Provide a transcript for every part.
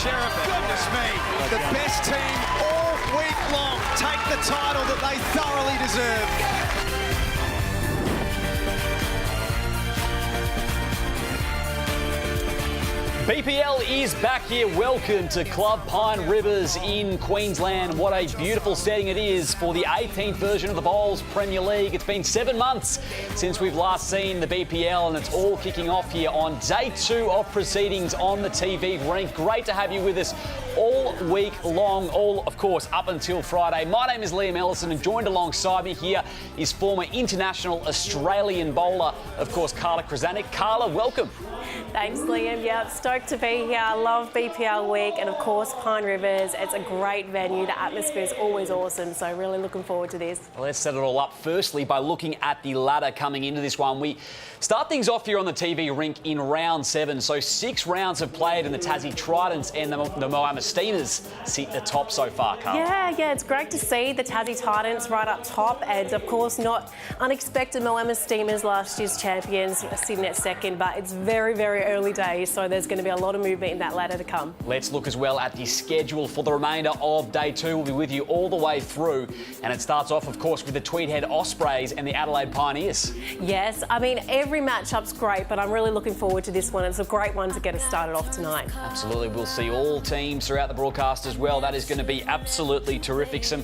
Sheriff, goodness me. The best team all week long take the title that they thoroughly deserve. BPL is back here. Welcome to Club Pine Rivers in Queensland. What a beautiful setting it is for the 18th version of the Bowls Premier League. It's been 7 months since we've last seen the BPL, and it's all kicking off here on day 2 of proceedings on the TV rink. Great to have you with us all week long, all, of course, up until Friday. My name is Liam Ellison, and joined alongside me here is former international Australian bowler, of course, Carla Krzanek. Carla, welcome. Thanks, Liam. Yeah, stoked to be here. I love BPL week, and of course Pine Rivers. It's a great venue. The atmosphere is always awesome, so really looking forward to this. Well, let's set it all up firstly by looking at the ladder coming into this one. We start things off here on the TV rink in round 7. So 6 rounds have played, and the Tassie Tridents and the Moama Steamers sit atop so far, Carl. Yeah, it's great to see the Tassie Titans right up top, and of course not unexpected Moama Steamers, last year's champions, sitting at second, but it's very, very early days, so there's going to be a lot of movement in that ladder to come. Let's look as well at the schedule for the remainder of day 2. We'll be with you all the way through, and it starts off, of course, with the Tweed Head Ospreys and the Adelaide Pioneers. Yes, I mean, every matchup's great, but I'm really looking forward to this one. It's a great one to get us started off tonight. Absolutely. We'll see all teams throughout the broadcast as well. That is going to be absolutely terrific. Some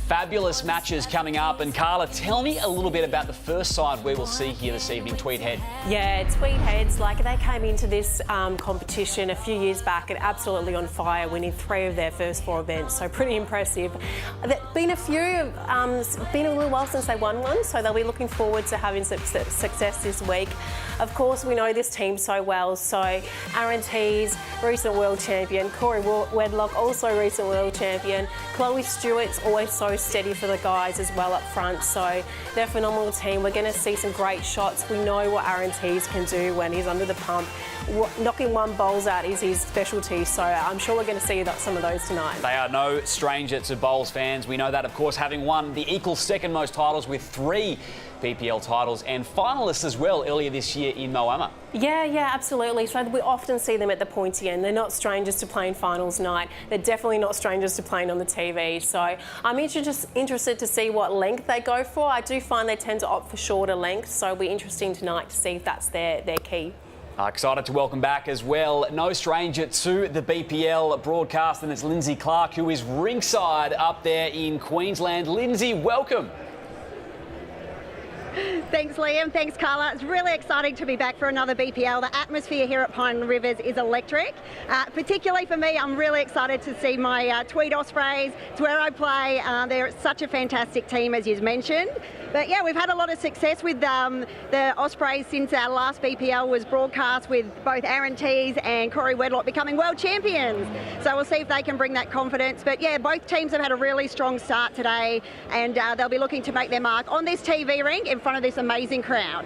fabulous matches coming up. And Carla, tell me a little bit about the first side we will see here this evening, Tweed Head. Yeah, Tweed Heads, they came into this competition a few years back and absolutely on fire, winning 3 of their first 4 events, so pretty impressive. There's been been a little while since they won one, so they'll be looking forward to having success this week. Of course, we know this team so well, so Aaron Tees, recent world champion, Corey Wedlock, also recent world champion, Chloe Stewart's always so steady for the guys as well up front, so they're a phenomenal team. We're going to see some great shots. We know what Aaron Tees can do when he's under the pump. Knocking one bowls out is his specialty, so I'm sure we're going to see some of those tonight. They are no stranger to bowls fans. We know that, of course, having won the equal second most titles with 3 BPL titles and finalists as well earlier this year in Moama. Yeah, absolutely. So we often see them at the pointy end. They're not strangers to playing finals night. They're definitely not strangers to playing on the TV. So I'm interested to see what length they go for. I do find they tend to opt for shorter length, so it'll be interesting tonight to see if that's their key. Excited to welcome back as well, no stranger to the BPL broadcast, and it's Lindsay Clark, who is ringside up there in Queensland. Lindsay, welcome. Thanks, Liam. Thanks, Carla. It's really exciting to be back for another BPL. The atmosphere here at Pine Rivers is electric. Particularly for me, I'm really excited to see my Tweed Ospreys. It's where I play. They're such a fantastic team, as you've mentioned. But yeah, we've had a lot of success with the Ospreys since our last BPL was broadcast, with both Aaron Tees and Corey Wedlock becoming world champions. So we'll see if they can bring that confidence. But yeah, both teams have had a really strong start today, and they'll be looking to make their mark on this TV ring in front of this amazing crowd.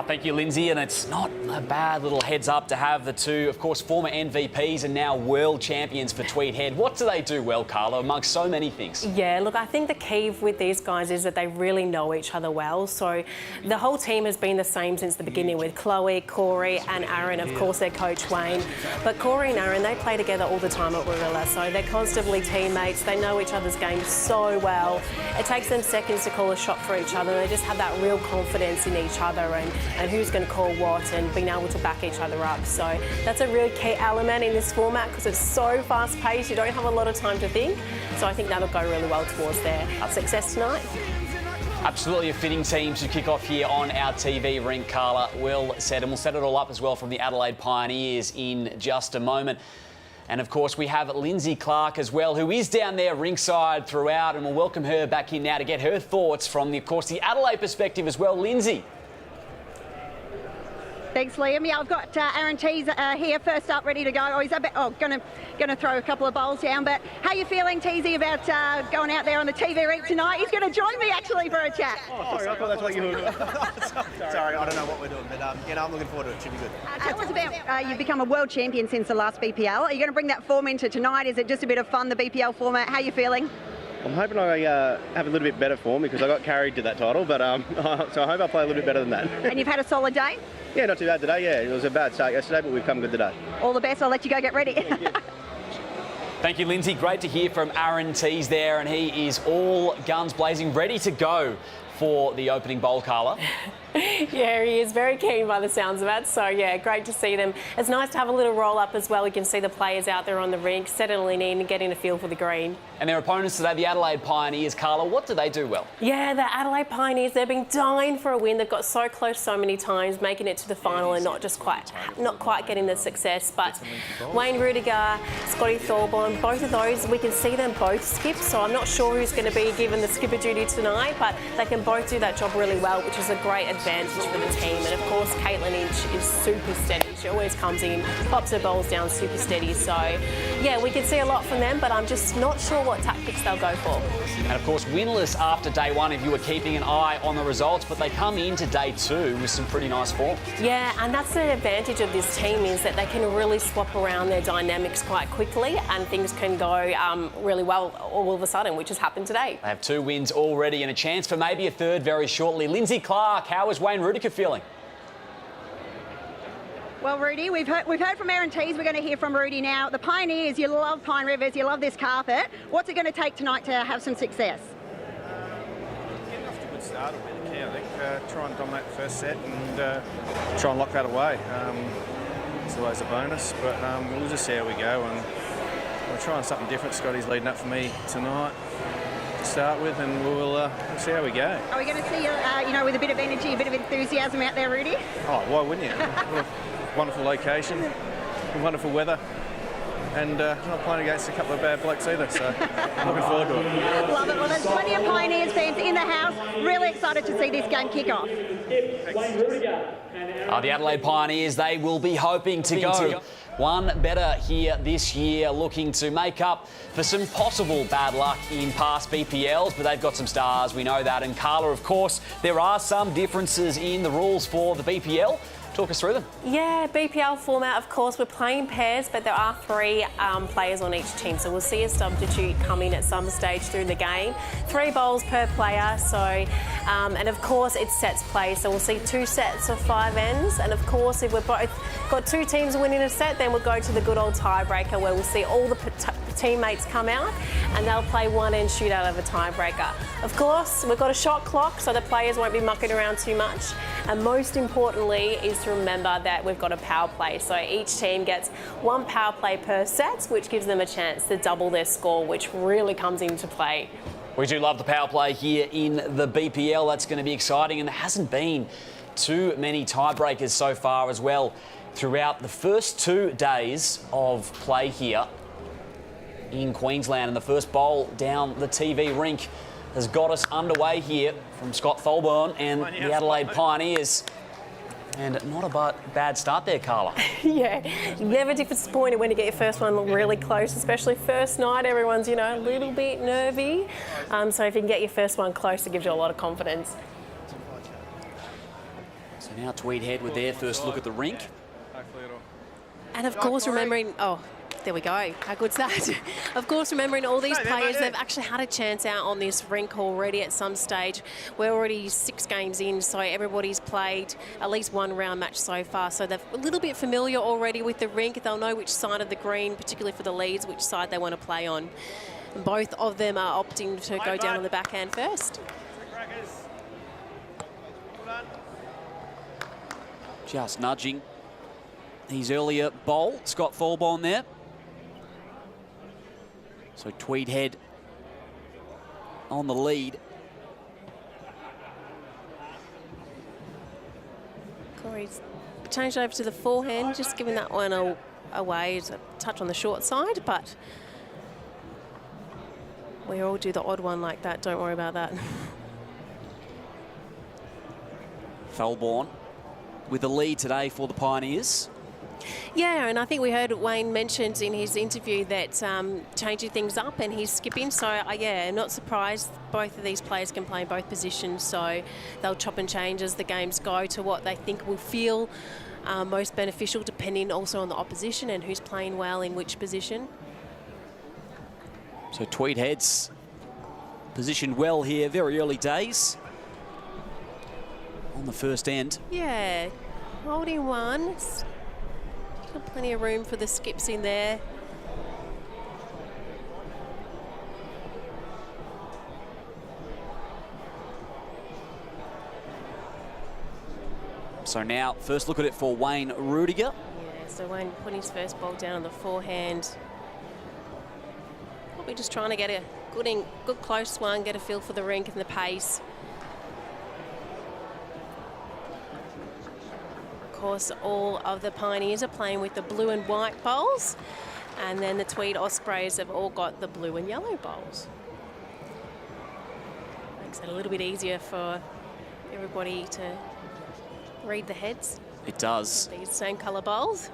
Thank you, Lindsay, and it's not a bad little heads up to have the 2, of course, former MVPs and now world champions for Tweed Head. What do they do well, Carla, amongst so many things? Yeah, look, I think the key with these guys is that they really know each other well. So the whole team has been the same since the beginning, with Chloe, Corey and Aaron, of course, their coach Wayne. But Corey and Aaron, they play together all the time at Warilla, so they're constantly teammates. They know each other's games so well. It takes them seconds to call a shot for each other. They just have that real confidence in each other and who's going to call what, and being able to back each other up. So that's a real key element in this format, because it's so fast paced, you don't have a lot of time to think. So I think that'll go really well towards their success tonight. Absolutely a fitting team to kick off here on our TV rink, Carla. We'll set it all up as well from the Adelaide Pioneers in just a moment. And of course, we have Lindsay Clark as well, who is down there ringside throughout, and we'll welcome her back in now to get her thoughts from, of course, the Adelaide perspective as well. Lindsay. Thanks, Liam. Yeah, I've got Aaron Tees here first up, ready to go. Oh, he's going to throw a couple of bowls down. But how are you feeling, Teesy, about going out there on the TV rink tonight? He's going to join me, actually, for a chat. Oh, sorry, I thought that's what you were doing. Sorry, I don't know what we're doing, but I'm looking forward to it. It should be good. Tell us about, you've become a world champion since the last BPL. Are you going to bring that form into tonight? Is it just a bit of fun, the BPL format? How are you feeling? I'm hoping I have a little bit better form, because I got carried to that title, but so I hope I play a little bit better than that. And you've had a solid day? Yeah, not too bad today, yeah. It was a bad start yesterday, but we've come good today. All the best. I'll let you go get ready. Thank you, Lindsay. Great to hear from Aaron Tees there, and he is all guns blazing, ready to go for the opening bowl, Carla. Yeah, he is very keen by the sounds of it. So, yeah, great to see them. It's nice to have a little roll-up as well. You can see the players out there on the rink, settling in and getting a feel for the green. And their opponents today, the Adelaide Pioneers, Carla, what do they do well? Yeah, the Adelaide Pioneers, they've been dying for a win. They've got so close so many times, making it to the final and not quite getting the success. But Wayne Rudiger, Scotty Thorburn, both of those, we can see them both skip. So I'm not sure who's going to be given the skipper duty tonight, but they can both do that job really well, which is a great advantage for the team. And of course, Caitlin Inch is super steady. She always comes in, pops her bowls down super steady. So yeah, we can see a lot from them, but I'm just not sure what tactics they'll go for. And of course, winless after day one if you were keeping an eye on the results, but they come into day two with some pretty nice form. Yeah, and that's the advantage of this team, is that they can really swap around their dynamics quite quickly and things can go really well all of a sudden, which has happened today. They have 2 wins already and a chance for maybe a third very shortly. Lindsay Clark, how is Wayne Rudiger feeling? Well, Rudy, we've heard from Aaron Tees. We're going to hear from Rudy now. The Pioneers, you love Pine Rivers, you love this carpet. What's it going to take tonight to have some success? Getting off to a good start will be the key, I think. Try and dominate the first set and try and lock that away. It's always a bonus, but we'll just see how we go. And we're trying something different. Scotty's leading up for me tonight to start with, and we'll see how we go. Are we going to see you, with a bit of energy, a bit of enthusiasm out there, Rudy? Oh, why wouldn't you? Wonderful location, wonderful weather, and not playing against a couple of bad blokes either, so looking forward to it. Love it. Well, there's plenty of Pioneers fans in the house. Really excited to see this game kick off. The Adelaide Pioneers, they will be hoping to go one better here this year, looking to make up for some possible bad luck in past BPLs, but they've got some stars, we know that. And Carla, of course, there are some differences in the rules for the BPL. Talk us through them. Yeah, BPL format, of course, we're playing pairs, but there are 3 players on each team. So we'll see a substitute come in at some stage through the game. 3 bowls per player, so, and of course it's sets play. So we'll see 2 sets of 5 ends. And of course, if we've both got 2 teams winning a set, then we'll go to the good old tiebreaker where we'll see all the teammates come out and they'll play 1 end shootout of a tiebreaker. Of course, we've got a shot clock, so the players won't be mucking around too much. And most importantly is to remember that we've got a power play. So each team gets 1 power play per set, which gives them a chance to double their score, which really comes into play. We do love the power play here in the BPL. That's going to be exciting, and there hasn't been too many tiebreakers so far as well throughout the first 2 days of play here in Queensland. And the first bowl down the TV rink has got us underway here from Scott Thorburn and the Adelaide Pioneers. And not a bad start there, Carla. Yeah, never disappointed when you get your first one really close, especially first night. Everyone's, a little bit nervy. So if you can get your first one close, it gives you a lot of confidence. So now Tweed Head with their first look at the rink. And of course, remembering... Oh, there we go. How good's that? Of course, remembering all these players, they've actually had a chance out on this rink already at some stage. We're already 6 games in, so everybody's played at least 1 round match so far. So they're a little bit familiar already with the rink. They'll know which side of the green, particularly for the leads, which side they want to play on. And both of them are opting to go down on the backhand first. Just nudging his earlier bowl, Scott Thorburn there. So Tweed Head on the lead. Corey's changed over to the forehand, just giving that one away. It's a touch on the short side, but we all do the odd one like that. Don't worry about that. Thorburn with the lead today for the Pioneers. Yeah, and I think we heard Wayne mentioned in his interview that changing things up and he's skipping. So, yeah, not surprised. Both of these players can play in both positions, so they'll chop and change as the games go to what they think will feel most beneficial, depending also on the opposition and who's playing well in which position. So Tweed Head's positioned well here, very early days on the first end. Yeah, holding 1. Got plenty of room for the skips in there. So now, first look at it for Wayne Rudiger. Yeah, so Wayne putting his first ball down on the forehand. Probably just trying to get a good close one, get a feel for the rink and the pace. Of course, all of the Pioneers are playing with the blue and white bowls, and then the Tweed Ospreys have all got the blue and yellow bowls. Makes it a little bit easier for everybody to read the heads. It does. These same colour bowls.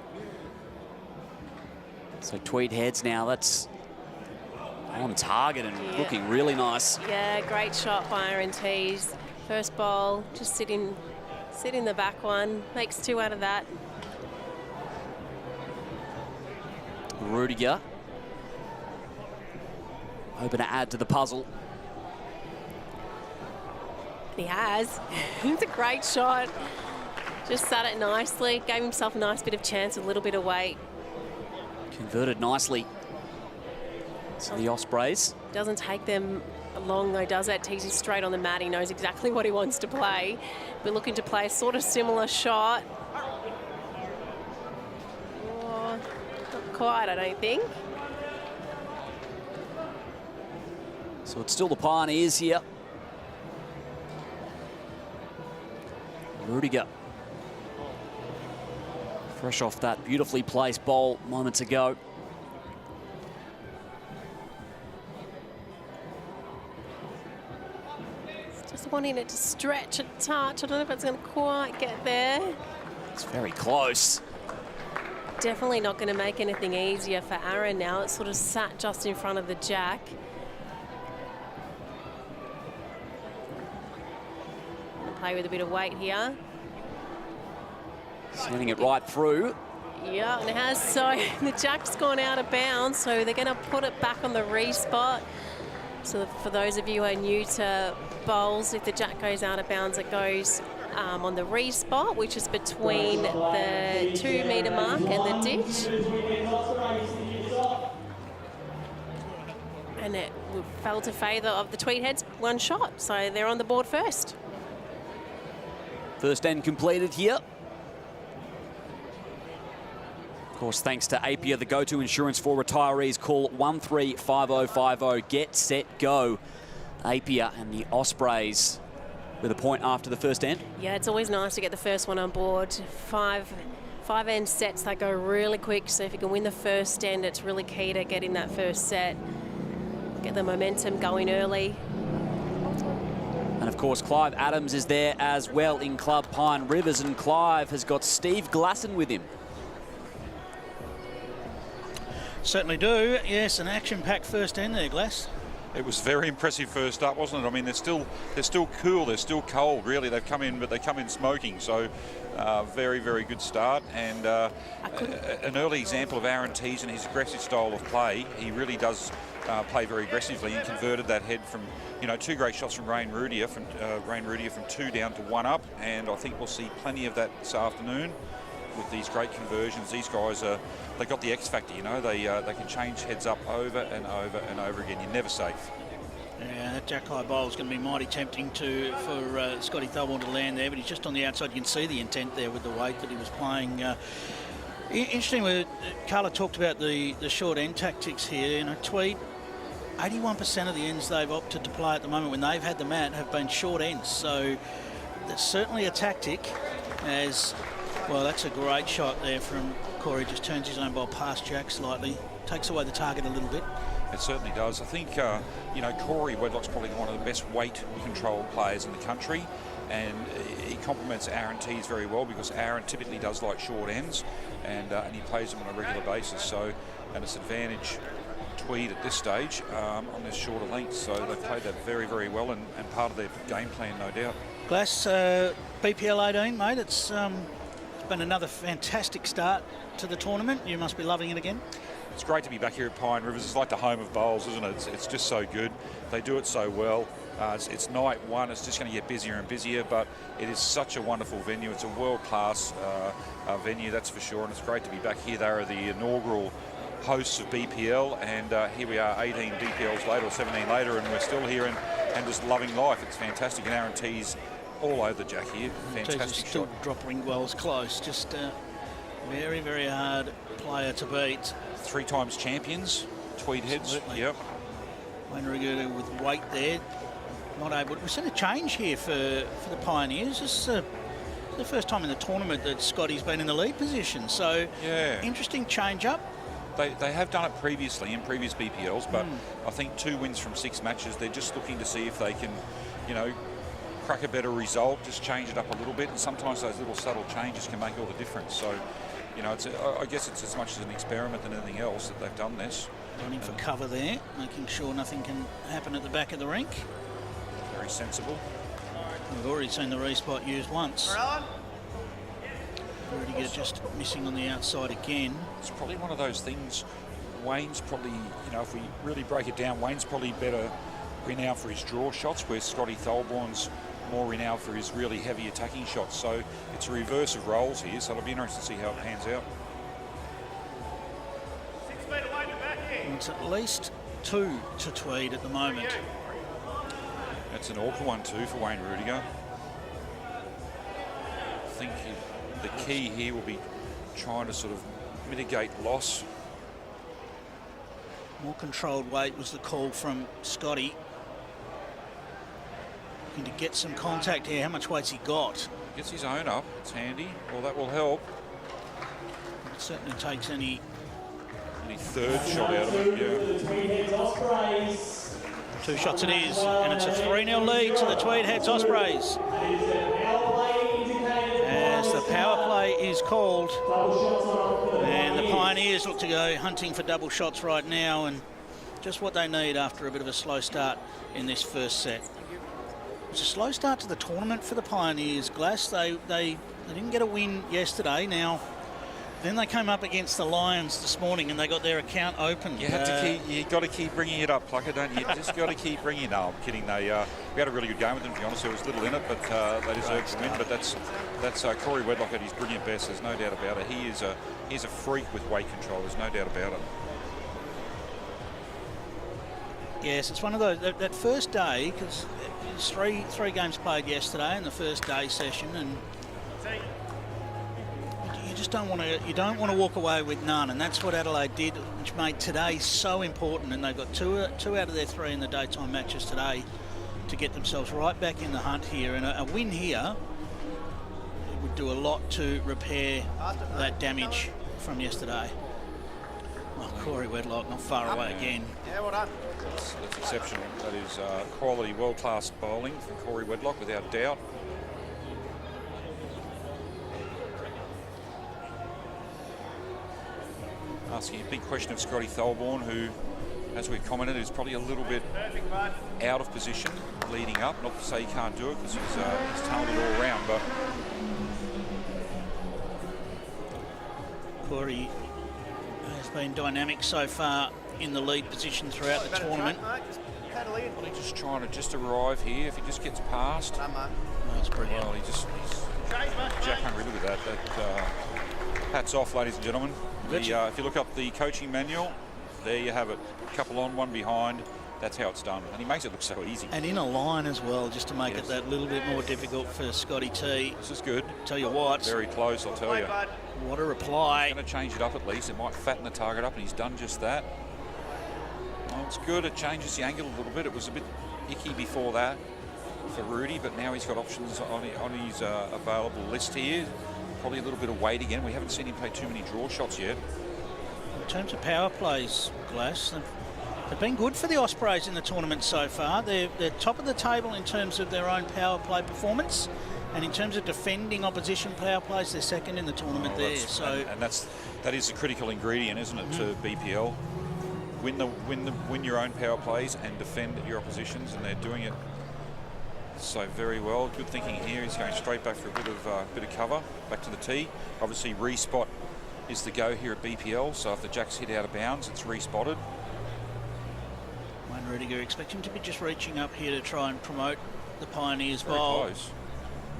So Tweed heads now, that's on target and looking really nice. Yeah, great shot by Aaron Tees. First bowl, just sit in the back one, makes 2 out of that. Rudiger hoping to add to the puzzle. He has. It's a great shot. Just sat it nicely, gave himself a nice bit of chance, a little bit of weight. Converted nicely. So the Ospreys. Doesn't take them long though, does it? Tees is straight on the mat. He knows exactly what he wants to play. We're looking to play a sort of similar shot. Oh, not quite, I don't think. So it's still the Pioneers here. Rudiger. Fresh off that beautifully placed bowl moments ago. Just wanting it to stretch a touch. I don't know if it's going to quite get there. It's very close. Definitely not going to make anything easier for Aaron now. It's sort of sat just in front of the jack. Play with a bit of weight here. Sending it right through. Yeah, and it has. So the jack's gone out of bounds, so they're going to put it back on the re-spot. So for those of you who are new to bowls, if the jack goes out of bounds, it goes on the re-spot, which is between the 2 metre mark and the ditch. And it fell to favour of the Tweed Heads, 1 shot. So they're on the board first. First end completed here. Of course, thanks to Apia, the go-to insurance for retirees. Call 135050. Get set, go. Apia and the Ospreys with a point after the first end. Yeah, it's always nice to get the first one on board. Five end sets, they go really quick. So if you can win the first end, it's really key to getting that first set. Get the momentum going early. And of course, Clive Adams is there as well in Club Pine Rivers, and Clive has got Steve Glasson with him. Certainly do. Yes, an action-packed first end there, Glass. It was very impressive first up, wasn't it? I mean, they're still cool, they're still cold, really. They've come in, but they come in smoking. So, very, very good start. And an early example of Aaron Tees and his aggressive style of play. He really does play very aggressively and converted that head from, 2 great shots from Wayne Rudiger from 2 down to 1 up. And I think we'll see plenty of that this afternoon with these great conversions. These guys they got the X factor, they can change heads up over and over and over again. You're never safe. Yeah, that jack high bowl is going to be mighty tempting for Scotty Thorburn to land there, but he's just on the outside. You can see the intent there with the weight that he was playing. Interesting, Carla talked about the short end tactics here. Tweed, 81% of the ends they've opted to play at the moment when they've had the mat have been short ends. So that's certainly a tactic. As well, that's a great shot there from Corey. Just turns his own ball past Jack slightly, takes away the target a little bit. It certainly does. I think, Corey Wedlock's probably one of the best weight control players in the country, and he complements Aaron Tees very well because Aaron typically does like short ends, and he plays them on a regular basis. So, and it's advantage Tweed at this stage on this shorter length. So they've played that very, very well, and part of their game plan, no doubt. Glass, BPL 18, mate. It's been another fantastic start to the tournament. You must be loving it again. It's great to be back here at Pine Rivers. It's like the home of bowls, isn't it? It's just so good. They do it so well. It's night one. It's just going to get busier and busier, but it is such a wonderful venue. It's a world-class venue, that's for sure, and it's great to be back here. They are the inaugural hosts of BPL, and here we are 18 BPLs later, or 17 later, and we're still here and just loving life. It's fantastic, and Aaron Tees all over the jack here. Fantastic still shot. dropping wells close. Just very, very hard player to beat. 3 times champions, Tweed Heads. Absolutely. Yep. Wayne Rudiger with weight there. Not able. We've seen a change here for the Pioneers. This is the first time in the tournament that Scotty's been in the lead position. So Yeah. interesting change up. They have done it previously in previous BPLs, but I think 2 wins from 6 matches. They're just looking to see if they can, you know, crack a better result, just change it up a little bit. And sometimes those little subtle changes can make all the difference. So, you know, I guess it's as much as an experiment than anything else that they've done this. Running for cover there, making sure nothing can happen at the back of the rink. Very sensible. We've already seen the respot used once. Rudiger just missing on the outside again. It's probably one of those things. Wayne's probably, you know, if we really break it down, Wayne's probably better renowned for his draw shots, where Scotty Tholborn's more renowned for his really heavy attacking shots. So it's a reverse of roles here, so it'll be interesting to see how it pans out. It's at least 2 to Tweed at the moment. That's an awkward one too for Wayne Rudiger. I think the key here will be trying to sort of mitigate loss. More controlled weight was the call from Scotty. Looking to get some contact here. How much weight's he got? Gets his own up, it's handy. Well, that will help. It certainly takes any 3rd shot out of it, yeah. 2 shots it is, and it's a 3-0 lead to the Tweed Heads Ospreys. As the power play is called, and the Pioneers look to go hunting for double shots right now, and just what they need after a bit of a slow start in this first set. It was a slow start to the tournament for the Pioneers, Glass. They didn't get a win yesterday. Now, then they came up against the Lions this morning and they got their account open. You have to keep. You got to keep bringing it up, Plucker, don't you? You just got to keep bringing it up. I'm kidding. We had a really good game with them. To be honest, there was little in it, but they deserved to win. But that's Corey Wedlock at his brilliant best. There's no doubt about it. He's a freak with weight control. There's no doubt about it. Yes, it's one of those. That first day, because it's three games played yesterday in the first day session, and you just don't want to walk away with none, and that's what Adelaide did, which made today so important. And they've got two out of their 3 in the daytime matches today to get themselves right back in the hunt here. And a win here would do a lot to repair that damage from yesterday. Oh, Corey Wedlock not far away again. Yeah, well done. That's exceptional. That is quality, world-class bowling from Corey Wedlock, without doubt. Asking a big question of Scotty Tholborn, who, as we've commented, is probably a little bit out of position leading up. Not to say he can't do it, because he's talented all round, but Corey has been dynamic so far in the lead position throughout the tournament. Well, he's just trying to arrive here. If he just gets past, That's brilliant. well, he's Jack hungry. Look at that. Hats off, ladies and gentlemen. If you look up the coaching manual, there you have it. A couple on, one behind. That's how it's done. And he makes it look so easy. And in a line as well, just to make it that little bit more difficult for Scotty T. This is good. Tell you what, Very close, I'll tell you. what a reply. Going to change it up at least. It might fatten the target up, and he's done just that. Well, it's good. It changes the angle a little bit. It was a bit icky before that for Rudy, but now he's got options on his available list here. Probably a little bit of weight again. We haven't seen him play too many draw shots yet. In terms of power plays, Glass, they've been good for the Ospreys in the tournament so far. They're top of the table in terms of their own power play performance, and in terms of defending opposition power plays, they're second in the tournament there. So, and that is a critical ingredient, isn't it, to BPL? Win your own power plays and defend your oppositions, and they're doing it so very well. Good thinking here. He's going straight back for a bit of cover, back to the tee. Obviously, respot is the go here at BPL. So if the Jacks hit out of bounds, it's respotted. Wayne Rudiger, expect him to be just reaching up here to try and promote the Pioneers Very bowl. close.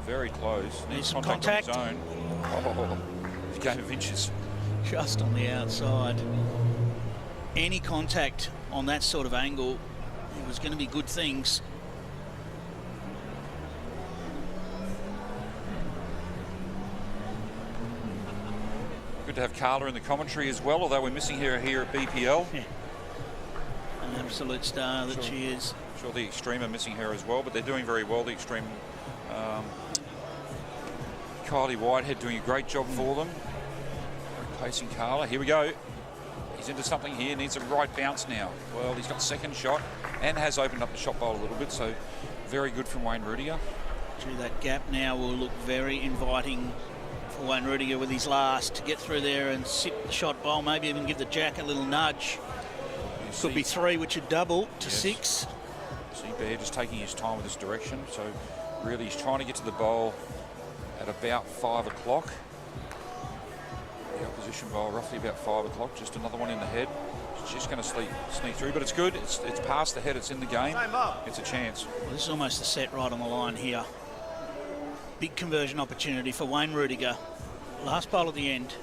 Very close. Needs some on his contact. own. Oh, it's a game of inches. Just on the outside. Any contact on that sort of angle, it was going to be good things. Good to have Carla in the commentary as well, although we're missing her here at BPL. Yeah. An absolute star that she is. I'm sure the Extreme are missing her as well, but they're doing very well, the Extreme. Kylie Whitehead doing a great job for them. Pacing Carla. Here we go. He's into something here, needs a right bounce now. Well, he's got second shot and has opened up the shot bowl a little bit, so very good from Wayne Rudiger. Through that gap now will look very inviting for Wayne Rudiger with his last to get through there and sit the shot bowl, maybe even give the jack a little nudge. Could be 3, which would double to 6. See Bear just taking his time with this direction, so really he's trying to get to the bowl at about 5 o'clock. The opposition bowl roughly about 5 o'clock, just another one in the head. It's just going to sneak through, but it's good. It's past the head, it's in the game. It's a chance. Well, this is almost a set right on the line here. Big conversion opportunity for Wayne Rudiger. Last bowl at the end.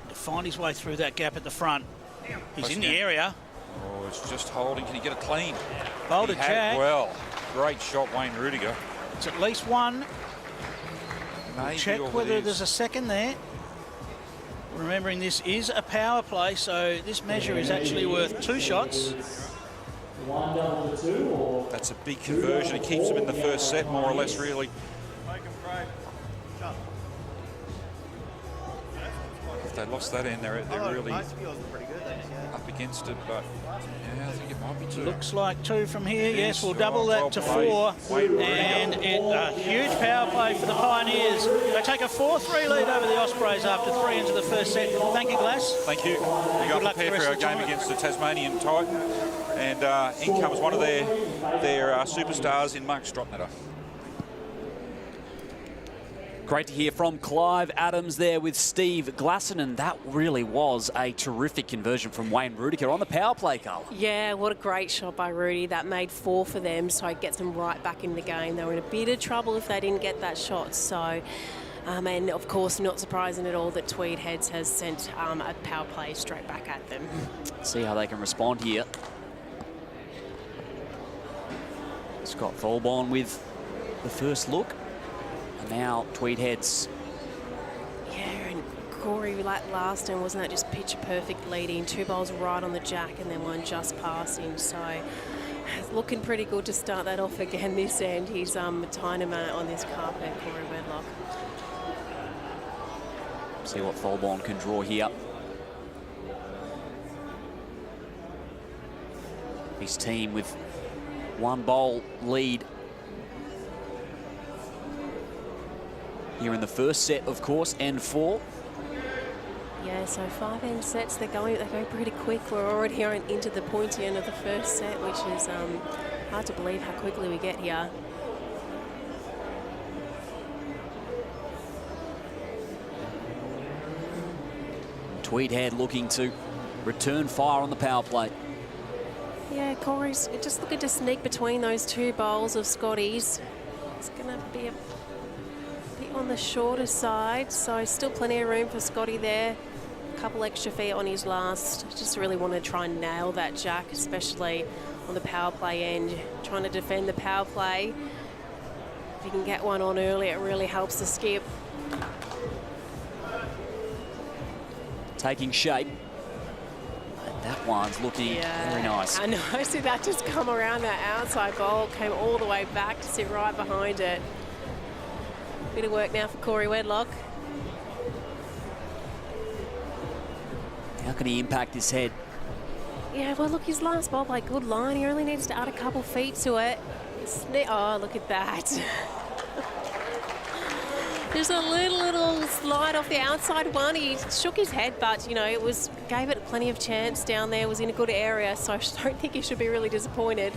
To find his way through that gap at the front. He's in the area. Oh, it's just holding. Can he get it clean? Bowl to jack. Well, great shot, Wayne Rudiger. It's at least one. Maybe Check whether there's a second there. Remembering this is a power play, so this measure is actually worth 2 shots. That's a big conversion. It keeps them in the first set, more or less, really. If they lost that in, they're really up against it, but yeah, I think it might be 2. Looks like 2 from here. Yes, we'll double that to 4. And a huge power play for the Pioneers. They take a 4-3 lead over the Ospreys after 3 into the first set. Thank you, Glass. Thank you. We got prepared for our game against the Tasmanian Titan, and in comes one of their superstars in Mark Strottnetter. Great to hear from Clive Adams there with Steve Glasson, and that really was a terrific conversion from Wayne Rudiger on the power play, Carl. Yeah, what a great shot by Rudy. That made 4 for them, so it gets them right back in the game. They were in a bit of trouble if they didn't get that shot. So, and of course, not surprising at all that Tweed Heads has sent a power play straight back at them. See how they can respond here. Scott Volbon with the first look. And now Tweed Heads. Yeah, and Corey last time, wasn't that just picture perfect leading? 2 bowls right on the jack and then 1 just passing. So it's looking pretty good to start that off again this end. He's Tynema on this carpet, Corey Wedlock. See what Volbon can draw here. His team with 1 bowl lead here in the first set, of course, and 4. Yeah, so 5 end sets, they go pretty quick. We're already into the pointy end of the first set, which is hard to believe how quickly we get here. Tweed Head looking to return fire on the power play. Yeah, Corey's just looking to sneak between those 2 bowls of Scotty's. It's going to be a bit on the shorter side, so still plenty of room for Scotty there. A couple extra feet on his last. Just really want to try and nail that jack, especially on the power play end. Trying to defend the power play. If you can get one on early, it really helps the skip. Taking shape. And that one's looking very nice. I know, see that just come around that outside bowl, came all the way back to sit right behind it. Bit of work now for Corey Wedlock. How can he impact this head? Yeah, well, look, his last bowl played good line. He only needs to add a couple feet to it. Oh, look at that. There's a little slide off the outside one. He shook his head, but, you know, gave it plenty of chance down there. Was in a good area, so I don't think he should be really disappointed.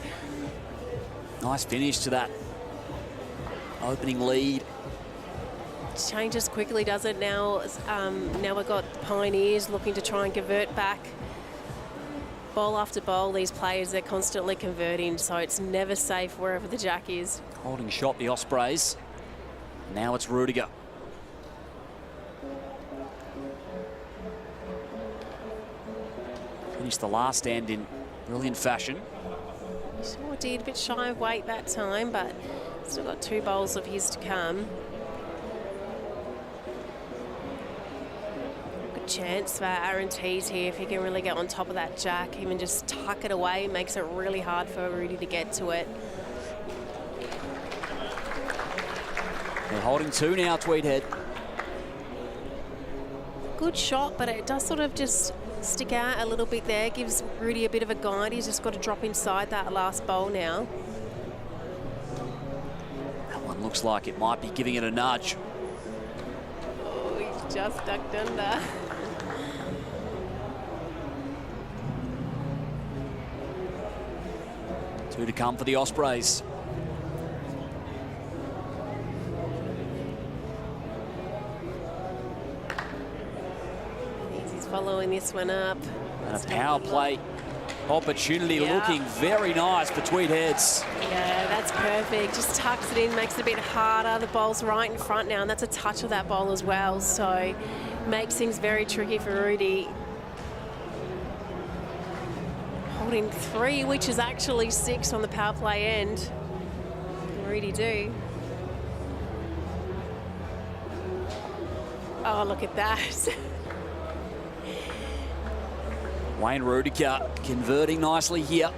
Nice finish to that opening lead. Changes quickly, does it now? Now we've got the Pioneers looking to try and convert back. Bowl after bowl, these players, they're constantly converting, so it's never safe wherever the jack is. Holding shot, the Ospreys. Now it's Rudiger. Finished the last end in brilliant fashion. Sure did, a bit shy of weight that time, but still got 2 bowls of his to come. chance for Aaron Tees here if he can really get on top of that jack, even just tuck it away, makes it really hard for Rudy to get to it. They're holding 2 now, Tweed Head. Good shot, but it does sort of just stick out a little bit there, gives Rudy a bit of a guide. He's just got to drop inside that last bowl now. That one looks like it might be giving it a nudge. Oh, he's just ducked under. Two to come for the Ospreys. He's following this one up. And a power play opportunity looking very nice for Tweed Heads. Yeah, that's perfect. Just tucks it in, makes it a bit harder. The bowl's right in front now, and that's a touch of that bowl as well. So makes things very tricky for Rudy. Holding 3, which is actually 6 on the power play end. What can Rudy do? Oh, look at that. Wayne Rudiger converting nicely here.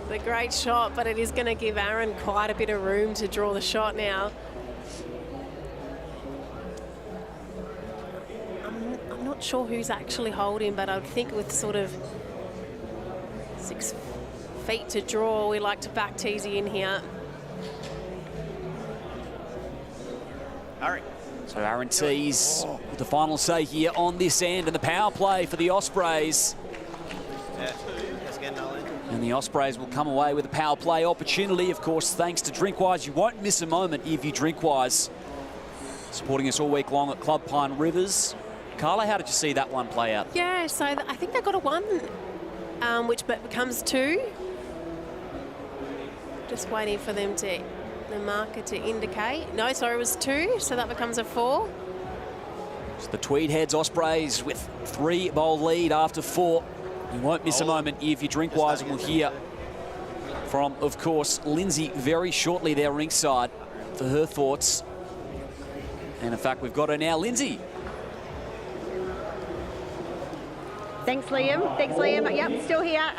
It's a great shot, but it is going to give Aaron quite a bit of room to draw the shot now. I'm not sure who's actually holding, but I would think with sort of 6 feet to draw, we like to back Teesy in here. Harry. So Aaron Tees with the final say here on this end, and the power play for the Ospreys. And the Ospreys will come away with a power play opportunity, of course, thanks to Drinkwise. You won't miss a moment if you Drinkwise. Supporting us all week long at Club Pine Rivers. Carla, how did you see that one play out? Yeah, so I think they got a 1, which becomes 2. Just waiting for them to, the marker to indicate. No, sorry, it was 2, so that becomes a 4. So the Tweed Heads Ospreys with 3-bowl lead after 4. You won't miss a moment if you Drinkwise, and we'll hear from, of course, Lindsay very shortly there ringside for her thoughts. And in fact, we've got her now. Lindsay. Thanks, Liam. Thanks, Liam. Yep, still here.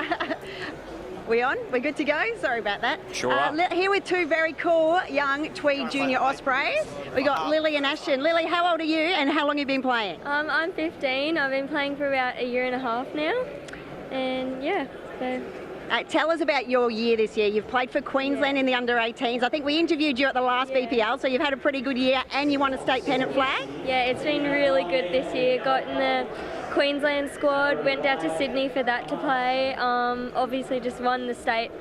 We on? We're good to go? Sorry about that. Sure are. Here with 2 very cool young Tweed Junior Ospreys. We got Lily and Ashton. Lily, how old are you and how long have you been playing? I'm 15. I've been playing for about a year and a half now. And yeah, so... Tell us about your year this year. You've played for Queensland in the under-18s. I think we interviewed you at the last BPL, so you've had a pretty good year and you won a state pennant flag. Yeah, it's been really good this year. Got in the Queensland squad, went down to Sydney for that to play. Obviously just won the state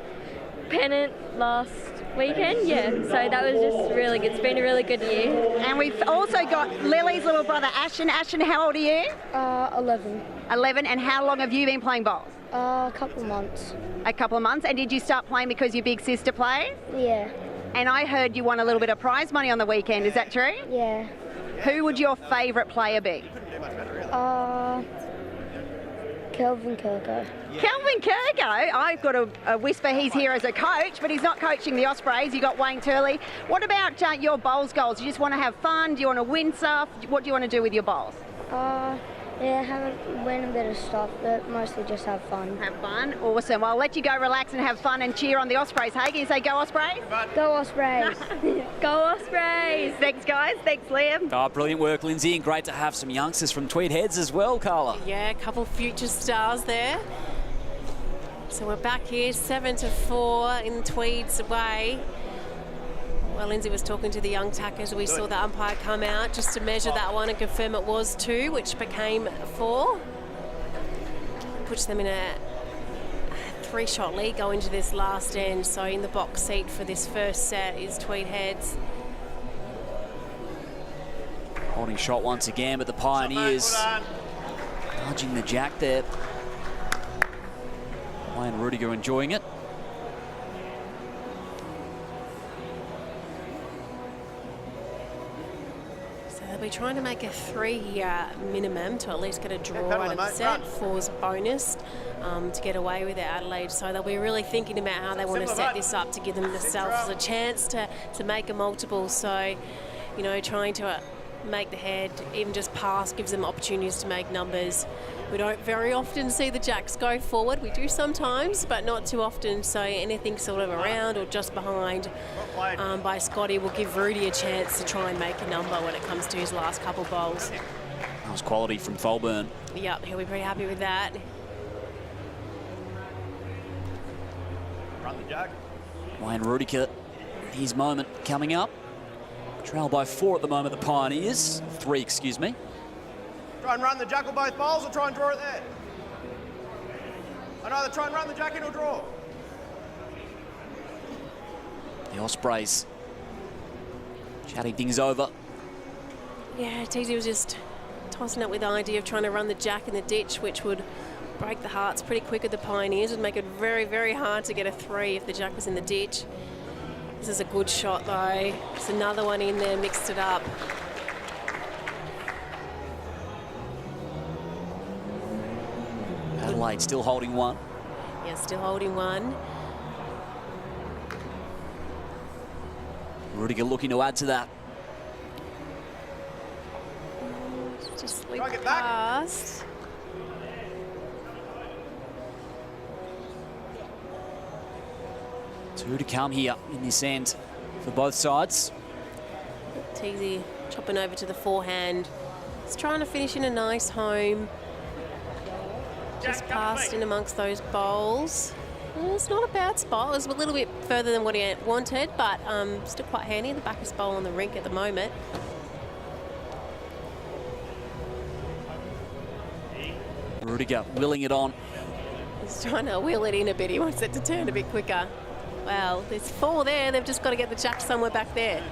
pennant last weekend, yeah. So that was just really good. It's been a really good year. And we've also got Lily's little brother, Ashton. Ashton, how old are you? 11. 11, and how long have you been playing bowls? A couple of months. A couple of months, and did you start playing because your big sister plays? Yeah. And I heard you won a little bit of prize money on the weekend, is that true? Yeah. Who would your favourite player be? Kelvin Kirko. Kelvin Kirko? I've got a whisper he's here as a coach, but he's not coaching the Ospreys. You got Wayne Turley. What about your bowls goals? Do you just want to have fun? Do you want to win stuff? What do you want to do with your bowls? Yeah, win a bit of stuff, but mostly just have fun. Have fun? Awesome. Well, I'll let you go relax and have fun and cheer on the Ospreys. Hey, can you say go Ospreys? Go Ospreys. Go Ospreys. Thanks, guys. Thanks, Liam. Oh, brilliant work, Lindsay, and great to have some youngsters from Tweed Heads as well, Carla. Yeah, a couple future stars there. So we're back here, 7-4 in Tweed's way. Well, Lindsay was talking to the young tackers. We saw the umpire come out just to measure that one and confirm it was 2, which became 4. Puts them in a 3-shot lead going into this last end. So in the box seat for this first set is Tweed Heads. Holding shot once again, but the Pioneers nudging the jack there. Wayne Rudiger enjoying it. We're trying to make a 3 minimum to at least get a draw out of the set. 4's bonus to get away with it, Adelaide. So they'll be really thinking about how they want to set this up to give themselves a chance to make a multiple. So, you know, trying to make the head, even just pass, gives them opportunities to make numbers. We don't very often see the jacks go forward. We do sometimes, but not too often. So anything sort of around or just behind by Scotty will give Rudy a chance to try and make a number when it comes to his last couple bowls. That was quality from Tholburn. Yep, he'll be pretty happy with that. Run the jack. Wayne Rudiker, his moment coming up. Trail by 4 at the moment, the Pioneers. 3, excuse me. Try and run the jack with both bowls or try and draw it there. I'd either try and run the jack in or draw. The Ospreys chatting things over. Yeah, TZ was just tossing up with the idea of trying to run the jack in the ditch, which would break the hearts pretty quick of the Pioneers. Would make it very, very hard to get a 3 if the jack was in the ditch. This is a good shot though. There's another one in there, mixed it up. Adelaide still holding 1. Yeah, still holding 1. Rudiger looking to add to that. Just slip past. Two to come here in this end for both sides. TZ chopping over to the forehand. He's trying to finish in a nice home. Just passed in amongst those bowls. Well, it's not a bad spot. It was a little bit further than what he wanted, but still quite handy. The backest bowl on the rink at the moment. Rudiger willing it on. He's trying to wheel it in a bit. He wants it to turn a bit quicker. Well, there's 4 there. They've just got to get the jack somewhere back there.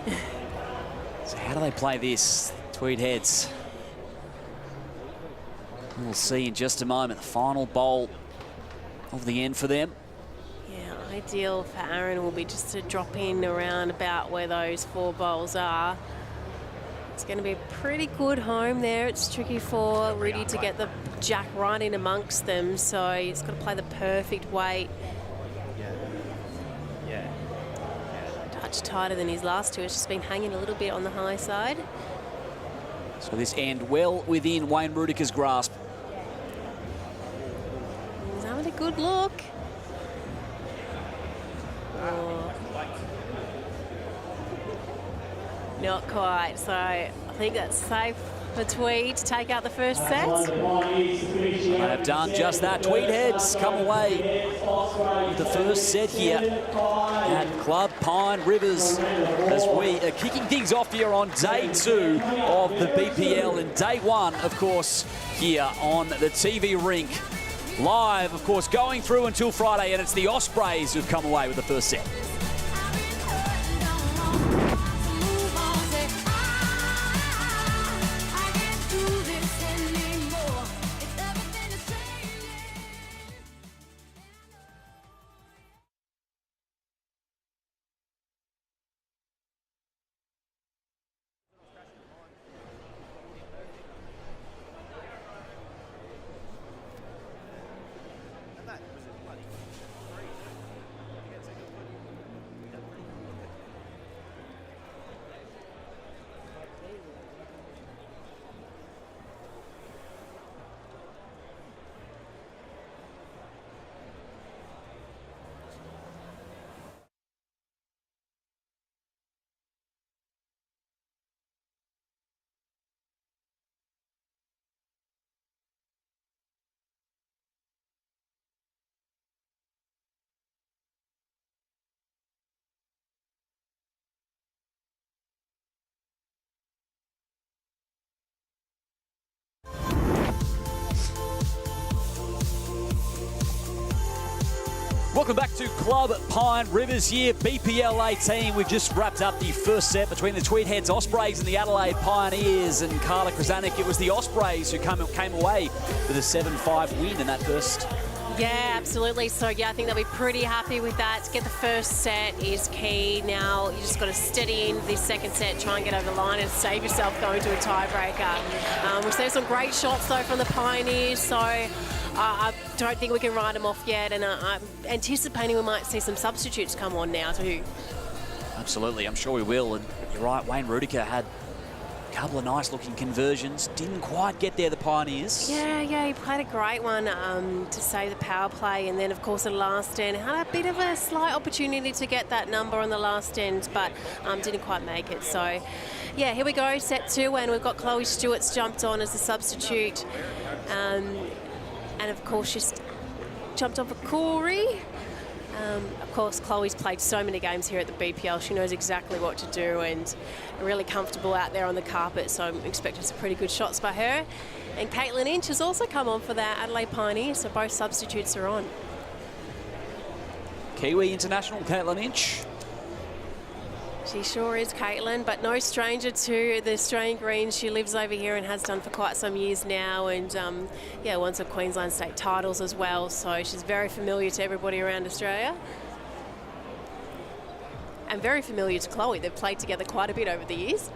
So how do they play this, Tweed Heads? We'll see in just a moment. The final bowl of the end for them. Yeah, ideal for Aaron will be just to drop in around about where those 4 bowls are. It's going to be a pretty good home there. It's tricky for Rudy to get the jack right in amongst them, so he's got to play the perfect weight. Touch tighter than his last 2. It's just been hanging a little bit on the high side. So this end well within Wayne Rudiker's grasp. He's having a good look. Oh. Not quite. So I think that's safe for Tweed to take out the first set. They have done just that. Tweed Heads come away with the first set here at Club Pine Rivers as we are kicking things off here on day 2 of the BPL and day 1, of course, here on the TV rink. Live, of course, going through until Friday, and it's the Ospreys who've come away with the first set. Welcome back to Club Pine Rivers here, BPL 18. We've just wrapped up the first set between the Tweed Heads Ospreys and the Adelaide Pioneers. And Carla Krasanik, it was the Ospreys who came away with a 7-5 win in that first. Yeah, absolutely. So, yeah, I think they'll be pretty happy with that. To get the first set is key. Now, you just got to steady in this second set, try and get over the line and save yourself going to a tiebreaker. We've seen some great shots, though, from the Pioneers. So, I don't think we can write them off yet. And I'm anticipating we might see some substitutes come on now, too. Absolutely. I'm sure we will. And you're right, Wayne Rudiker had couple of nice looking conversions. Didn't quite get there, the Pioneers. Yeah, he played a great one to save the power play, and then of course the last end had a bit of a slight opportunity to get that number on the last end, but didn't quite make it. So yeah, here we go, set 2, and we've got Chloe Stewart's jumped on as a substitute, and of course she's jumped on for Corey. Of course, Chloe's played so many games here at the BPL. She knows exactly what to do and really comfortable out there on the carpet, so I'm expecting some pretty good shots by her. And Caitlin Inch has also come on for that Adelaide Pioneers, so both substitutes are on. Kiwi international Caitlin Inch. She sure is, Caitlin, but no stranger to the Australian Greens. She lives over here and has done for quite some years now, and yeah, won some Queensland state titles as well, so she's very familiar to everybody around Australia. And very familiar to Chloe. They've played together quite a bit over the years.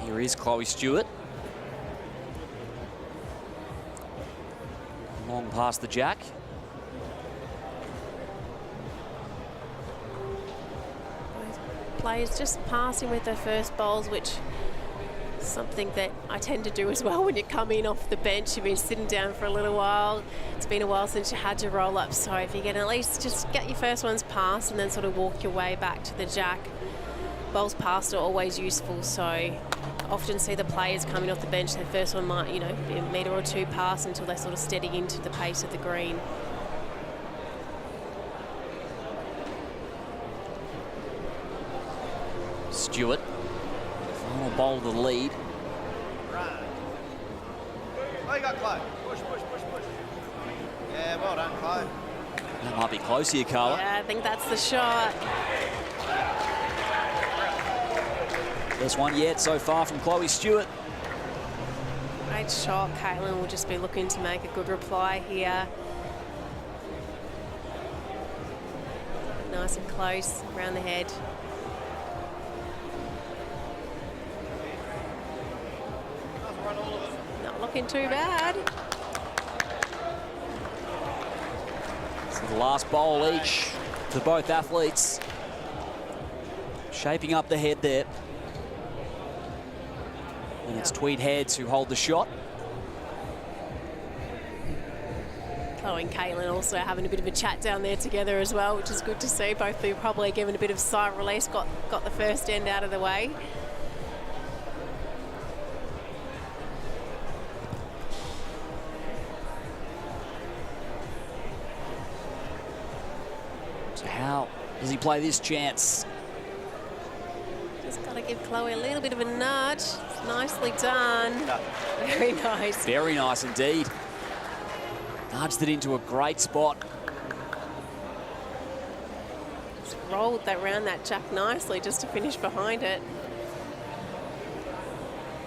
Here is Chloe Stewart. Long past the jack. Players just passing with their first bowls, which is something that I tend to do as well when you come in off the bench. You've been sitting down for a little while. It's been a while since you had to roll up, so if you can at least just get your first ones passed and then sort of walk your way back to the jack. Bowls passed are always useful, so I often see the players coming off the bench, their first one might, you know, be a metre or two past until they sort of steady into the pace of the green. Stewart, final bowl of the lead. Right. Oh, you got Chloe. Push. Yeah, well done, Chloe. That might be close here, Carla. Yeah, I think that's the shot. Best one yet so far from Chloe Stewart. Great shot. Caitlin will just be looking to make a good reply here. Nice and close around the head. Not looking too bad. So the last bowl each for both athletes. Shaping up the head there. And it's Tweed Heads who hold the shot. Chloe and Caitlin also having a bit of a chat down there together as well, which is good to see. Both of them probably given a bit of sigh of release, got the first end out of the way. So how does he play this chance? Just got to give Chloe a little bit of a nudge. Nicely done. Very nice. Very nice indeed. Nudged it into a great spot. Just rolled that round that jack nicely just to finish behind it.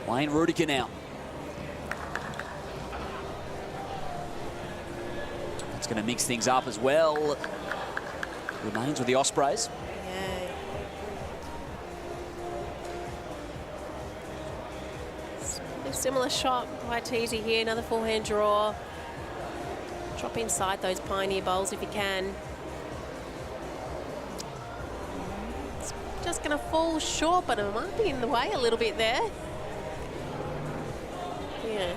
Wayne Rudiger now. That's going to mix things up as well. Remains with the Ospreys. Similar shot, quite easy here. Another forehand draw. Drop inside those Pioneer bowls if you can. It's just going to fall short, but it might be in the way a little bit there. Yeah,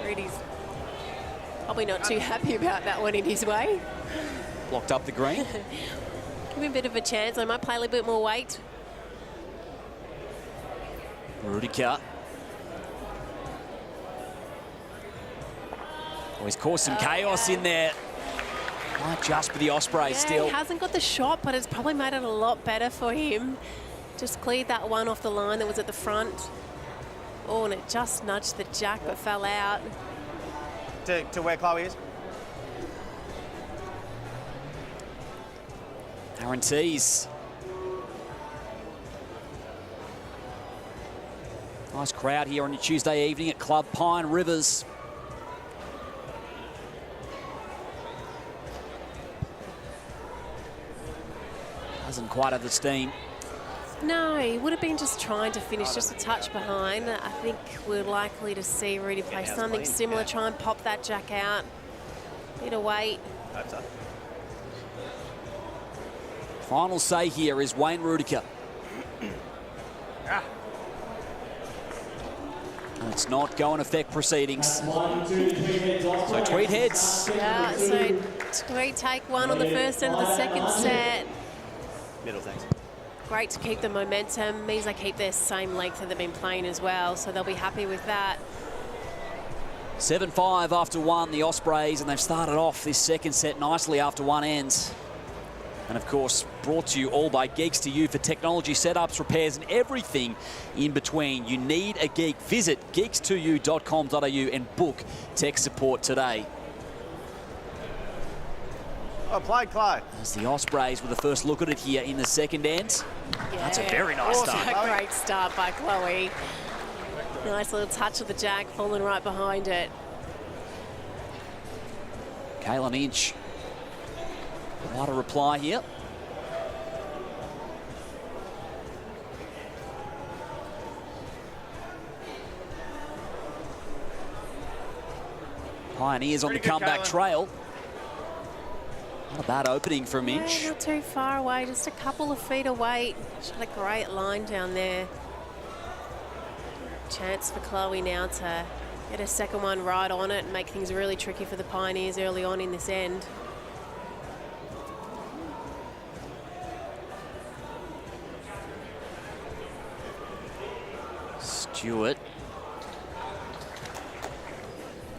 Rudy's probably not too happy about that one in his way. Blocked up the green. Give him a bit of a chance. I might play a little bit more weight. Rudiger. Oh, he's caused some chaos in there. Might just be the Ospreys still. He hasn't got the shot, but it's probably made it a lot better for him. Just cleared that one off the line that was at the front. Oh, and it just nudged the jack but fell out. To where Chloe is. Aaron Tees. Nice crowd here on a Tuesday evening at Club Pine Rivers. Doesn't quite have the steam. No, he would have been just trying to finish just a touch behind. I think we're likely to see Rudy play something similar, try and pop that jack out. Bit of weight. Final say here is Wayne Rudiger. And it's not going to affect proceedings. So Tweed heads. Yeah, so Tweed take one on the first end of the second set. Middle, thanks. Great to keep the momentum. Means they keep their same length that they've been playing as well, so they'll be happy with that. 7-5 after one, the Ospreys, and they've started off this second set nicely after one ends. And of course, brought to you all by Geeks to You for technology setups, repairs, and everything in between. You need a geek. Visit geeks2u.com.au and book tech support today. Oh, played, Clay. As the Ospreys with the first look at it here in the second end. Yeah. That's a very nice start. A great start by Chloe. Nice little touch of the jack, falling right behind it. Kaylin Inch. What a reply here. Pioneers on the comeback trail. Not a bad opening from Inch. Yeah, not too far away, just a couple of feet away. Shot a great line down there. Chance for Chloe now to get a second one right on it and make things really tricky for the Pioneers early on in this end. Stewart.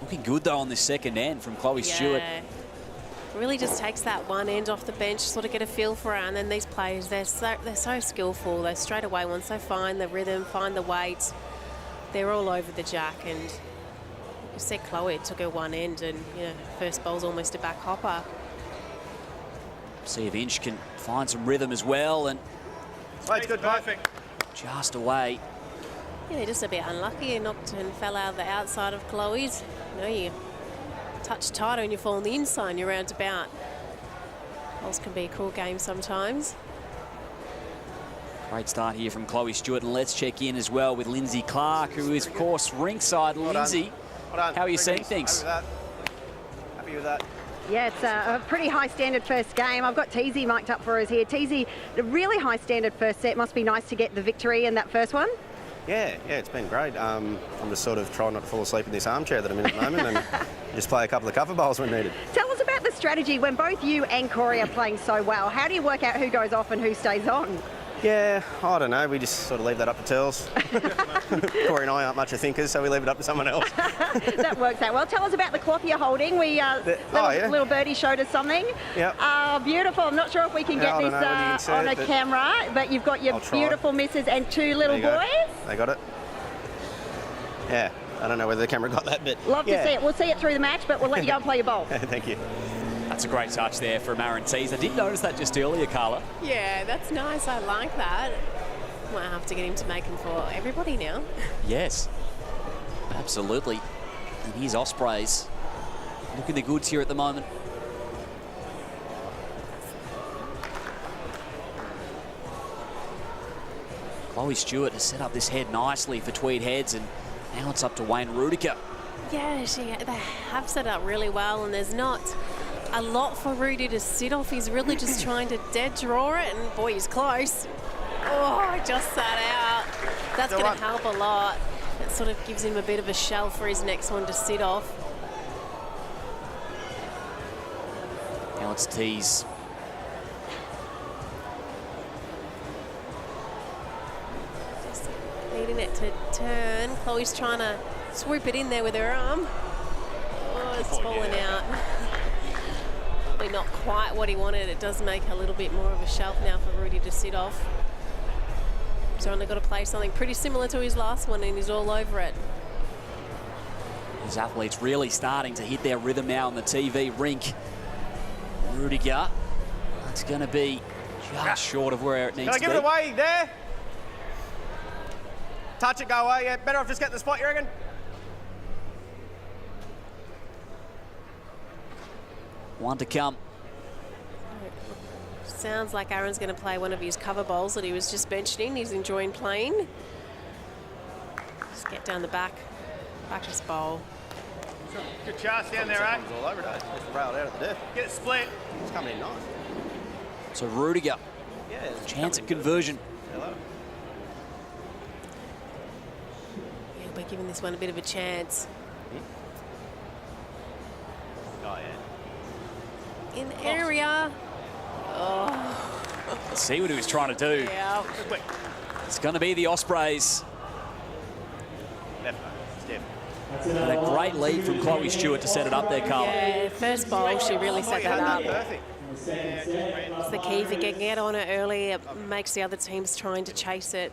Looking good though on this second end from Chloe Stewart. Really just takes that one end off the bench, sort of get a feel for it. And then these players, they're so skillful. They straight away, once they find the rhythm, find the weight, they're all over the jack. And you see Chloe took her one end, and first bowl's almost a back hopper. See if Inch can find some rhythm as well, and It's good, perfect. just away. Yeah, they're just a bit unlucky. It knocked and fell out of the outside of Chloe's. You touch tighter and you fall on the inside and you're roundabout. Bowls can be a cool game sometimes. Great start here from Chloe Stewart, and let's check in as well with Lindsay Clark, who is, of course, ringside. Lindsay, how are you seeing things? Happy with that. Yeah, it's a pretty high standard first game. I've got Teasy mic'd up for us here. Teasy, a really high standard first set. Must be nice to get the victory in that first one. Yeah, it's been great. I'm just sort of trying not to fall asleep in this armchair that I'm in at the moment and just play a couple of cover bowls when needed. Tell us about the strategy when both you and Corey are playing so well. How do you work out who goes off and who stays on? Yeah, I don't know. We just sort of leave that up to Turles. Corey and I aren't much of thinkers, so we leave it up to someone else. That works out well. Tell us about the cloth you're holding. Little birdie showed us something. Yeah. Beautiful. I'm not sure if we can get this on a camera, but you've got your beautiful missus and two little boys. They got it. Yeah. I don't know whether the camera got that, but love to see it. We'll see it through the match, but we'll let you go and play your bowl. Thank you. That's a great touch there from Aaron Tees. I did notice that just earlier, Carla. Yeah, that's nice. I like that. Might have to get him to make them for everybody now. Yes, absolutely. And here's Ospreys. Looking the goods here at the moment. Chloe Stewart has set up this head nicely for Tweed heads, and now it's up to Wayne Rudiger. Yeah, they have set up really well, and there's not a lot for Rudy to sit off. He's really just trying to dead draw it, and boy, he's close. Oh, just sat out. That's going to help a lot. It sort of gives him a bit of a shell for his next one to sit off. Now it's Tees. Just needing it to turn. Chloe's trying to swoop it in there with her arm. Oh, it's falling out. Probably not quite what he wanted. It does make a little bit more of a shelf now for Rudy to sit off. He's only got to play something pretty similar to his last one, and he's all over it. His athletes really starting to hit their rhythm now on the TV rink. Rudiger, that's going to be just short of where it needs to be. Can I give it away there? Touch it, go away. Yeah, better off just getting the spot, you reckon? One to come. Sounds like Aaron's going to play one of his cover bowls that he was just mentioning. He's enjoying playing. Just get down the back his bowl. Good chance down there, eh? All over it, eh? It's railed out at the death. Get it split. It's coming in nice. So Rudiger, chance at conversion. Yeah, We're giving this one a bit of a chance. Oh, yeah. In area. See what he was trying to do. Yeah. It's going to be the Ospreys. Left, step. And a great lead from Chloe Stewart to set it up there, Carla. Yeah, first bowl, she really set that up. Perfect. It's the key. If you can get on it early, it makes the other teams trying to chase it.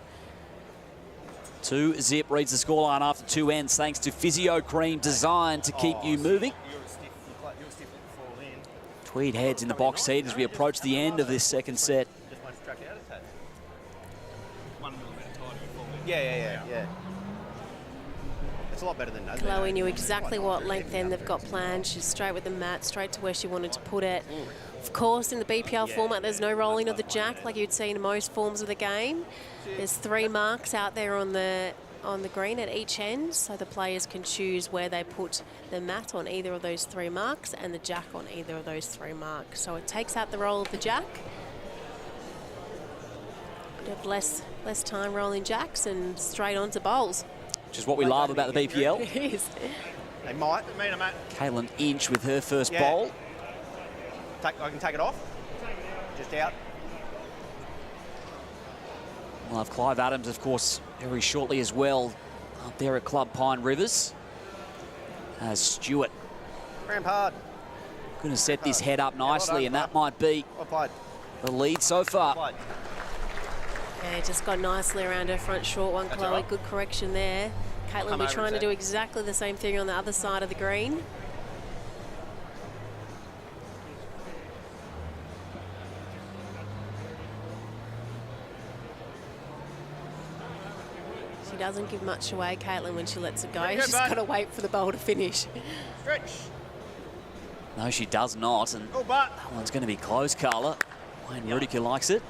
2-0 reads the scoreline after 2 ends, thanks to Physio Cream, designed to keep you moving. Tweed heads in the box seat as we approach the end of this second set. Yeah. It's a lot better than nothing. Chloe knew exactly what length end they've got planned. She's straight with the mat, straight to where she wanted to put it. Of course, in the BPL format, there's no rolling of the jack like you'd see in most forms of the game. There's 3 marks out there on the green at each end, so the players can choose where they put the mat on either of those 3 marks and the jack on either of those 3 marks. So it takes out the roll of the jack. Bit of less time rolling jacks and straight on to bowls. Which is what we love about the BPL. It is. They might. Caitlin Inch with her first bowl. I can take it off. Just out. We'll have Clive Adams, of course, very shortly as well, up there at Club Pine Rivers. As Stewart Ramp hard. going to set this head up nicely, and that might be the lead so far. Yeah, just got nicely around her front short one, Chloe. right. Good correction there. Caitlin, we're trying to do exactly the same thing on the other side of the green. She doesn't give much away, Caitlin, when she lets it go. She's got to wait for the bowl to finish. Stretch. No, she does not, and that one's going to be close, Carla. Wayne Rudiker likes it.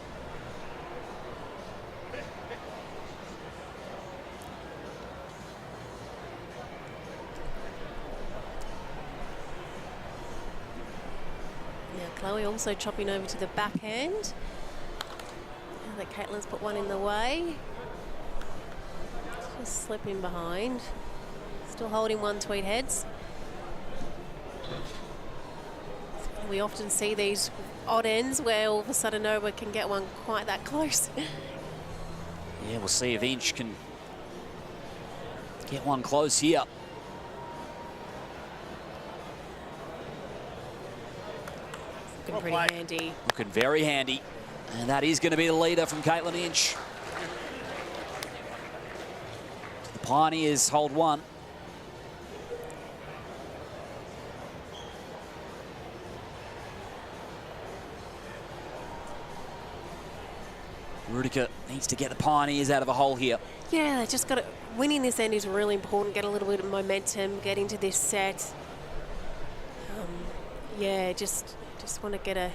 Now Chloe also chopping over to the backhand. Now that Caitlin's put one in the way. Just slipping behind. Still holding one Tweed heads. We often see these odd ends where all of a sudden nobody can get one quite that close. Yeah, we'll see if Inch can get one close here. Looking pretty handy. Looking very handy. And that is going to be the leader from Caitlin Inch. The Pioneers hold one. Rudiker needs to get the Pioneers out of a hole here. Yeah, they just got to, winning this end is really important. Get a little bit of momentum, get into this set. Yeah, just want to get a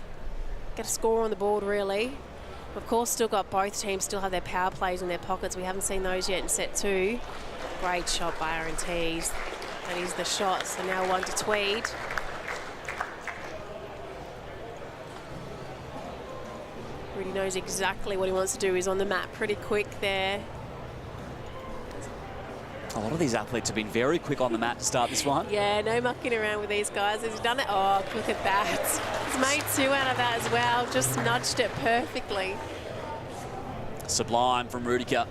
score on the board, really. Of course, still got both teams still have their power plays in their pockets. We haven't seen those yet in set 2. Great shot by Aaron Tees. That is the shot. So now 1 to Tweed. Rudy knows exactly what he wants to do. He's on the mat pretty quick there. A lot of these athletes have been very quick on the mat to start this one. Yeah, no mucking around with these guys. He's done it. Oh, look at that. He's made 2 out of that as well. Just nudged it perfectly. Sublime from Rudiker.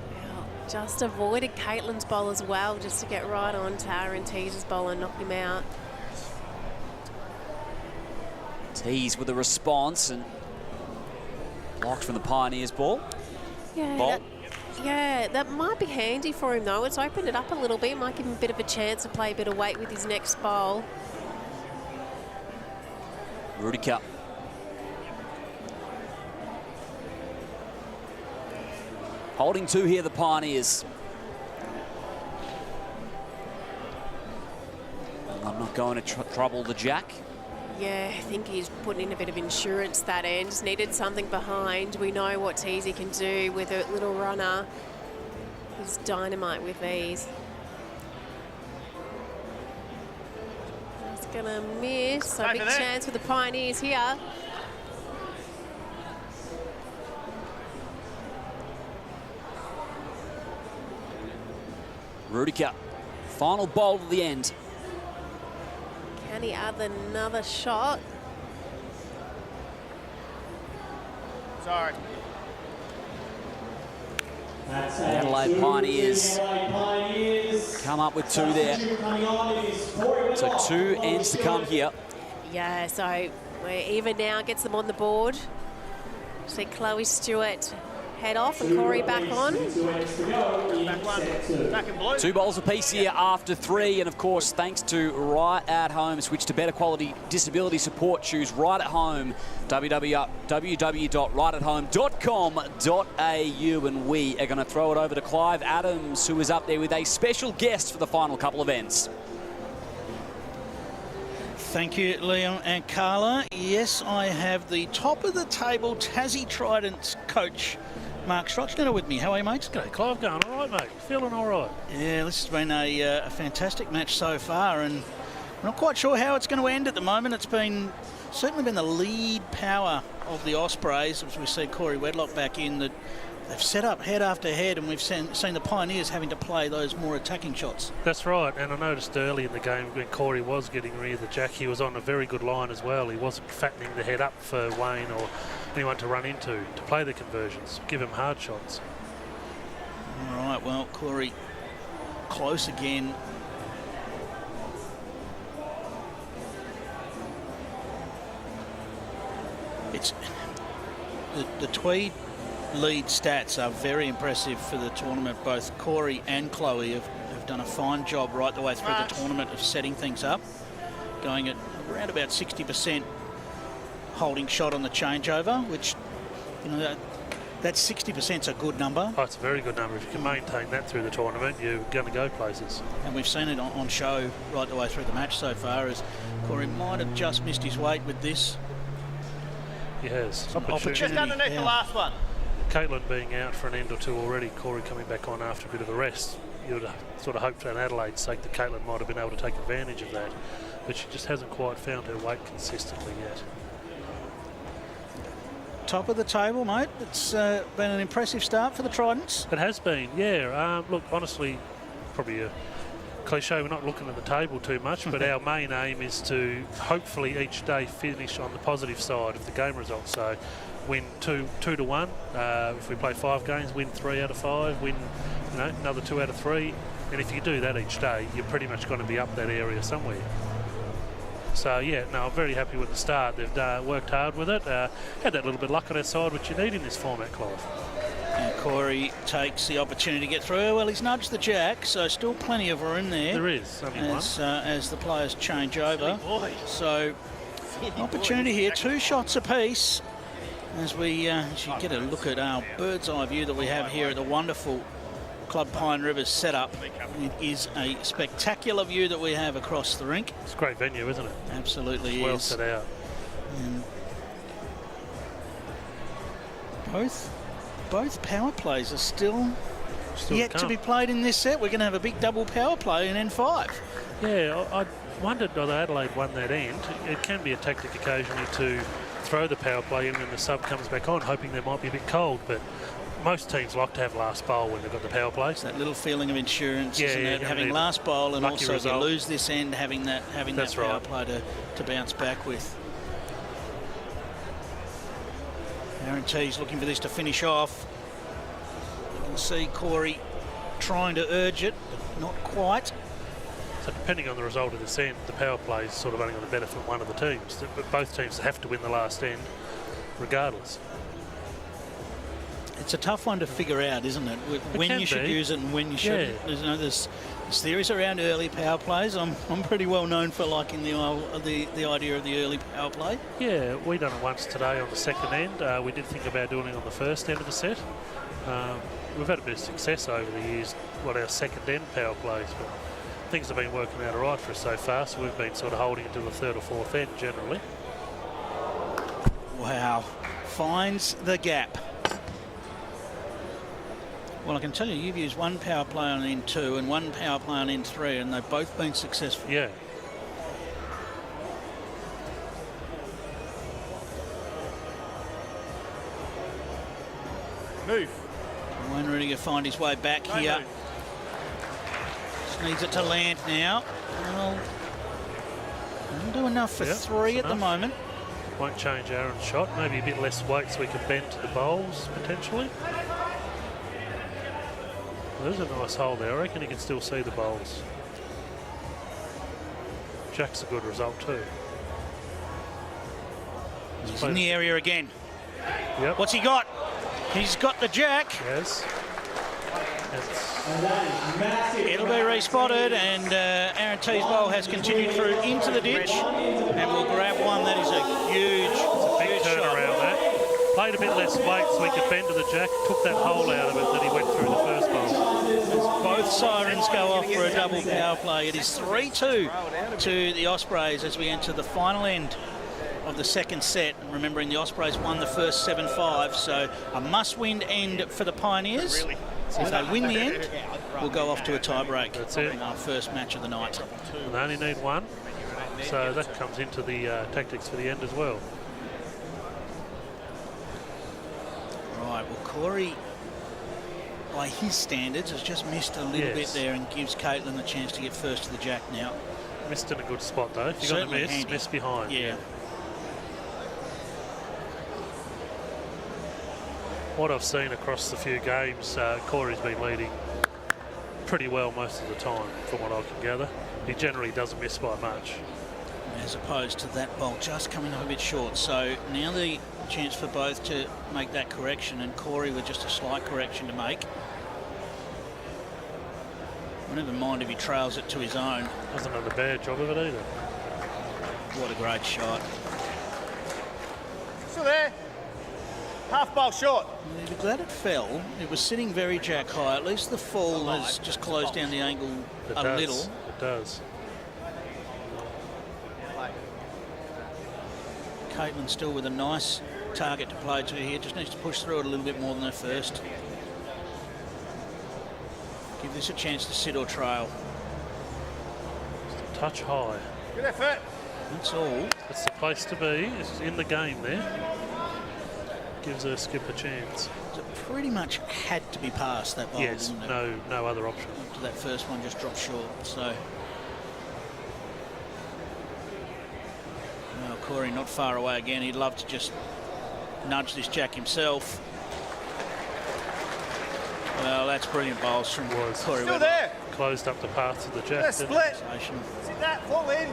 Just avoided Caitlin's bowl as well, just to get right on to Aaron Tees' bowl and knock him out. Tees with a response and blocked from the Pioneers ball. Yeah, that might be handy for him though. It's opened it up a little bit. Might give him a bit of a chance to play a bit of weight with his next bowl. Rudiker. Holding 2 here, the Pioneers. I'm not going to trouble the jack. Yeah, I think he's putting in a bit of insurance that end. Just needed something behind. We know what Teasy can do with a little runner. He's dynamite with these. He's gonna miss. So big chance for the Pioneers here. Rudiger, final bowl at the end. Can he add another shot? Sorry. The Adelaide Pioneers come up with 2 there. So 2 ends to come here. Yeah, so we're even now, gets them on the board. See Chloe Stewart head off and Corey back on. Back in blue. 2 bowls apiece here after 3, and of course, thanks to Right at Home, switch to better quality disability support. Choose Right at Home, www.rightathome.com.au, and we are going to throw it over to Clive Adams, who is up there with a special guest for the final couple of ends. Thank you, Liam and Carla. Yes, I have the top of the table Tassie Trident's coach, Mark Strochner, with me. How are you, mates? G'day, Clive. Going all right, mate. Feeling all right. Yeah, this has been a fantastic match so far, and I'm not quite sure how it's going to end at the moment. It's certainly been the lead power of the Ospreys, as we see Corey Wedlock back in, that they've set up head after head, and we've seen the Pioneers having to play those more attacking shots. That's right, and I noticed early in the game when Corey was getting rear the jack, he was on a very good line as well. He wasn't fattening the head up for Wayne or anyone to run into to play the conversions, give him hard shots. All right, well, Corey close again. It's the Tweed lead stats are very impressive for the tournament. Both Corey and Chloe have done a fine job right the way through the tournament of setting things up, going at around about 60% holding shot on the changeover, which, you know, that 60% is a good number. Oh, it's a very good number. If you can maintain that through the tournament, you're going to go places. And we've seen it on show right the way through the match so far, as Corey might have just missed his weight with this. He has. Opportunity. Just underneath the last one. Caitlin being out for an end or 2 already, Corey coming back on after a bit of a rest. You would sort of hope for an Adelaide's sake that Caitlin might have been able to take advantage of that, but she just hasn't quite found her weight consistently yet. Top of the table, mate. It's been an impressive start for the Tridents. It has been, yeah. Look, honestly, probably a cliche, we're not looking at the table too much, but our main aim is to hopefully each day finish on the positive side of the game results. So win 2 to 1. If we play 5 games, win 3 out of 5, win another 2 out of 3. And if you do that each day, you're pretty much going to be up that area somewhere. So, yeah, no, I'm very happy with the start. They've worked hard with it. Had that little bit of luck on our side, which you need in this format, Clive. And Corey takes the opportunity to get through. Well, he's nudged the jack, so still plenty of room there. There is, only one. As the players change over. So, opportunity here, 2 shots apiece. As we get a look at our bird's eye view that we have here at the wonderful Club Pine Rivers setup. It is a spectacular view that we have across the rink. It's a great venue, isn't it? Absolutely, well set out. And both power plays are still yet to be played in this set. We're going to have a big double power play in N5. Yeah, I wondered whether Adelaide won that end. It can be a tactic occasionally to throw the power play in when the sub comes back on, hoping they might be a bit cold, but most teams like to have last bowl when they've got the power play. It's that little feeling of insurance, isn't it? Having last bowl, and also if you lose this end, having that power play to bounce back with. Aaron Tees looking for this to finish off. You can see Corey trying to urge it, but not quite. So depending on the result of this end, the power play is sort of only going to benefit one of the teams. But both teams have to win the last end regardless. It's a tough one to figure out, isn't it? When you should use it and when you shouldn't. Yeah. There's theories around early power plays. I'm pretty well known for liking the idea of the early power play. Yeah, we done it once today on the second end. We did think about doing it on the first end of the set. We've had a bit of success over the years, our second end power plays, but things have been working out all right for us so far, so we've been sort of holding it to the third or fourth end generally. Wow, finds the gap. Well, I can tell you, you've used one power play on end 2 and one power play on end 3, and they've both been successful. Yeah. Move. Wayne Rudiger find his way back here. Just needs it to land now. Well, doesn't do enough for 3 at the moment. Won't change Aaron's shot. Maybe a bit less weight so we can bend to the bowls, potentially. There's a nice hole there. I reckon you can still see the bowls. Jack's a good result too. He's in the area again. Yep. What's he got? He's got the jack. Yes. It'll be re-spotted, and Aaron T's bowl has continued through into the ditch, and we'll grab one. That is a huge, big turnaround that. Played a bit less weight so he could bend to the jack, took that hole out of it that he went through the first bowl. As both sirens go off for a double power play, it is 3-2 to the Ospreys as we enter the final end of the second set. And remembering the Ospreys won the first 7-5, so a must-win end for the Pioneers. If they win the end, we'll go off to a tie-break. That's it. Our first match of the night. And they only need one, so that comes into the tactics for the end as well. Right, well, Corey, by his standards, has just missed a little bit there and gives Caitlin the chance to get first to the jack now. Missed in a good spot, though. If you're going to miss, miss behind. Yeah. What I've seen across the few games, Corey's been leading pretty well most of the time, from what I can gather. He generally doesn't miss by much. As opposed to that bowl just coming up a bit short. So now the chance for both to make that correction, and Corey with just a slight correction to make. I never mind if he trails it to his own. Hasn't done a bad job of it either. What a great shot. Still there. Half bowl short. Well, you're glad it fell. It was sitting very jack high. At least the fall has just closed down the angle a little. It does. Caitlin still with a nice target to play to here. Just needs to push through it a little bit more than her first. Give this a chance to sit or trail. Just a touch high. Good effort. That's all. It's the place to be. It's in the game there. Gives her skip a chance. It pretty much had to be past that bowl. Yes, didn't it? no other option. After that first one just dropped short. So, well, Corey not far away again. He'd love to just nudge this jack himself. Well, that's brilliant bowls from Corey. Still there. Closed up the path to the jack. Split. Sit that, fall in.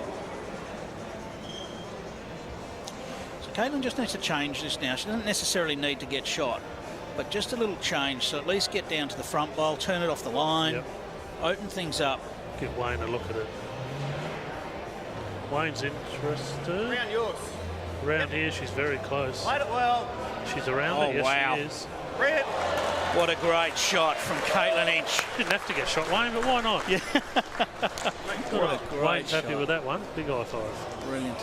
Caitlin just needs to change this now. She doesn't necessarily need to get shot, but just a little change. So at least get down to the front bowl, turn it off the line, open things up. Give Wayne a look at it. Wayne's interested. Around yours. Around here, she's very close. Played it well. She's around it, yes she is. Bring it. What a great shot from Caitlin Inch. Didn't have to get shot, Wayne, but why not? Yeah. What a great Wayne's happy with that one. Big high five. Brilliant.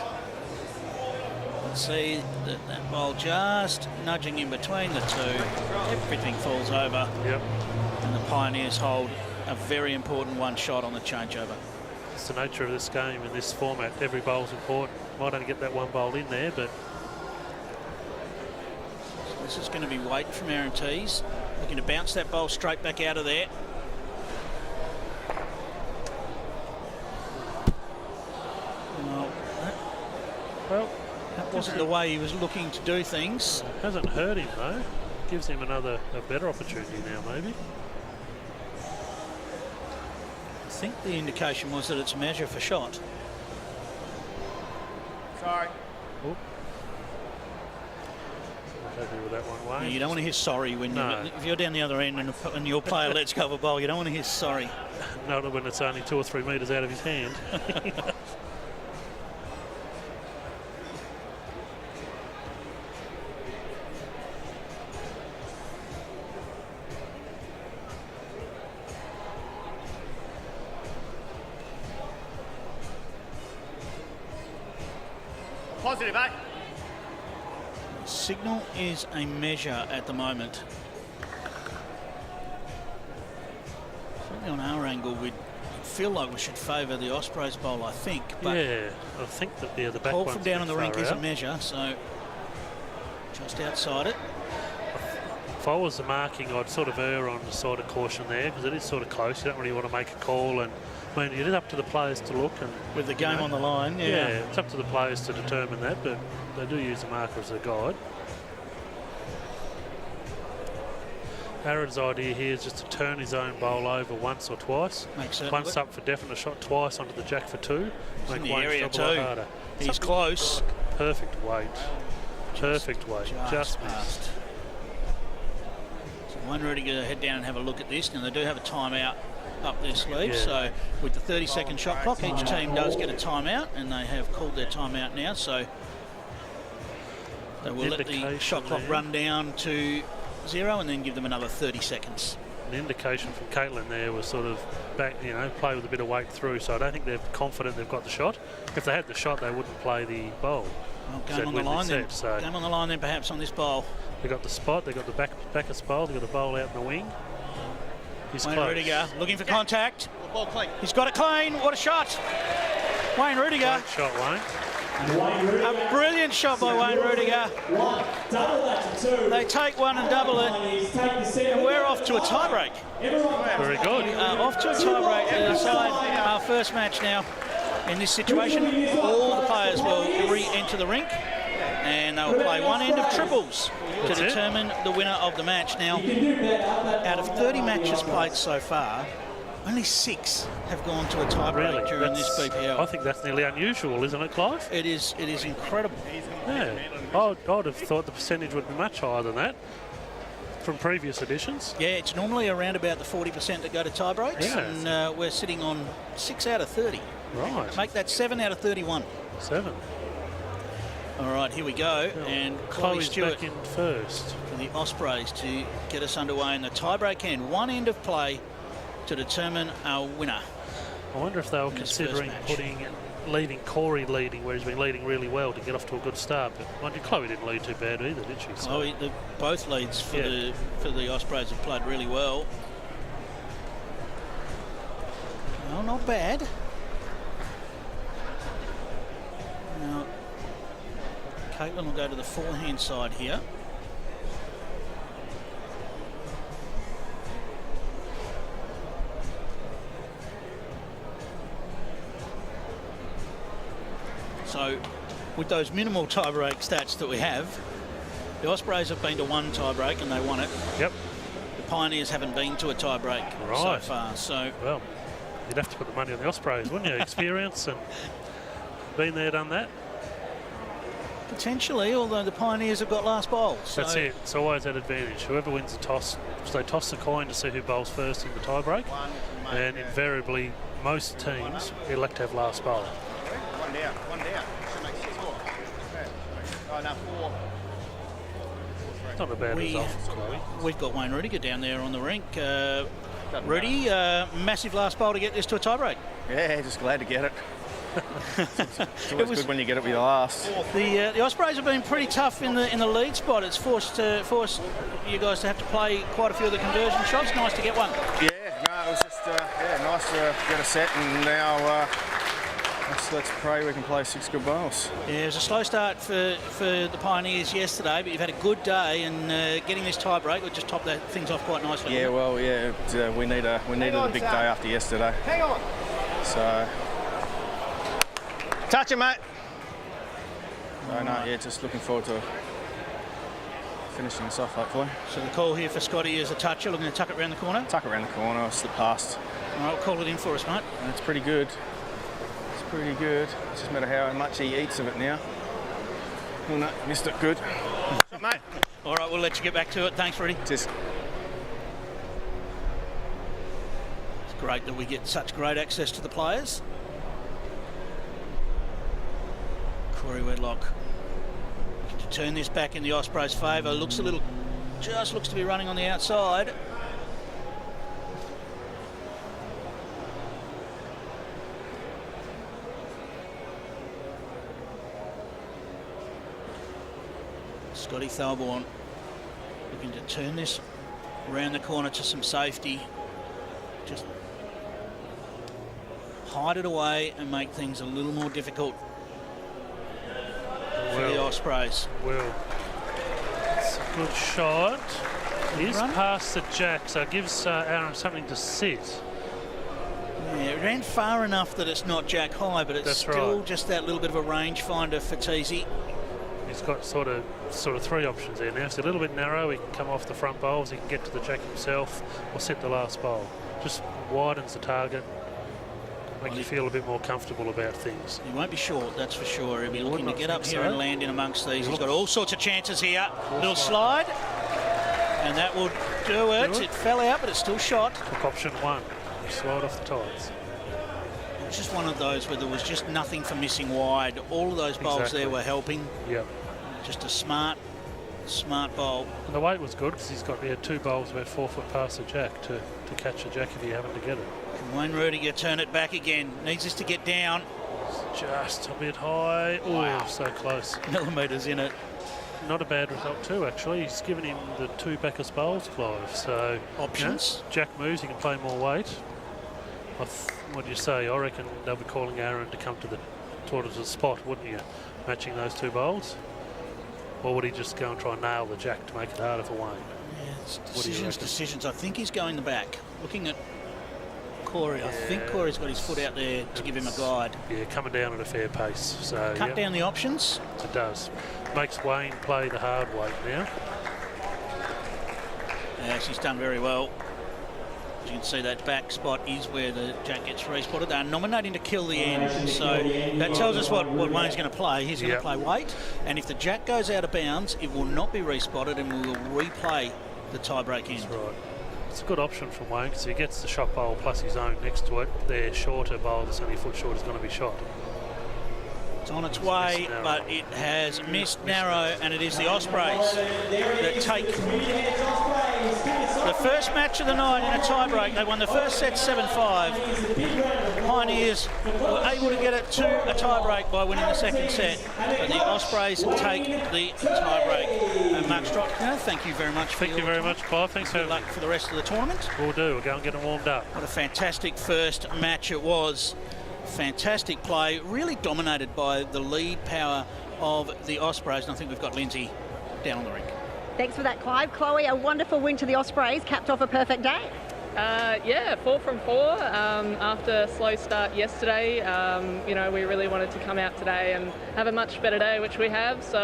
See that ball just nudging in between the two. Everything falls over. Yep. And the Pioneers hold a very important one shot on the changeover. It's the nature of this game in this format. Every bowl's important. Might only get that one bowl in there, but so this is going to be weight from Aaron Tees. Looking to bounce that bowl straight back out of there. Well, that wasn't the way he was looking to do things. Hasn't hurt him though. Gives him a better opportunity now maybe. I think the indication was that it's a measure for shot. Sorry. Oh. Happy with that one, Wayne. You don't want to hear sorry when if you're down the other end and your player lets go of a bowl. You don't want to hear sorry. Not when it's only 2 or 3 metres out of his hand. Positive, eh? Signal is a measure at the moment. Certainly on our angle, we'd feel like we should favour the Ospreys bowl, I think. But yeah, I think that the back call one's from down on the rink is a out. measure, so just outside it. If I was the marking, I'd sort of err on the side of caution there because it is sort of close. You don't really want to make a call, and I mean, it is up to the players to look. And with the game on the line, yeah, it's up to the players to determine that, but they do use the marker as a guide. Aaron's idea here is just to turn his own bowl over once or twice. Once up for definite shot, twice onto the jack for two. Make the area too. Harder. He's close. Perfect weight. Perfect weight. Just missed. So Wayne Rudy going to head down and have a look at this. Now they do have a timeout up their sleeve, so with the 30-second shot clock, each team does get a timeout, and they have called their timeout now, so they will let the shot clock run down to 0 and then give them another 30 seconds. The indication from Caitlin there was sort of back, play with a bit of weight through, so I don't think they're confident they've got the shot. If they had the shot, they wouldn't play the bowl. Well, game on the line then. So game on the line then, perhaps on this bowl. They got the spot. They got the backers bowl. They got the bowl out in the wing. He's Wayne close. Rudiger looking for contact. He's got it clean. What a shot! Wayne Rudiger. Great shot, Wayne. A brilliant shot by Wayne Rudiger. They take one and double it, and we're off to a tiebreak. Very good. Off to a tiebreak to decide our first match now. In this situation, all the players will re-enter the rink, and they'll play one end of triples to determine the winner of the match. Now, out of 30 matches played so far, only 6 have gone to a tiebreak during this BPL. I think that's nearly unusual, isn't it, Clive? It is incredible. Yeah, I'd have thought the percentage would be much higher than that from previous editions. Yeah, it's normally around about the 40% that go to tiebreaks, and we're sitting on 6 out of 30. Right. Make that 7 out of 31. 7. All right, here we go. And Chloe Stewart back in first for the Ospreys to get us underway in the tiebreak end. One end of play to determine our winner. I wonder if they were considering leaving Corey leading, where he's been leading really well, to get off to a good start. But mind you, Chloe didn't lead too bad either, did she? So. Both leads for the Ospreys have played really well. Well, not bad. Now, Caitlin will go to the forehand side here. So, with those minimal tiebreak stats that we have, the Ospreys have been to one tiebreak and they won it. Yep. The Pioneers haven't been to a tiebreak so far. So, well, you'd have to put the money on the Ospreys, wouldn't you? Experience and been there, done that. Potentially, although the Pioneers have got last bowl. So that's it. It's always that advantage. Whoever wins the toss, so they toss the coin to see who bowls first in the tiebreak, and invariably most teams elect to have last bowl. One down. Should make 6 more. Oh, no, 4. It's not a bad result from Chloe. We've got Wayne Rudiger down there on the rink. Rudy, massive last bowl to get this to a tiebreak. Yeah, just glad to get it. It's always good when you get it with your last. The Ospreys have been pretty tough in the lead spot. It's forced you guys to have to play quite a few of the conversion shots. Nice to get one. Yeah, no, it was just nice to get a set, and now let's pray we can play 6 good bowls. Yeah, it was a slow start for the Pioneers yesterday, but you've had a good day, and getting this tie break would just top things off quite nicely. Yeah, well, we needed a big day after yesterday. Hang on. So, touch it, mate. So, just looking forward to finishing this off, hopefully. So the call here for Scotty is a toucher, looking to tuck it around the corner. Tuck it around the corner, slip past. All right, call it in for us, mate. It's pretty good. Pretty good. It's just a matter how much he eats of it now. Oh no, missed it. Good. Mate. All right, we'll let you get back to it. Thanks, Rudy. Cheers. It's great that we get such great access to the players. Corey Wedlock to turn this back in the Ospreys' favour. Looks to be running on the outside. Scotty Thalborn looking to turn this around the corner to some safety. Just hide it away and make things a little more difficult for the Ospreys. Well, it's a good shot. He is run. past the jack, so it gives Aaron something to sit. Yeah, it ran far enough that it's not jack high, but it's That's still right. just that little bit of a rangefinder for Teasy. He's got sort of three options there now. It's a little bit narrow. He can come off the front bowls. He can get to the jack himself or sit the last bowl. Just widens the target. Make you feel a bit more comfortable about things. He won't be short, that's for sure. He'll be looking to not get up think here so. and land in amongst these. He's got all sorts of chances here. Little slide. And that will do it. It fell out, but it's still shot. Took option 1. Slide off the tides. It's just one of those where there was just nothing for missing wide. All of those bowls Exactly. there were helping. Yep. Just a smart bowl. And the weight was good because he's got 2 bowls about 4 foot past the jack to catch the jack if you happen to get it. Can Wayne Rudiger turn it back again? Needs this to get down. Just a bit high. Oh, Wow. so close. Millimetres in it. Not a bad result too, actually. He's given him the 2 backers bowls, Clive. So Options. Jack moves, he can play more weight. What do you say? I reckon they'll be calling Aaron to come to the spot, wouldn't you? Matching those 2 bowls. Or would he just go and try and nail the jack to make it harder for Wayne? Yeah, it's What do you reckon? decisions. I think he's going the back. Looking at Corey, I think Corey's got his foot out there to give him a guide. Yeah, coming down at a fair pace. So Cut down the options. It does. Makes Wayne play the hard weight now. Yes, he's done very well. As you can see, that back spot is where the jack gets respotted. They're nominating to kill the end, so that tells us what Wayne's going to play. He's going to play weight, and if the jack goes out of bounds, it will not be respotted, and we will replay the tie-break end. That's right. It's a good option from Wayne because he gets the shot bowl plus his own next to it. Their shorter bowl that's only a foot short is going to be shot. It's on its way, but it has missed narrow, and it is the Ospreys that take the first match of the night in a tie-break. They won the first set 7-5. Pioneers were able to get it to a tie-break by winning the second set, but the Ospreys take the tie-break. And Mark Strotker, thank you very much. Thank you very much, Clive. Thanks for good luck for the rest of the tournament. We'll do. We'll go and get them warmed up. What a fantastic first match it was. Fantastic play, really dominated by the lead power of the Ospreys, and I think we've got Lindsay down on the rink. Thanks for that, Clive. Chloe, a wonderful win to the Ospreys, capped off a perfect day. Yeah, 4 from 4 after a slow start yesterday. You know, we really wanted to come out today and have a much better day, which we have. So,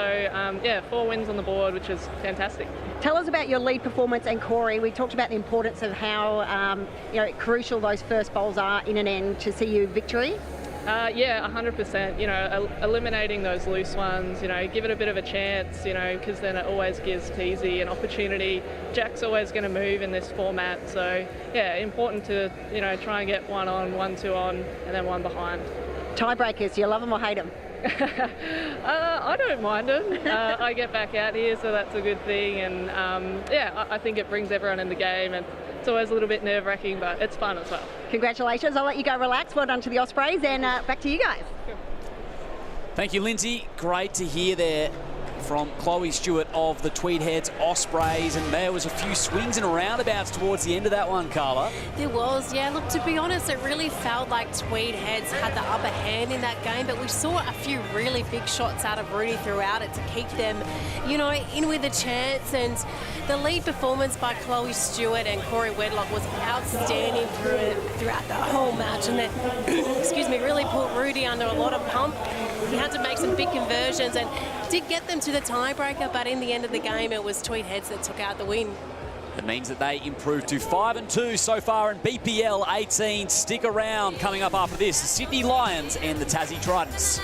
yeah, 4 wins on the board, which is fantastic. Tell us about your lead performance and Corey. We talked about the importance of how crucial those first bowls are in an end to see you victory. Yeah, 100%. You know, eliminating those loose ones, you know, give it a bit of a chance, you know, because then it always gives Teasy an opportunity. Jack's always going to move in this format. So, yeah, important to, you know, try and get 1 on, 1, 2 on, and then 1 behind. Tiebreakers, do you love them or hate them? I don't mind them. I get back out here, so that's a good thing. And, yeah, I think it brings everyone in the game. And it's always a little bit nerve-wracking, but it's fun as well. Congratulations. I'll let you go relax. Well done to the Ospreys, and back to you guys. Thank you, Lindsay. Great to hear there from Chloe Stewart of the Tweed Heads Ospreys, and there was a few swings and roundabouts towards the end of that one, Carla. There was, yeah. Look, to be honest, it really felt like Tweed Heads had the upper hand in that game, but we saw a few really big shots out of Rudy throughout it to keep them, you know, in with a chance. And the lead performance by Chloe Stewart and Corey Wedlock was outstanding throughout the whole match, and that, excuse me, really put Rudy under a lot of pump. He had to make some big conversions and did get them to the tiebreaker, but in the end of the game, it was Tweed Heads that took out the win. It means that they improved to 5-2 so far in BPL 18. Stick around. Coming up after this, the Sydney Lions and the Tassie Tridents.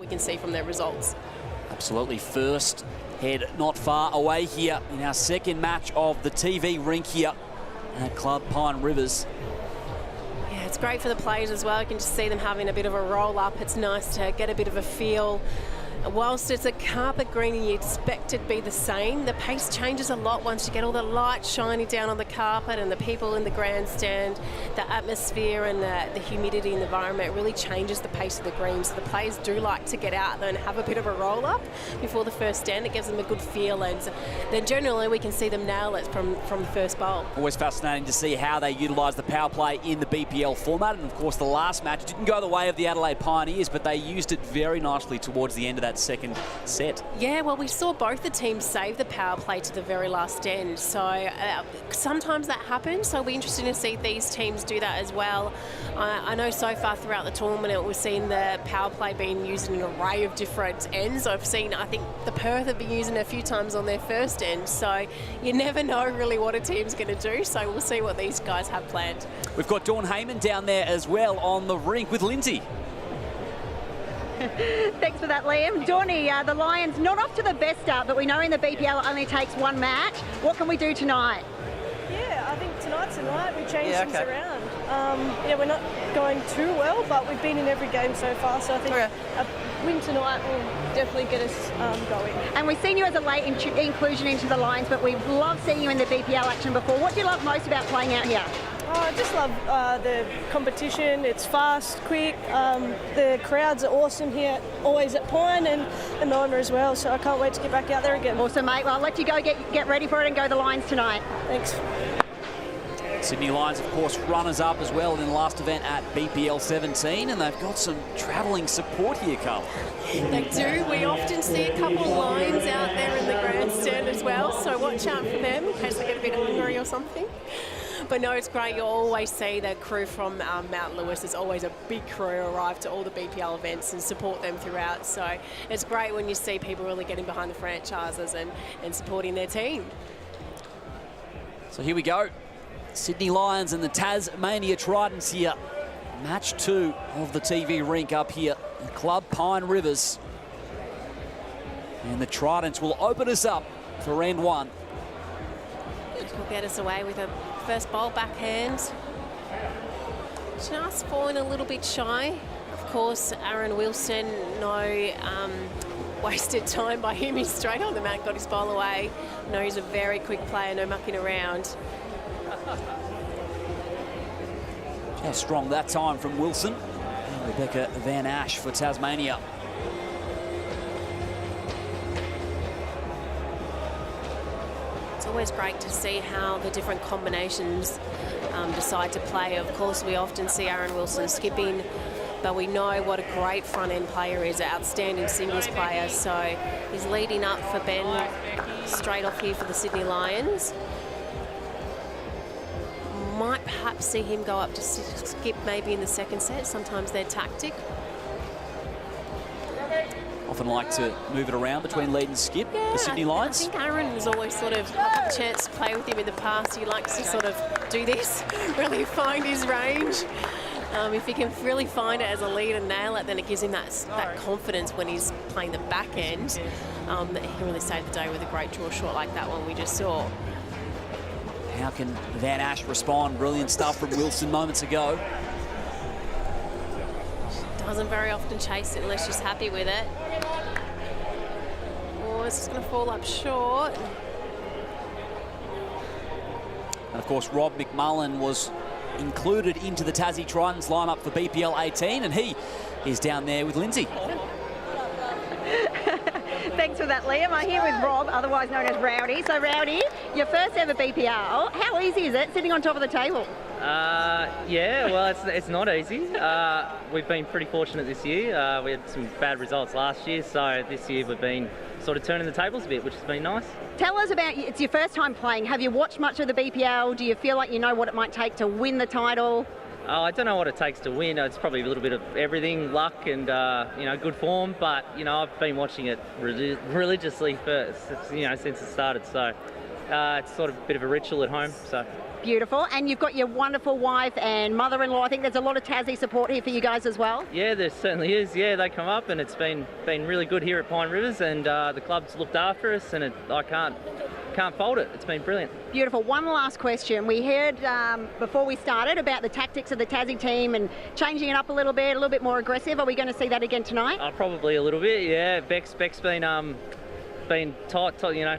we can see from their results. Absolutely. First head not far away here in our second match of the TV rink here at Club Pine Rivers. Yeah, it's great for the players as well. You can just see them having a bit of a roll up. It's nice to get a bit of a feel. Whilst it's a carpet green and you expect it to be the same, the pace changes a lot once you get all the light shining down on the carpet and the people in the grandstand, the atmosphere and the humidity in the environment really changes the pace of the green. So the players do like to get out there and have a bit of a roll up before the first stand. It gives them a good feel, and then generally we can see them nail it from the first bowl. Always fascinating to see how they utilise the power play in the BPL format. And of course the last match didn't go the way of the Adelaide Pioneers, but they used it very nicely towards the end of that second set. Yeah, well, we saw both the teams save the power play to the very last end, so sometimes that happens, so we're interested to see these teams do that as well. I know so far throughout the tournament we've seen the power play being used in an array of different ends. I think the Perth have been using it a few times on their first end, so you never know really what a team's going to do, so we'll see what these guys have planned. We've got Dawn Heyman down there as well on the rink with Lindsay. Thanks for that, Liam. Dawny, the Lions not off to the best start, but we know in the BPL it only takes one match. What can we do tonight? Yeah, I think tonight's the night. We change things around. We're not going too well, but we've been in every game so far, so I think a win tonight will definitely get us going. And we've seen you as a late inclusion into the Lions, but we've loved seeing you in the BPL action before. What do you love most about playing out here? I just love the competition. It's fast, quick. The crowds are awesome here, always at Pine and Nima as well. So I can't wait to get back out there again. Awesome, mate. Well, I'll let you go get ready for it and go the Lions tonight. Thanks. Sydney Lions, of course, runners-up as well in the last event at BPL 17, and they've got some travelling support here, Carl. They do. We often see a couple of Lions out there in the grandstand as well, so watch out for them in case they get a bit hungry or something. But no, it's great. You always see the crew from Mount Lewis. There's always a big crew arrive to all the BPL events and support them throughout. So it's great when you see people really getting behind the franchises and supporting their team. So here we go. Sydney Lions and the Tasmania Tridents here. Match 2 of the TV rink up here at Club Pine Rivers. And the Tridents will open us up for end 1. Will get us away with a first bowl backhand. Just falling a little bit shy. Of course, Aaron Wilson, no wasted time by him. He's straight on the mat, got his bowl away. No, he's a very quick player, no mucking around. How strong that time from Wilson. Rebecca Van Ash for Tasmania. It's always great to see how the different combinations decide to play. Of course, we often see Aaron Wilson skipping, but we know what a great front-end player is, an outstanding singles player. So he's leading up for Ben straight off here for the Sydney Lions. Might perhaps see him go up to skip maybe in the second set. Sometimes their tactic. Often like to move it around between lead and skip, the Sydney Lions. I think Aaron has always sort of had the chance to play with him in the past. He likes to sort of do this, really find his range. If he can really find it as a lead and nail it, then it gives him that confidence when he's playing the back end, that he can really save the day with a great draw shot like that one we just saw. How can Van Ash respond? Brilliant stuff from Wilson moments ago. Doesn't very often chase it unless she's happy with it. Oh, it's just going to fall up short. And of course, Rob McMullen was included into the Tassie Tridents lineup for BPL 18, and he is down there with Lindsay. Thanks for that, Liam. I'm here with Rob, otherwise known as Rowdy. So, Rowdy, your first ever BPL. How easy is it sitting on top of the table? Yeah, well, it's not easy. We've been pretty fortunate this year. We had some bad results last year, so this year we've been sort of turning the tables a bit, which has been nice. Tell us about, it's your first time playing. Have you watched much of the BPL? Do you feel like you know what it might take to win the title? I don't know what it takes to win. It's probably a little bit of everything, luck and good form. But I've been watching it religiously for since it started. So it's sort of a bit of a ritual at home. So Beautiful. And you've got your wonderful wife and mother-in-law. I think there's a lot of Tassie support here for you guys as well. Yeah, there certainly is. Yeah, they come up and it's been really good here at Pine Rivers, and the club's looked after us, and I can't fault it. It's been brilliant. Beautiful. One last question. We heard before we started about the tactics of the Tassie team and changing it up a little bit more aggressive. Are we going to see that again tonight? Probably a little bit, yeah. Beck's been tight, you know,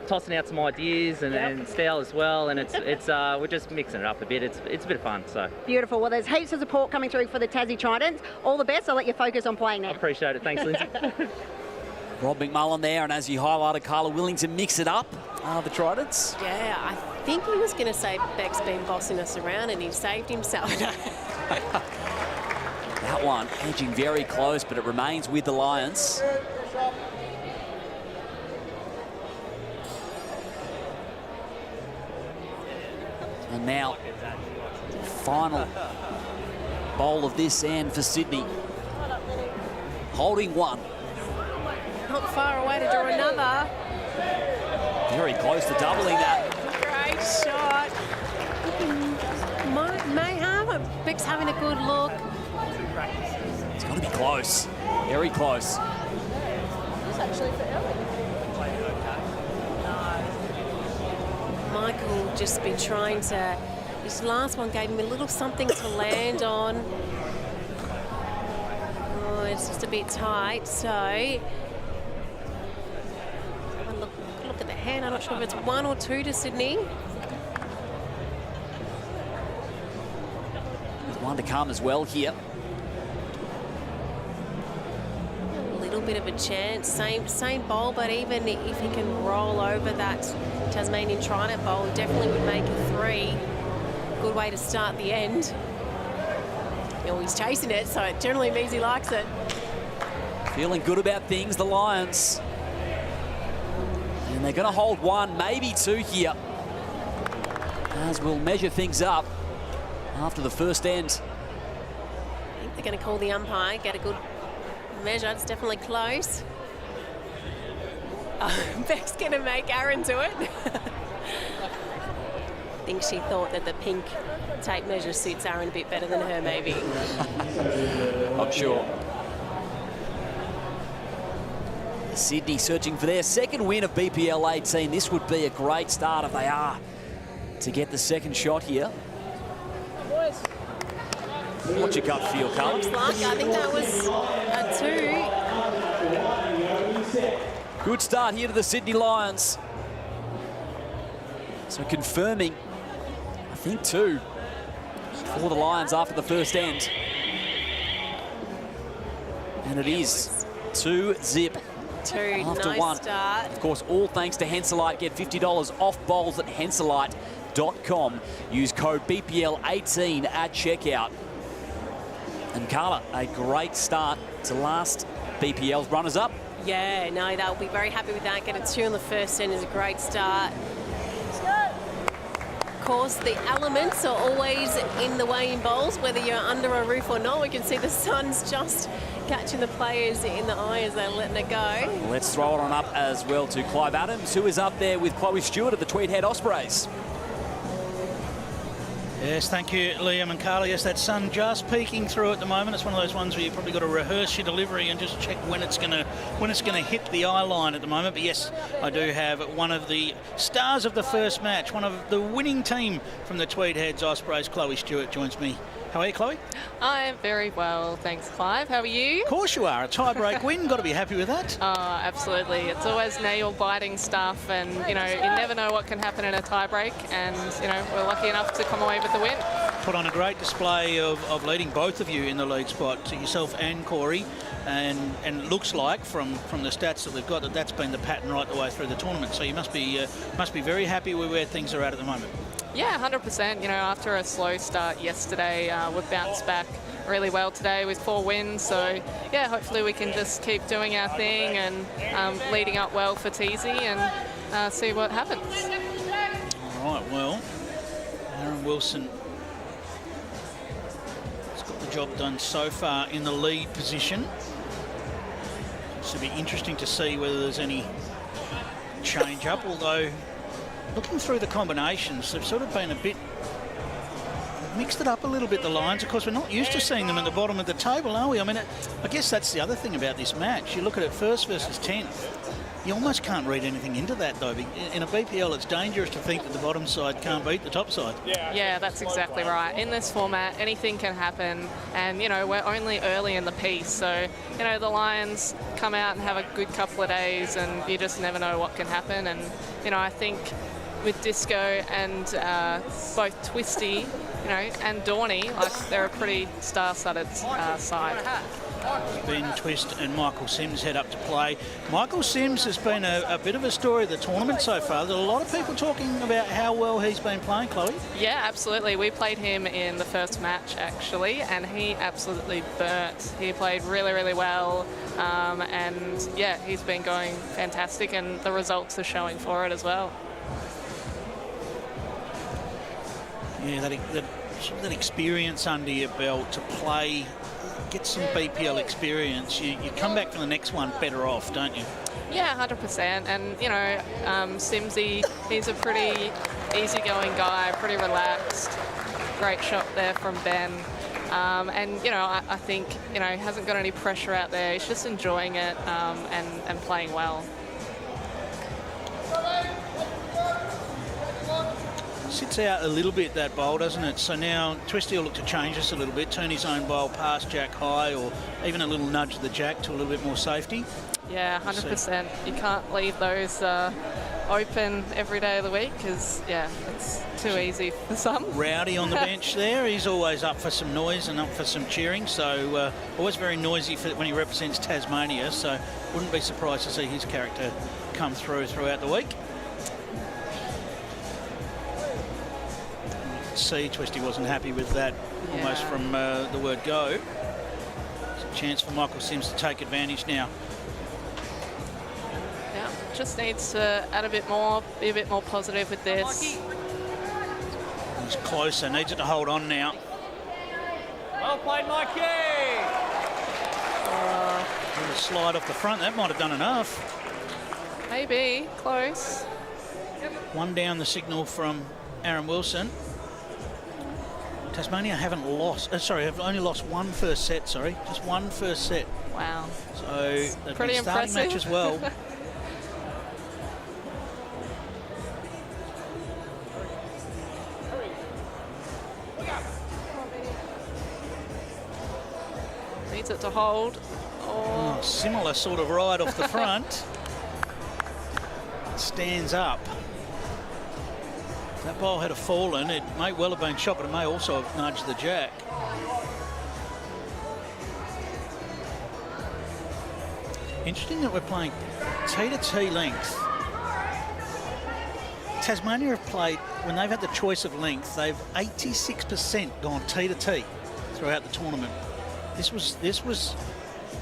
tossing out some ideas, and Stow as well, and it's we're just mixing it up a bit. It's a bit of fun. So beautiful. Well, there's heaps of support coming through for the Tassie Tridents. All the best. I'll let you focus on playing now. I appreciate it. Thanks, Lindsay. Rob McMullen there, and as you highlighted, Carla, willing to mix it up, the Tridents. Yeah, I think he was going to say Beck's been bossing us around, and he saved himself. That one edging very close, but it remains with the Lions. And now, final bowl of this end for Sydney. Holding one. Not far away to draw another. Very close to doubling that. Great shot. May have. Beck's having a good look. It's got to be close. Very close. It's actually for Ellie. Michael just been trying to... His last one gave him a little something to land on. Oh, it's just a bit tight, so... Look at the hand. I'm not sure if it's 1 or 2 to Sydney. There's one to come as well here. A little bit of a chance. Same bowl, but even if he can roll over that Tasmanian Trident bowl, he definitely would make it 3. Good way to start the end. He's chasing it, so it generally means he likes it. Feeling good about things, the Lions. And they're going to hold 1, maybe 2 here, as we'll measure things up after the first end. I think they're going to call the umpire, get a good measure. It's definitely close. Beck's going to make Aaron do it. I think she thought that the pink tape measure suits Aaron a bit better than her, maybe. I'm sure. Sydney searching for their second win of BPL 18. This would be a great start if they are to get the second shot here. What's your gut feel, Carl? Looks like, I think that was a 2. Good start here to the Sydney Lions. So confirming, I think 2 for the Lions after the first end. And it is 2-0. 2, after nice 1. Start. Of course, all thanks to Henselite. Get $50 off bowls at henselite.com. Use code BPL18 at checkout. And Carla, a great start to last BPL's runners-up. Yeah, no, they'll be very happy with that. Get a 2 on the first end is a great start. Of course, the elements are always in the way in bowls, whether you're under a roof or not. We can see the sun's just catching the players in the eye as they're letting it go. Let's throw it on up as well to Clive Adams, who is up there with Chloe Stewart of the Tweed Head Ospreys. Yes, thank you, Liam and Carla. Yes, that sun just peeking through at the moment. It's one of those ones where you've probably got to rehearse your delivery and just check when it's going to hit the eye line at the moment. But yes, I do have one of the stars of the first match, one of the winning team from the Tweed Heads Ospreys. Chloe Stewart joins me. How are you, Chloe? I'm very well, thanks, Clive. How are you? Of course you are. A tie-break win. Got to be happy with that. Oh, absolutely. It's always nail-biting stuff, and, you know, you never know what can happen in a tie-break, and, you know, we're lucky enough to come away with the win. Put on a great display of leading both of you in the lead spot, to yourself and Corey, and it looks like from the stats that we've got that's been the pattern right the way through the tournament. So you must be very happy with where things are at the moment. Yeah, 100%. You know, after a slow start yesterday, we've bounced back really well today with 4 wins. So, yeah, hopefully we can just keep doing our thing and leading up well for Teesy and see what happens. All right, well, Aaron Wilson has got the job done so far in the lead position. It's going to be interesting to see whether there's any change up, although looking through the combinations, they've sort of been a bit mixed it up a little bit, the Lions. Of course, we're not used to seeing them at the bottom of the table, are we? I mean, I guess that's the other thing about this match. You look at it first versus 10th. You almost can't read anything into that, though. In a BPL, it's dangerous to think that the bottom side can't beat the top side. Yeah, that's exactly right. In this format, anything can happen. And, you know, we're only early in the piece. So, you know, the Lions come out and have a good couple of days and you just never know what can happen. And, you know, I think with Disco and both Twisty, you know, and Dorney, like, they're a pretty star-studded side. Ben Twist and Michael Sims head up to play. Michael Sims has been a bit of a story of the tournament so far. There's a lot of people talking about how well he's been playing, Chloe. Yeah, absolutely. We played him in the first match, actually, and he absolutely burnt. He played really, really well, and, yeah, he's been going fantastic, and the results are showing for it as well. Yeah, that experience under your belt to play, get some BPL experience. You come back for the next one better off, don't you? Yeah, 100%. And, you know, Simsy, he's a pretty easygoing guy, pretty relaxed. Great shot there from Ben. And, you know, I think, you know, he hasn't got any pressure out there. He's just enjoying it and playing well. Sits out a little bit, that bowl, doesn't it? So now Twisty will look to change this a little bit, turn his own bowl past Jack high, or even a little nudge the Jack to a little bit more safety. Yeah, 100%. You can't leave those open every day of the week because, yeah, it's too easy for some. Rowdy on the bench there. He's always up for some noise and up for some cheering, so always very noisy when he represents Tasmania, so wouldn't be surprised to see his character come throughout the week. See, Twisty wasn't happy with that almost from the word go. It's a chance for Michael Sims to take advantage now. Yeah, just needs to add a bit more, be a bit more positive with this. He's closer, needs it to hold on now. Well played, Mikey! A little slide off the front, that might have done enough. Maybe, close. One down the signal from Aaron Wilson. Tasmania have only lost one first set, just one first set. Wow. So they've pretty been starting impressive. match as well. Needs it to hold. Oh, similar sort of ride off the front. Stands up. If that ball had fallen, it may well have been shot, but it may also have nudged the Jack. Interesting that we're playing T-to-T length. Tasmania have played, when they've had the choice of length, they've 86% gone T-to-T throughout the tournament. This was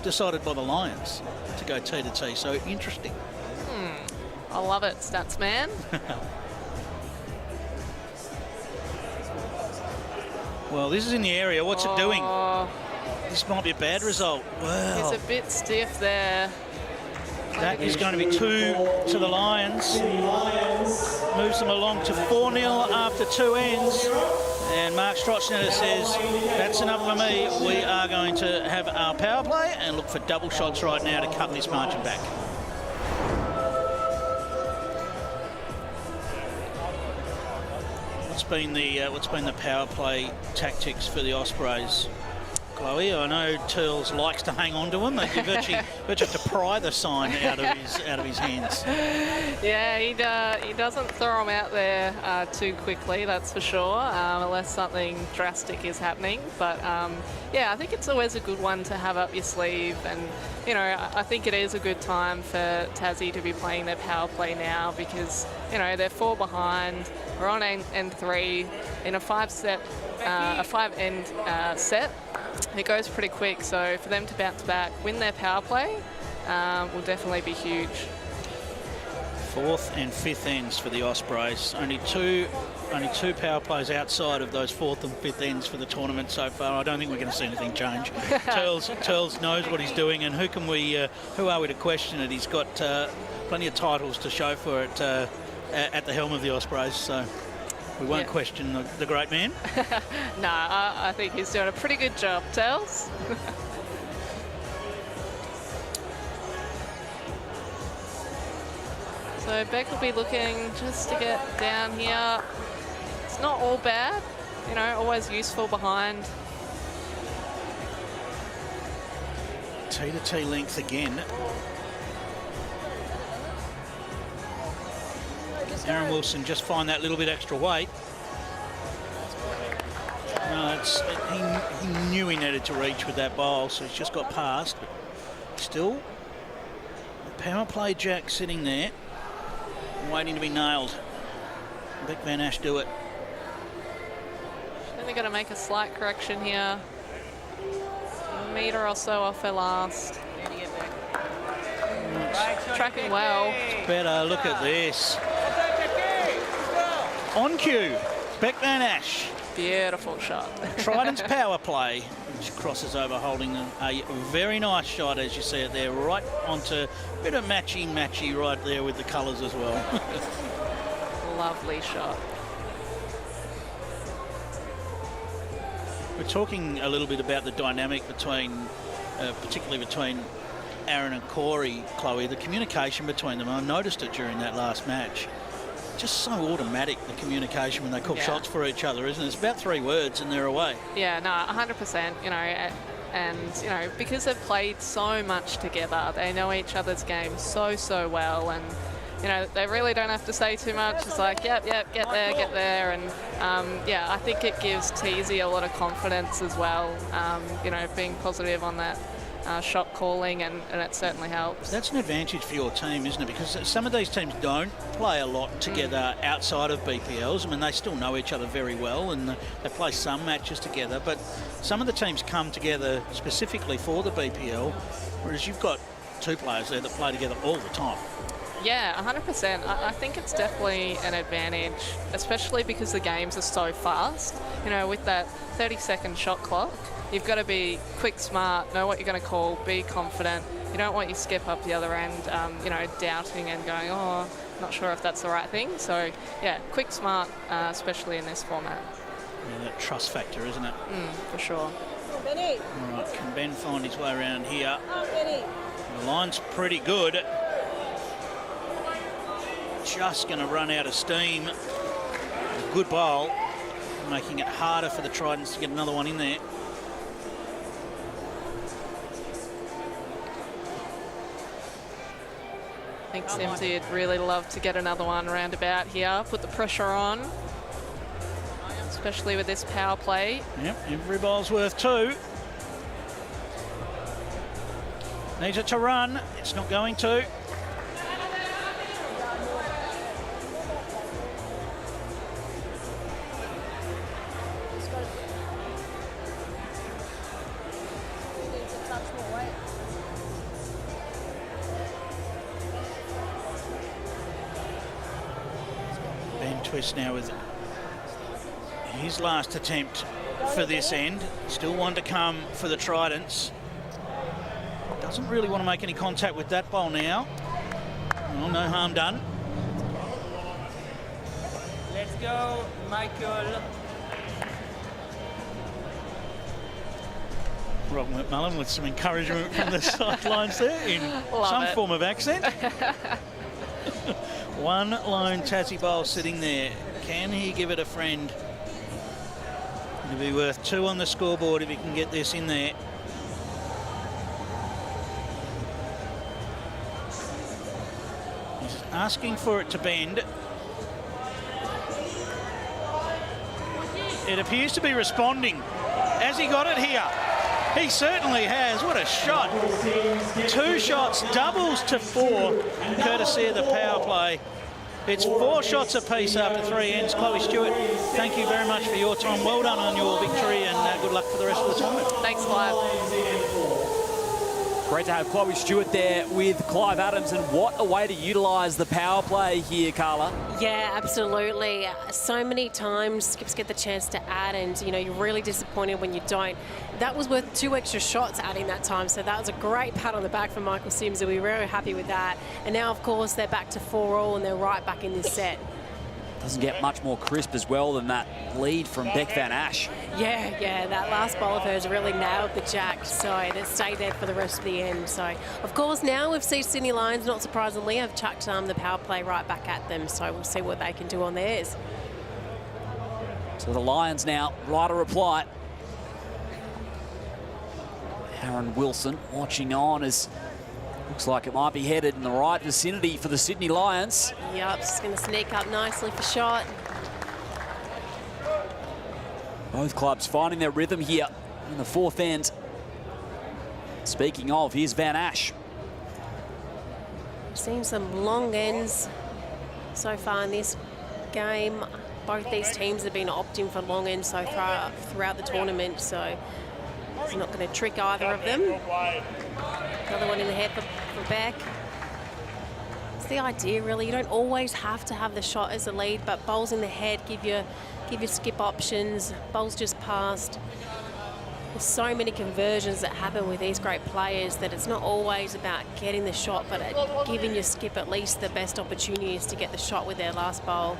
decided by the Lions to go T-to-T, so interesting. I love it, stats man. Well, this is in the area. What's it doing? This might be a bad result. Wow. He's a bit stiff there. That is going to be 2 to the Lions. Moves them along to 4-0 after 2 ends. And Mark Strochnetter says, that's enough for me. We are going to have our power play and look for double shots right now to cut this margin back. What's been the power play tactics for the Ospreys, Chloe? I know Turles likes to hang on to them. You virtually have to pry the sign out of his hands. Yeah, he doesn't throw them out there too quickly, that's for sure, unless something drastic is happening. But yeah, I think it's always a good one to have up your sleeve. And you know, I think it is a good time for Tassie to be playing their power play now because you know they're 4 behind. We're on end 3 in a 5-end set. It goes pretty quick, so for them to bounce back, win their power play, will definitely be huge. 4th and 5th ends for the Ospreys. Only two power plays outside of those 4th and 5th ends for the tournament so far. I don't think we're going to see anything change. Turles knows what he's doing, and who are we to question it? He's got plenty of titles to show for it at the helm of the Ospreys, so we won't question the great man. No, I think he's doing a pretty good job, Tels. So Beck will be looking just to get down here. It's not all bad, you know, always useful behind. T-to-T length again. Aaron Wilson just find that little bit extra weight. No, he knew he needed to reach with that bowl, so he's just got past. But still, power play Jack sitting there, waiting to be nailed. Beck Van Ash do it. Then they're going to make a slight correction here. A metre or so off her last. Tracking well. Better look at this. On cue, Beck Van Ash. Beautiful shot. Trident's power play, which crosses over, holding a very nice shot, as you see it there, right onto a bit of matchy right there with the colours as well. Lovely shot. We're talking a little bit about the dynamic between, particularly between Aaron and Corey, Chloe, the communication between them. I noticed it during that last match. Just so automatic, the communication when they cook shots for each other, isn't it? It's about 3 words and they're away. Yeah, no, 100%, you know, and, you know, because they've played so much together, they know each other's game so well, and, you know, they really don't have to say too much. It's like, yep, get there, and, yeah, I think it gives Teasy a lot of confidence as well, you know, being positive on that shot calling, and it certainly helps. That's an advantage for your team, isn't it? Because some of these teams don't play a lot together outside of BPLs. I mean, they still know each other very well, and they play some matches together, but some of the teams come together specifically for the BPL, whereas you've got 2 players there that play together all the time. Yeah, 100%. I think it's definitely an advantage, especially because the games are so fast. You know, with that 30-second shot clock, you've got to be quick, smart, know what you're going to call, be confident. You don't want you skip up the other end, you know, doubting and going, oh, not sure if that's the right thing. So, yeah, quick, smart, especially in this format. Yeah, that trust factor, isn't it? For sure. Oh, Benny. All right, can Ben find his way around here? Oh, Benny. The line's pretty good. Just going to run out of steam. A good bowl, making it harder for the Tridents to get another one in there. I think Simsy would really love to get another one round about here, put the pressure on, especially with this power play. Yep, every ball's worth 2. Needs it to run. It's not going to. Twist now with his last attempt for this end. Still one to come for the Tridents. Doesn't really want to make any contact with that ball now. Well, no harm done. Let's go, Michael. Rob McMullen with some encouragement from the sidelines there in some form of accent. One lone Tassie bowl sitting there. Can he give it a friend? It'll be worth 2 on the scoreboard if he can get this in there. He's asking for it to bend. It appears to be responding. Has he got it here? He certainly has. What a shot. 2 shots, doubles to 4, courtesy of the power play. It's 4 shots apiece after 3 ends. Chloe Stewart, thank you very much for your time. Well done on your victory, and good luck for the rest of the tournament. Thanks, Clive. Great to have Chloe Stewart there with Clive Adams, and what a way to utilise the power play here, Carla. Yeah, absolutely. So many times skips get the chance to add, and you know, you're really disappointed when you don't. That was worth 2 extra shots adding that time, so that was a great pat on the back for Michael Sims, and we were very happy with that. And now, of course, they're back to 4-all, and they're right back in this set. Doesn't get much more crisp as well than that lead from Beck Van Ash. Yeah, that last bowl of hers really nailed the jack, so it stayed there for the rest of the end. So, of course, now we've seen Sydney Lions, not surprisingly, have chucked the power play right back at them, so we'll see what they can do on theirs. So the Lions now right a reply. Aaron Wilson watching on as looks like it might be headed in the right vicinity for the Sydney Lions. Yep, just going to sneak up nicely for shot. Both clubs finding their rhythm here in the fourth end. Speaking of, here's Van Ash. Seen some long ends so far in this game. Both these teams have been opting for long ends so far throughout the tournament, so it's not going to trick either of them. Another one in the head for Beck. It's the idea, really. You don't always have to have the shot as a lead, but bowls in the head give you skip options. Bowls just passed. There's so many conversions that happen with these great players that it's not always about getting the shot, but giving your skip at least the best opportunities to get the shot with their last bowl.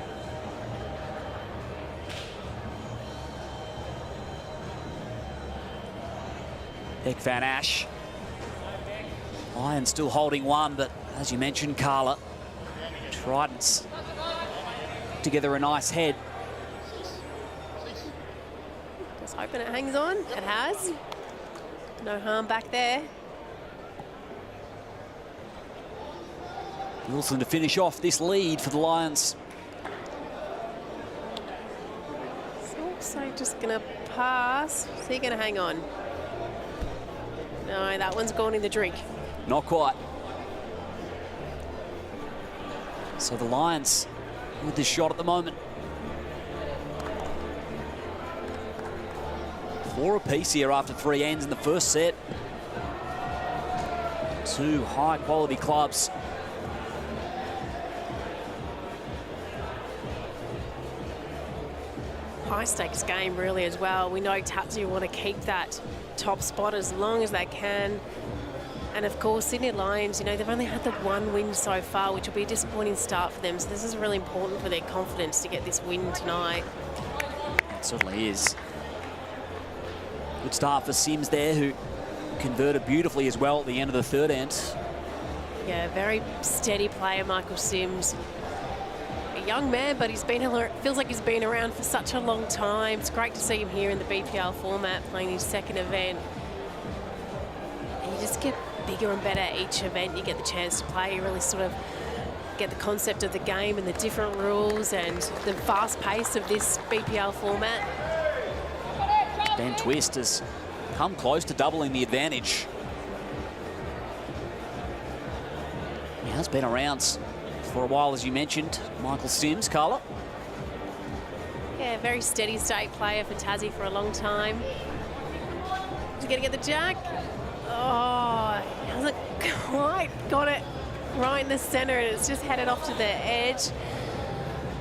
Beck Van Ash. Lions still holding one, but as you mentioned, Carla, Trident's together a nice head. Just hoping it hangs on. It has. No harm back there. Wilson to finish off this lead for the Lions. So just going to pass. Is he going to hang on? No, that one's gone in the drink. Not quite. So the Lions with this shot at the moment. 4 apiece here after 3 ends in the first set. 2 high-quality clubs. High-stakes game, really, as well. We know Tatsu want to keep that top spot as long as they can. And, of course, Sydney Lions, you know, they've only had the 1 win so far, which will be a disappointing start for them. So this is really important for their confidence to get this win tonight. It certainly is. Good start for Sims there, who converted beautifully as well at the end of the third end. Yeah, very steady player, Michael Sims. A young man, but feels like he's been around for such a long time. It's great to see him here in the BPL format, playing his second event. And you just get bigger and better each event you get the chance to play. You really sort of get the concept of the game and the different rules and the fast pace of this BPL format. Ben Twist has come close to doubling the advantage. He has been around for a while, as you mentioned, Michael Sims. Carla? Yeah, very steady state player for Tassie for a long time. Is he going to get the jack? Oh, he hasn't quite got it right in the centre, and it's just headed off to the edge.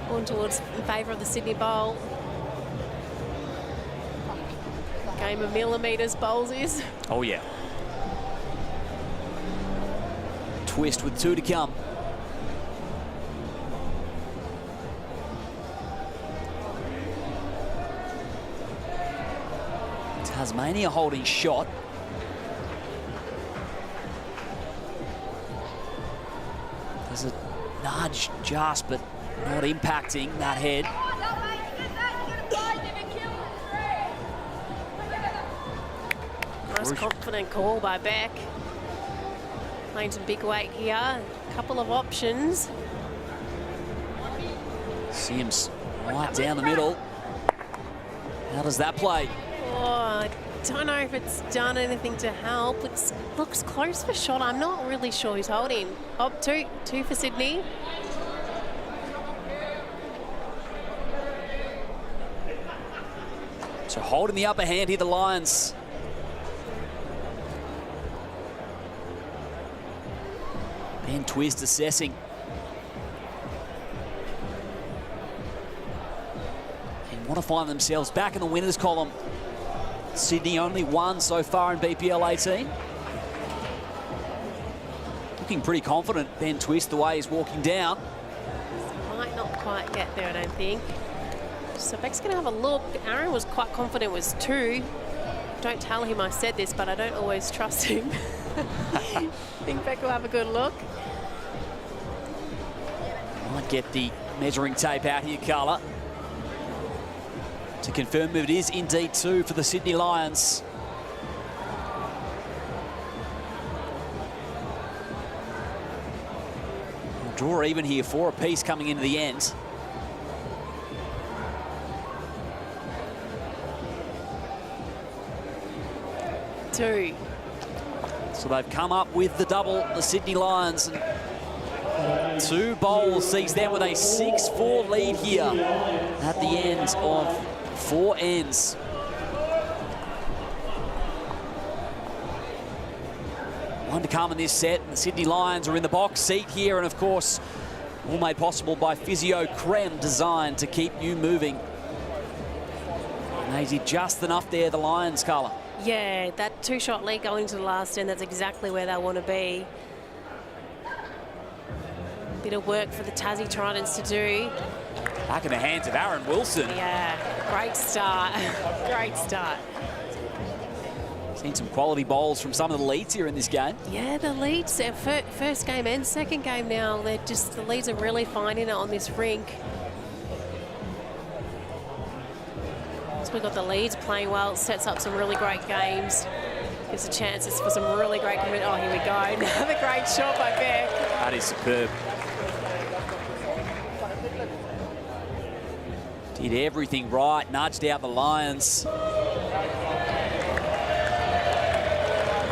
On towards in favour of the Sydney bowl. Game of millimetres, bowls is. Oh, yeah. Twist with 2 to come. Tasmania holding shot. There's a nudge just, but not impacting that head. Nice confident call by Beck. Playing some big weight here. A couple of options. Sims right down the middle. How does that play? Oh, I don't know if it's done anything to help. It looks close for shot. I'm not really sure who's holding. Oh, two for Sydney. So holding the upper hand here, the Lions. Ben Twist assessing. And want to find themselves back in the winners column. Sydney only one so far in BPL 18. Looking pretty confident, Ben Twist, the way he's walking down. Might not quite get there, I don't think. So Beck's going to have a look. Aaron was quite confident it was 2. Don't tell him I said this, but I don't always trust him. I think Beck will have a good look. Might get the measuring tape out here, Carla, to confirm if it is indeed 2 for the Sydney Lions. Draw even here, 4 apiece coming into the end. Two. So they've come up with the double, the Sydney Lions. And 2 bowls sees them with a 6-4 lead here at the end of 4 ends. One to come in this set. The Sydney Lions are in the box seat here, and of course, all made possible by Physio Creme, designed to keep you moving. And they did just enough there, the Lions, Carla. Yeah, that 2-shot lead going into the last end, that's exactly where they want to be. Bit of work for the Tassie Tridents to do. Back in the hands of Aaron Wilson. Yeah, great start. Great start. Seen some quality bowls from some of the leads here in this game. Yeah, the leads, their first game and second game now, the leads are really finding it on this rink. So we've got the leads playing well, sets up some really great games. Gives the chances for some really great commitment. Oh, here we go. Another great shot by Beck. That is superb. Did everything right, nudged out the Lions.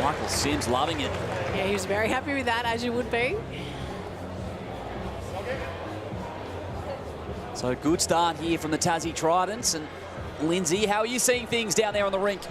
Michael Sims loving it. Yeah, he was very happy with that, as you would be. So good start here from the Tassie Tridents. And Lindsay, how are you seeing things down there on the rink?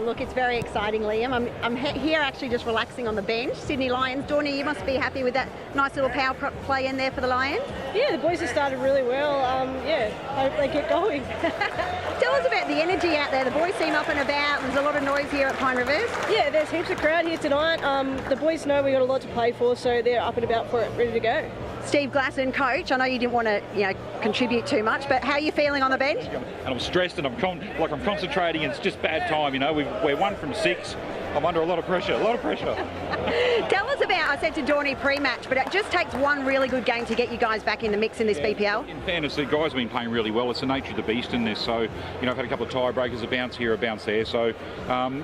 Look, it's very exciting, Liam. I'm here actually just relaxing on the bench. Sydney Lions. Dorney, you must be happy with that nice little power play in there for the Lions? Yeah, the boys have started really well. Yeah, hope they get going. Tell us about the energy out there. The boys seem up and about. There's a lot of noise here at Pine Rivers. Yeah, there's heaps of crowd here tonight. The boys know we've got a lot to play for, so they're up and about for it, ready to go. Steve Glasson, coach, I know you didn't want to, contribute too much, but how are you feeling on the bench? And I'm stressed and I'm concentrating, and it's just bad time, We're 1 from 6. I'm under a lot of pressure, Tell us about, I said to Dorney pre-match, but it just takes one really good game to get you guys back in the mix in this BPL. In fairness, the guys have been playing really well. It's the nature of the beast in this. So, I've had a couple of tiebreakers, a bounce here, a bounce there. So,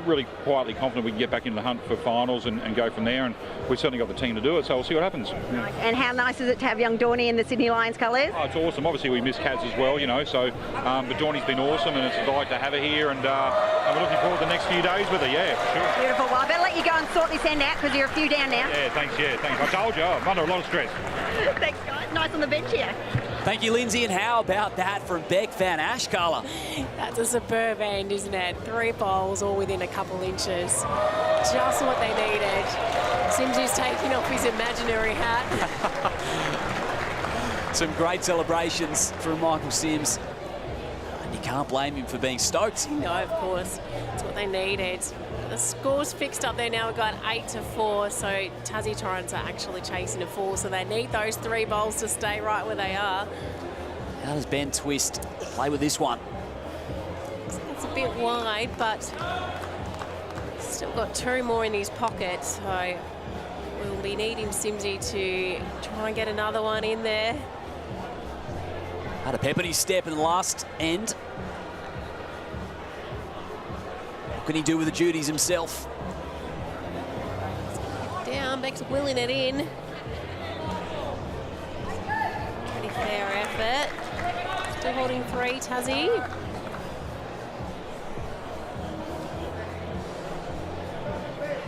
really quietly confident we can get back into the hunt for finals and go from there. And we've certainly got the team to do it, so we'll see what happens. Yeah. And how nice is it to have young Dorney in the Sydney Lions colours? Oh, it's awesome. Obviously, we miss Kaz as well, but Dorney's been awesome, and it's a delight to have her here. And we're looking forward to the next few days with her, yeah, for sure. Beautiful. Well, I better let you go and sort this end out because you're a few down now. Yeah, thanks. I told you, I'm under a lot of stress. Thanks, guys. Nice on the bench here. Thank you, Lindsay. And how about that from Beck Van Ash, Carla? That's a superb end, isn't it? 3 bowls all within a couple inches. Just what they needed. Simsy's taking off his imaginary hat. Some great celebrations from Michael Sims. And you can't blame him for being stoked. No, of course. That's what they needed. The score's fixed up there now. We've got 8-4, so Tassie Torrens are actually chasing a 4, so they need those 3 bowls to stay right where they are. How does Ben Twist play with this one? It's a bit wide, but still got 2 more in his pocket, so we'll be needing Simsy to try and get another one in there. Had a pep in his step in the last end. What can he do with the duties himself? Down, Beck's willing it in. Pretty fair effort. Still holding 3, Tassie.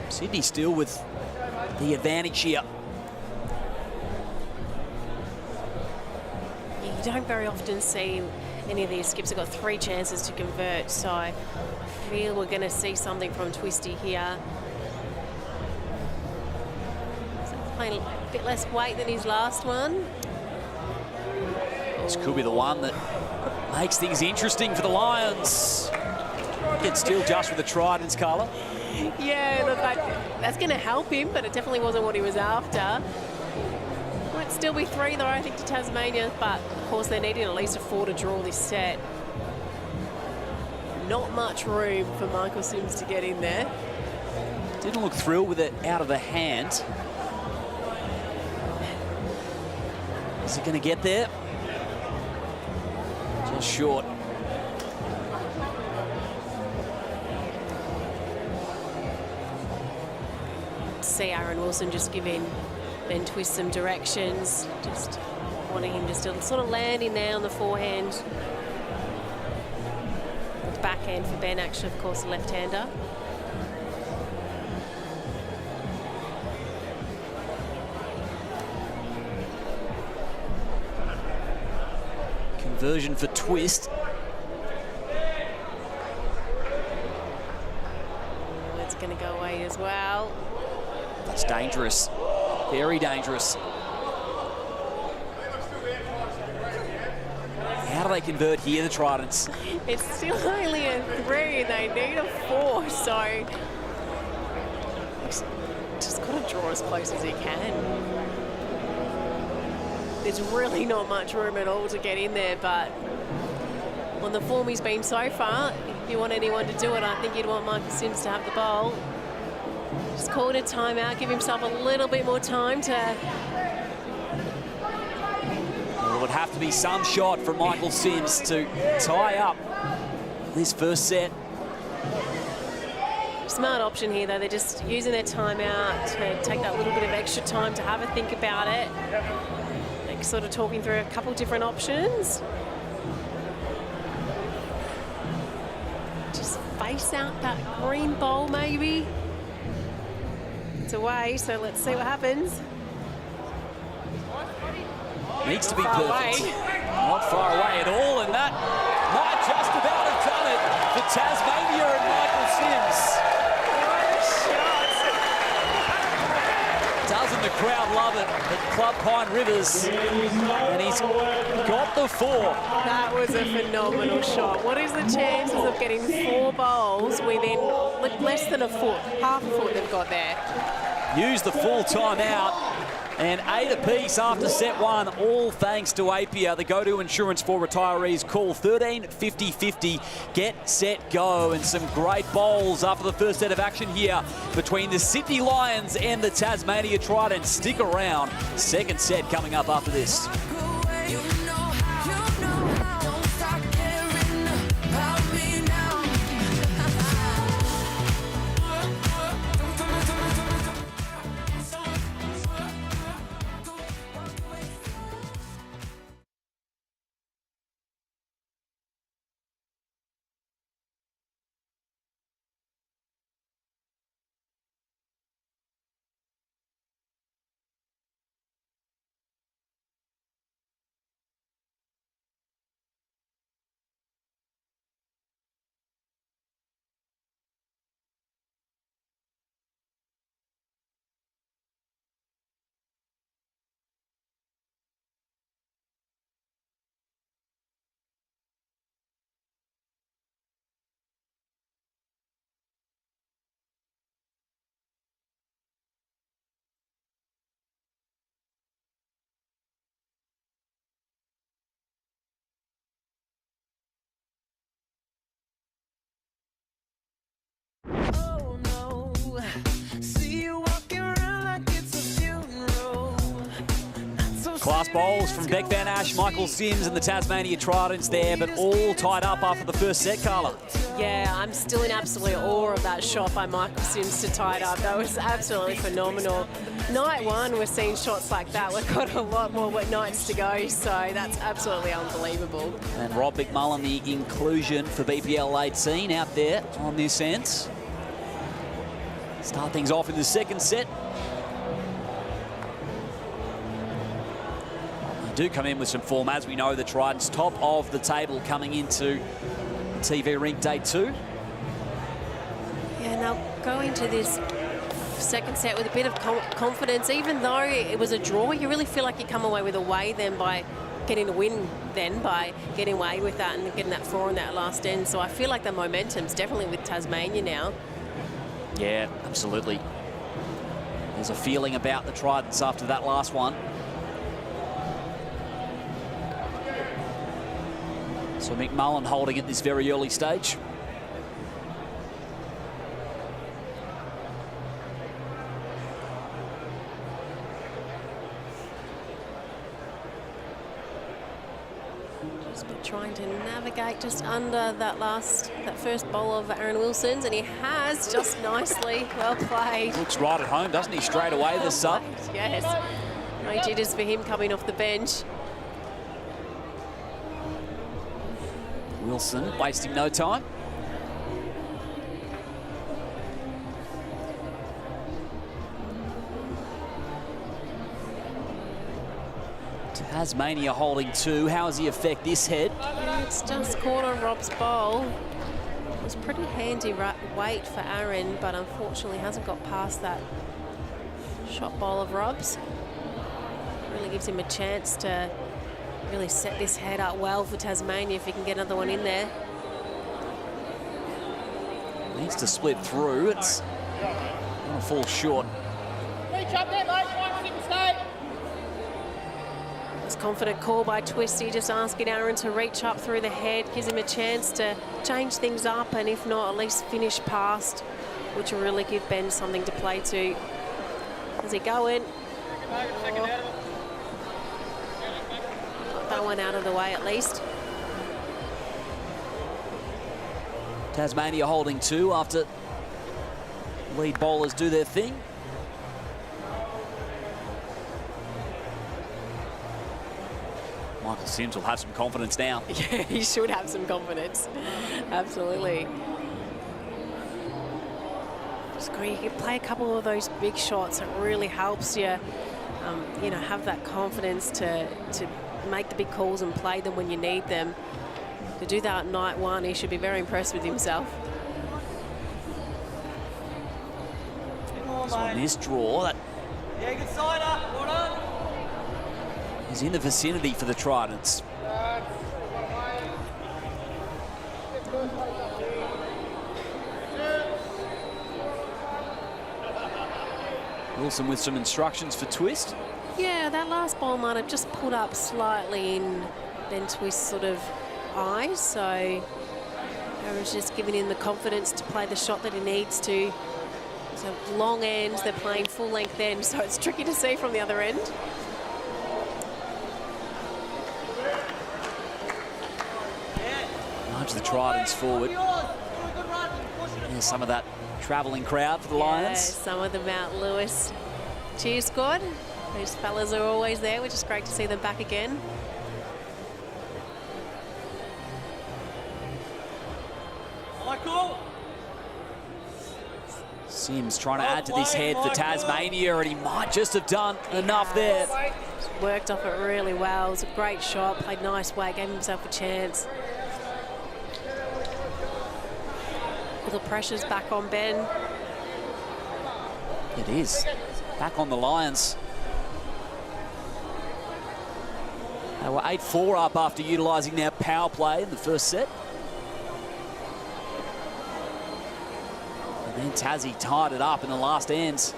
Sydney still with the advantage here. You don't very often see any of these skips have got 3 chances to convert, so I feel we're going to see something from Twisty here. playing a bit less weight than his last one. This could be the one that makes things interesting for the Lions. Gets still just with the tridents, Carla. Yeah, look, that's going to help him, but it definitely wasn't what he was after. Might still be 3, though, I think, to Tasmania, but of course they're needing at least a 4 to draw this set. Not much room for Michael Sims to get in there. Didn't look thrilled with it out of the hand. Is he going to get there? Just short. See Aaron Wilson just giving Ben Twist some directions, just wanting him just to sort of land in there on the forehand. The backhand for Ben, actually, of course, a left-hander. Conversion for Twist. Oh, it's going to go away as well. That's dangerous. Very dangerous. How do they convert here, the Tridents? It's still only a 3 and they need a 4, so just got to draw as close as he can. There's really not much room at all to get in there, but on the form he's been so far, if you want anyone to do it, I think you'd want Michael Sims to have the bowl. Just call it a timeout, give himself a little bit more time to... Well, it would have to be some shot from Michael Sims to tie up this first set. Smart option here, though. They're just using their timeout to take that little bit of extra time to have a think about it. They're sort of talking through a couple different options. Just face out that green bowl, maybe. It's away, so let's see what happens. Needs to be perfect. Not far away at all, and that might just about have done it for Tasmania and Michael Sims. Doesn't the crowd love it at Club Pine Rivers? And he's got the 4. That was a phenomenal shot. What is the chances of getting 4 bowls within less than a foot? Half a foot they've got there. Use the full timeout. And 8 apiece after set 1, all thanks to Apia. The go-to insurance for retirees. Call 13 50 50. Get, set, go. And some great bowls after the first set of action here between the Sydney Lions and the Tasmania Tridents. Stick around. Second set coming up after this. Class bowls from Beck Van Ash, Michael Sims and the Tasmania Tridents there, but all tied up after the first set, Carla. Yeah, I'm still in absolute awe of that shot by Michael Sims to tie it up. That was absolutely phenomenal. Night 1, we're seeing shots like that. We've got a lot more nights to go, so that's absolutely unbelievable. And Rob McMullen, the inclusion for BPL 18 out there on this end. Start things off in the second set. Do come in with some form. As we know, the Tridents top of the table coming into TV Rink Day 2. Yeah, now go into this second set with a bit of confidence. Even though it was a draw, you really feel like you come away with a way then by getting a win then by getting away with that and getting that 4 in that last end. So I feel like the momentum's definitely with Tasmania now. Yeah, absolutely. There's a feeling about the Tridents after that last one. So McMullen holding at this very early stage. Trying to navigate just under that first bowl of Aaron Wilson's, and he has just nicely. Well played. Looks right at home, doesn't he? Straight away, the sub. Yes. No jitters for him coming off the bench. Wilson wasting no time. Tasmania holding 2. How does he affect this head? It's just caught on Rob's bowl. It was pretty handy weight for Aaron, but unfortunately hasn't got past that shot bowl of Rob's. Really gives him a chance to really set this head up well for Tasmania if he can get another one in there. Needs to split through. It's going to fall short. Reach up there, mate. Try and keep it straight. Confident call by Twisty, just asking Aaron to reach up through the head, gives him a chance to change things up, and if not, at least finish past, which will really give Ben something to play to. How's he going? Got that one out of the way at least. Tasmania holding 2 after lead bowlers do their thing. Michael Sims will have some confidence now. Yeah, he should have some confidence. Absolutely. Just great. You can play a couple of those big shots. It really helps you, you know, have that confidence to make the big calls and play them when you need them. To do that at night 1, he should be very impressed with himself. So on this draw, that Yeah, good side up. Well done. is in the vicinity for the Tridents. Wilson with some instructions for Twist. Yeah, that last ball might have just pulled up slightly in Ben Twist's sort of eyes, so Aaron's just giving him the confidence to play the shot that he needs to. So long ends, they're playing full length ends, so it's tricky to see from the other end. Nudge the Tridents forward. There's some of that travelling crowd for the Lions. Some of the Mount Lewis cheer squad. Those fellas are always there, which is great to see them back again. Michael. Sims trying to add to this head for Tasmania, and he might just have done enough there. Worked off it really well. It was a great shot, played nice weight, gave himself a chance. All the pressure's back on Ben. It is. Back on the Lions. They were 8-4 up after utilising their power play in the first set. And then Tassie tied it up in the last ends.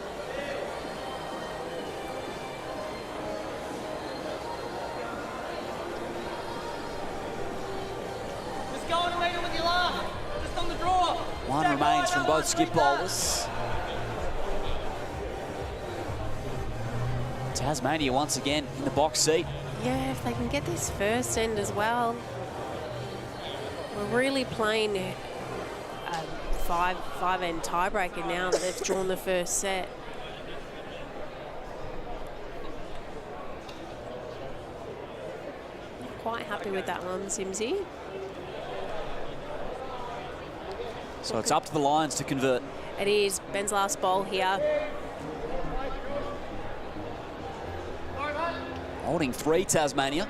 Just go on and with your last. Just on the draw. One remains from both skip bowlers. Tasmania once again in the box seat. Yeah, if they can get this first end as well. We're really playing a five-end tiebreaker now that they've drawn the first set. Quite happy with that one, Simsy. So it's up to the Lions to convert. It is Ben's last ball here. Holding 3, Tasmania.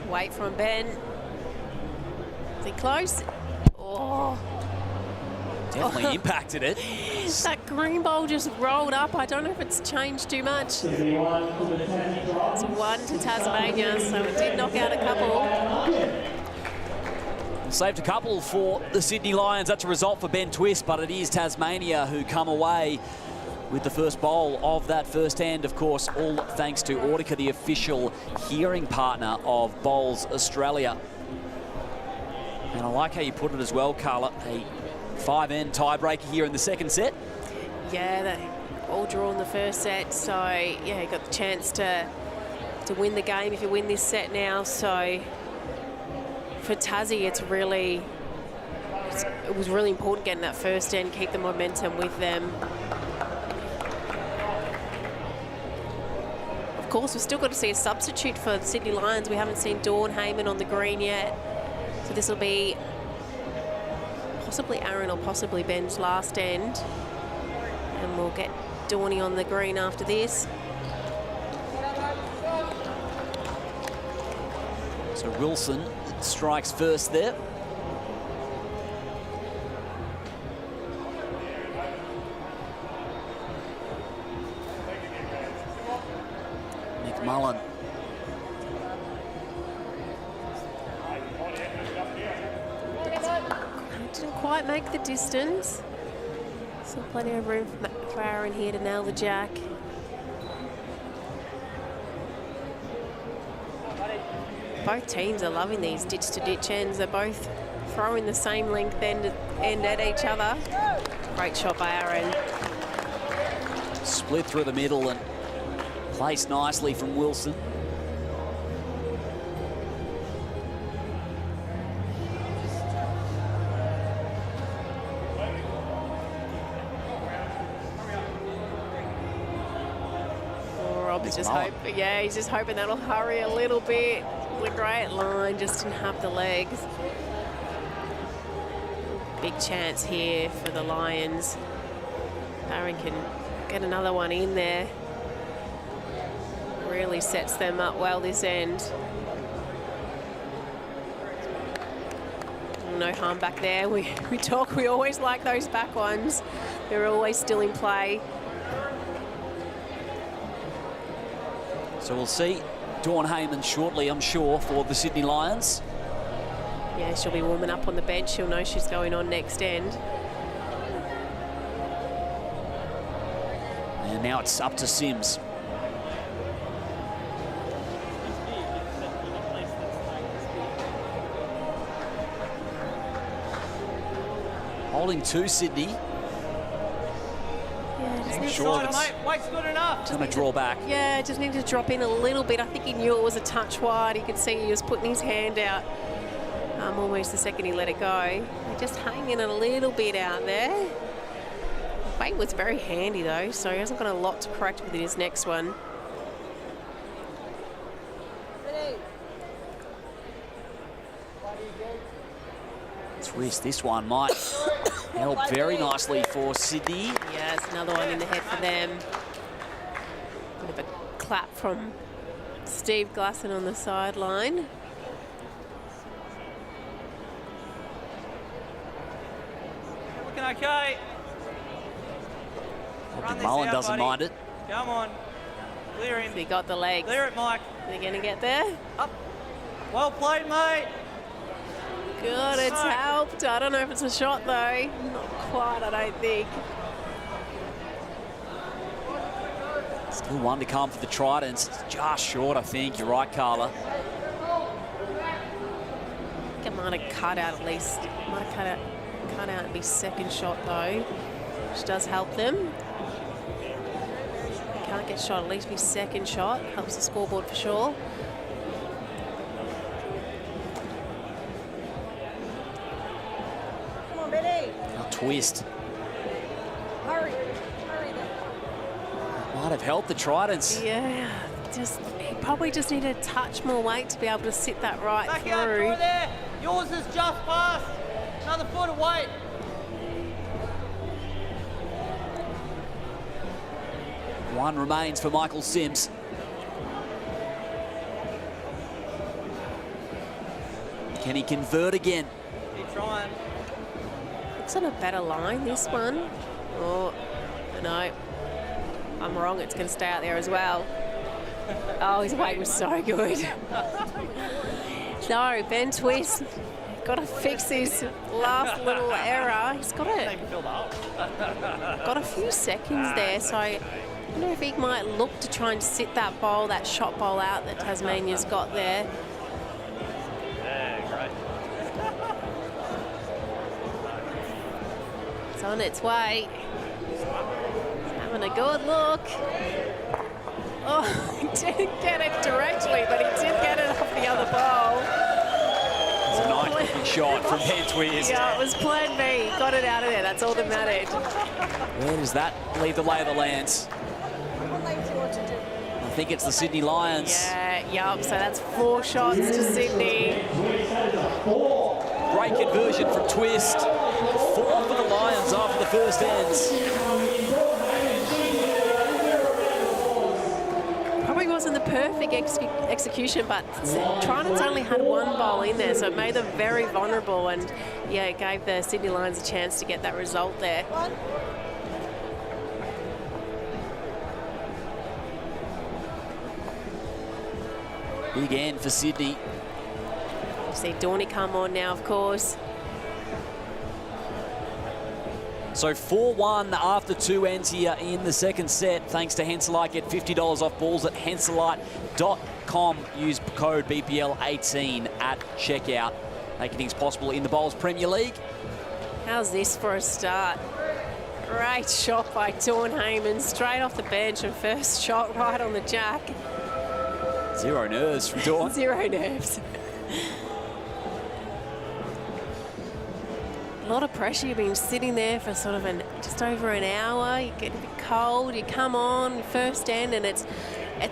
Wait from Ben. Is he close? Oh. Definitely impacted it. That green bowl just rolled up. I don't know if it's changed too much. It's 1 to Tasmania, so it did knock out a couple. Saved a couple for the Sydney Lions. That's a result for Ben Twist, but it is Tasmania who come away with the first bowl of that first hand. Of course, all thanks to Audica, the official hearing partner of Bowls Australia. And I like how you put it as well, Carla. A 5-end tiebreaker here in the second set. Yeah, they all draw in the first set, so yeah, you got the chance to win the game if you win this set now. So for Tassie, it was really important getting that first end, keep the momentum with them. Of course, we've still got to see a substitute for the Sydney Lions. We haven't seen Dawn Heyman on the green yet, so this will be possibly Aaron or possibly Ben's last end, and we'll get Dawny on the green after this. So Wilson strikes first there. Nick Mullen. Didn't quite make the distance. Still plenty of room for Aaron here to nail the jack. Both teams are loving these ditch-to-ditch ends. They're both throwing the same length end at each other. Great shot by Aaron. Split through the middle and placed nicely from Wilson. Rob's just hoping, yeah, he's just hoping that'll hurry a little bit. The great line, just didn't have the legs. Big chance here for the Lions. Aaron can get another one in there. Really sets them up well this end. No harm back there. We always like those back ones. They're always still in play. So we'll see Dawn Heyman shortly, I'm sure, for the Sydney Lions. Yeah, she'll be warming up on the bench. She'll know she's going on next end. And now it's up to Sims. Holding to Sydney. Short. Mate, weight's good enough. Going to draw back. Yeah, just needed to drop in a little bit. I think he knew it was a touch wide. You could see he was putting his hand out almost the second he let it go. Just hanging a little bit out there. Weight was very handy though, so he hasn't got a lot to correct with his next one. Twist, this one might help very nicely for Sydney. Yeah, it's another one in the head for them. Bit of a clap from Steve Glasson on the sideline. Looking okay. Mullen doesn't mind it. Come on. Clear him. He got the legs. Clear it, Mike. They're going to get there. Up. Well played, mate. Good, it's helped. I don't know if it's a shot though. Not quite, I don't think. Still one to come for the Tridents. It's just short, I think. You're right, Carla. I think it might have cut out at least. Might have cut out and be second shot though, which does help them. Can't get shot, at least be second shot. Helps the scoreboard for sure. Twist. Hurry. Might have helped the Tridents. Yeah, he probably just needed a touch more weight to be able to sit that right Back through. out through there. Yours is just past. Another foot of weight. One remains for Michael Sims. Can he convert again? Keep trying. Looks on a better line, this one. Oh, no. I'm wrong. It's going to stay out there as well. Oh, his weight was so good. No, Ben Twist got to fix his last little error. He's got a few seconds there, so I wonder if he might look to try and sit that bowl, that shot bowl out that Tasmania's got there. Yeah, great. It's on its way. It's having a good look. Oh, he didn't get it directly, but he did get it off the other bowl. It's a nice looking shot from Ben Twist. Yeah, it was plan B. He got it out of there. That's all that mattered. Where does that leave the lay of the land? I think it's the Sydney Lions. Yeah, yup. So that's 4 shots to Sydney. Great conversion from Twist. 4 for the Lions after the first ends. Probably wasn't the perfect execution, but Trident's only had 1 bowl in there, so it made them very vulnerable, and yeah, it gave the Sydney Lions a chance to get that result there. Big end for Sydney. You see Dawny come on now, of course. So 4-1 after 2 ends here in the second set. Thanks to Henselite. Get $50 off balls at henselite.com. Use code BPL18 at checkout. Making things possible in the Bowls Premier League. How's this for a start? Great shot by Dawn Heyman, straight off the bench, and first shot right on the jack. 0 nerves from Dawn. 0 nerves. A lot of pressure. You've been sitting there for sort of just over an hour. You get a bit cold. You come on first end, and it's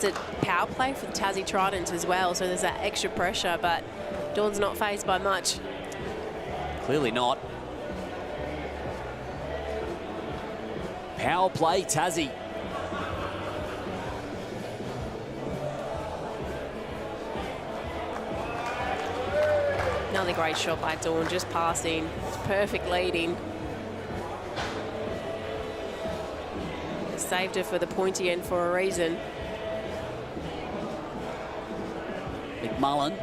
a power play for the Tassie Tridents as well. So there's that extra pressure, but Dawn's not fazed by much. Clearly not. Power play, Tassie. Another great shot by Dawn, just passing. It's perfect leading. Saved her for the pointy end for a reason. McMullen.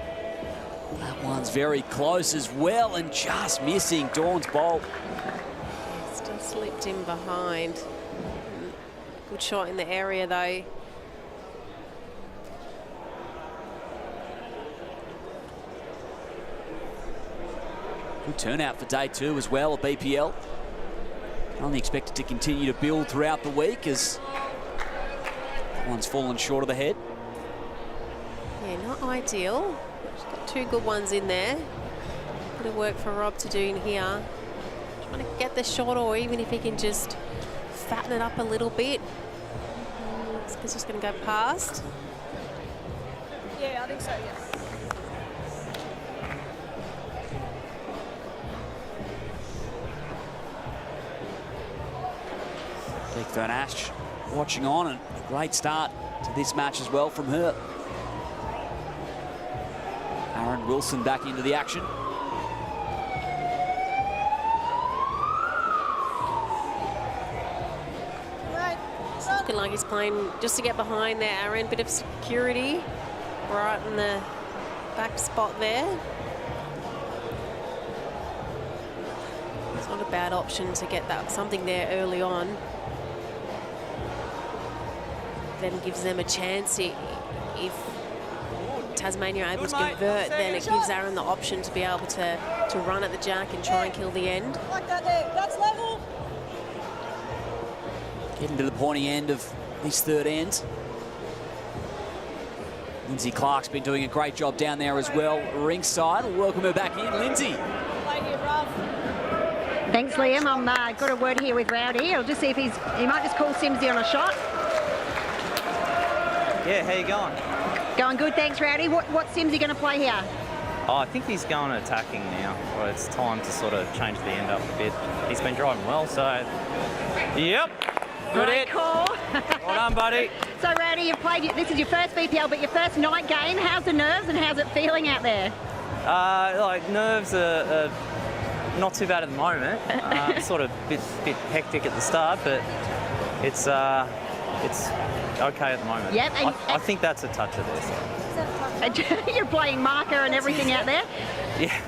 That one's very close as well, and just missing Dawn's bowl. Still slipped in behind. Good shot in the area though. Good turnout for day 2 as well at BPL. Only expected to continue to build throughout the week as that one's fallen short of the head. Yeah, not ideal. She's got 2 good ones in there. Bit of work for Rob to do in here. Trying to get the shot, or even if he can just fatten it up a little bit. It's just going to go past. Yeah, I think so, yeah. Big Fern Ash watching on, and a great start to this match as well from her. Aaron Wilson back into the action. It's looking like he's playing just to get behind there, Aaron. Bit of security right in the back spot there. It's not a bad option to get that something there early on. Then gives them a chance. If Tasmania are able to convert, then it gives Aaron the option to be able to run at the jack and try and kill the end. Like that there, that's level. Getting to the pointy end of this third end. Lindsay Clark's been doing a great job down there as well, ringside. We'll welcome her back in. Lindsay. Thanks, Liam. I've got a word here with Rowdy. I'll just see if he might just call Simsy on a shot. Yeah, how you going? Going good, thanks, Rowdy. What's Simsy going to play here? Oh, I think he's going attacking now. Well, it's time to sort of change the end up a bit. He's been driving well, so... Yep. Good Great hit. call. Well done, buddy. So, Rowdy, you've played... This is your first BPL, but your first night game. How's the nerves and how's it feeling out there? Like nerves are not too bad at the moment. Sort of bit hectic at the start, but it's okay at the moment. Yep. I think that's a touch of this. You're playing marker and everything out there. Yeah.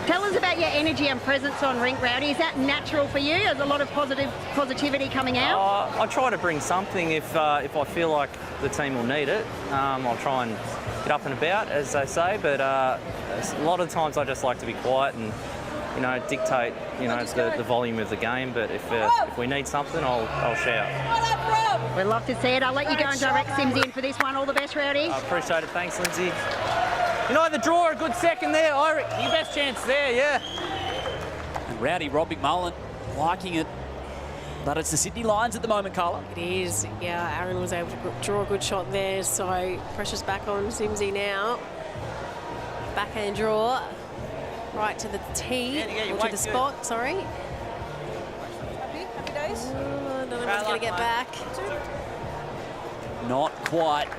Tell us about your energy and presence on rink, Rowdy. Is that natural for you? There's a lot of positivity coming out. I try to bring something if I feel like the team will need it. I'll try and get up and about, as they say, but a lot of times I just like to be quiet and, you know, dictate, you know, the volume of the game. But if we need something, I'll shout. We'd love to see it. I'll let you go and direct Sims in for this one. All the best, Rowdy. I appreciate it. Thanks, Lindsay. You know, the draw a good second there, Iric. Your best chance there, yeah. And Rowdy, Rob McMullen liking it. But it's the Sydney Lions at the moment, Carla. It is. Yeah, Aaron was able to draw a good shot there, so pressure's back on Simsy now. Backhand draw. Right to the tee, or to the spot, sorry. Happy days? I don't know if he's going to get back. Not quite.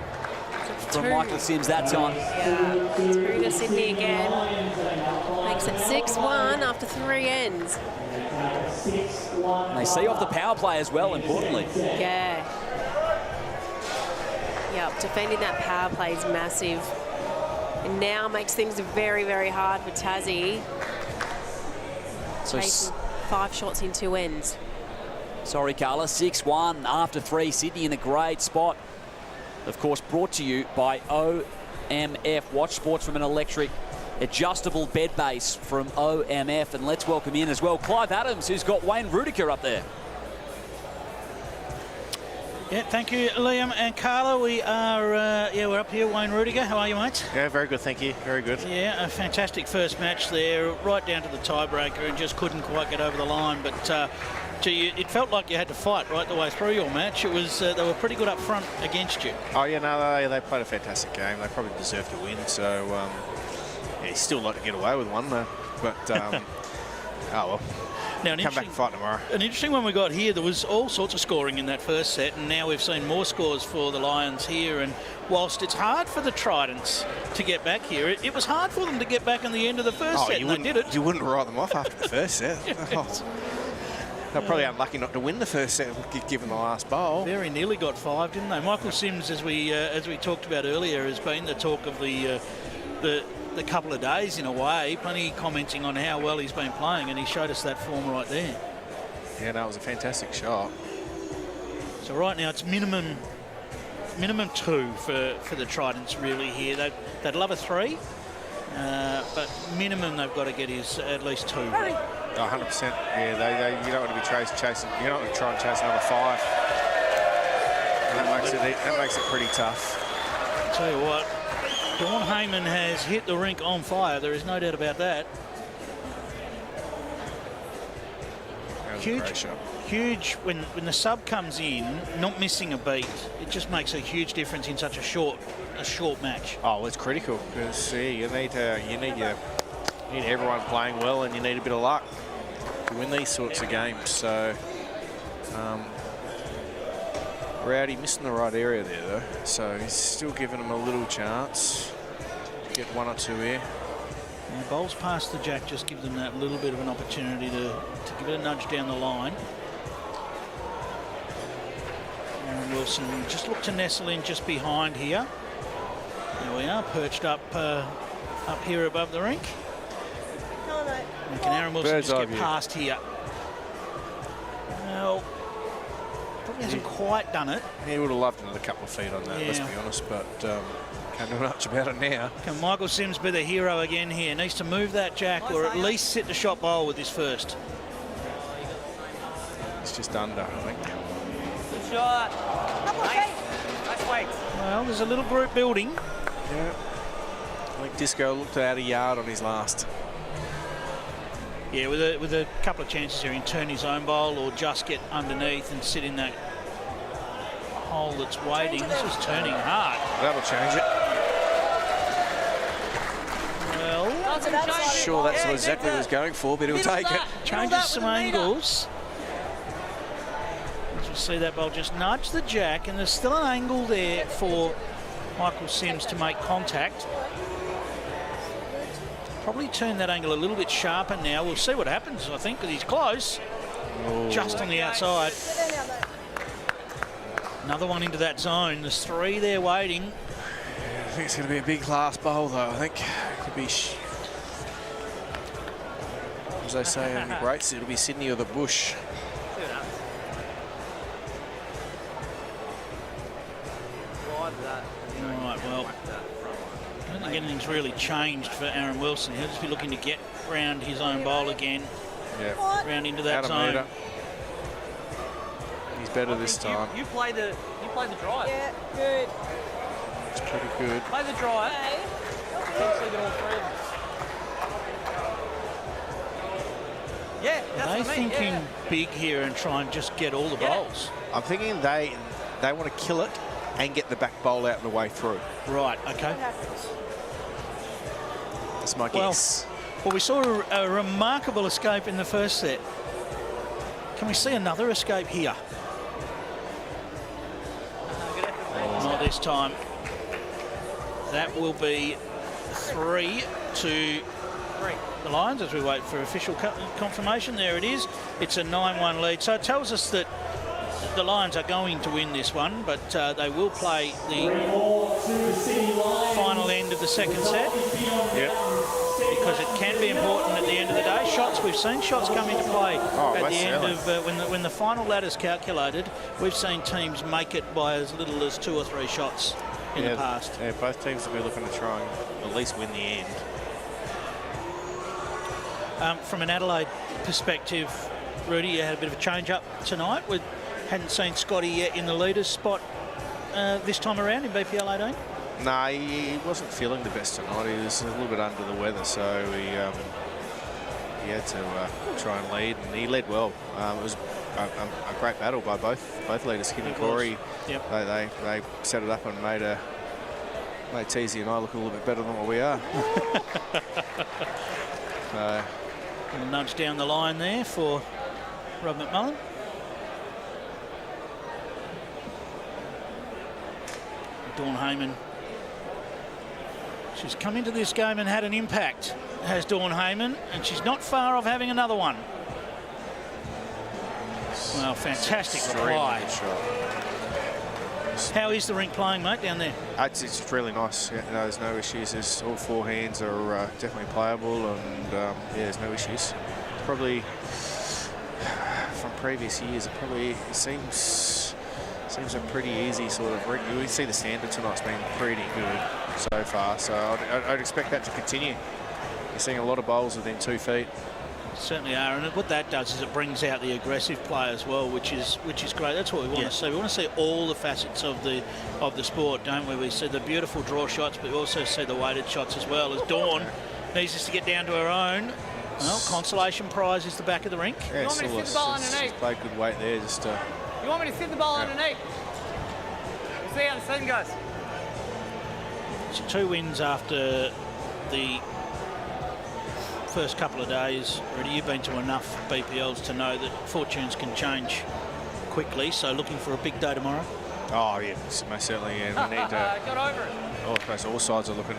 From Michael Sims that time. Yeah, through to Sydney again. Makes it 6-1 after 3 ends. And they see off the power play as well, importantly. Yeah. Yep, defending that power play is massive. And now makes things very, very hard for Tassie. So Taking 5 shots in 2 ends. Sorry, Carla. 6-1 after 3. Sydney in a great spot. Of course, brought to you by OMF. Watch sports from an electric adjustable bed base from OMF. And let's welcome in as well Clive Adams, who's got Wayne Rudiger up there. Yeah, thank you, Liam and Carla. We are, we're up here. Wayne Rudiger, how are you, mate? Yeah, very good, thank you. Very good. Yeah, a fantastic first match there, right down to the tiebreaker, and just couldn't quite get over the line. But it felt like you had to fight right the way through your match. It was they were pretty good up front against you. Oh yeah, no, they played a fantastic game. They probably deserved to win. So yeah, you still like to get away with one, but oh well. Now, come back and fight tomorrow. An interesting one we got here. There was all sorts of scoring in that first set, and now we've seen more scores for the Lions here. And whilst it's hard for the Tridents to get back here, it was hard for them to get back in the end of the first set, and they did it. You wouldn't write them off after the first set. They're probably unlucky not to win the first set, given the last bowl. Very nearly got 5, didn't they? Michael Sims, as we talked about earlier, has been the talk of the couple of days in a way, plenty commenting on how well he's been playing, and he showed us that form right there. Yeah, no, it was a fantastic shot. So right now it's minimum 2 for the Tridents really here. They'd love a 3, but minimum they've got to get is at least 2. 100%. Yeah, you don't want to be chasing. You don't want to try and chase another 5. And that makes it pretty tough. I'll tell you what. Dawn Heyman has hit the rink on fire. There is no doubt about that. Huge. When the sub comes in, not missing a beat, it just makes a huge difference in such a short match. Oh, well, it's critical because you need everyone playing well, and you need a bit of luck to win these sorts of games. So. Rowdy missing the right area there, though, so he's still giving him a little chance to get 1 or 2 here. And the bowls past the jack just give them that little bit of an opportunity to give it a nudge down the line. Aaron Wilson just look to nestle in just behind here. There we are, perched up here above the rink. And can Aaron Wilson just get past here? Well, probably hasn't quite done it. He would have loved another couple of feet on that, let's be honest, but can't do much about it now. Can Michael Sims be the hero again here? Needs to move that jack, or at least sit the shot bowl with his first. It's just under, I think. Good shot. Nice weight. Well, there's a little group building. Yeah. I think Disco looked out a yard on his last. Yeah, with a couple of chances here, he can turn his own bowl or just get underneath and sit in that hole that's waiting. This is turning hard. That'll change it. Well, sure that's exactly what he was going for, but he'll take it. Changes some angles. As you see that bowl just nudge the jack, and there's still an angle there for Michael Sims to make contact. probably turn that angle a little bit sharper now. We'll see what happens, I think, because he's close. Ooh. Just on the outside. Another one into that zone. There's 3 there waiting. I think it's going to be a big last bowl, though. I think it could be, as they say in the greats, it'll be Sydney or the bush. Right, well, I don't think anything's really changed for Aaron Wilson. He'll just be looking to get round his own bowl again. Yeah. Round into that Out of zone. meter. He's better this time. You play the drive. Yeah, good. It's pretty good. Play the drive. Potentially get all 3 of them. Yeah, that's Are they what I mean. thinking big here and try and just get all the bowls? I'm thinking they want to kill it and get the back bowl out and the way through. Right, okay. That's my guess. Well, we saw a remarkable escape in the first set. Can we see another escape here? Not this time. That will be 3 to the Lions as we wait for official confirmation. There it is. It's a 9-1 lead. So it tells us that the Lions are going to win this one, but they will play the final end of the second set. Yep. Because it can be important at the end of the day. Shots, we've seen shots come into play at the end of when the final ladder's calculated. We've seen teams make it by as little as 2 or 3 shots in the past. Yeah, both teams will be looking to try and at least win the end. From an Adelaide perspective, Rudy, you had a bit of a change-up tonight. We hadn't seen Scotty yet in the leader's spot this time around in BPL 18. No, he wasn't feeling the best tonight. He was a little bit under the weather, so he had to try and lead, and he led well. It was a great battle by both leaders. Kid and Corey, yep. they set it up and made Teasy and I look a little bit better than what we are. A little nudge down the line there for Rob McMullen. Dawn Heyman. She's come into this game and had an impact, has Dawn Heyman, and she's not far off having another one. Well, fantastic reply. How is the rink playing, mate, down there? It's really nice. Yeah, no, there's no issues. All 4 hands are definitely playable, and yeah, there's no issues. Probably from previous years, it seems a pretty easy sort of rink. You see the standard tonight's been pretty good so far, so I'd expect that to continue. You're seeing a lot of bowls within 2 feet. Certainly are, and what that does is it brings out the aggressive play as well, which is great. That's what we want to see. We want to see all the facets of the sport, don't we? We see the beautiful draw shots, but we also see the weighted shots as well. As Dawn needs us to get down to her own. Well, consolation prize is the back of the rink. Yeah, you want me to sit the ball underneath? She's played good weight there. Just you want me to sit the ball underneath? We'll see how the sun goes. So 2 wins after the first couple of days. Rudy, you've been to enough BPLs to know that fortunes can change quickly, so looking for a big day tomorrow? Oh, yeah, most certainly. And we need to... Got over it. I suppose all sides are looking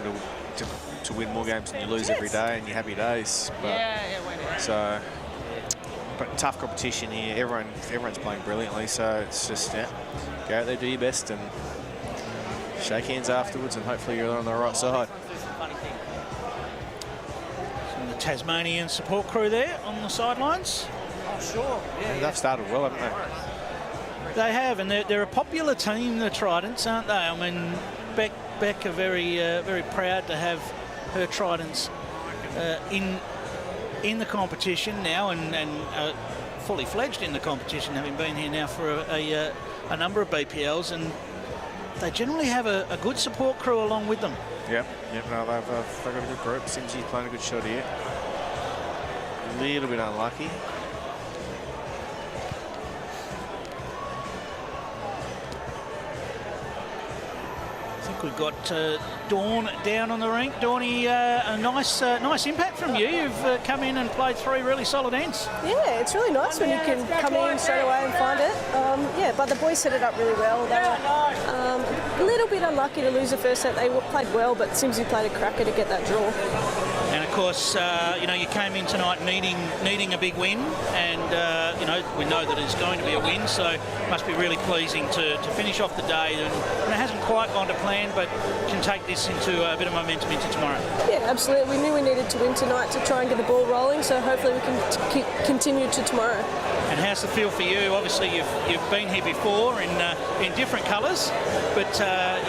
to win more games than you lose every day and your happy days. But, win it. So, but tough competition here. Everyone's playing brilliantly, so it's just, go out there, do your best, and shake hands afterwards, and hopefully you're on the right side. The Tasmanian support crew there on the sidelines. Oh, sure. Yeah, They've started well, haven't they? They have, and they're a popular team, the Tridents, aren't they? I mean, Beck are very proud to have her Tridents in the competition now, and fully fledged in the competition, having been here now for a number of BPLs, and they generally have a good support crew along with them. Yep, no, they've got a good group. Simsie's playing a good shot here. A little bit unlucky. I think we've got Dawn down on the rink. Dawny, a nice impact from you. You've come in and played 3 really solid ends. Yeah, it's really nice when you can come in straight away and find it. But the boys set it up really well. They were a little bit unlucky to lose the first set. They played well, but Simsie played a cracker to get that draw. And of course, you came in tonight needing a big win, and we know that it's going to be a win, so it must be really pleasing to finish off the day. And it hasn't quite gone to plan, but can take this into a bit of momentum into tomorrow. Yeah, absolutely. We knew we needed to win tonight to try and get the ball rolling, so hopefully we can continue to tomorrow. And how's the feel for you? Obviously, you've been here before in different colours, but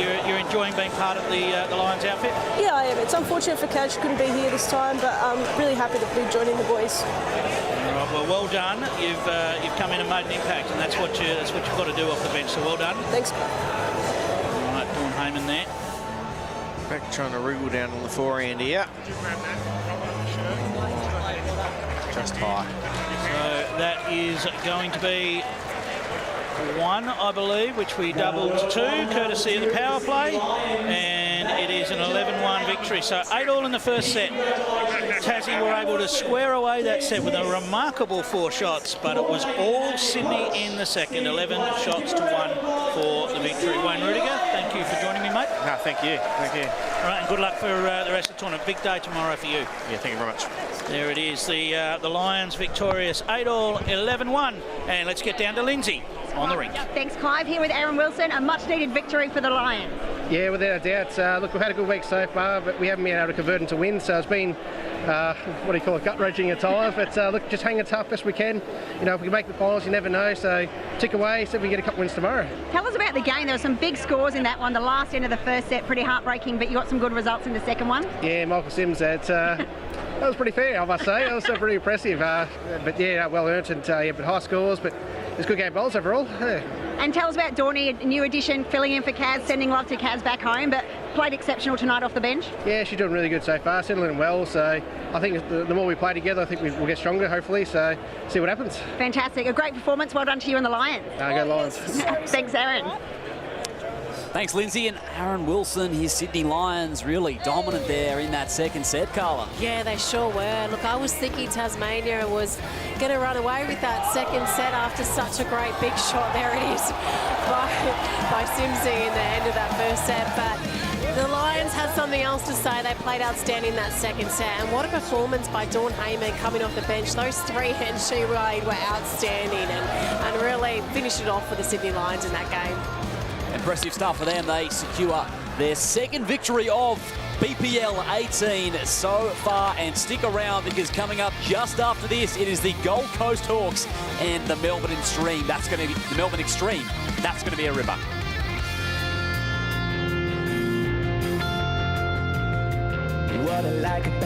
you're enjoying being part of the Lions outfit. Yeah, I am. It's unfortunate for Cad she couldn't be here this time, but I'm really happy to be joining the boys. All right, well done. You've come in and made an impact, and that's what you've got to do off the bench. So well done. Thanks. All right, Dawn Heyman there. Back trying to wriggle down on the forehand here. Just high. So that is going to be 1, I believe, which we doubled to 2, courtesy of the power play, and it is an 11-1 victory. So 8-all in the first set. Tassie were able to square away that set with a remarkable 4 shots, but it was all Sydney in the second. 11 shots to 1 for the victory. Wayne Rudiger, thank you for joining me, mate. No, thank you. All right, and good luck for the rest of the tournament. Big day tomorrow for you. Yeah, thank you very much. There it is, the Lions victorious 8-all, 11-1. And let's get down to Lindsay on the rink. Thanks, Clive. Here with Aaron Wilson, a much-needed victory for the Lions. Yeah, without a doubt. Look, we've had a good week so far, but we haven't been able to convert into wins. So it's been, gut-wrenching at times. But look, just hanging tough as we can. If we can make the finals, you never know. So tick away, see if we can get a couple wins tomorrow. Tell us about the game. There were some big scores in that one. The last end of the first set, pretty heartbreaking, but you got some good results in the second one. Yeah, Michael Sims, that was pretty fair, I must say. That was pretty impressive. But yeah, well earned, and but high scores. But it's a good game bowls overall. Yeah. And tell us about Dawnie, a new addition, filling in for Kaz, sending love to Kaz back home, but played exceptional tonight off the bench. Yeah, she's doing really good so far, settling well. So I think the more we play together, I think we'll get stronger, hopefully. So see what happens. Fantastic. A great performance. Well done to you and the Lions. Go Lions. Thanks, Aaron. Thanks, Lindsay. And Aaron Wilson, his Sydney Lions, really dominant there in that second set, Carla. Yeah, they sure were. Look, I was thinking Tasmania was going to run away with that second set after such a great big shot. There it is by Simsy in the end of that first set. But the Lions had something else to say. They played outstanding that second set. And what a performance by Dawn Heyman coming off the bench. Those 3 heads she made were outstanding and really finished it off for the Sydney Lions in that game. Impressive stuff for them. They secure their second victory of BPL 18 so far. And stick around, because coming up just after this, it is the Gold Coast Hawks and the Melbourne Extreme. That's going to be the Melbourne Extreme. That's going to be a ripper. What I like about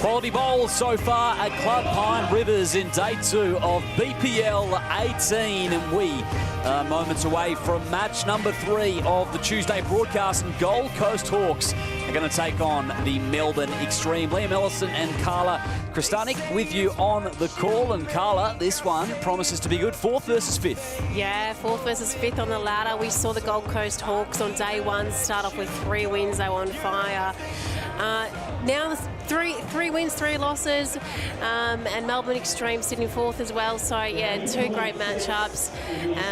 Quality bowls so far at Club Pine Rivers in day 2 of BPL 18, and we are moments away from match number 3 of the Tuesday broadcast, and Gold Coast Hawks are going to take on the Melbourne Extreme. Liam Ellison and Carla Kristanik with you on the call. And Carla, this one promises to be good. 4th versus 5th. Yeah, 4th versus 5th on the ladder. We saw the Gold Coast Hawks on day 1 start off with 3 wins. They were on fire. Now three wins, 3 losses, and Melbourne Extreme sitting 4th as well. So yeah, 2 great matchups.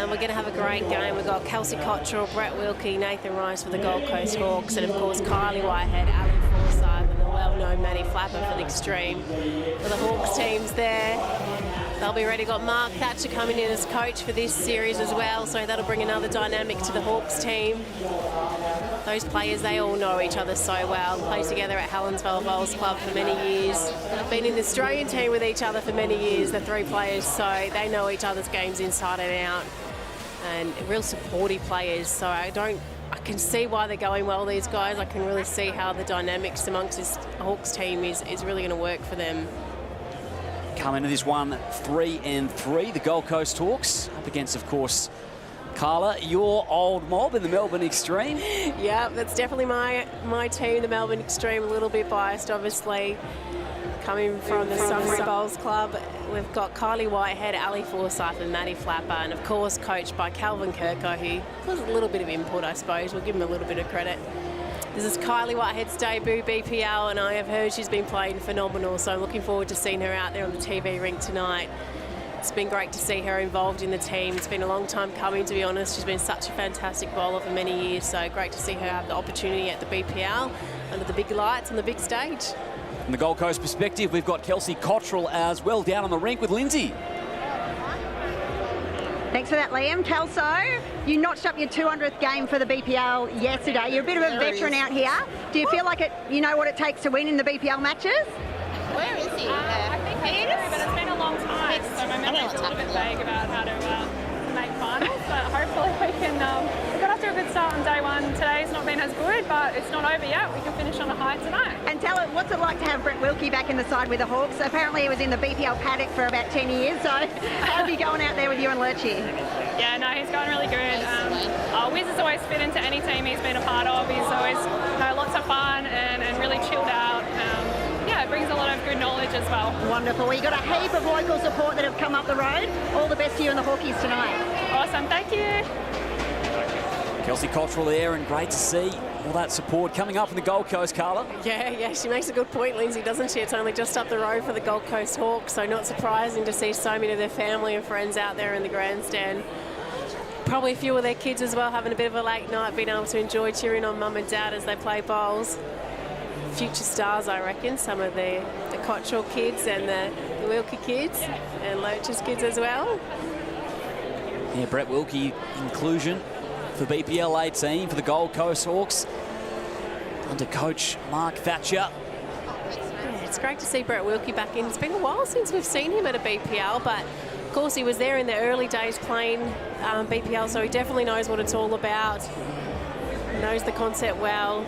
We're going to have a great game. We've got Kelsey Cottrell, Brett Wilkie, Nathan Rice for the Gold Coast Hawks, and of course Kylie Whitehead, Ali Forsyth, and the well-known Maddie Flapper for the Extreme. For the Hawks teams there, they'll be ready. Got Mark Thatcher coming in as coach for this series as well, so that'll bring another dynamic to the Hawks team. Those players, they all know each other so well. Played together at Helensvale Bowls Club for many years. Been in the Australian team with each other for many years, the 3 players, so they know each other's games inside and out. And real supportive players, so I can see why they're going well, these guys. I can really see how the dynamics amongst this Hawks team is really going to work for them. Come into this one 3-3, the Gold Coast Hawks up against, of course, Carla, your old mob in the Melbourne Extreme. Yeah, that's definitely my team, the Melbourne Extreme. A little bit biased, obviously, coming from the Sunbury Bowls Club. We've got Kylie Whitehead, Ali Forsyth and Maddie Flapper, and of course coached by Calvin Kirko, who was a little bit of input, I suppose. We'll give him a little bit of credit. This is Kylie Whitehead's debut BPL, and I have heard she's been playing phenomenal, so I'm looking forward to seeing her out there on the TV ring tonight. It's been great to see her involved in the team. It's been a long time coming, to be honest. She's been such a fantastic bowler for many years, so great to see her have the opportunity at the BPL under the big lights on the big stage. From the Gold Coast perspective, we've got Kelsey Cottrell as well down on the rink with Lindsay. Thanks for that, Liam. Kelso, you notched up your 200th game for the BPL yesterday. You're a bit of a veteran out here. Do you feel like you know what it takes to win in the BPL matches? Where is he? I think I do, but it's been a long time, so my memory's a little bit vague about how to make finals, but hopefully we can. We got off to a good start on day 1. Today's not been as good, but it's not over yet. We can finish on a high tonight. And tell us, what's it like to have Brett Wilkie back in the side with the Hawks? Apparently he was in the BPL paddock for about 10 years, so how's he going out there with you and Lurchie? Yeah, no, he's going really good. Wiz has always fit into any team he's been a part of. He's always lots of fun and really chilled out. Yeah, it brings a lot of good knowledge as well. Wonderful. Well, you've got a heap of local support that have come up the road. All the best to you and the Hawkies tonight. Awesome, thank you. Kelsey Cottrell there, and great to see all that support coming up in the Gold Coast, Carla. Yeah, she makes a good point, Lindsay, doesn't she? It's only just up the road for the Gold Coast Hawks, so not surprising to see so many of their family and friends out there in the grandstand. Probably a few of their kids as well, having a bit of a late night, being able to enjoy cheering on mum and dad as they play bowls. Future stars, I reckon, some of the Cottrell kids and the Wilkie kids and Loach's kids as well. Yeah, Brett Wilkie inclusion for BPL 18 for the Gold Coast Hawks under coach Mark Thatcher. Yeah, it's great to see Brett Wilkie back in. It's been a while since we've seen him at a BPL, but of course he was there in the early days playing BPL, so he definitely knows what it's all about, knows the concept well.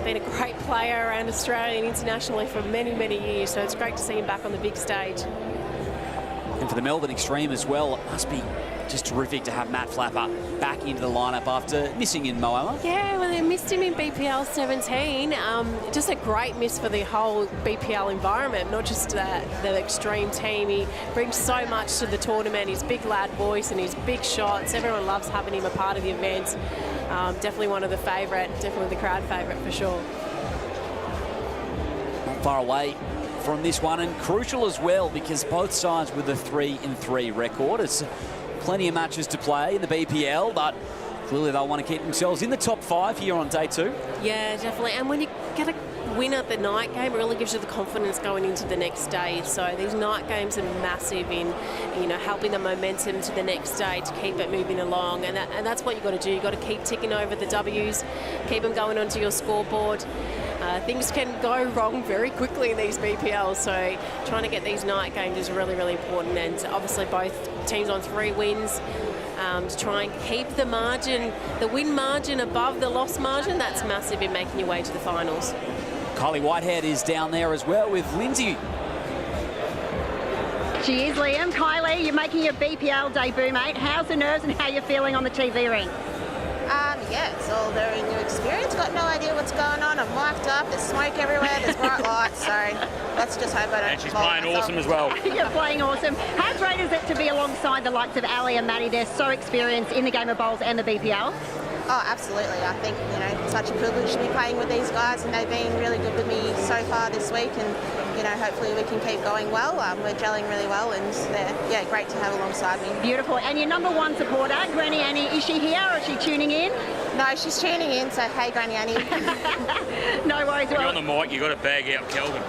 Been a great player around Australia and internationally for many, many years, so it's great to see him back on the big stage. And for the Melbourne Extreme as well, it must be just terrific to have Matt Flapper back into the lineup after missing in Moama. Yeah, well, they missed him in BPL 17. Just a great miss for the whole BPL environment, not just the Extreme team. He brings so much to the tournament, his big lad voice and his big shots. Everyone loves having him a part of the event. Definitely one of the favourite, definitely the crowd favourite for sure. Not far away from this one, and crucial as well because both sides with a 3-3 record. It's plenty of matches to play in the BPL, but clearly they'll want to keep themselves in the top 5 here on day 2. Yeah, definitely. And when you get a win at the night game, it really gives you the confidence going into the next day. So these night games are massive in, helping the momentum to the next day to keep it moving along. And that's what you've got to do. You've got to keep ticking over the W's, keep them going onto your scoreboard. Things can go wrong very quickly in these BPLs, so trying to get these night games is really, really important. And obviously both teams on 3 wins to try and keep the margin, the win margin above the loss margin. That's massive in making your way to the finals. Kylie Whitehead is down there as well with Lindsay. She is, Liam. Kylie, you're making your BPL debut, mate. How's the nerves and how you're feeling on the TV ring? Yeah, it's all very new experience. Got no idea what's going on. I'm mic'd up. There's smoke everywhere. There's bright lights. So let's just hope I don't. And she's playing awesome as well. You're playing awesome. How great is it to be alongside the likes of Ali and Maddie? They're so experienced in the game of bowls and the BPL. Oh, absolutely. I think, you know, it's such a privilege to be playing with these guys, and they've been really good with me so far this week, and, you know, hopefully we can keep going well. We're gelling really well, and they're great to have alongside me. Beautiful. And your number one supporter, Granny Annie, is she here or is she tuning in? No, she's tuning in, so hey, Granny Annie. No worries. If you're on the mic, you've got to bag out Kelvin.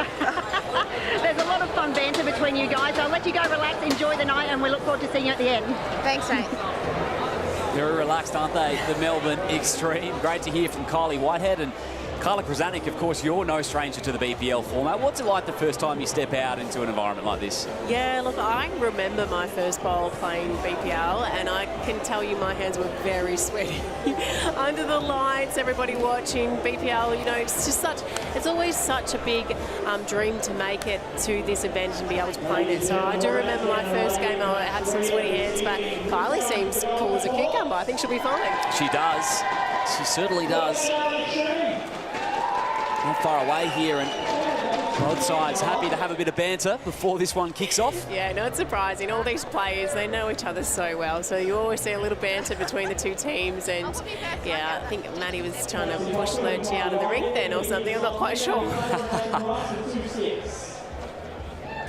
There's a lot of fun banter between you guys. I'll let you go relax, enjoy the night, and we look forward to seeing you at the end. Thanks, mate. Very relaxed, aren't they? The Melbourne Extreme. Great to hear from Kylie Whitehead. And Carla Krasanik, of course, you're no stranger to the BPL format. What's it like the first time you step out into an environment like this? Yeah, look, I remember my first bowl playing BPL, and I can tell you my hands were very sweaty. Under the lights, everybody watching BPL, you know, it's always such a big dream to make it to this event and be able to play it. So I do remember my first game, I had some sweaty hands, but Kylie seems cool as a cucumber. I think she'll be fine. She does. She certainly does. Not far away here, and both sides happy to have a bit of banter before this one kicks off. Yeah, not surprising. All these players, they know each other so well, so you always see a little banter between the two teams. And yeah, I think Maddie was trying to push Lurchie out of the ring then or something. I'm not quite sure.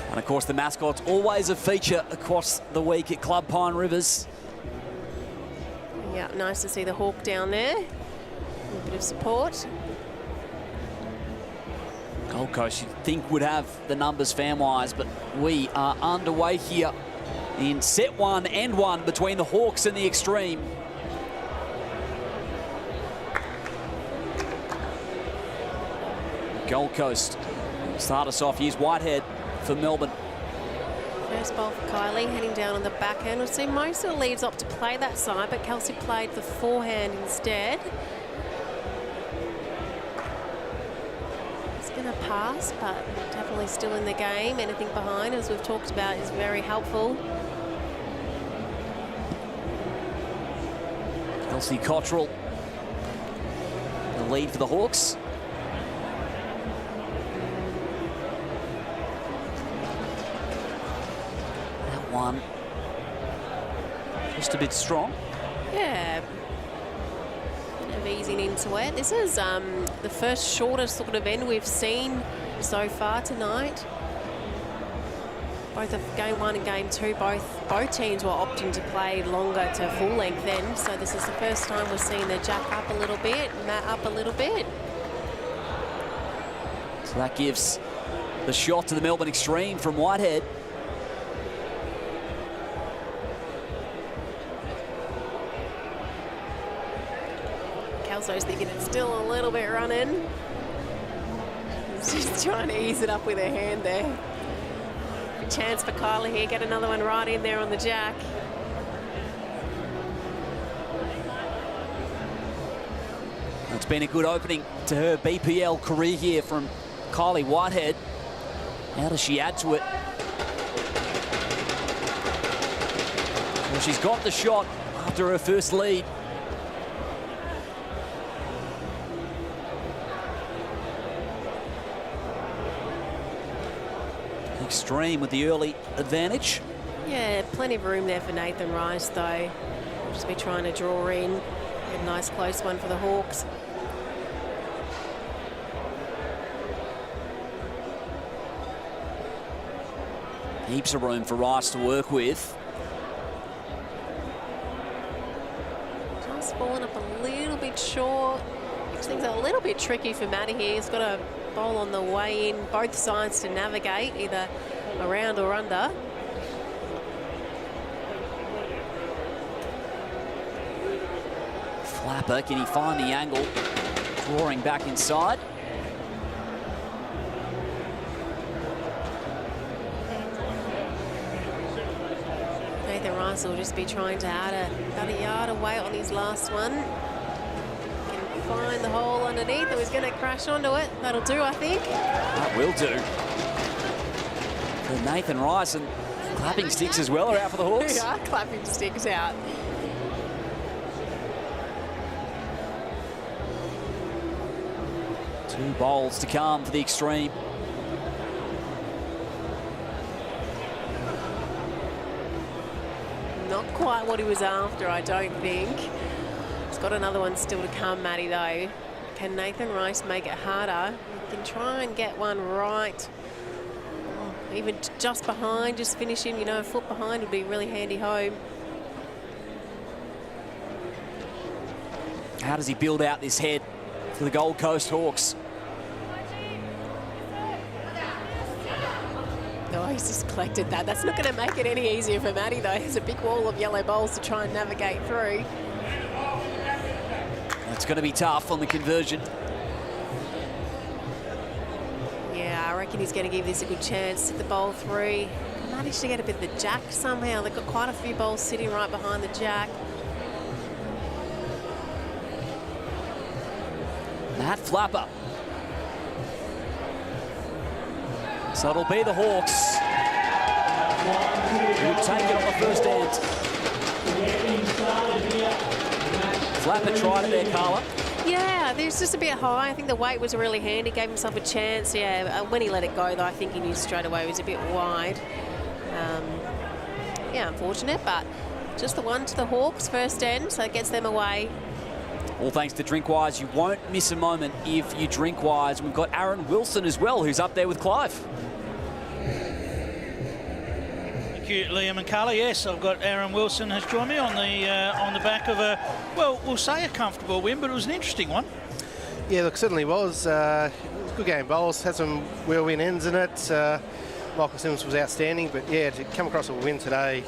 And of course, the mascot's always a feature across the week at Club Pine Rivers. Yeah, nice to see the Hawk down there. A bit of support. Gold Coast, you'd think would have the numbers fan-wise, but we are underway here in set 1 and 1 between the Hawks and the Extreme. Gold Coast start us off. Here's Whitehead for Melbourne. First bowl for Kylie, heading down on the backhand. We'll see most of the leads opt to play that side, but Kelsey played the forehand instead. Going to pass, but definitely still in the game. Anything behind, as we've talked about, is very helpful. Kelsey Cottrell, the lead for the Hawks. That one just a bit strong. Yeah. Of easing into it. This is the first shortest sort of end we've seen so far tonight. Both of game 1 and game 2, both teams were opting to play longer to full length end. So this is the first time we're seeing the Jack up a little bit, Matt up a little bit. So that gives the shot to the Melbourne Extreme from Whitehead. Kelso's thinking it's still a little bit running. She's trying to ease it up with her hand there. Good chance for Kylie here, get another one right in there on the Jack. It's been a good opening to her BPL career here from Kylie Whitehead. How does she add to it? Well, she's got the shot after her first lead. Extreme with the early advantage. Yeah, plenty of room there for Nathan Rice, though. We'll just be trying to draw in. A nice close one for the Hawks. Heaps of room for Rice to work with. Just falling up a little bit short. Makes things a little bit tricky for Maddie here. He's got a bowl on the way in, both sides to navigate, either around or under. Flapper, can he find the angle? Drawing back inside. Nathan Rice will just be trying to add about a yard away on his last one. Can find the hole underneath. It was going to crash onto it. That'll do, I think. That will do. For Nathan Rice, and clapping sticks as well are out for the Hawks. Yeah, clapping sticks out. Two bowls to come for the Extreme. Not quite what he was after, I don't think. He's got another one still to come, Matty, though. Can Nathan Rice make it harder? He can try and get one right. Even just behind, just finishing, you know, a foot behind would be really handy home. How does he build out this head for the Gold Coast Hawks? Oh, he's just collected that. That's not going to make it any easier for Matty, though. There's a big wall of yellow bowls to try and navigate through. It's going to be tough on the conversion. Yeah, I reckon he's going to give this a good chance. Hit the bowl through. Managed to get a bit of the jack somehow. They've got quite a few bowls sitting right behind the jack. Matt Flapper. So it'll be the Hawks who take it on the first end. Flapper tried it there, Carla. Yeah, there's just a bit high. I think the weight was really handy, gave himself a chance. Yeah, when he let it go, though, I think he knew straight away it was a bit wide. Yeah, unfortunate, but just the one to the Hawks first end, so it gets them away. All thanks to Drinkwise. You won't miss a moment if you Drinkwise. We've got Aaron Wilson as well, who's up there with Clive. Thank you, Liam and Carla. Yes, I've got Aaron Wilson has joined me on the back of a, well, we'll say a comfortable win, but it was an interesting one. Yeah, look, certainly was. Good game bowls, had some whirlwind ends in it. Michael Simmons was outstanding, but yeah, to come across a win today,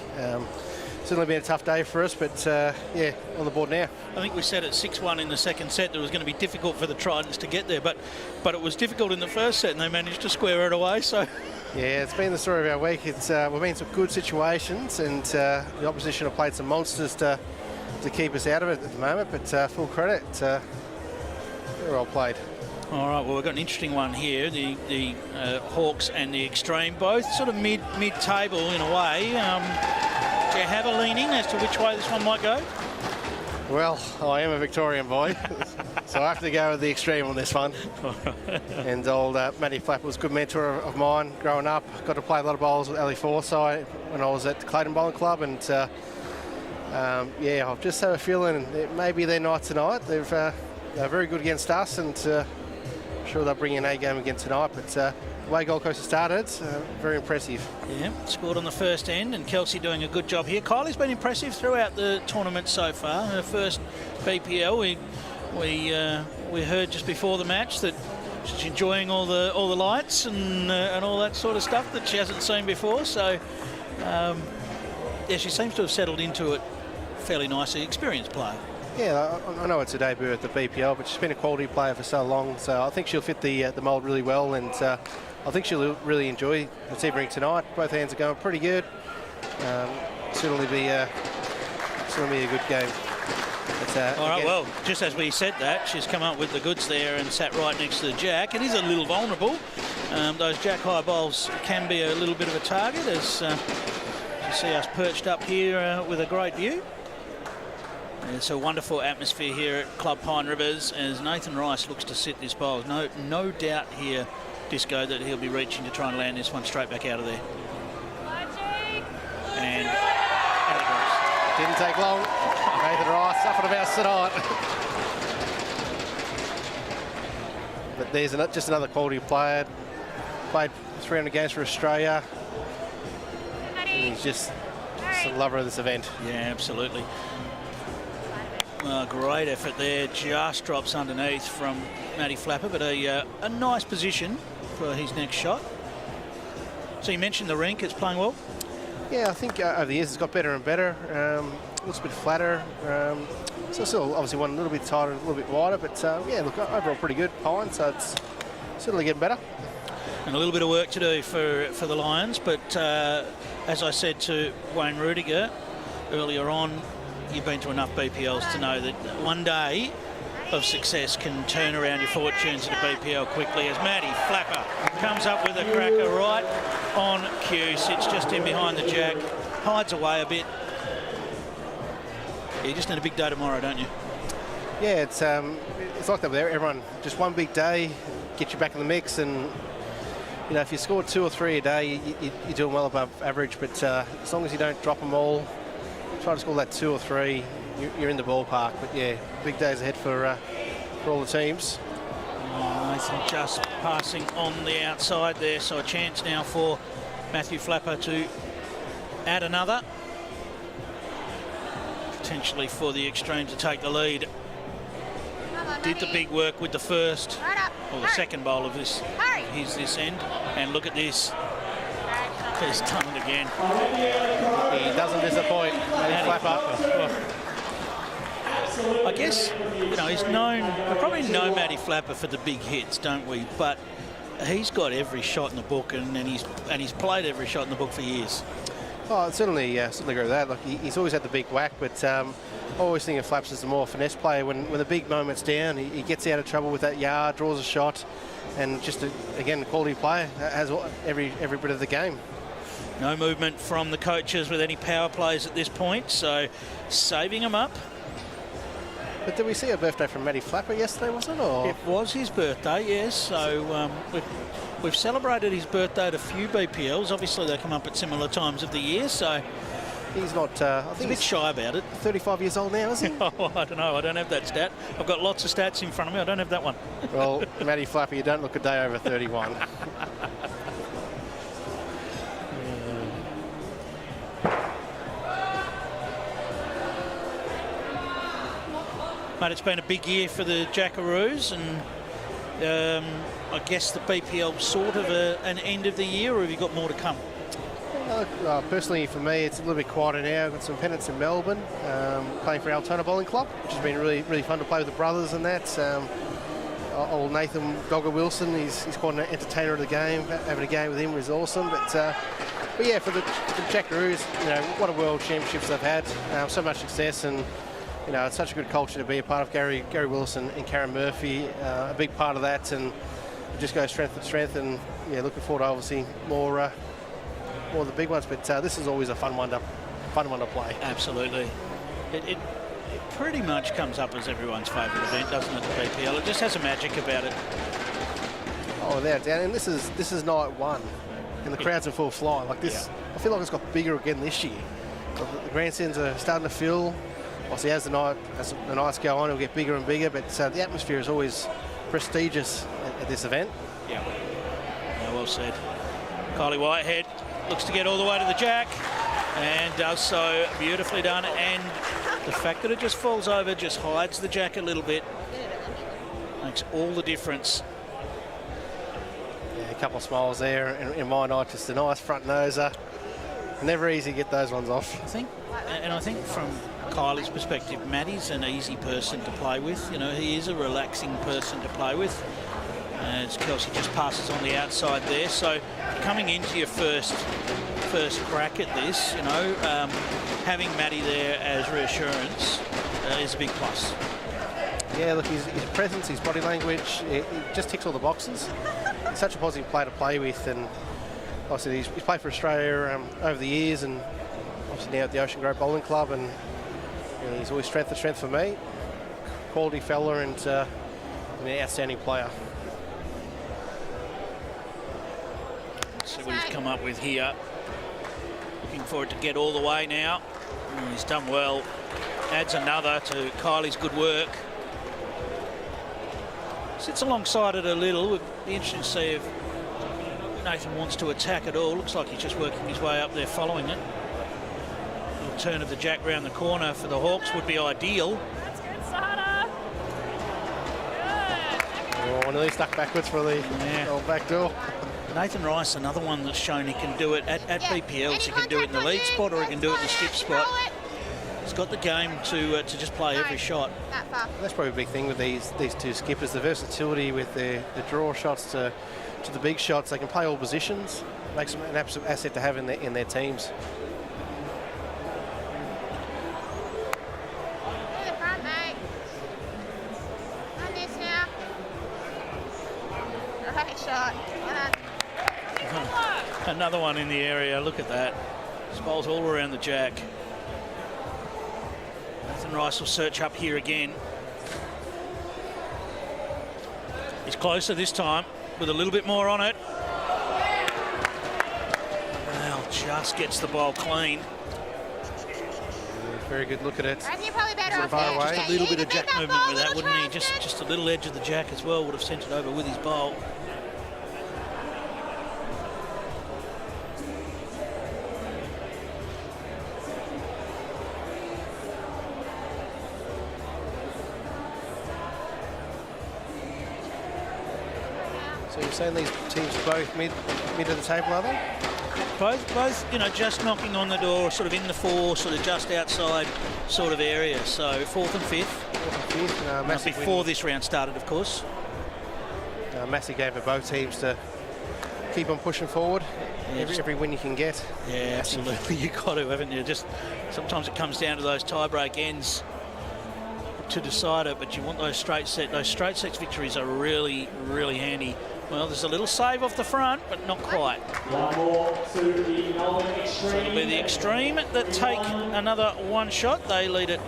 certainly been a tough day for us, but yeah, on the board now. I think we said at 6-1 in the second set that it was going to be difficult for the Tridents to get there, but it was difficult in the first set and they managed to square it away. So yeah, it's been the story of our week. It's we've been in some good situations, and the opposition have played some monsters to keep us out of it at the moment, but full credit, very well played. All right, well, we've got an interesting one here. The Hawks and the Extreme, both sort of mid-table in a way. Do you have a leaning as to which way this one might go? Well, I am a Victorian boy, so I have to go with the Extreme on this one. And old Matty Flapper was a good mentor of mine growing up. Got to play a lot of bowls with Ali Forsyth when I was at the Clayton Bowling Club, and yeah, I've just had a feeling that maybe their night tonight. They're very good against us, and I'm sure they'll bring in a game again tonight, but the way Gold Coast has started, very impressive. Yeah, scored on the first end, and Kelsey doing a good job here. Kylie's been impressive throughout the tournament so far. Her first BPL, we heard just before the match that she's enjoying all the lights and all that sort of stuff that she hasn't seen before. So yeah, she seems to have settled into it fairly nicely. Experienced player. Yeah, I know it's a debut at the BPL, but she's been a quality player for so long, so I think she'll fit the mould really well, and I think she'll really enjoy the Sebring tonight. Both hands are going pretty good. Certainly be a good game. All right, well, just as we said that, she's come up with the goods there and sat right next to the jack. It is a little vulnerable. Those jack high bowls can be a little bit of a target, as you see us perched up here with a great view. It's a wonderful atmosphere here at Club Pine Rivers as Nathan Rice looks to sit this bowl. No doubt here, Disco, that he'll be reaching to try and land this one straight back out of there. And out it goes. Didn't take long. Nathan Rice up and about tonight. But there's just another quality player. Played 300 games for Australia. And he's just a lover of this event. Yeah, absolutely. Great effort there, just drops underneath from Matty Flapper, but a nice position for his next shot. So you mentioned the rink, it's playing well? Yeah, I think over the years it's got better and better. Looks a bit flatter. So still obviously one a little bit tighter, a little bit wider, but yeah, look, overall pretty good, Pine, so it's certainly getting better. And a little bit of work to do for the Lions, but as I said to Wayne Rudiger earlier on, you've been to enough BPLs to know that one day of success can turn around your fortunes in a BPL quickly, as Matty Flapper comes up with a cracker right on cue, sits just in behind the jack, hides away a bit. You just need a big day tomorrow, don't you? Yeah, it's like that there. Everyone, just one big day, get you back in the mix, and you know, if you score 2 or 3 a day, you're doing well above average. But as long as you don't drop them all, try to score that 2 or 3, you're in the ballpark. But yeah, big days ahead for all the teams. Nathan just passing on the outside there, so a chance now for Matthew Flapper to add another. Potentially for the Extreme to take the lead. Did the big work with the first, or the second bowl of this. Here's this end, and look at this. He's done it again. He doesn't disappoint. Matty Flapper. I guess, you know, we probably know Matty Flapper for the big hits, don't we? But he's got every shot in the book, and he's played every shot in the book for years. Oh, certainly agree with that. Look, he's always had the big whack, but I always think of Flaps as a more finesse player. When the big moment's down, he gets out of trouble with that yard, draws a shot, and just again, a quality player, has every bit of the game. No movement from the coaches with any power plays at this point, so saving him up. But did we see a birthday from Matty Flapper yesterday, was it? Or? It was his birthday, yes. So we've celebrated his birthday at a few BPLs. Obviously, they come up at similar times of the year, so he's not. I think he's a bit shy about it. 35 years old now, isn't he? Oh, I don't know. I don't have that stat. I've got lots of stats in front of me. I don't have that one. Well, Matty Flapper, you don't look a day over 31. But it's been a big year for the Jackaroos, and I guess the BPL sort of an end of the year, or have you got more to come? Personally, for me, it's a little bit quieter now. I've got some pennants in Melbourne, playing for Altona Bowling Club, which has been really, really fun to play with the brothers and that. Old Nathan Dogger Wilson, he's quite an entertainer of the game. Having a game with him was awesome. But yeah, for the Jackaroos, you know, what a world championships they've had. So much success, and you know, it's such a good culture to be a part of. Gary Wilson and Karen Murphy, a big part of that, and just go strength to strength. And yeah, looking forward to obviously more of the big ones. But this is always a fun one to play. Absolutely. It pretty much comes up as everyone's favourite event, doesn't it? The BPL. It just has a magic about it. Oh, without doubt. And this is night one, and the crowds are full flying. Like this, yeah. I feel like it's got bigger again this year. The grandstands are starting to fill. Obviously, as the nights go on, it'll get bigger and bigger. But the atmosphere is always prestigious at this event. Yeah. Well said. Kylie Whitehead looks to get all the way to the jack, and does so beautifully done. And the fact that it just falls over, just hides the jack a little bit, makes all the difference. Yeah, a couple of smiles there. In my night, just a nice front noser. Never easy to get those ones off. I think from Kylie's perspective, Matty's an easy person to play with. You know, he is a relaxing person to play with. As Kelsey just passes on the outside there. So coming into your first crack at this, you know, having Matty there as reassurance is a big plus. Yeah, look, his presence, his body language, it just ticks all the boxes. He's such a positive player to play with, and obviously he's played for Australia over the years, and obviously now at the Ocean Grove Bowling Club, and you know, he's always strength to strength for me. Quality fella and an outstanding player. See what he's come up with here. Looking for it to get all the way now. He's done well. Adds another to Kylie's good work. Sits alongside it a little. It'd be interesting to see if Nathan wants to attack at all. Looks like he's just working his way up there following it. Little turn of the jack round the corner for the Hawks would be ideal. That's good, Sahara. Oh, nearly stuck backwards for the old back door. Nathan Rice, another one that's shown he can do it at BPLs. He can do it in the lead spot, or he can do it in the skip spot. He's got the game to just play every shot. That's probably a big thing with these two skippers, the versatility with the draw shots to the big shots. They can play all positions. Makes them an absolute asset to have in their teams. Great shot. Another one in the area. Look at that. This bowl's all around the jack. Nathan Rice will search up here again. He's closer this time with a little bit more on it. Well, just gets the bowl clean. Very good look at it. You're probably better off Far away. Just a little bit of jack movement with that, wouldn't he? Just a little edge of the jack as well would have sent it over with his bowl. So you're saying these teams are both mid of the table, are they? Both, you know, just knocking on the door, sort of in the 4, sort of just outside sort of area. So 4th and 5th. Massive before win. this round started, of course. Massive game for both teams to keep on pushing forward. Every win you can get. Yeah, absolutely. You've got to, haven't you? Just sometimes it comes down to those tie-break ends to decide it, but you want those straight sets. Those straight sets victories are really, really handy. Well, there's a little save off the front, but not quite. One more to the Melbourne Extreme. So it'll be the Extreme that take another one shot. They lead it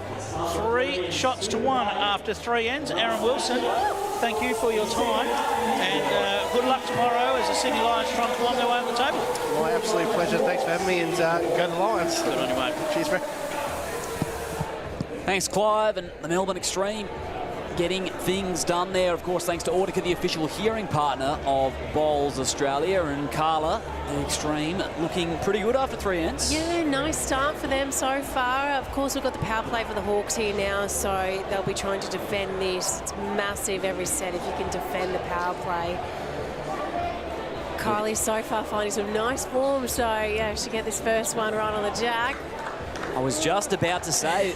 3 shots to 1 after 3 ends. Aaron Wilson, thank you for your time, and good luck tomorrow as the Sydney Lions try and climb their way up the table. My absolute pleasure. Thanks for having me, and go the Lions. Good on you, mate. Cheers, Brett. Thanks, Clive, and the Melbourne Extreme getting things done there. Of course, thanks to Audica, the official hearing partner of Bowls Australia, and Carla, the Extreme, looking pretty good after 3 ends. Yeah, nice start for them so far. Of course, we've got the power play for the Hawks here now, so they'll be trying to defend this. It's massive every set if you can defend the power play. Kylie's so far finding some nice form, so yeah, she get this first one right on the jack. I was just about to say,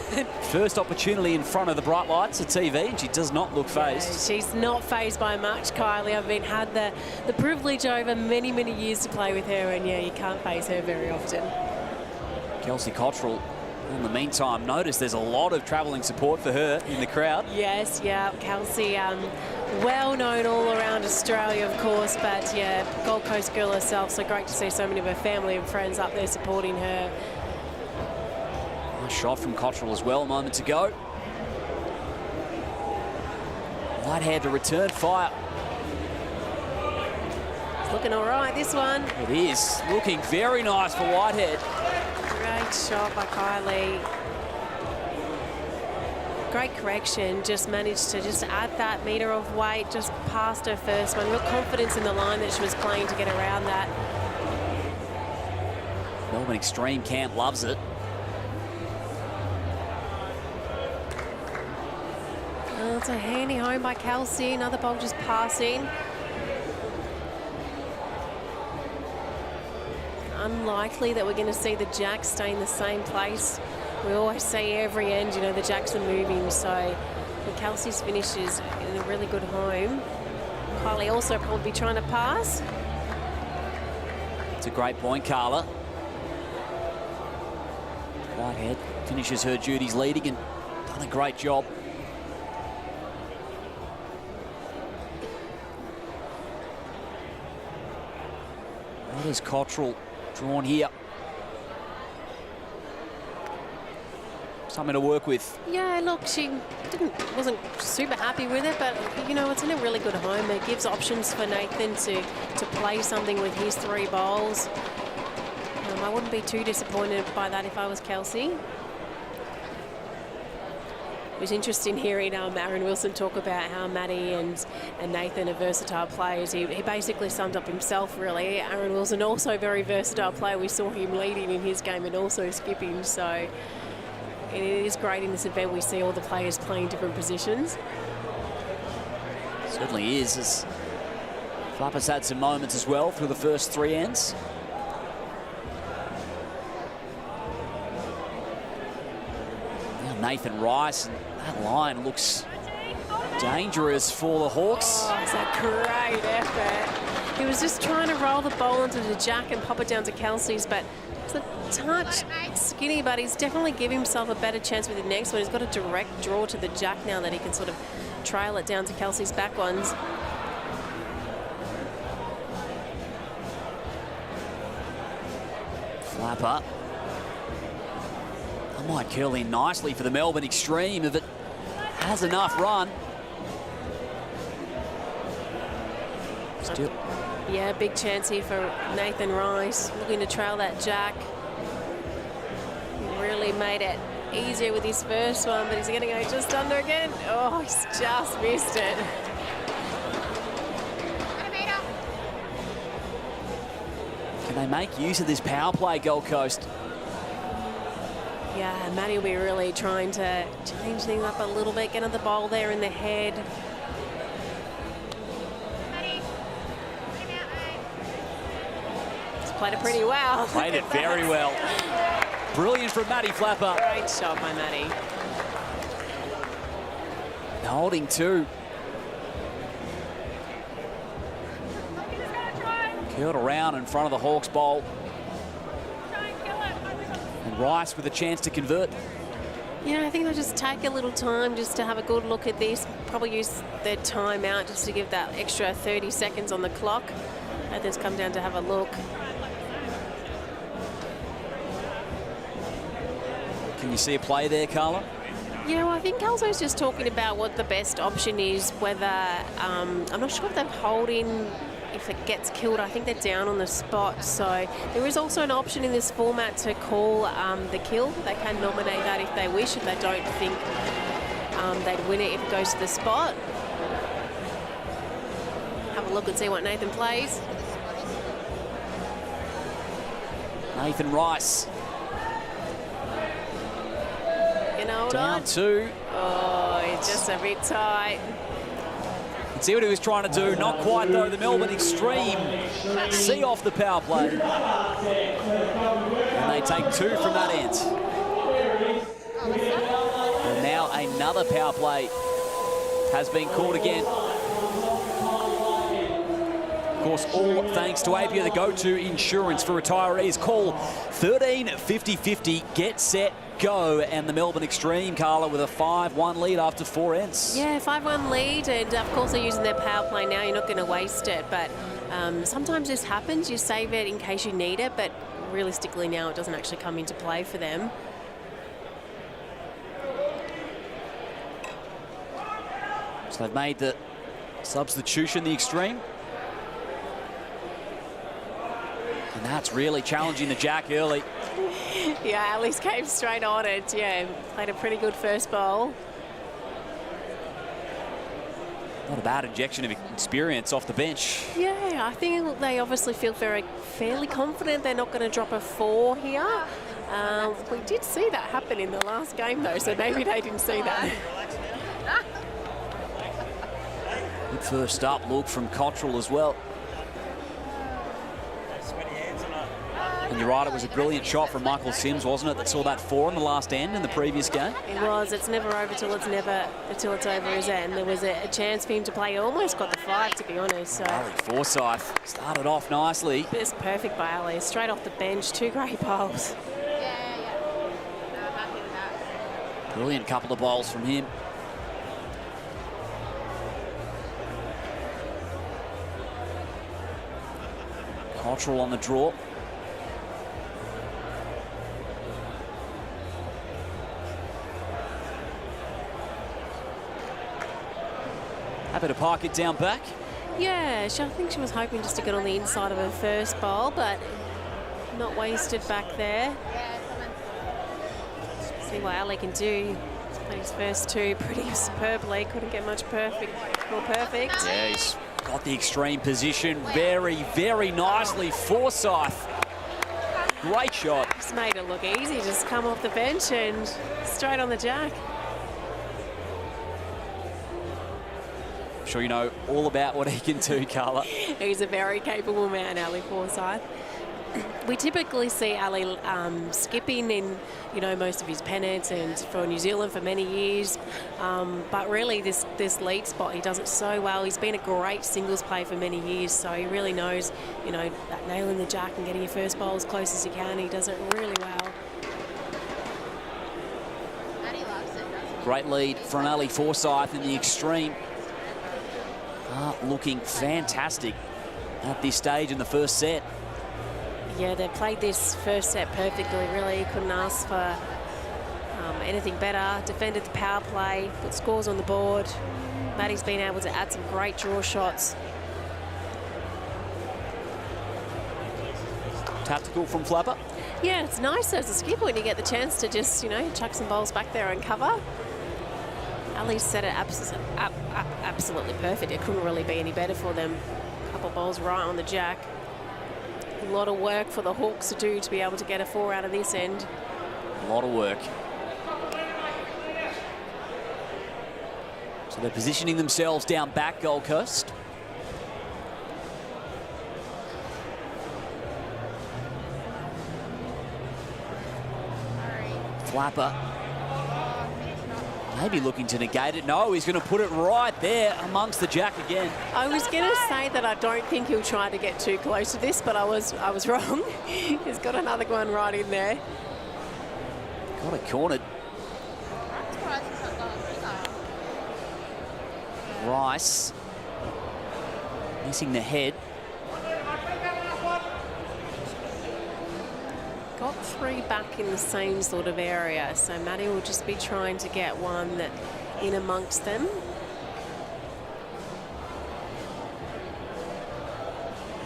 first opportunity in front of the bright lights of TV, and she does not look phased. She's not phased by much, Kylie. I've had the privilege over many, many years to play with her, and yeah, you can't phase her very often. Kelsey Cottrell, in the meantime, notice there's a lot of travelling support for her in the crowd. Yes, yeah, Kelsey, well known all around Australia, of course, but yeah, Gold Coast girl herself, so great to see so many of her family and friends up there supporting her. Shot from Cottrell as well, a moment to go. Whitehead to return fire. It's looking all right, this one. It is looking very nice for Whitehead. Great shot by Kylie. Great correction, just managed to just add that metre of weight just past her first one. Real confidence in the line that she was playing to get around that. Melbourne Extreme camp loves it. Oh, it's a handy home by Kelsey. Another ball just passing. Unlikely that we're going to see the jacks stay in the same place. We always say every end, you know, the jacks are moving. So Kelsey's finishes in a really good home. Kylie also probably trying to pass. It's a great point, Carla. Whitehead finishes her duties leading and done a great job. What is Cottrell drawn here? Something to work with. Yeah, look, she wasn't super happy with it, but you know, it's in a really good home. It gives options for Nathan to play something with his 3 bowls. I wouldn't be too disappointed by that if I was Kelsey. It was interesting hearing Aaron Wilson talk about how Maddie and Nathan are versatile players. He basically summed up himself, really. Aaron Wilson, also a very versatile player. We saw him leading in his game and also skipping. So it is great in this event. We see all the players playing different positions. Certainly is. As Flapper's had some moments as well through the first 3 ends. Nathan Rice, and that line looks dangerous for the Hawks. Oh, it's a great effort. He was just trying to roll the bowl into the jack and pop it down to Kelsey's, but it's a touch skinny, but he's definitely giving himself a better chance with the next one. He's got a direct draw to the jack now that he can sort of trail it down to Kelsey's back ones. Flapper. That might curl in nicely for the Melbourne Extreme if it has enough run. Still. Yeah, big chance here for Nathan Rice, looking to trail that jack. He really made it easier with his first one, but he's going to go just under again. Oh, he's just missed it. Can they make use of this power play, Gold Coast? Yeah, Matty will be really trying to change things up a little bit, get at the bowl there in the head. He's played it pretty well. Played it very well. Brilliant from Matty Flapper. Great shot by Matty. Holding 2. Curled around in front of the Hawks bowl. And Rice with a chance to convert. Yeah, I think they'll just take a little time just to have a good look at this. Probably use their time out just to give that extra 30 seconds on the clock. Others come down to have a look. Can you see a play there, Carla? Yeah, well, I think Kelso's just talking about what the best option is, whether, I'm not sure if they're holding, if it gets killed. I think they're down on the spot. So there is also an option in this format to call the kill. They can nominate that if they wish, if they don't think they'd win it if it goes to the spot. Have a look and see what Nathan plays. Nathan Rice. Down 2. Oh, it's just a bit tight. Let's see what he was trying to do. Not quite, though. The Melbourne Extreme see off the power play. And they take 2 from that end. And now another power play has been called again. Of course, all thanks to APIA, the go-to insurance for retirees. Call 13 50 50, get set, go. And the Melbourne Extreme, Carla, with a 5-1 lead after 4 ends. Yeah, 5-1 lead, and of course they're using their power play now. You're not going to waste it, but sometimes this happens. You save it in case you need it, but realistically now it doesn't actually come into play for them. So they've made the substitution, the Extreme. And that's really challenging the jack early. Yeah, Alice came straight on it. Yeah, played a pretty good first bowl. Not a bad injection of experience off the bench. Yeah, I think they obviously feel fairly confident they're not going to drop a 4 here. We did see that happen in the last game, though, so maybe they didn't see that. Good first up look from Cottrell as well. And you're right, it was a brilliant shot from Michael Sims, wasn't it, that saw that 4 in the last end in the previous game? It was. It's never over till it's over, is it? And there was a chance for him to play. He almost got the 5, to be honest. So. Ali Forsyth started off nicely. It's perfect by Ali. Straight off the bench, 2 great bowls. Brilliant couple of bowls from him. Cottrell on the draw. Happy to park it down back. Yeah, I think she was hoping just to get on the inside of her first bowl, but not wasted back there. See what Ali can do. He's played his first 2 pretty superbly. Couldn't get much more perfect. Yeah, he's got the Extreme position very, very nicely. Forsyth, great shot. Just made it look easy. Just come off the bench and straight on the jack. I'm sure you know all about what he can do, Carla. He's a very capable man, Ali Forsyth. We typically see Ali skipping in, most of his pennants and for New Zealand for many years. But really, this lead spot, he does it so well. He's been a great singles player for many years, so he really knows, that nailing the jack and getting your first bowl as close as he can. He does it really well. Great lead from Ali Forsyth in the Extreme. Looking fantastic at this stage in the first set. Yeah, they played this first set perfectly, really. Couldn't ask for anything better. Defended the power play, put scores on the board. Maddie's been able to add some great draw shots. Tactical from Flapper. Yeah, it's nice as a skipper when you get the chance to just, you know, chuck some bowls back there and cover. Ali set it absolutely perfect. It couldn't really be any better for them. A couple of bowls right on the jack. A lot of work for the Hawks to do to be able to get a 4 out of this end. A lot of work. So they're positioning themselves down back, Gold Coast. Flapper maybe looking to negate it. No, he's going to put it right there amongst the jack again. I was going to say that I don't think he'll try to get too close to this, but I was wrong. He's got another one right in there. Got it cornered. Rice missing the head. Got 3 back in the same sort of area, so Maddie will just be trying to get one that in amongst them.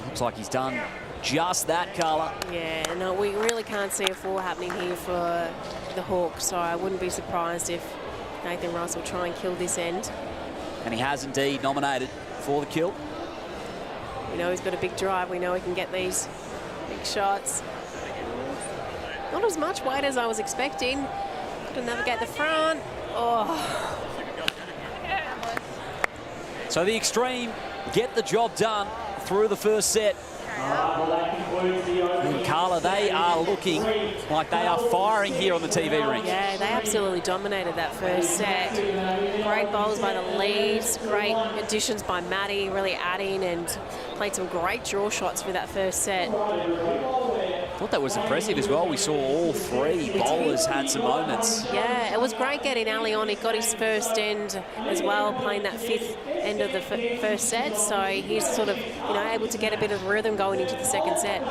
Looks like he's done just that, Carla. Yeah, no, we really can't see a 4 happening here for the Hawks, so I wouldn't be surprised if Nathan Rice will try and kill this end. And he has indeed nominated for the kill. We know he's got a big drive. We know he can get these big shots. Not as much weight as I was expecting. Got to navigate the front. Oh. So the Extreme get the job done through the first set. And Carla, they are looking like they are firing here on the TV ring. Yeah, they absolutely dominated that first set. Great bowls by the leads, great additions by Maddie, really adding and played some great draw shots for that first set. I thought that was impressive as well. We saw all 3 bowlers had some moments. Yeah, it was great getting Ali on. He got his first end as well, playing that 5th end of the first set. So he's sort of, you know, able to get a bit of rhythm going into the second set.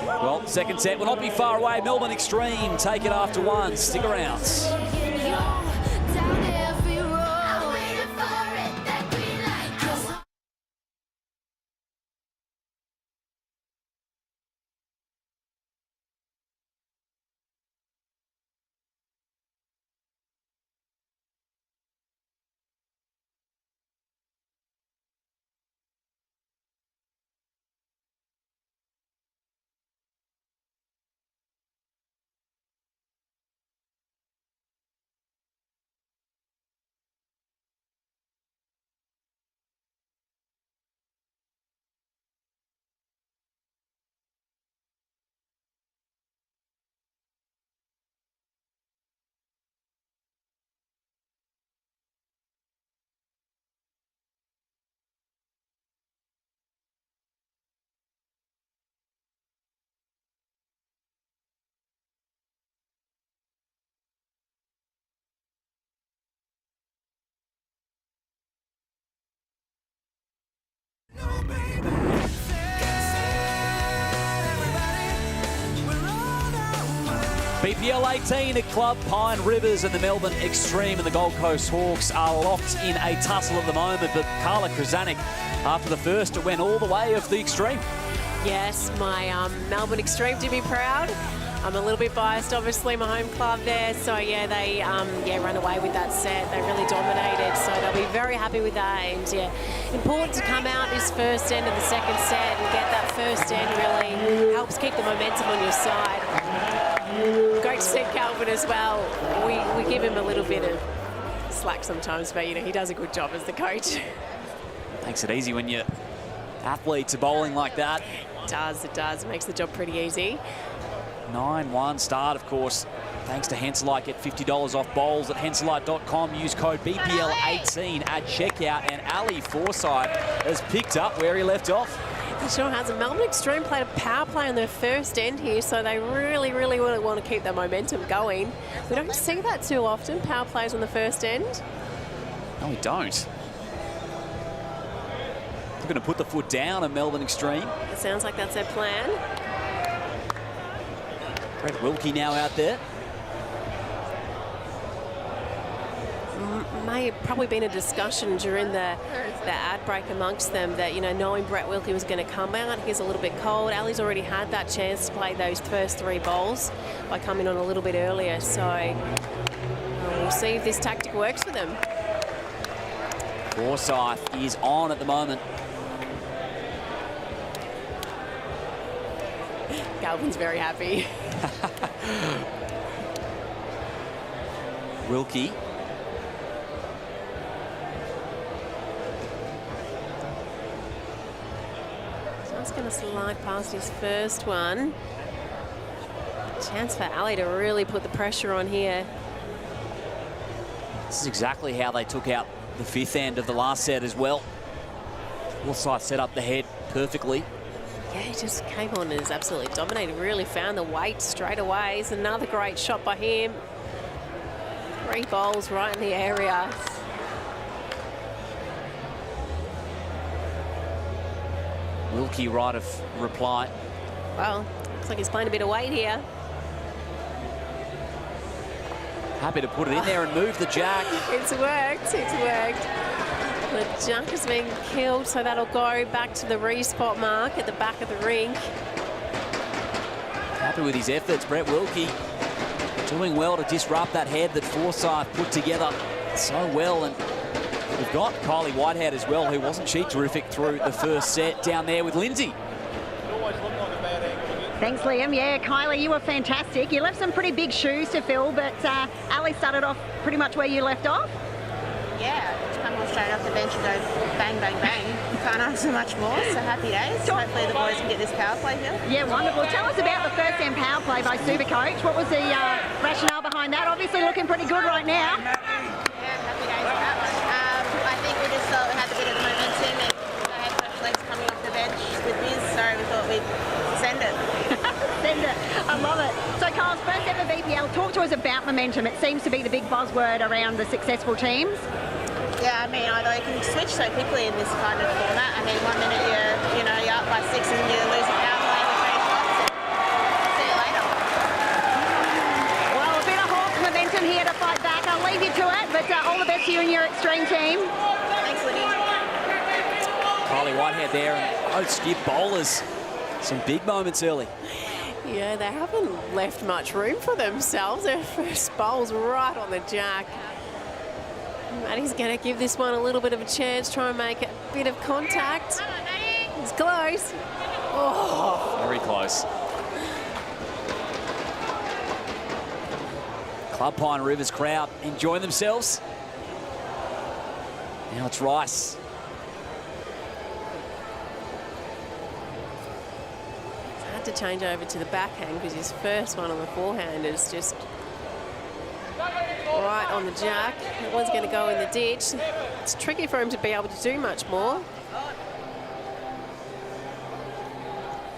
Well, second set will not be far away. Melbourne Extreme take it after 1. Stick around. BPL 18 at Club Pine Rivers, and the Melbourne Extreme and the Gold Coast Hawks are locked in a tussle at the moment. But Carla Krzanek, after the first, it went all the way of the Extreme. Yes, my Melbourne Extreme to be proud. I'm a little bit biased, obviously, my home club there. So, yeah, they run away with that set. They really dominated, so they'll be very happy with that. And, yeah, important to come out this first end of the second set and get that first end really helps keep the momentum on your side. Great to see Calvin as well. We give him a little bit of slack sometimes, but, you know, he does a good job as the coach. Makes it easy when your athletes are bowling like that. It does. It makes the job pretty easy. 9-1 start, of course, thanks to Henselite. Get $50 off bowls at henselite.com. Use code BPL18 at checkout. And Ali Forsyth has picked up where he left off. He sure has. A Melbourne Extreme played a power play on their first end here, so they really want to keep that momentum going. We don't see that too often, power plays on the first end. No, we don't. They're going to put the foot down at Melbourne Extreme. It sounds like that's their plan. Brett Wilkie now out there. May have probably been a discussion during the ad break amongst them that, you know, knowing Brett Wilkie was going to come out, he's a little bit cold. Ali's already had that chance to play those first 3 bowls by coming on a little bit earlier. So we'll see if this tactic works for them. Forsyth is on at the moment. Galvin's very happy. Wilkie. Just going to slide past his first one. Chance for Ali to really put the pressure on here. This is exactly how they took out the 5th end of the last set as well. Forsyth set up the head perfectly. Yeah, he just came on and has absolutely dominated. Really found the weight straight away. It's another great shot by him. 3 bowls right in the area. Wilkie right of reply. Well, looks like he's playing a bit of weight here. Happy to put it in there and move the jack. It's worked, it's worked. The jack has been killed, so that'll go back to the respot mark at the back of the rink. Happy with his efforts, Brett Wilkie. Doing well to disrupt that head that Forsyth put together so well. And we've got Kylie Whitehead as well, who wasn't she terrific through the first set down there with Lindsay. Thanks, Liam. Yeah, Kylie, you were fantastic. You left some pretty big shoes to fill, but Ali started off pretty much where you left off. Yeah, just come on straight off the bench and go bang, bang, bang. Can't ask for much more, so happy days. Hopefully the boys can get this power play here. Yeah, wonderful. Tell us about the first end power play by Supercoach. What was the rationale behind that? Obviously looking pretty good right now. Yeah, happy days with that one. I think we just thought we had a bit of the momentum and I had fresh legs coming off the bench with Biz, so we thought we'd send it. Send it. I love it. So, Carl's first ever BPL. Talk to us about momentum. It seems to be the big buzzword around the successful teams. Yeah, I mean, although you can switch so quickly in this kind of format. I mean, 1 minute you're up by 6 and you're losing power play with 3 shots. See you later. Well, a bit of Hawks momentum here to fight back. I'll leave you to it, but all the best to you and your extreme team. Thanks, Liddy. Kylie Whitehead there, and both skip bowlers. Some big moments early. Yeah, they haven't left much room for themselves. Their first bowl's right on the jack. Maddie's going to give this one a little bit of a chance, try and make a bit of contact. It's close. Oh. Very close. Club Pine Rivers crowd enjoying themselves. Now it's Rice. To change over to the backhand because his first one on the forehand is just right on the jack. That one's going to go in the ditch. It's tricky for him to be able to do much more.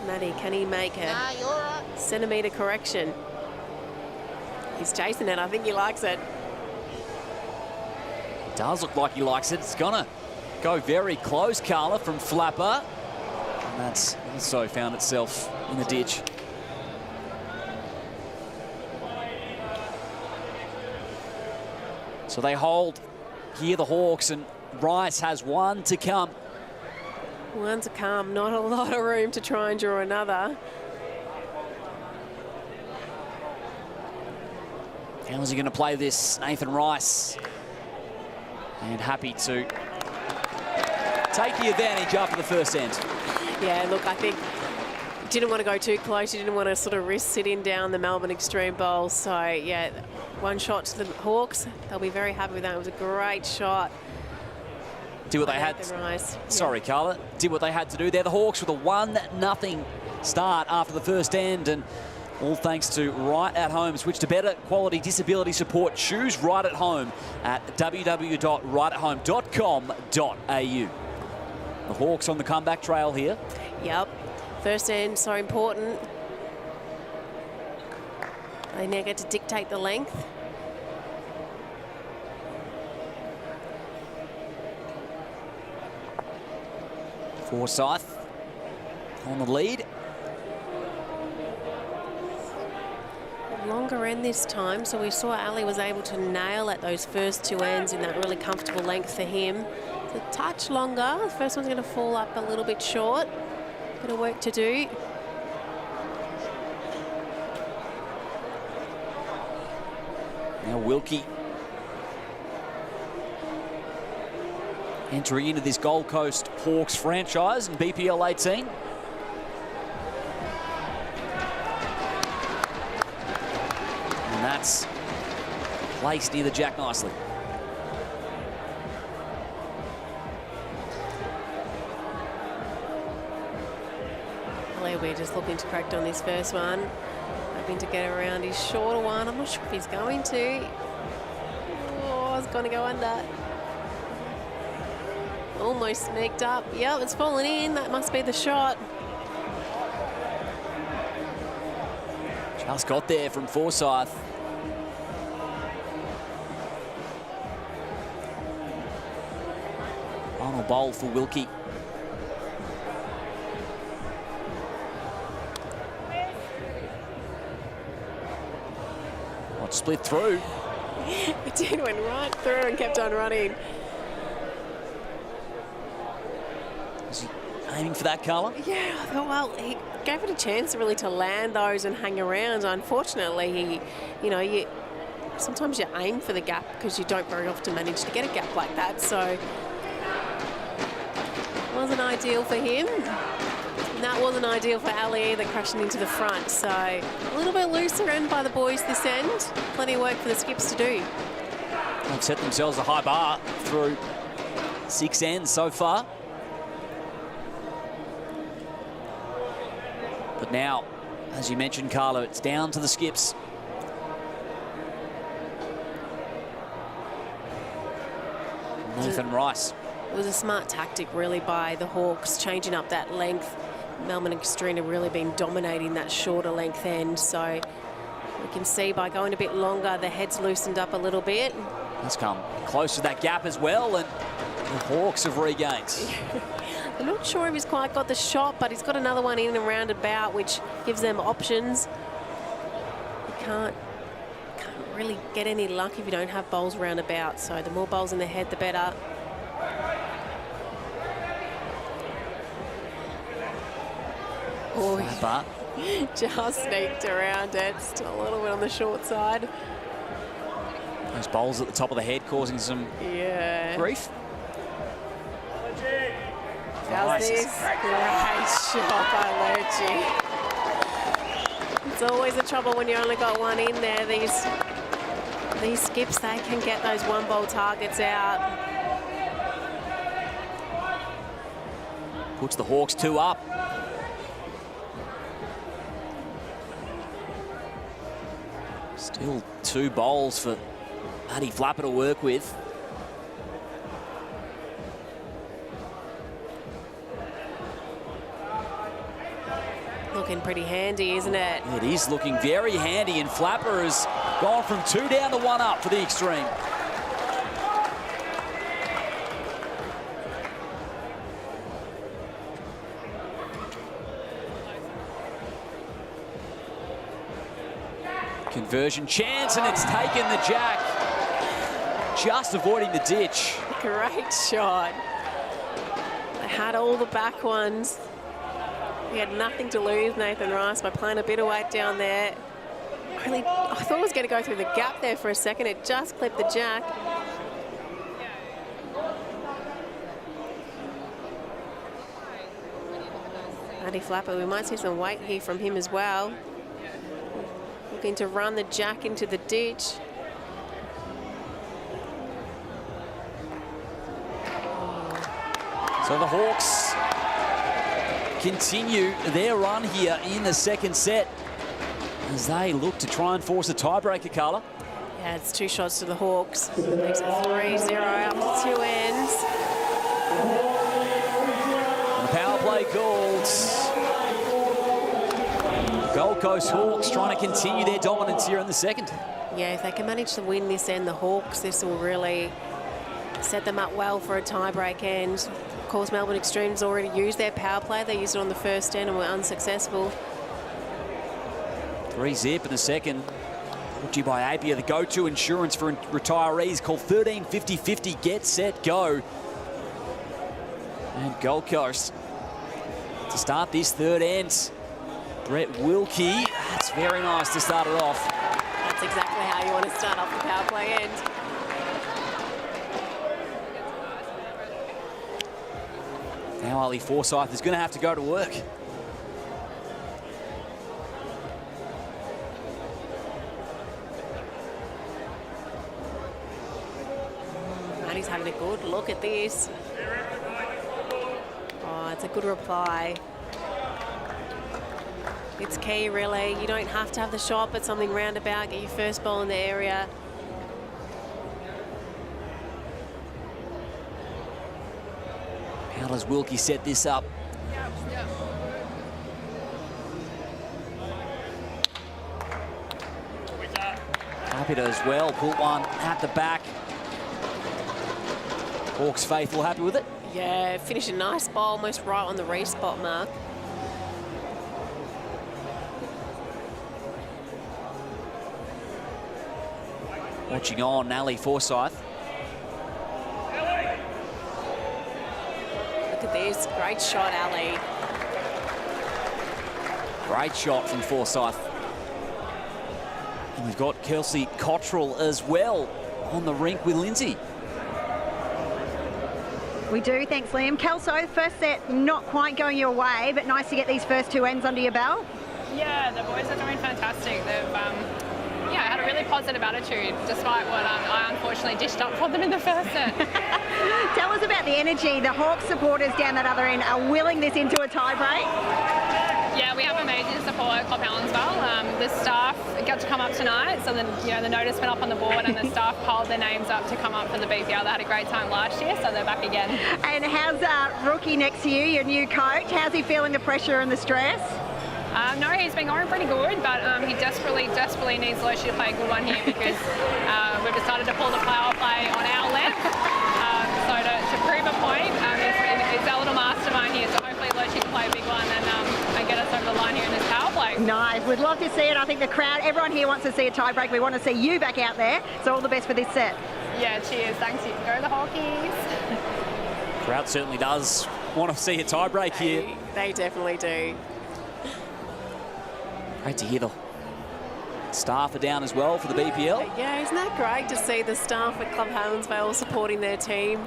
Maddie, can he make a centimetre correction? He's chasing it. I think he likes it. It does look like he likes it. It's going to go very close, Carla, from Flapper. And that's also found itself in the ditch. So they hold here, the Hawks, and Rice has one to come. One to come, not a lot of room to try and draw another. How's he going to play this, Nathan Rice? And happy to take the advantage after the first end. Yeah, look, I think didn't want to go too close. You didn't want to sort of risk sitting down the Melbourne Extreme Bowl. So, yeah, one shot to the Hawks. They'll be very happy with that. It was a great shot. Did what they had. Sorry, Carla. Did what they had to do there. The Hawks with a 1-0 start after the first end, and all thanks to Right at Home. Switch to better quality disability support. Choose Right at Home at www.rightathome.com.au. The Hawks on the comeback trail here. Yep. First end, so important. They now get to dictate the length. Forsyth on the lead. longer end this time, so we saw Ali was able to nail at those first 2 ends in that really comfortable length for him. It's a touch longer. The first one's going to fall up a little bit short. Bit of work to do. Now Wilkie entering into this Gold Coast Hawks franchise in BPL 18. And that's placed near the jack nicely. We're just looking to crack on this first one. Hoping to get around his shorter one. I'm not sure if he's going to. Oh, it's going to go under. Almost sneaked up. Yep, it's fallen in. That must be the shot. Just got there from Forsyth. Final bowl for Wilkie. Split through. It did, went right through and kept on running. Is he aiming for that, Carla? Yeah, I thought, well, he gave it a chance really to land those and hang around. Unfortunately, sometimes you aim for the gap because you don't very often manage to get a gap like that. So it wasn't ideal for him. And that wasn't ideal for Ali either, crashing into the front. So a little bit looser end by the boys this end. Plenty of work for the skips to do. They've set themselves a high bar through 6 ends so far. But now, as you mentioned, Carlo, it's down to the skips. Nathan Rice. It was a smart tactic, really, by the Hawks, changing up that length. Melbourne Extreme have really been dominating that shorter length end, so we can see by going a bit longer, the head's loosened up a little bit. He's come close to that gap as well, and the Hawks have regained. I'm not sure if he's quite got the shot, but he's got another one in and round about, which gives them options. You can't really get any luck if you don't have bowls round about, so the more bowls in the head, the better. Oh, just sneaked around it. Still a little bit on the short side. Those bowls at the top of the head causing some grief. How's this? Great shot by Lurchie. It's always the trouble when you only got one in there. These skips, they can get those one bowl targets out. Puts the Hawks 2 up. Still 2 bowls for Paddy Flapper to work with. Looking pretty handy, isn't it? It is looking very handy, and Flapper has gone from 2 down to 1 up for the Extreme. Conversion chance, and it's taken the jack. Just avoiding the ditch. Great shot. They had all the back ones. He had nothing to lose, Nathan Rice, by playing a bit of weight down there. Really, I thought it was going to go through the gap there for a second. It just clipped the jack. Paddy Flapper, we might see some weight here from him as well. Looking to run the jack into the ditch. So the Hawks continue their run here in the second set as they look to try and force a tiebreaker, Carla. Yeah, it's 2 shots to the Hawks. It makes it 3-0 after 2 ends. And the power play called. Gold Coast Hawks trying to continue their dominance here in the second. Yeah, if they can manage to win this end, the Hawks, this will really set them up well for a tiebreak end. Of course, Melbourne Extremes already used their power play. They used it on the first end and were unsuccessful. 3-0 in the second. Brought to you by Apia, the go-to insurance for retirees. Call 135050, get set, go. And Gold Coast to start this third end. Brett Wilkie, that's very nice to start it off. That's exactly how you want to start off the power play end. Now Ali Forsyth is going to have to go to work. And he's having a good look at this. Oh, it's a good reply. It's key, really. You don't have to have the shot, but something roundabout. Get your first ball in the area. How does Wilkie set this up? Happy as well. Put one at the back. Hawks faithful, happy with it? Yeah, finish a nice ball, almost right on the respot mark. Watching on, Ali Forsyth. Look at this, great shot, Ali. Great shot from Forsyth. And we've got Kelsey Cottrell as well on the rink with Lindsay. We do, thanks Liam. Kelso, first set not quite going your way, but nice to get these first two ends under your belt. Yeah, the boys are doing fantastic. They've had a really positive attitude, despite what I unfortunately dished up for them in the first set. Tell us about the energy. The Hawks supporters down that other end are willing this into a tie break. Yeah, we have amazing support at Club Helensville. The staff got to come up tonight, so then the notice went up on the board and the staff piled their names up to come up for the BPL. They had a great time last year, so they're back again. And how's Rookie next to you, your new coach? How's he feeling the pressure and the stress? No, he's been going pretty good, but he desperately needs Loshi to play a good one here because we've decided to pull the power play on our left. So to prove a point, it's our little mastermind here, so hopefully Loshi can play a big one and get us over the line here in this power play. Nice. We'd love to see it. I think the crowd, everyone here wants to see a tie break. We want to see you back out there. So all the best for this set. Yeah, cheers. Thanks. Go the Hawkies. Crowd certainly does want to see a tie break here. They definitely do. Great to hear the staff are down as well for the BPL. Yeah, isn't that great to see the staff at Club Helensville supporting their team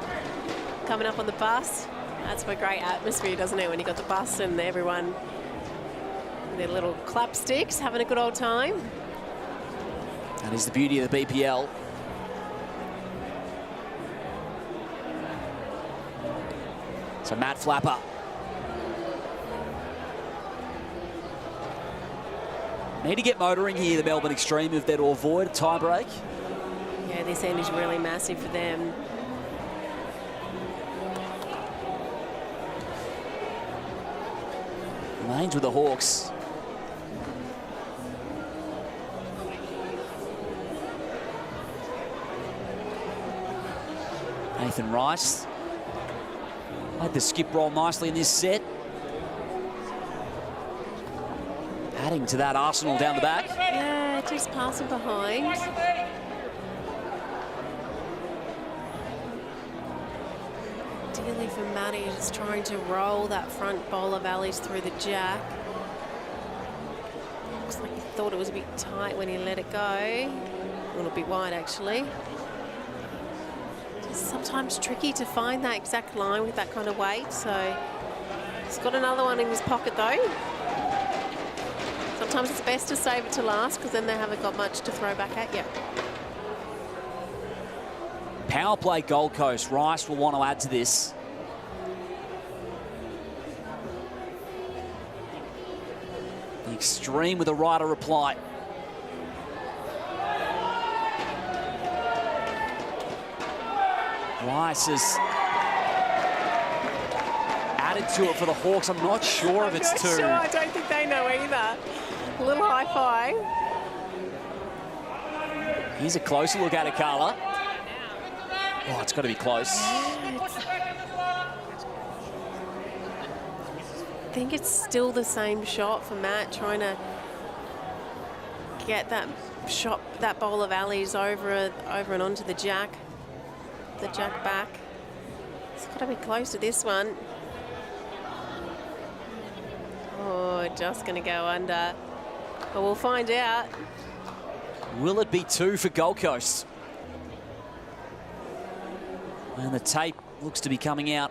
coming up on the bus? That's a great atmosphere, doesn't it, when you got the bus and everyone with their little clap sticks having a good old time. That is the beauty of the BPL. So Matt Flapper. Need to get motoring here, the Melbourne Extreme, if they're to avoid a tie break. Yeah, this end is really massive for them. Remains with the Hawks. Nathan Rice played the skip roll nicely in this set. Adding to that arsenal down the back. Yeah, just passing behind. Ideally for Matty, just trying to roll that front bowler Valleys through the jack. Looks like he thought it was a bit tight when he let it go. A little bit wide, actually. Just sometimes tricky to find that exact line with that kind of weight, so he's got another one in his pocket, though. Sometimes it's best to save it to last because then they haven't got much to throw back at you. Power play Gold Coast. Rice will want to add to this. The Extreme with a rider reply. Rice has added to it for the Hawks. I'm not sure if it's two. Sure, I don't think they know either. A little high five. Here's a closer look at it, Carla. Oh, it's got to be close. I think it's still the same shot for Matt, trying to get that shot, that bowl of alleys over and onto the jack back. It's got to be close to this one. Oh, just going to go under. But we'll find out. Will it be 2 for Gold Coast? And the tape looks to be coming out.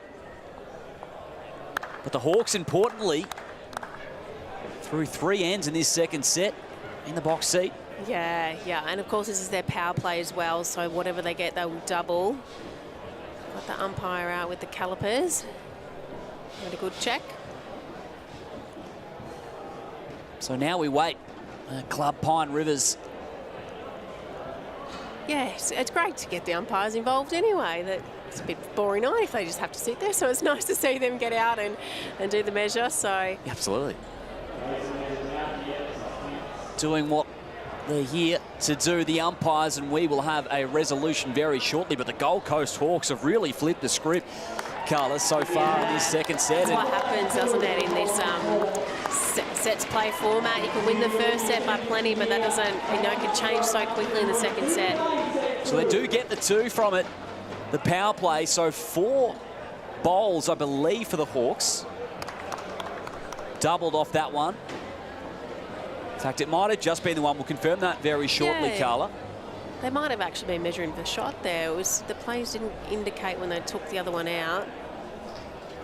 But the Hawks, importantly, through 3 ends in this second set in the box seat. Yeah, and of course this is their power play as well, so whatever they get, they will double. Got the umpire out with the calipers. Had a good check. So now we wait. Club Pine Rivers. Yeah, it's great to get the umpires involved anyway. It's a bit boring night if they just have to sit there, so it's nice to see them get out and do the measure. So Absolutely. Doing what they're here to do, the umpires, and we will have a resolution very shortly. But the Gold Coast Hawks have really flipped the script, Carla, so far in this second set. That's what happens, doesn't it, in this sets play format. You can win the first set by plenty, but that doesn't, it can change so quickly in the second set. So they do get the 2 from it, the power play. So 4 bowls, I believe, for the Hawks. Doubled off that one. In fact, it might have just been the one. We'll confirm that very shortly, Carla. They might have actually been measuring the shot there. The plays didn't indicate when they took the other one out.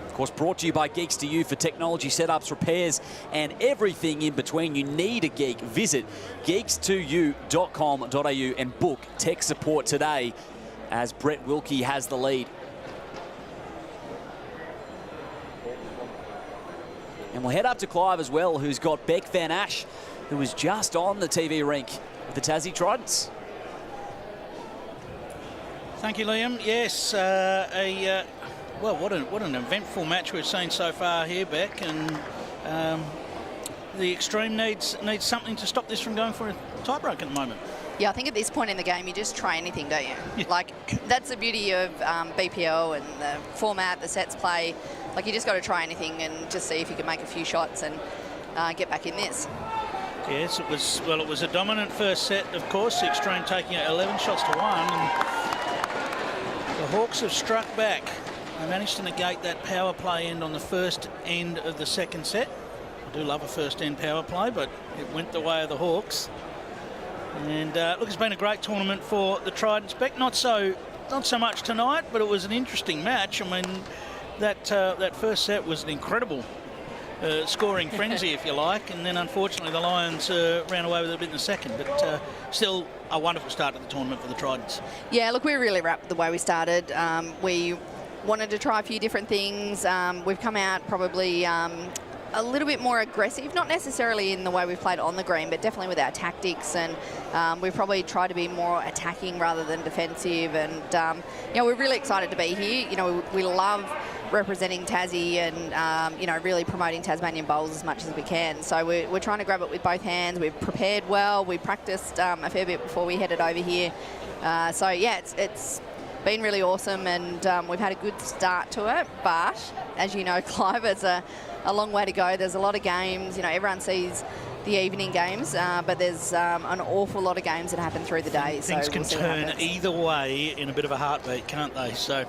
Of course, brought to you by Geeks to You for technology setups, repairs, and everything in between. You need a geek. Visit geeks2u.com.au and book tech support today as Brett Wilkie has the lead. And we'll head up to Clive as well, who's got Beck Van Ash, who was just on the TV rink with the Tassie Tridents. Thank you, Liam. Yes, well, what an eventful match we've seen so far here, Beck, and the Extreme needs something to stop this from going for a tiebreak at the moment. Yeah, I think at this point in the game, you just try anything, don't you? Yeah. Like, that's the beauty of BPL and the format, the sets play. Like, you just got to try anything and just see if you can make a few shots and get back in this. Yes, it was a dominant first set, of course. The Extreme taking 11 shots to 1, and the Hawks have struck back. They managed to negate that power play end on the first end of the second set. I do love a first end power play, but it went the way of the Hawks. And look, it's been a great tournament for the Tridents. Beck, not so much tonight, but it was an interesting match. I mean, that first set was an incredible scoring frenzy, if you like, and then unfortunately the Lions ran away with it a bit in the second, but still a wonderful start to the tournament for the Tridents. Yeah, look, we're really wrapped with the way we started. We wanted to try a few different things. We've come out probably a little bit more aggressive, not necessarily in the way we've played on the green, but definitely with our tactics, and we've probably tried to be more attacking rather than defensive, and we're really excited to be here. We love representing Tassie and really promoting Tasmanian bowls as much as we can, so we're trying to grab it with both hands. We've prepared well, we practiced a fair bit before we headed over here, so yeah, it's been really awesome, and we've had a good start to it, but as you know, Clive, it's a long way to go. There's a lot of games, everyone sees the evening games, but there's an awful lot of games that happen through the day. Things can turn either way in a bit of a heartbeat, can't they? So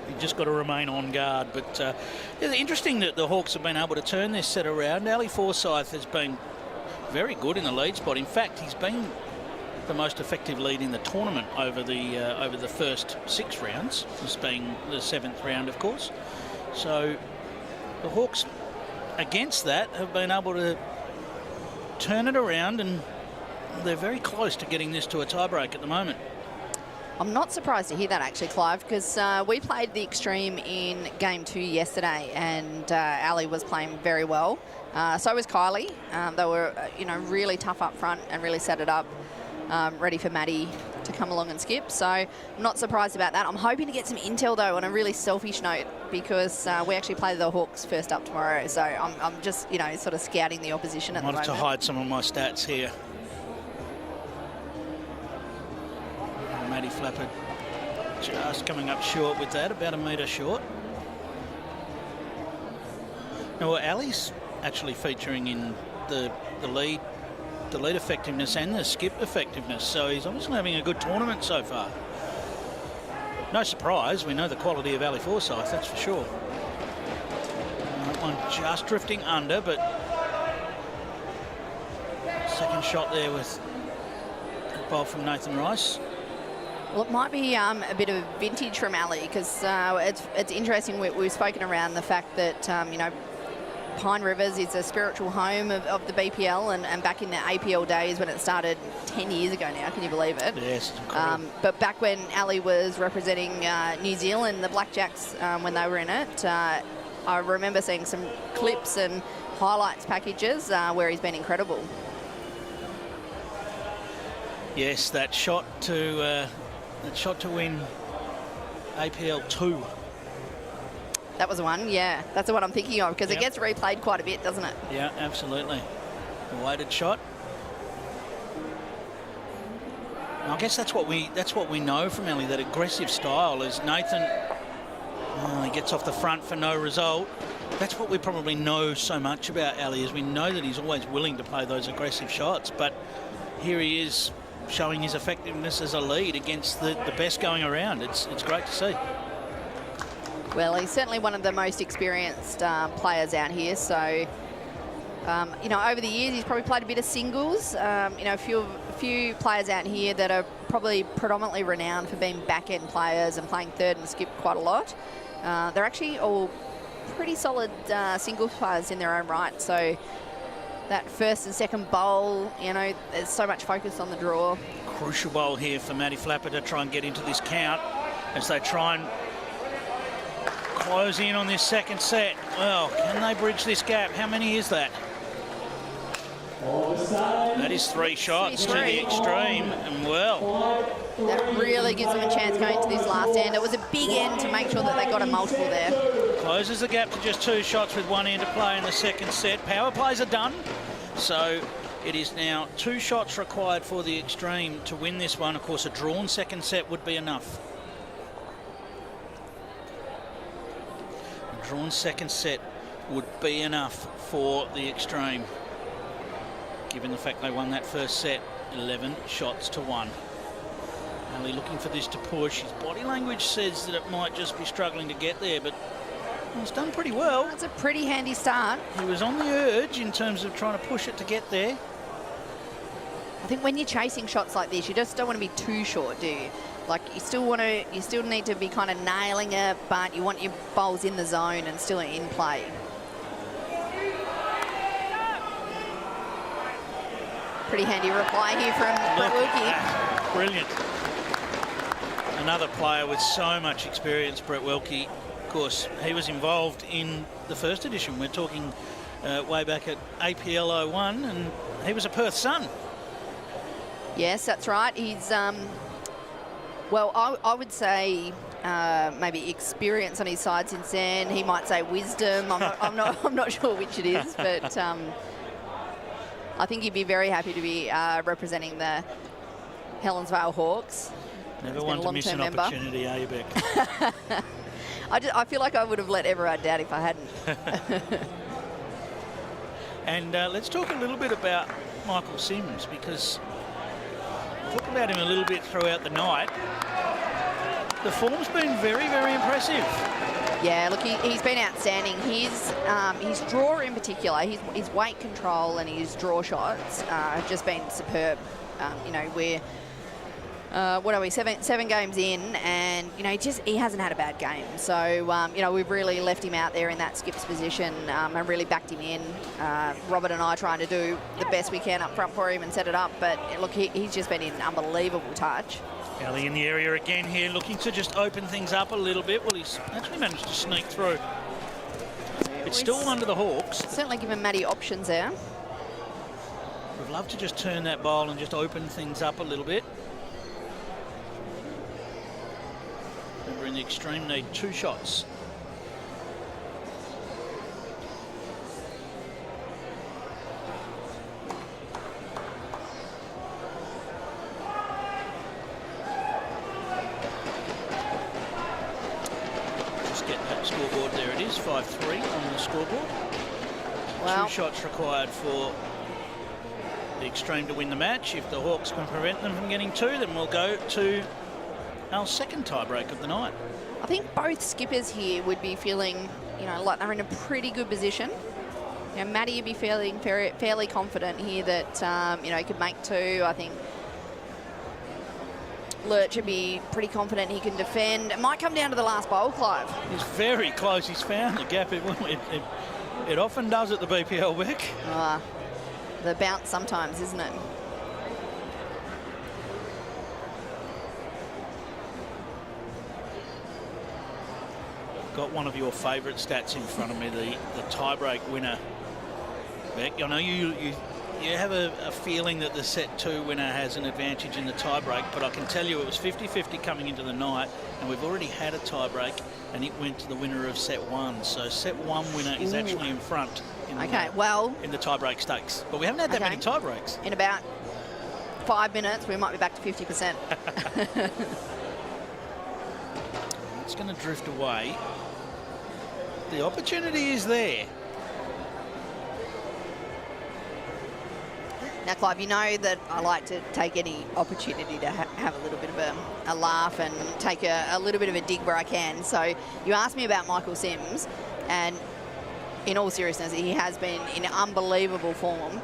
you've just got to remain on guard. But it's interesting that the Hawks have been able to turn this set around. Ali Forsyth has been very good in the lead spot. In fact, he's been the most effective lead in the tournament over the first 6 rounds, this being the 7th round, of course. So the Hawks, against that, have been able to turn it around, and they're very close to getting this to a tiebreak at the moment. I'm not surprised to hear that, actually, Clive, because we played the Extreme in Game 2 yesterday, and Ali was playing very well. So was Kylie. They were, really tough up front and really set it up, ready for Maddie to come along and skip. So I'm not surprised about that. I'm hoping to get some intel, though, on a really selfish note, because we actually play the Hawks first up tomorrow. So I'm just, sort of scouting the opposition at the moment. I might have to hide some of my stats here. Maddie Flapper just coming up short with that, about a metre short. Now, Ali's actually featuring in the lead the lead effectiveness and the skip effectiveness. So he's obviously having a good tournament so far. No surprise, we know the quality of Ali Forsyth, that's for sure. That one just drifting under, but second shot there with a bowl from Nathan Rice. Well, it might be a bit of vintage from Ali, because it's interesting. We've spoken around the fact that, you know, Pine Rivers is a spiritual home of the BPL, and back in the APL days when it started 10 years ago now, can you believe it? Yes. But back when Ali was representing New Zealand, the Blackjacks, when they were in it, I remember seeing some clips and highlights packages where he's been incredible. Yes, that shot to win APL 2. That was the one, yeah. That's the one I'm thinking of, because it gets replayed quite a bit, doesn't it? Yeah, absolutely. A weighted shot. I guess that's what we know from Ali, that aggressive style. As Nathan, he gets off the front for no result. That's what we probably know so much about Ali, is we know that he's always willing to play those aggressive shots. But here he is, showing his effectiveness as a lead against the best going around. It's great to see. Well, he's certainly one of the most experienced players out here. So, you know, over the years, he's probably played a bit of singles. You know, a few players out here that are probably predominantly renowned for being back-end players and playing third and skip quite a lot. They're actually all pretty solid singles players in their own right. So that first and second bowl, you know, there's so much focus on the draw. Crucial bowl here for Matty Flapper to try and get into this count as they try and close in on this second set. Well, can they bridge this gap? How many is that? That is 3 shots to the extreme, and well, that really gives them a chance going into this last end. It was a big end to make sure that they got a multiple there. Closes the gap to just 2 shots with 1 end to play in the second set. Power plays are done, so it is now 2 shots required for the extreme to win this one. Of course, a drawn second set would be enough. A drawn second set would be enough for the extreme, given the fact they won that first set 11 shots to 1. Ali looking for this to push. His body language says that it might just be struggling to get there, but he's done pretty well. That's a pretty handy start. He was on the urge in terms of trying to push it to get there. I think when you're chasing shots like this, you just don't want to be too short, do you? Like, you still need to be kind of nailing it, but you want your bowls in the zone and still in play. Pretty handy reply here from Brett Wilkie. Brilliant. Another player with so much experience, Brett Wilkie. Of course, he was involved in the first edition. We're talking way back at APL 01, and he was a Perth son. Yes, that's right. He's, well, I would say maybe experience on his side since then. He might say wisdom. I'm not sure which it is, but I think he'd be very happy to be representing the Helensvale Hawks. Never one to miss an opportunity, are you, Beck? I feel like I would have let Everard down if I hadn't. And let's talk a little bit about Michael Sims, because we'll talk about him a little bit throughout the night. The form's been very, very impressive. Yeah, look, he's been outstanding. His draw in particular, his weight control and his draw shots have just been superb. You know, we're what are we, seven games in, and you know, he hasn't had a bad game. So you know, we've really left him out there in that skips position and really backed him in. Robert and I trying to do the best we can up front for him and set it up. But look, he's just been in unbelievable touch. Ali in the area again here, looking to just open things up a little bit. Well, he's actually managed to sneak through. It's still under the Hawks. Certainly given Matty options there. We'd love to just turn that bowl and just open things up a little bit. Remember, in the extreme, need 2 shots. Just get that scoreboard. There it is, 5-3 on the scoreboard. Wow. 2 shots required for the extreme to win the match. If the Hawks can prevent them from getting 2, then we'll go to our second tiebreak of the night. I think both skippers here would be feeling, like they're in a pretty good position. Maddie would be feeling fairly confident here that, he could make 2. I think Lurch would be pretty confident he can defend. It might come down to the last bowl, Clive. He's very close. He's found the gap. It often does at the BPL, Vic. The bounce sometimes, isn't it? Got one of your favourite stats in front of me, the tiebreak winner. Beck, I know you have a feeling that the set 2 winner has an advantage in the tiebreak, but I can tell you it was 50-50 coming into the night, and we've already had a tiebreak, and it went to the winner of set 1. So set 1 winner is actually in front in the tiebreak stakes. But we haven't had that many tiebreaks. In about 5 minutes, we might be back to 50%. It's going to drift away. The opportunity is there. Now, Clive, you know that I like to take any opportunity to have a little bit of a laugh and take a little bit of a dig where I can. So you asked me about Michael Sims, and in all seriousness, he has been in unbelievable form.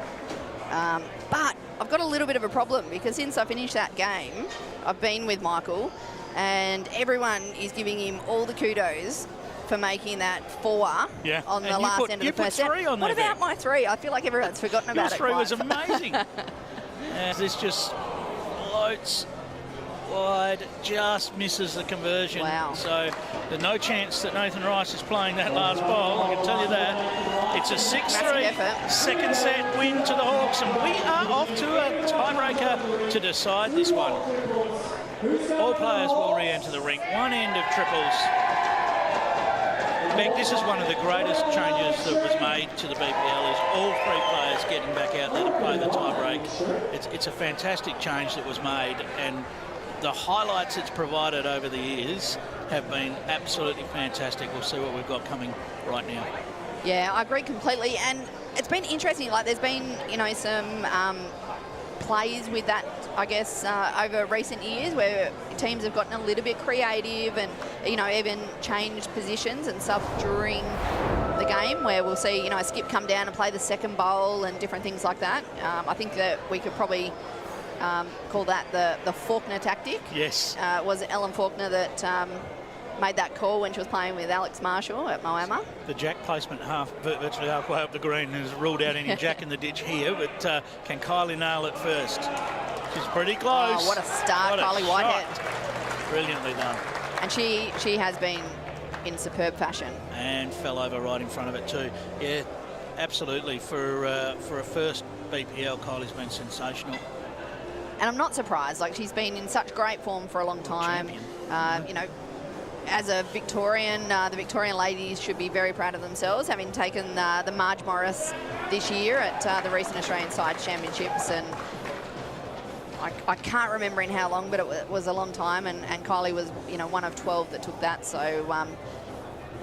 But I've got a little bit of a problem because since I finished that game, I've been with Michael, and everyone is giving him all the kudos for making that 4 on the last end of the first set. What about my 3? I feel like everyone's forgotten about it. Your 3 was amazing. This just floats wide, just misses the conversion. Wow. So there's no chance that Nathan Rice is playing that last bowl, I can tell you that. It's a 6-3 second set win to the Hawks, and we are off to a tiebreaker to decide this one. All players will re-enter the rink. One end of triples. Beck, this is one of the greatest changes that was made to the BPL, is all 3 players getting back out there to play the tiebreak. It's a fantastic change that was made, and the highlights it's provided over the years have been absolutely fantastic. We'll see what we've got coming right now. Yeah, I agree completely, and it's been interesting. Like, there's been, some plays with that, I guess, over recent years where teams have gotten a little bit creative and, even changed positions and stuff during the game, where we'll see, a skip come down and play the second bowl and different things like that. I think that we could probably call that the Faulkner tactic. Yes. It was Ellen Faulkner that made that call when she was playing with Alex Marshall at Moama. The jack placement virtually halfway up the green has ruled out any jack in the ditch here, but can Kylie nail it first? She's pretty close. Oh, what a start, Kylie Whitehead. Brilliantly done. And she has been in superb fashion. And fell over right in front of it too. Yeah, absolutely. For a first BPL, Kylie's been sensational. And I'm not surprised. Like, she's been in such great form for a long time. As a Victorian, the Victorian ladies should be very proud of themselves, having taken the Marge Morris this year at the recent Australian Side Championships. And I can't remember in how long, but it was a long time. And Kylie was, one of 12 that took that. So,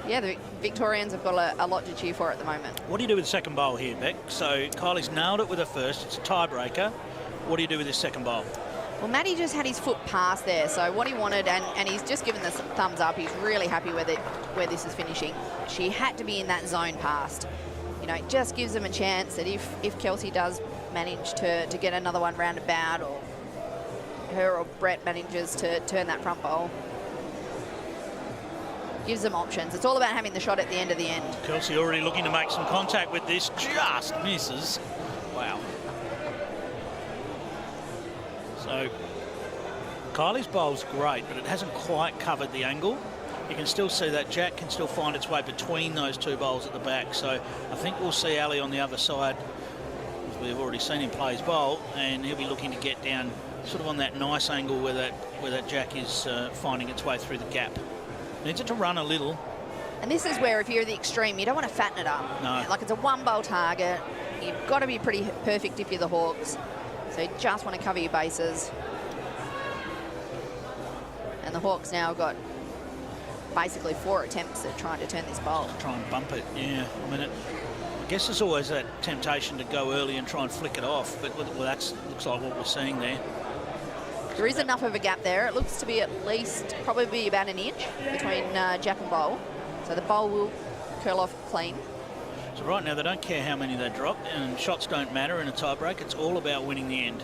the Victorians have got a lot to cheer for at the moment. What do you do with the second bowl here, Beck? So Kylie's nailed it with her first. It's a tiebreaker. What do you do with this second bowl? Well, Matty just had his foot past there, so what he wanted, and he's just given this thumbs up. He's really happy with it, where this is finishing. She had to be in that zone past. It just gives them a chance that if Kelsey does manage to get another one roundabout, or her or Brett manages to turn that front bowl, gives them options. It's all about having the shot at the end of the end. Kelsey already looking to make some contact with this, just misses. Wow. So Kylie's bowl's great, but it hasn't quite covered the angle. You can still see that jack can still find its way between those 2 bowls at the back. So I think we'll see Ali on the other side, as we've already seen him play his bowl, and he'll be looking to get down sort of on that nice angle where that jack is finding its way through the gap. Needs it to run a little. And this is where, if you're the extreme, you don't want to fatten it up. No. Like, it's a 1-bowl target. You've got to be pretty perfect if you're the Hawks. So you just want to cover your bases. And the Hawks now have got basically 4 attempts at trying to turn this bowl. Try and bump it, yeah. I mean, I guess there's always that temptation to go early and try and flick it off, but well, that looks like what we're seeing there. There is enough of a gap there. It looks to be at least probably about an inch between Jack and Bowl. So the Bowl will curl off clean. So right now they don't care how many they drop, and shots don't matter in a tiebreak. It's all about winning the end.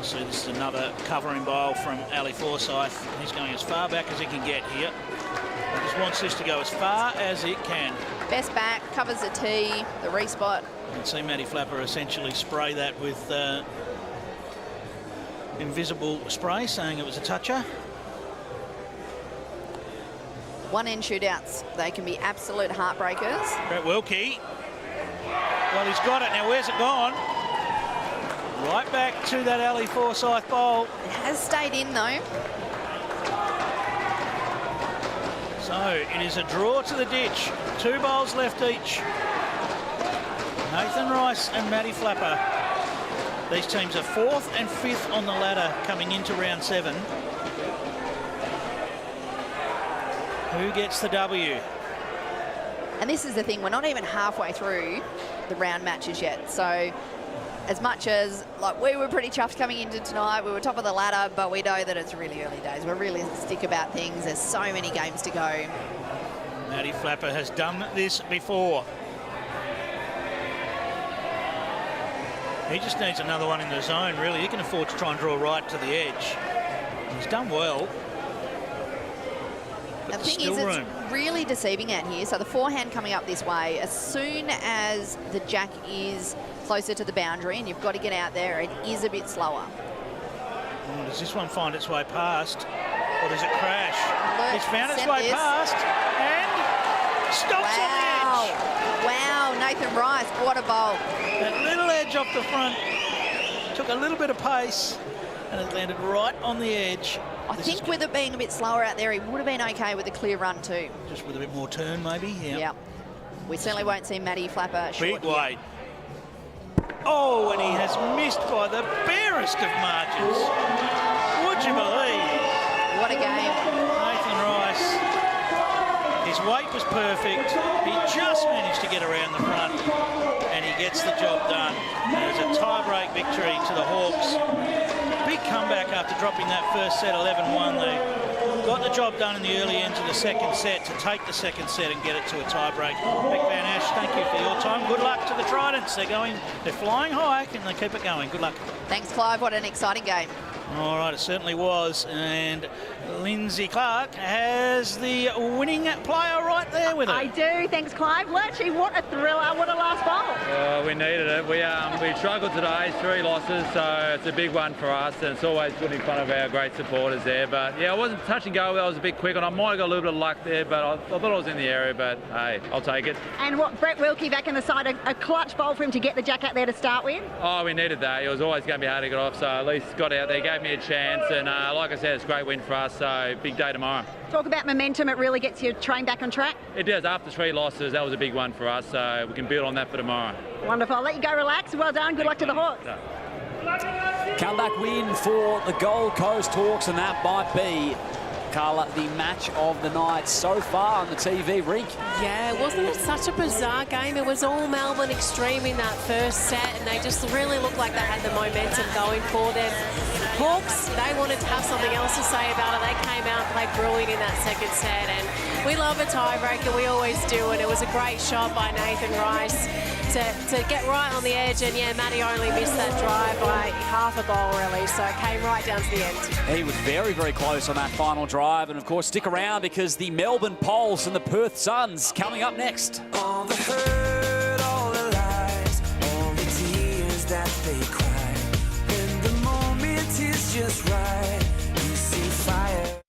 So this is another covering bowl from Ali Forsyth. He's going as far back as he can get here. He just wants this to go as far as it can. Best back, covers the tee, the respot. You can see Matty Flapper essentially spray that with invisible spray, saying it was a toucher. One-end shootouts, they can be absolute heartbreakers. Brett Wilkie. Well, he's got it. Now, where's it gone? Right back to that Ali Forsyth bowl. It has stayed in, though. So, it is a draw to the ditch. 2 bowls left each. Nathan Rice and Matty Flapper. These teams are 4th and 5th on the ladder coming into round 7. Who gets the W? And this is the thing, we're not even halfway through the round matches yet. So as much as like we were pretty chuffed coming into tonight, we were top of the ladder, but we know that it's really early days. We're realistic about things. There's so many games to go. Matty Flapper has done this before. He just needs another one in the zone, really. He can afford to try and draw right to the edge. He's done well. The thing is, it's really deceiving out here. So the forehand coming up this way, as soon as the jack is closer to the boundary and you've got to get out there, it is a bit slower. Does this one find its way past, or does it crash? Look, It's found its way past and stops on the edge. Wow, Nathan Rice, what a bowl. That little edge off the front took a little bit of pace and it landed right on the edge. I think with it being a bit slower out there, he would have been okay with a clear run too. Just with a bit more turn, maybe. Yeah. We certainly won't see Matty Flapper short Big weight. Oh, and he has missed by the barest of margins. Would you believe? What a game. Nathan Rice. His weight was perfect. He just managed to get around the front and he gets the job done. There's a tie-break victory to the Hawks. Big comeback after dropping that first set 11-1. They got the job done in the early end of the second set to take the second set and get it to a tie-break. Mick Van Ash, thank you for your time. Good luck to the Tridents. They're flying high. Can they keep it going? Good luck. Thanks, Clive. What an exciting game. All right, it certainly was. And Lindsay Clark has the winning player right there with her. I do. Thanks, Clive. Well, actually, what a thriller. What a last bowl. We needed it. We struggled today, 3 losses, so it's a big one for us, and it's always good in front of our great supporters there. But yeah, it wasn't touch and go. That was a bit quick, and I might have got a little bit of luck there, but I thought I was in the area, but hey, I'll take it. And what, Brett Wilkie back in the side, a clutch bowl for him to get the jack out there to start with? Oh, we needed that. It was always going to be hard to get off, so at least got out there, gave me a chance, and like I said, it's a great win for us, so big day tomorrow. Talk about momentum, it really gets your train back on track. It does. After 3 losses, that was a big one for us, so we can build on that for tomorrow. Wonderful. I'll let you go relax. Well done. Good luck to the Hawks. Comeback win for the Gold Coast Hawks, and that might be, Carla, the match of the night so far on the TV. Reek. Yeah, wasn't it such a bizarre game? It was all Melbourne extreme in that first set, and they just really looked like they had the momentum going for them. Hawks, they wanted to have something else to say about it. They came out and played brilliant in that second set, and we love a tiebreaker. We always do, and it was a great shot by Nathan Rice to get right on the edge, and yeah, Matty only missed that drive by half a bowl really, so it came right down to the end. He was very, very close on that final drive, and of course stick around because the Melbourne Pulse and the Perth Suns coming up next. All the hurt, all the lies, all the tears that they cry, when the moment is just right, you see fire.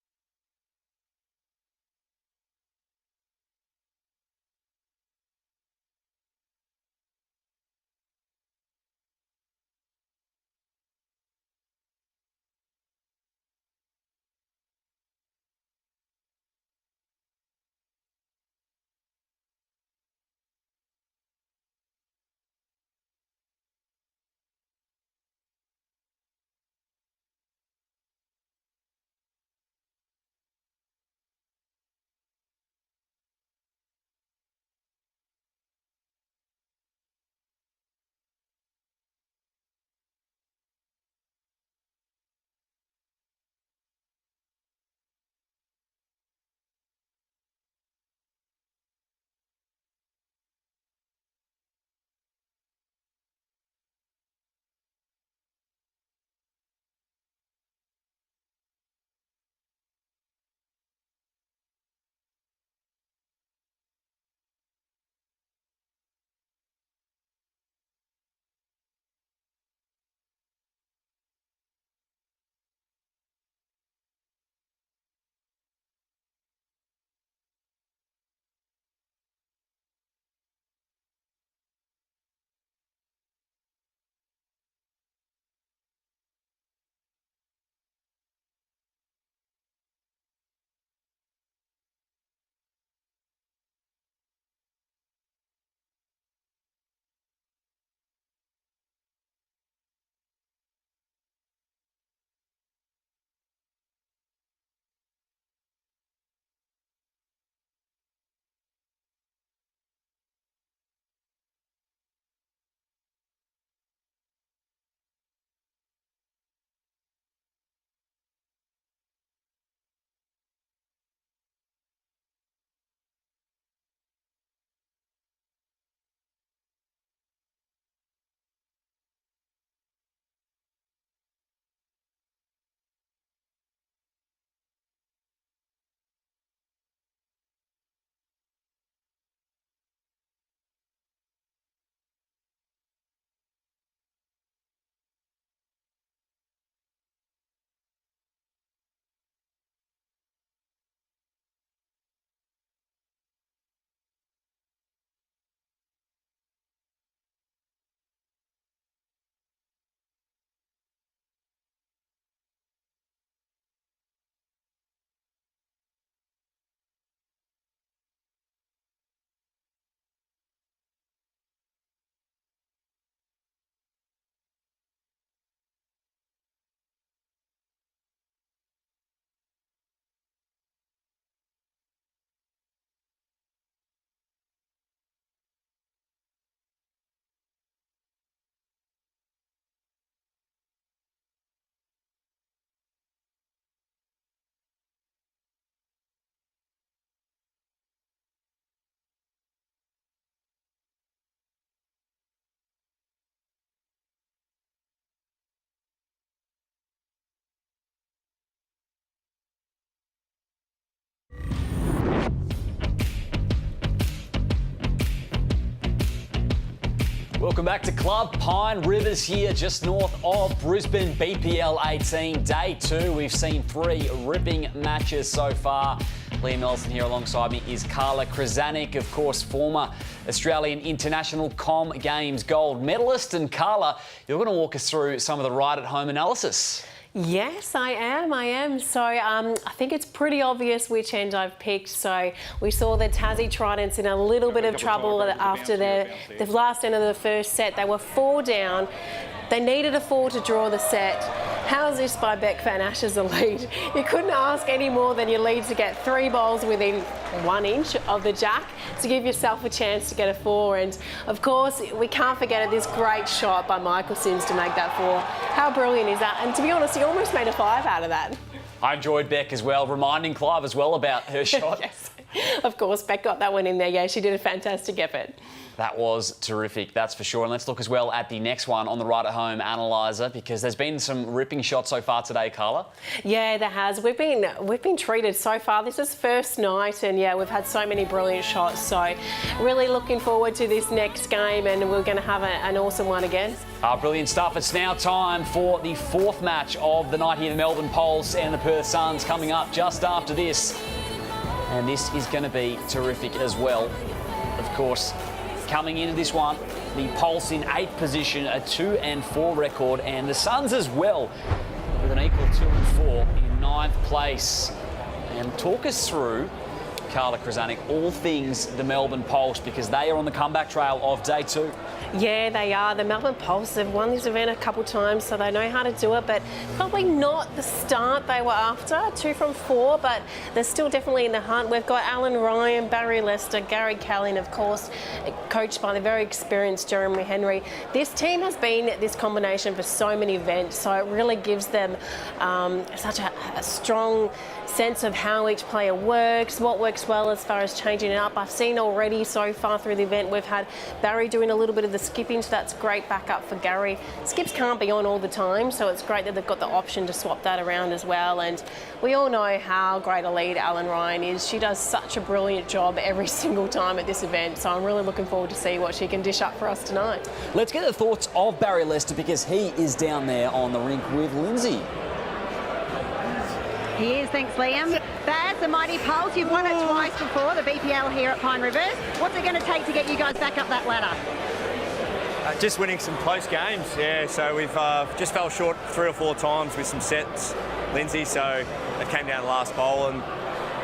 Welcome back to Club Pine Rivers here, just north of Brisbane, BPL 18, Day 2. We've seen 3 ripping matches so far. Liam Nelson here alongside me is Carla Krasanik, of course, former Australian International Com Games gold medalist. And Carla, you're going to walk us through some of the right-at-home analysis. Yes, I am. So I think it's pretty obvious which end I've picked. So we saw the Tassie Tridents in a little bit of trouble after the last end of the first set. They were 4 down. They needed a 4 to draw the set. How's this by Beck Van Ashes a lead? You couldn't ask any more than your lead to get 3 bowls within 1 inch of the jack to give yourself a chance to get a 4. And of course, we can't forget this great shot by Michael Sims to make that 4. How brilliant is that? And to be honest, he almost made a 5 out of that. I enjoyed Beck as well, reminding Clive as well about her shot. Yes, of course, Beck got that one in there. Yeah, she did a fantastic effort. That was terrific, that's for sure. And let's look as well at the next one on the right-at-home analyser, because there's been some ripping shots so far today, Carla. Yeah, there has. We've been treated so far. This is first night, and yeah, we've had so many brilliant shots. So really looking forward to this next game, and we're going to have an awesome one again. Brilliant stuff. It's now time for the 4th match of the night here. The Melbourne Pulse and the Perth Suns coming up just after this. And this is going to be terrific as well. Of course, coming into this one, the Pulse in 8th position, a 2-4 record, and the Suns as well with an equal 2-4 in 9th place. And talk us through, Carla Krasanik, all things the Melbourne Pulse, because they are on the comeback trail of Day 2. Yeah, they are. The Melbourne Pulse have won this event a couple times, so they know how to do it, but probably not the start they were after. 2 from 4, but they're still definitely in the hunt. We've got Alan Ryan, Barry Lester, Gary Kelly, and of course, coached by the very experienced Jeremy Henry. This team has been this combination for so many events, so it really gives them such a strong sense of how each player works, what works well as far as changing it up. I've seen already so far through the event, we've had Barry doing a little bit of the skipping, so that's great backup for Gary. Skips can't be on all the time, so it's great that they've got the option to swap that around as well. And we all know how great a lead Alan Ryan is. She does such a brilliant job every single time at this event, so I'm really looking forward to see what she can dish up for us tonight. Let's get the thoughts of Barry Lester, because he is down there on the rink with Lindsay. He is, thanks Liam. Baz, the mighty Pulse, you've won it twice before, the BPL here at Pine Rivers. What's it going to take to get you guys back up that ladder? Just winning some close games, yeah. So we've just fell short 3 or 4 times with some sets, Lindsay, so it came down the last bowl. And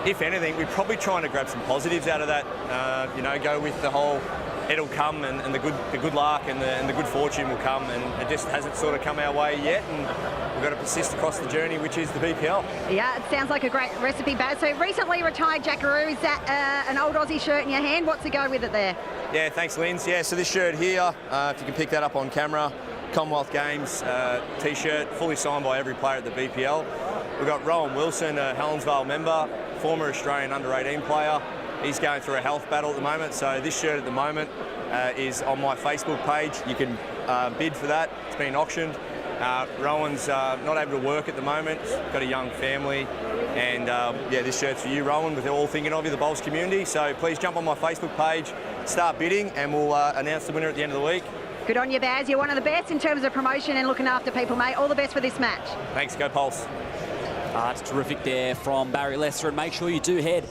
if anything, we're probably trying to grab some positives out of that, go with the whole it'll come and the good luck and the good fortune will come, and it just hasn't sort of come our way yet, and we've got to persist across the journey, which is the BPL. Yeah, it sounds like a great recipe, Baz. So recently retired Jackaroo, is that an old Aussie shirt in your hand? What's the go with it there? Yeah, thanks, Linz. Yeah, so this shirt here, if you can pick that up on camera, Commonwealth Games T-shirt, fully signed by every player at the BPL. We've got Rowan Wilson, a Helensvale member, former Australian under-18 player. He's going through a health battle at the moment, so this shirt at the moment is on my Facebook page. You can bid for that. It's been auctioned. Rowan's not able to work at the moment. He's got a young family, and this shirt's for you, Rowan, with all thinking of you, the Bowls community. So please jump on my Facebook page, start bidding, and we'll announce the winner at the end of the week. Good on you, Baz. You're one of the best in terms of promotion and looking after people, mate. All the best for this match. Thanks. Go Pulse. It's terrific there from Barry Lester, and make sure you do head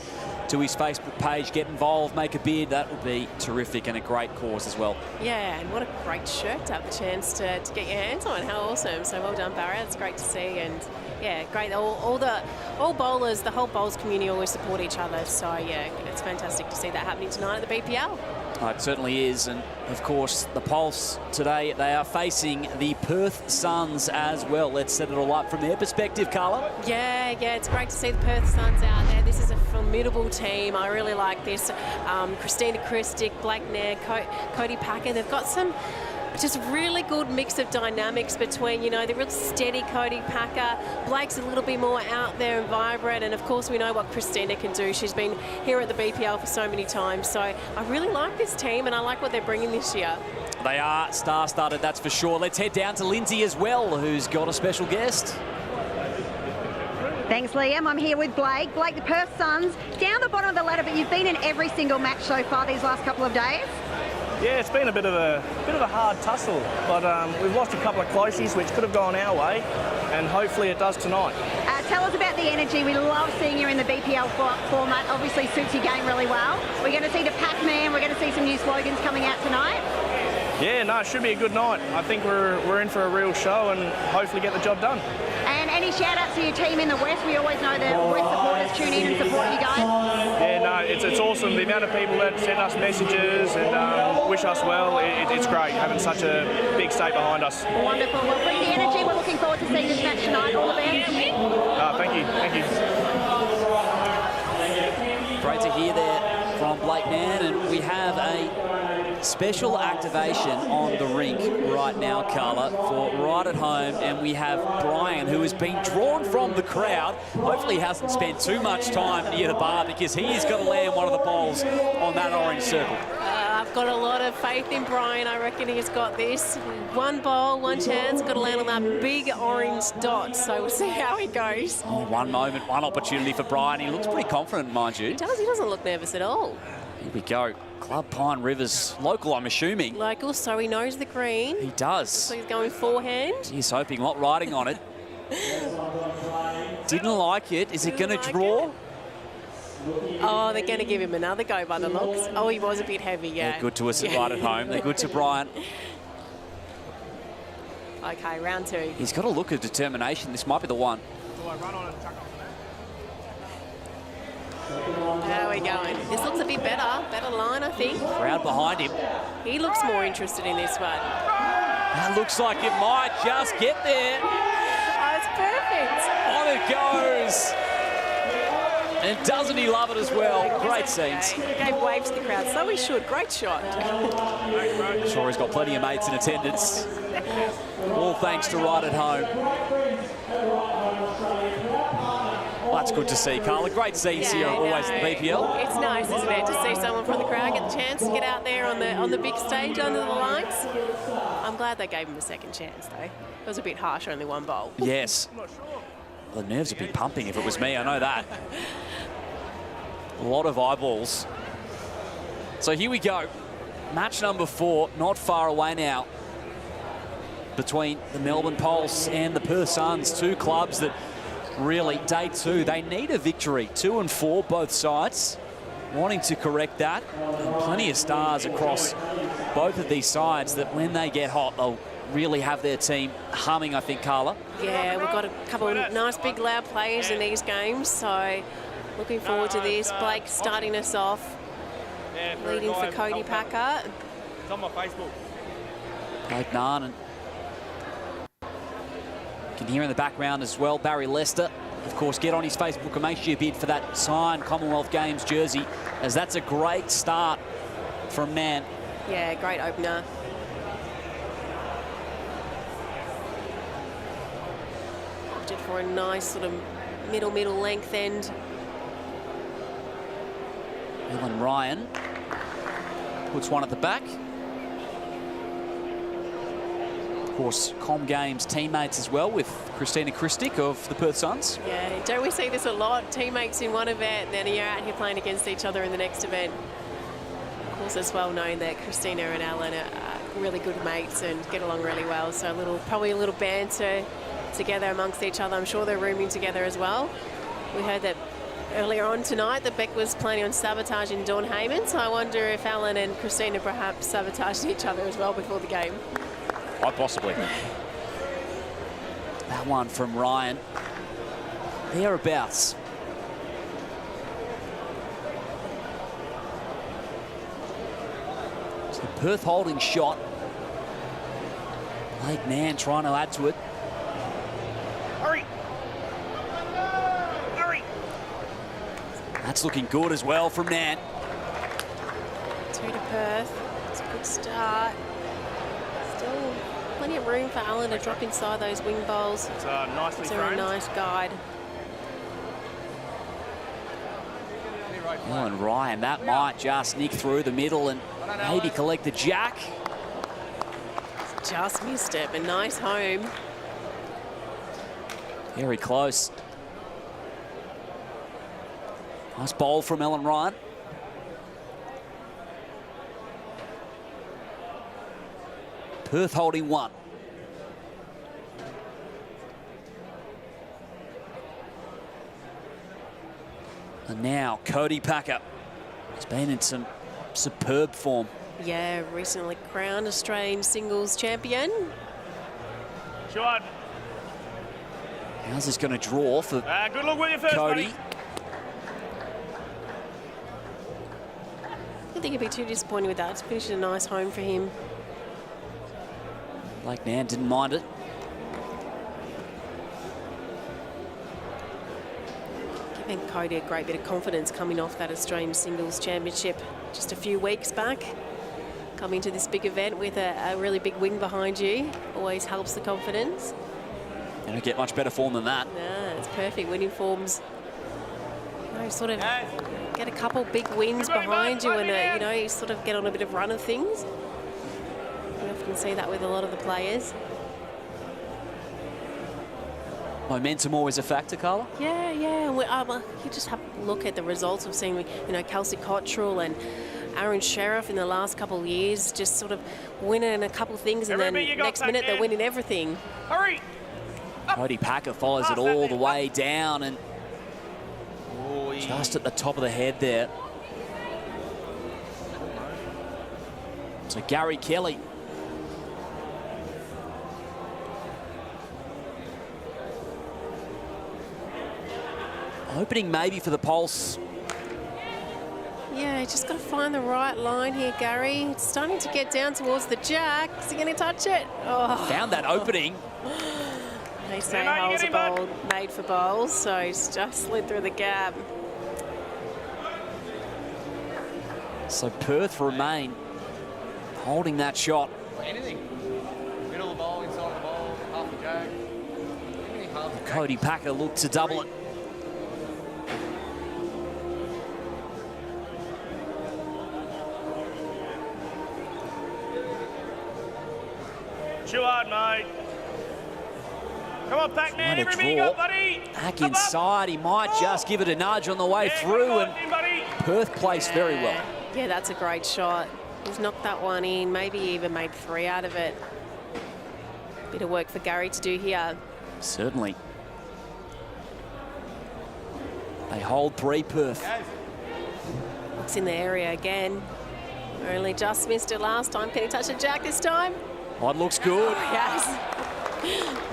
to his Facebook page, get involved, make a bid. That would be terrific and a great cause as well. Yeah, and what a great shirt to have the chance to get your hands on. How awesome. So well done, Barry. It's great to see, and yeah, great. All bowlers, the whole bowls community always support each other. So yeah, it's fantastic to see that happening tonight at the BPL. It certainly is, and of course the Pulse today, they are facing the Perth Suns as well. Let's set it all up from their perspective, Carla. Yeah, it's great to see the Perth Suns out there. This is a formidable team. I really like this. Christina Christic, Blake Nair, Cody Packer, they've got some just really good mix of dynamics between, the real steady Cody Packer. Blake's a little bit more out there and vibrant, and of course we know what Christina can do. She's been here at the BPL for so many times, so I really like this team and I like what they're bringing this year. They are star-studded, that's for sure. Let's head down to Lindsay as well, who's got a special guest. Thanks, Liam. I'm here with Blake. Blake, the Perth Suns, down the bottom of the ladder, but you've been in every single match so far these last couple of days. Yeah, it's been a bit of a hard tussle, but we've lost a couple of closies which could have gone our way, and hopefully it does tonight. Tell us about the energy. We love seeing you in the BPL format. Obviously suits your game really well. We're going to see the Pac-Man. We're going to see some new slogans coming out tonight. Yeah, no, it should be a good night. I think we're in for a real show and hopefully get the job done. And any shout-outs to your team in the West? We always know that West supporters tune in and support you guys. Yeah, no, it's awesome. The amount of people that send us messages and wish us well, it's great having such a big state behind us. Wonderful. Well, bring the energy. We're looking forward to seeing this match tonight. All the best. Thank you. Thank you. Great to hear there from Blake Mann, and we have a special activation on the rink right now, Carla, for Right at Home, and we have Brian, who has been drawn from the crowd. Hopefully hasn't spent too much time near the bar, because he is going to land one of the balls on that orange circle. I've got a lot of faith in Brian. I reckon he's got this. One ball, one chance, got to land on that big orange dot. So we'll see how he goes. Oh, one moment, one opportunity for Brian. He looks pretty confident, mind you. He does. He doesn't look nervous at all. Here we go. Club Pine Rivers, local, I'm assuming. Local, so he knows the green. He does. So he's going forehand. He's hoping, not riding on it. Didn't like it. Is it going to draw? Oh, they're going to give him another go by the looks. Oh, he was a bit heavy, yeah. They're good to us at Right at Home. They're good to Brian. Okay, round two. He's got a look of determination. This might be the one. How are we going? This looks a bit better. Better line, I think. Crowd behind him. He looks more interested in this one. That looks like it might just get there. Oh, it's perfect. On it goes. And doesn't he love it as well? Great scenes. He gave waves to the crowd, so he should. Great shot. I'm sure he's got plenty of mates in attendance. All thanks to Right at Home. Well, that's good to see, Carla. Great scenes here, always at the BPL. It's nice, isn't it, to see someone from the crowd get the chance to get out there on the big stage under the lights. I'm glad they gave him a second chance, though. It was a bit harsh, only one bowl. Yes. The nerves would be pumping if it was me, I know that. A lot of eyeballs. So here we go. Match number 4, not far away now, between the Melbourne Pulse and the Perth Suns, two clubs that really, day 2, they need a victory. 2 and 4, both sides, wanting to correct that. And plenty of stars across both of these sides that when they get hot, they'll really have their team humming, I think, Carla. Yeah, we've got a couple of nice, big, loud players in these games, so looking forward to this. Blake starting us off, leading for Cody Packer. It's on my Facebook. Blake Narn, and you can hear in the background as well, Barry Lester. Of course, get on his Facebook and make sure you bid for that signed Commonwealth Games jersey, as that's a great start from Nan. Yeah, great opener. Opted for a nice sort of middle length end. Ellen Ryan puts one at the back. Of course, Com Games teammates as well with Christina Christic of the Perth Suns. Yeah, don't we see this a lot? Teammates in one event, then you're out here playing against each other in the next event. Of course, it's well known that Christina and Alan are really good mates and get along really well. So probably a little banter together amongst each other. I'm sure they're rooming together as well. We heard that earlier on tonight that Beck was planning on sabotaging Dawn Heyman, so I wonder if Alan and Christina perhaps sabotaged each other as well before the game. Quite possibly. That one from Ryan. Thereabouts. So Perth holding shot. Blake Mann trying to add to it. Hurry! Hurry! That's looking good as well from Nan. 2 to Perth. It's a good start. Still plenty of room for Alan to drop inside those wing bowls. It's nicely framed. A nice guide. Oh, and Ryan, that might just nick through the middle and maybe collect the jack. Just missed it, but nice home. Very close. Nice bowl from Ellen Ryan. Perth holding 1. And now Cody Packer has been in some superb form. Yeah, recently crowned Australian singles champion. Short. How's this going to draw for good luck with your first, Cody? buddy. I don't think he'd be too disappointed with that. It's finished a nice home for him. Blake Nan didn't mind it. Giving Cody a great bit of confidence coming off that Australian singles championship just a few weeks back. Coming to this big event with a really big win behind you always helps the confidence. You don't get much better form than that. No, it's perfect. Winning forms, you know, sort of get a couple big wins behind you and, you know, you sort of get on a bit of run of things. You often see that with a lot of the players. Momentum always a factor, Carla? Yeah. You just have a look at the results of seeing, you know, Kelsey Cottrell and Aaron Sheriff in the last couple of years, just sort of winning a couple of things, and then next minute they're winning everything. Hurry! Cody Packer follows it all the way down and just at the top of the head there. So Gary Kelly. Opening maybe for the Pulse. Yeah, just got to find the right line here, Gary. It's starting to get down towards the jack. Is he going to touch it? Oh. Found that opening. They say holes are bowl, made for bowls, so he's just slid through the gap. So Perth remain holding that shot. Anything. Middle of the bowl, inside the bowl, half the jack. Cody Packer looked to double it. Too hard, mate. Come on, Pac Man, everything you got, buddy. Back inside, he might just give it a nudge on the way through, and Perth placed very well. Yeah, that's a great shot. He's knocked that one in, maybe even made 3 out of it. Bit of work for Gary to do here. Certainly. They hold 3, Perth. Looks in the area again. Only just missed it last time. Can he touch a jack this time? Oh, it looks good. Yes.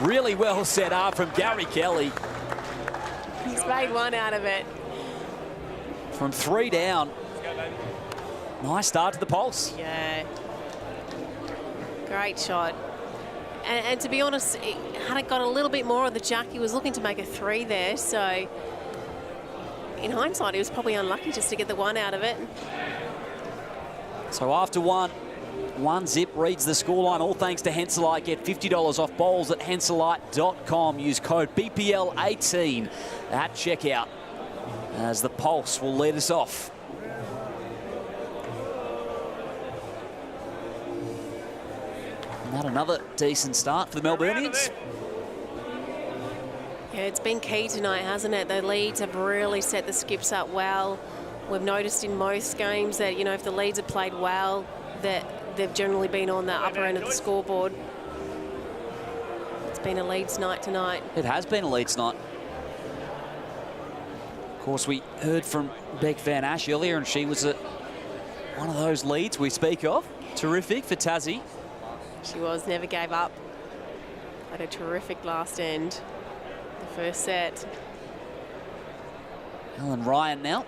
Really well set up from Gary Kelly. He's made 1 out of it. From 3 down. Nice start to the Pulse. Yeah. Great shot. And to be honest, had it got a little bit more of the jack, he was looking to make a 3 there. So in hindsight, he was probably unlucky just to get the 1 out of it. So after 1-zip reads the scoreline. All thanks to Henselite. Get $50 off bowls at henselite.com. Use code BPL18 at checkout, as the Pulse will lead us off. And that another decent start for the Melburnians. Yeah, it's been key tonight, hasn't it? The leads have really set the skips up well. We've noticed in most games that, you know, if the leads have played well, that they've generally been on the upper end of the scoreboard. It's been a Leeds night tonight. It has been a Leeds night. Of course, we heard from Beck Van Ash earlier, and she was one of those leads we speak of. Terrific for Tassie. She was, never gave up. Had a terrific last end, the first set. Ellen Ryan now.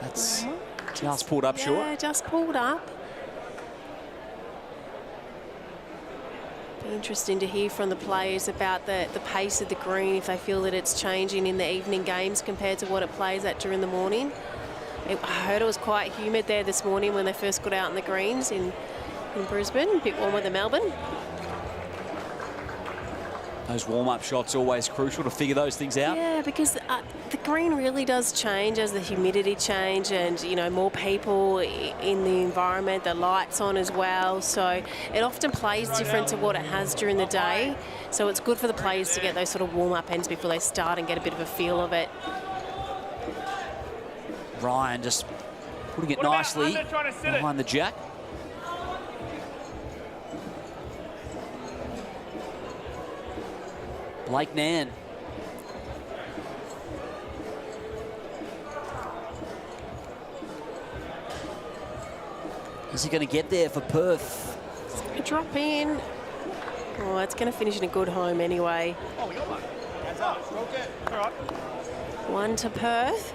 That's just pulled up short. Yeah, just pulled up. Be interesting to hear from the players about the pace of the green, if they feel that it's changing in the evening games compared to what it plays at during the morning. I heard it was quite humid there this morning when they first got out in the greens in Brisbane, a bit warmer than Melbourne. Those warm-up shots always crucial to figure those things out. Yeah, because the green really does change as the humidity change, and, you know, more people in the environment, the lights on as well. So it often plays different to what it has during the day. So it's good for the players to get those sort of warm-up ends before they start and get a bit of a feel of it. Ryan just Putting it nicely behind the jack. Blake Nan. Is he going to get there for Perth? It's going to drop in. Oh, it's going to finish in a good home anyway. Oh, we got one. Hands up. Okay. All right. 1 to Perth.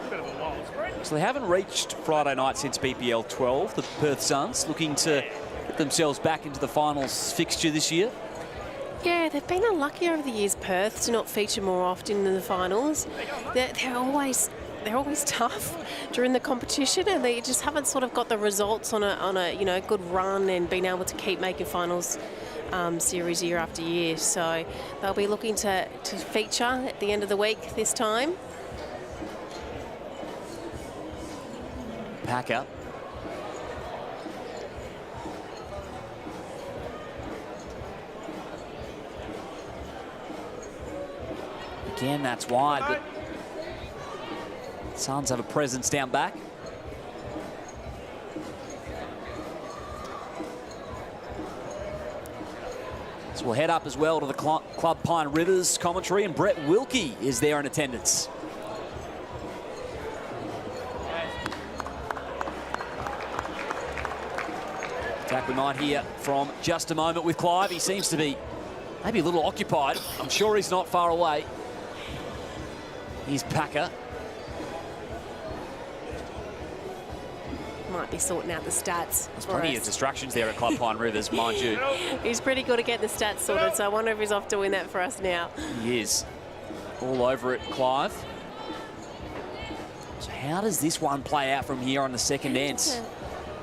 Bit of a wild spread. So they haven't reached Friday night since BPL 12. The Perth Suns looking to get themselves back into the finals fixture this year. Yeah, they've been unlucky over the years, Perth, to not feature more often in the finals. They're always tough during the competition, and they just haven't sort of got the results on a good run and been able to keep making finals series year after year. So they'll be looking to feature at the end of the week this time. Packer. Again, that's wide, but Suns have a presence down back. So we'll head up as well to the Club Pine Rivers commentary, and Brett Wilkie is there in attendance. Attack we might hear from just a moment with Clive. He seems to be maybe a little occupied. I'm sure he's not far away. Here's Packer. Might be sorting out the stats. There's plenty of distractions there at Club Pine Rivers, mind you. He's pretty good at getting the stats sorted, so I wonder if he's off doing that for us now. He is. All over it, Clive. So how does this one play out from here on the second end?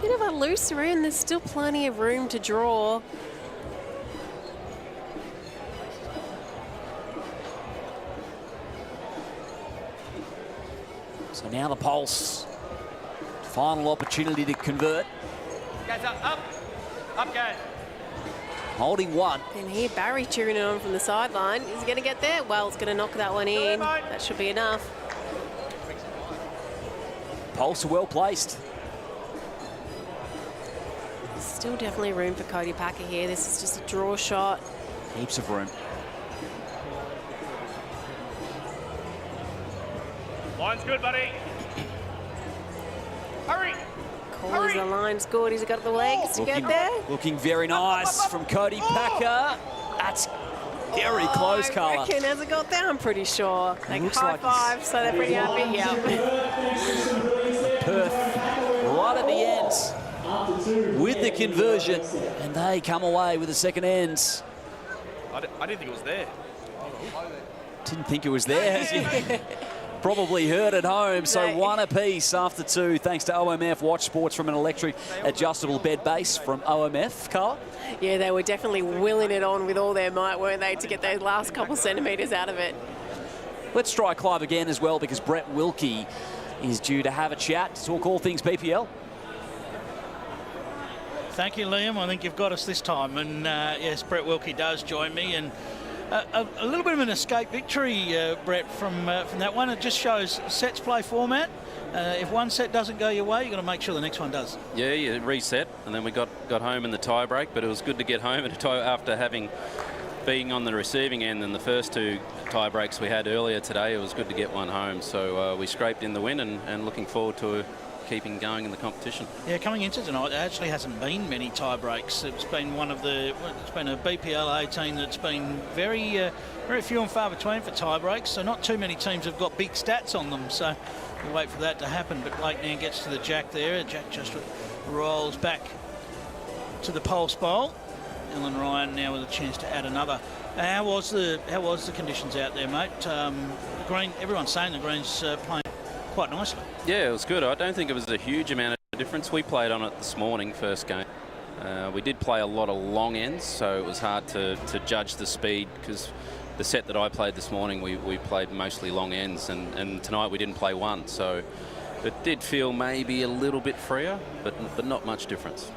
Bit of a loose room. There's still plenty of room to draw. So now the Pulse. Final opportunity to convert. Guys, up, guys. Holding one. And here Barry cheering it on from the sideline. Is he going to get there? Well, it's going to knock that one in. That should be enough. Pulse are well placed. Still definitely room for Cody Packer here. This is just a draw shot. Heaps of room. Line's good, buddy. Hurry! Calls the line's good. He's got the legs to get there. Looking very nice from Cody Packer. That's very close, Carla. I reckon, has it got there? I'm pretty sure. Like looks high like five, so they're pretty happy. Yeah. Perth right at the end with the conversion, and they come away with the second ends. I didn't think it was there. Didn't think it was there, as you probably heard at home. So one apiece after two, thanks to OMF. Watch sports from an electric adjustable bed base from OMF. Carla? Yeah, they were definitely willing it on with all their might, weren't they, to get those last couple centimetres out of it. Let's try Clive again as well, because Brett Wilkie is due to have a chat to talk all things BPL. Thank you, Liam. I think you've got us this time. And yes, Brett Wilkie does join me. And a little bit of an escape victory, Brett, from that one. It just shows sets play format. If one set doesn't go your way, you've got to make sure the next one does. Yeah, you reset, and then we got home in the tie break, but it was good to get home after being on the receiving end in the first two tie breaks we had earlier today. It was good to get one home, so we scraped in the win and looking forward to keeping going in the competition. Yeah, coming into tonight, there actually hasn't been many tie breaks. It's been it's been a BPL 18 that's been very few and far between for tie breaks, so not too many teams have got big stats on them, so we'll wait for that to happen. But Blake Nan gets to the jack there. Jack just rolls back to the Pulse Bowl. Ellen Ryan now with a chance to add another. How was the conditions out there, mate? Green. Everyone's saying the Greens playing quite nicely. Yeah, it was good. I don't think it was a huge amount of difference. We played on it this morning, first game. We did play a lot of long ends, so it was hard to judge the speed, because the set that I played this morning, we played mostly long ends, and tonight we didn't play one, so it did feel maybe a little bit freer, but not much difference.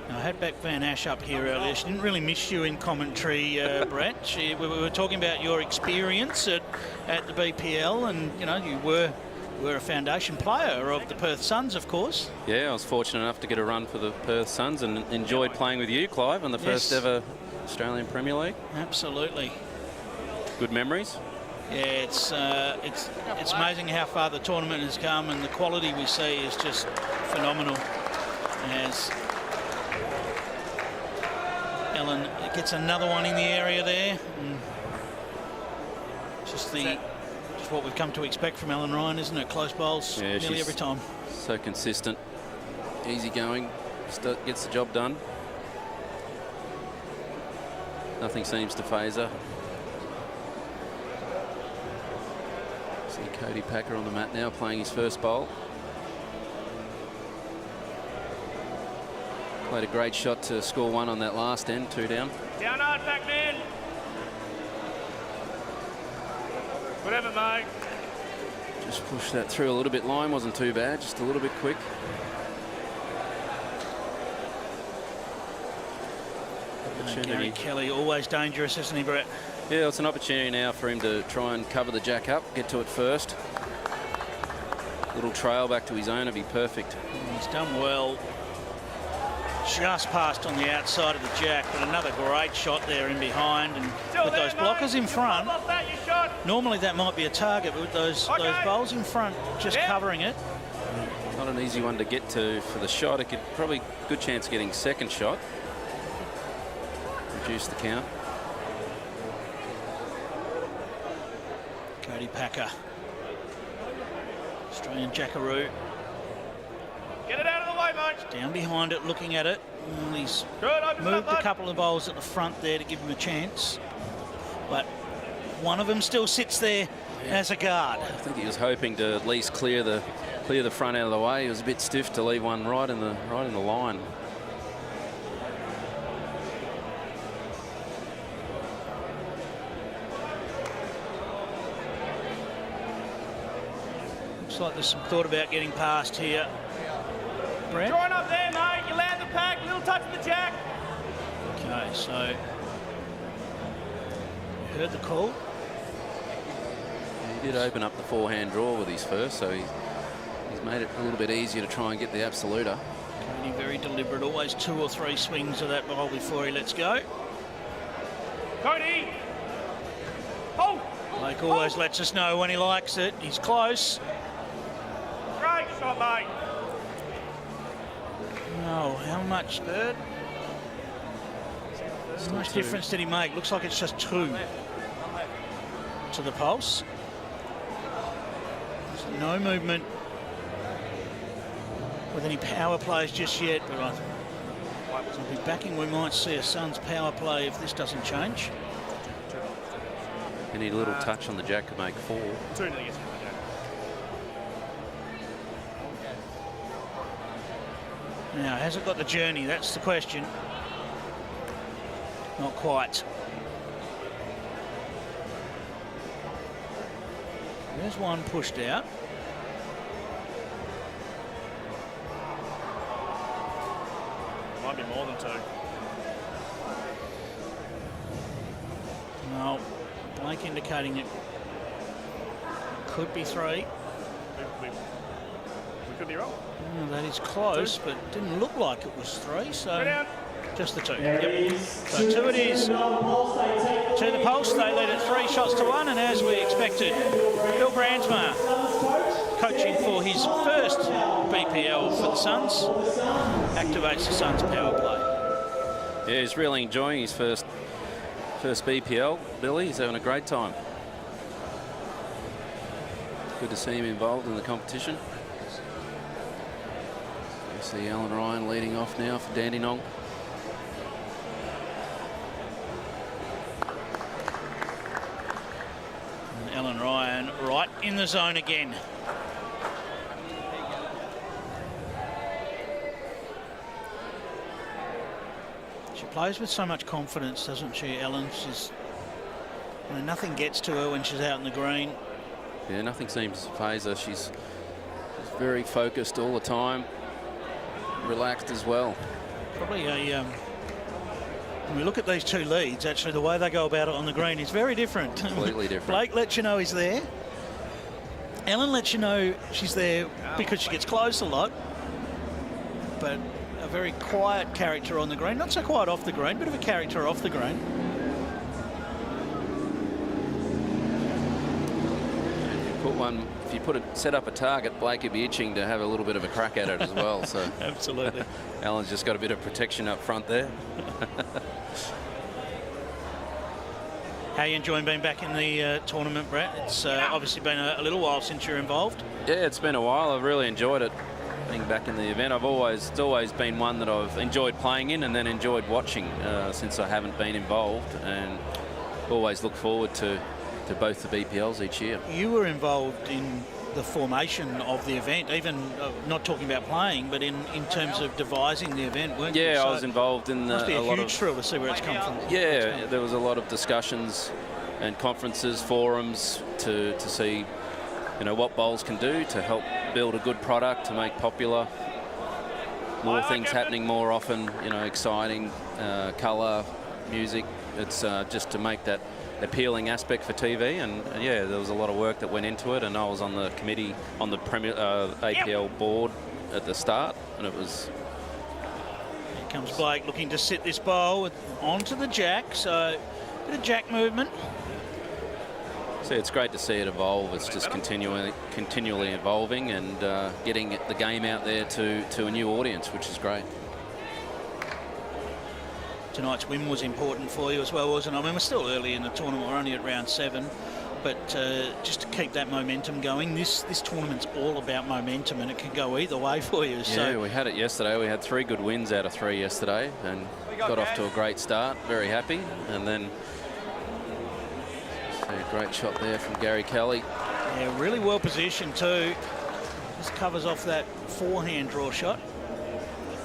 I had Beck Van Ash up here earlier. She didn't really miss you in commentary, Brett. We were talking about your experience at the BPL, and you know you were a foundation player of the Perth Suns, of course. Yeah, I was fortunate enough to get a run for the Perth Suns and enjoyed playing with you, Clive, on the first ever Australian Premier League. Absolutely. Good memories. Yeah, it's amazing how far the tournament has come, and the quality we see is just phenomenal. As Ellen gets another one in the area there. Just what we've come to expect from Ellen Ryan, isn't it? Close bowls nearly every time. So consistent, easy going, gets the job done. Nothing seems to faze her. See Cody Packer on the mat now, playing his first bowl. Played a great shot to score one on that last end, 2 down. Down hard, Pac-Man. Whatever, mate. Just pushed that through a little bit. Line wasn't too bad, just a little bit quick. Gary Kelly, always dangerous, isn't he, Brett? Yeah, it's an opportunity now for him to try and cover the jack up, get to it first. Little trail back to his own would be perfect. He's done well. Just passed on the outside of the jack, but another great shot there in behind, and with those blockers in front, normally that might be a target, but with those bowls in front just covering it. Not an easy one to get to for the shot. It could probably good chance of getting second shot. Reduce the count. Cody Packer, Australian Jackaroo. Get it out of the way, mate. Down behind it, looking at it. Well, he's moved a couple of bowls at the front there to give him a chance. But one of them still sits there as a guard. I think he was hoping to at least clear the front out of the way. He was a bit stiff to leave one right in the line. Looks like there's some thought about getting past here. Brett? Drawing up there, mate. You land the pack, little touch of the jack. Okay, so you heard the call. He did open up the forehand draw with his first, so he's made it a little bit easier to try and get the absoluter. Cody very deliberate, always 2 or 3 swings of that bowl before he lets go. Cody! Oh! Blake always lets us know when he likes it. He's close. Great shot, mate. Oh, how much, Bird? How much difference did he make? Looks like it's just 2 to the pulse. There's no movement with any power plays just yet, but I'll be backing we might see a Suns power play if this doesn't change. You need a little touch on the jack to make 4. 2 to Now, has it got the journey? That's the question. Not quite. There's one pushed out. Might be more than 2. No, Blake indicating it could be 3. We could be wrong. Oh, that is close, but didn't look like it was 3, so just the 2. Yep. So 2 it is. To the pulse, they led it 3 shots to 1, and as we expected, Bill Brandsma, coaching for his first BPL for the Suns, activates the Suns power play. Yeah, he's really enjoying his first BPL. Billy, he's having a great time. Good to see him involved in the competition. You see Ellen Ryan leading off now for Dandenong. And Ellen Ryan right in the zone again. She plays with so much confidence, doesn't she, Ellen? She's, you know, nothing gets to her when she's out in the green. Yeah, nothing seems to faze her. She's very focused all the time, relaxed as well. Probably a... when we look at these two leads, actually, the way they go about it on the green is very different. Completely different. Blake lets you know he's there. Ellen lets you know she's there because she gets close a lot. But a very quiet character on the green. Not so quiet off the green, bit of a character off the green. If you set up a target, Blake would be itching to have a little bit of a crack at it as well. So absolutely. Alan's just got a bit of protection up front there. How are you enjoying being back in the tournament, Brett? It's obviously been a little while since you're involved. Yeah, it's been a while. I've really enjoyed it, being back in the event. It's always been one that I've enjoyed playing in and then enjoyed watching since I haven't been involved, and always look forward to both the BPLs each year. You were involved in the formation of the event, even not talking about playing, but in terms of devising the event, weren't you? Yeah, So I was involved in must be a huge thrill to see where it's come from. Yeah, there was a lot of discussions and conferences, forums to see, what bowls can do to help build a good product, to make popular, more things happening more often, exciting, colour, music. It's just to make that appealing aspect for TV, and yeah, there was a lot of work that went into it, and I was on the committee on the APL board at the start, and it was... Here comes Blake looking to sit this bowl onto the jack, so a bit of jack movement. See, it's great to see it evolve. It's just continually evolving and getting the game out there to a new audience, which is great. Tonight's win was important for you as well, wasn't it? I mean, we're still early in the tournament. We're only at round 7. But just to keep that momentum going, this tournament's all about momentum, and it can go either way for you. Yeah, we had it yesterday. We had 3 good wins out of 3 yesterday and got off to a great start. Very happy. And then a great shot there from Gary Kelly. Yeah, really well positioned too. Just covers off that forehand draw shot.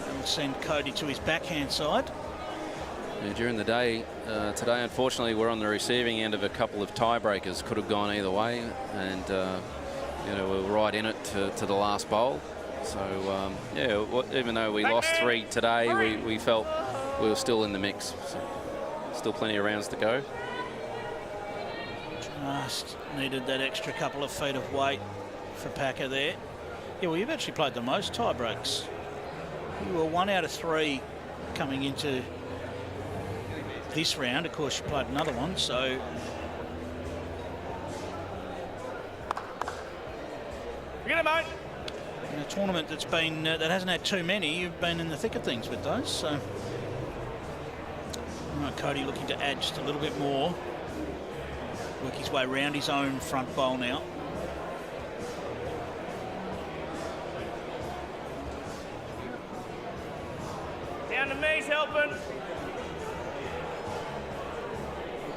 And we'll send Cody to his backhand side. Yeah, during the day today, unfortunately, we're on the receiving end of a couple of tiebreakers. Could have gone either way, and we were right in it to the last bowl. So yeah, even though we lost 3 today, we felt we were still in the mix. So still plenty of rounds to go. Just needed that extra couple of feet of weight for Packer there. Yeah, well, you've actually played the most tie breaks. You were 1 out of 3 coming into this round. Of course, you played another one, so Get it, mate. in a tournament that's been that hasn't had too many, you've been in the thick of things with those. So, all right, Cody looking to add just a little bit more. Work his way around his own front bowl now. Down to me's helping.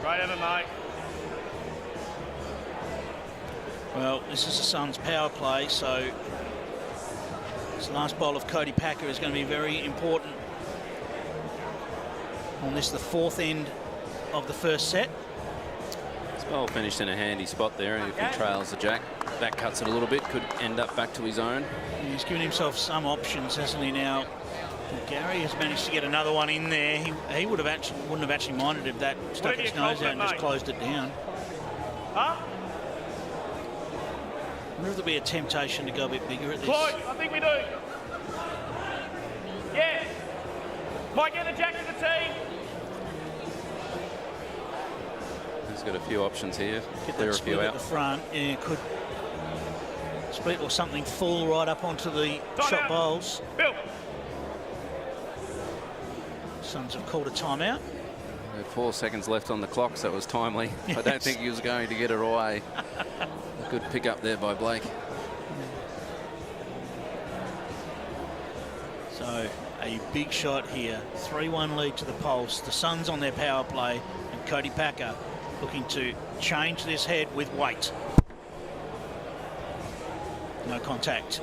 Right over, mate. Well, this is the Suns' power play, so this last bowl of Cody Packer is going to be very important on this, the 4th end of the first set. This bowl finished in a handy spot there, and if he trails the jack, back cuts it a little bit, could end up back to his own. And he's given himself some options, hasn't he now? Gary has managed to get another one in there. He wouldn't have actually minded if that stuck its nose out and just closed it down. Huh? I wonder if there'll be a temptation to go a bit bigger at this. Floyd, I think we do. Yeah. Might get the jack to the tee. He's got a few options here. Get Clear that a few split at out. the front. Yeah, could split or something full right up onto the shot bowls. Bill. Suns have called a timeout. 4 seconds left on the clock, so it was timely. Yes. I don't think he was going to get it away. A good pick up there by Blake. So a big shot here. 3-1 lead to the Pulse. The Suns on their power play, and Cody Packer looking to change this head with weight. No contact.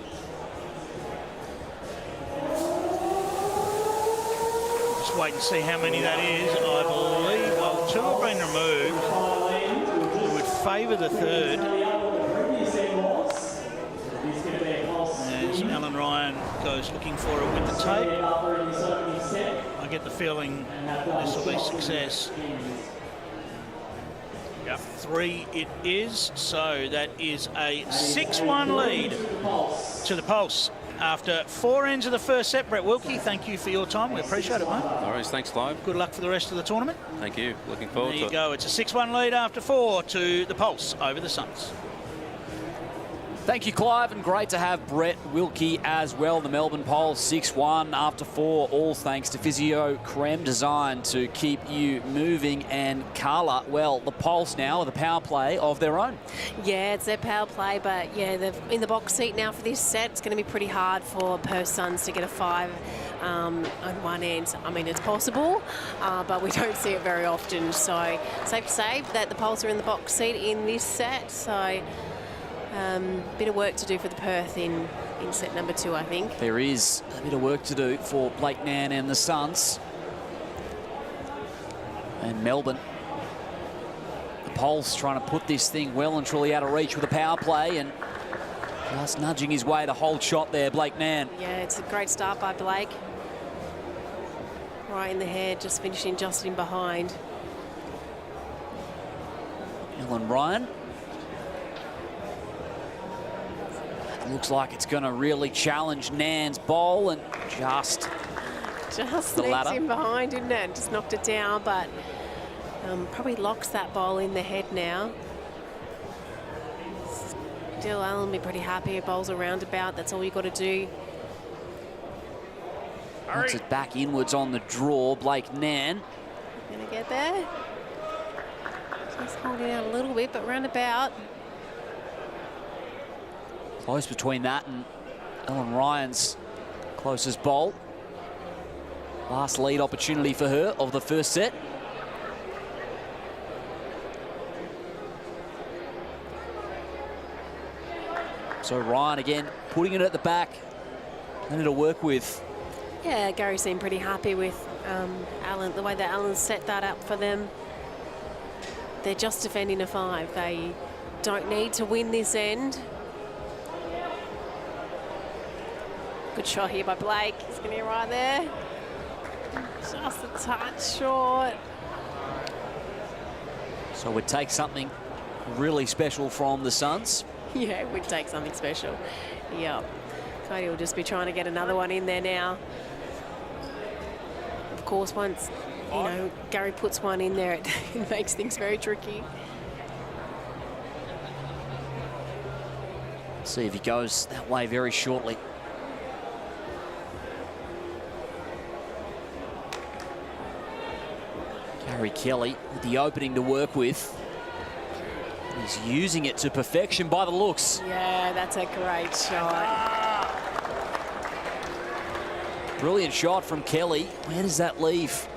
Just wait and see how many that is. I believe, well, 2 have been removed. It would favour the 3rd. As Alan Alan Ryan goes looking for it with the tape. I get the feeling this will be success. 3 it is, so that is a 6-1 lead to the Pulse. After 4 ends of the first set, Brett Wilkie, thank you for your time. We appreciate it, mate. No worries, thanks, Clive. Good luck for the rest of the tournament. Thank you. Looking forward There to you it. go. It's a 6-1 lead after 4 to the Pulse over the Suns. Thank you, Clive, and great to have Brett Wilkie as well. The Melbourne Pulse 6-1 after 4, all thanks to Physio Creme Design to keep you moving. And Carla, well, the Pulse now with a power play of their own. Yeah, it's their power play, but yeah, they're in the box seat now for this set. It's going to be pretty hard for Perth Suns to get a 5 on one end. I mean, it's possible, but we don't see it very often. So safe to say that the Pulse are in the box seat in this set. So bit of work to do for the Perth in set number 2, I think. There is a bit of work to do for Blake Nan and the Suns. And Melbourne, the Pulse trying to put this thing well and truly out of reach with a power play, and just nudging his way to hold shot there, Blake Nan. Yeah, it's a great start by Blake. Right in the head, just finishing just in behind. Alan Ryan. Looks like it's going to really challenge Nan's bowl, and just the sneaks ladder. in behind, didn't it? Just knocked it down, but probably locks that bowl in the head now. Still, Alan will be pretty happy. It bowls a roundabout. That's all you got to do. Puts it back inwards on the draw. Blake Nan. Gonna get there. Just holding out a little bit, but roundabout. Close between that and Alan Ryan's closest bowl. Last lead opportunity for her of the first set. So Ryan again putting it at the back. Plenty to work with. Yeah, Gary seemed pretty happy with Alan, the way that Alan set that up for them. They're just defending a 5. They don't need to win this end. Good shot here by Blake. He's going to be right there. Just a touch short. So it would take something really special from the Suns. Yeah, it would take something special. Yeah. Cody will just be trying to get another one in there now. Of course, once, you know, Gary puts one in there, it makes things very tricky. See if he goes that way very shortly. Gary Kelly with the opening to work with. He's using it to perfection by the looks. Yeah, that's a great shot. Brilliant shot from Kelly. Where does that leave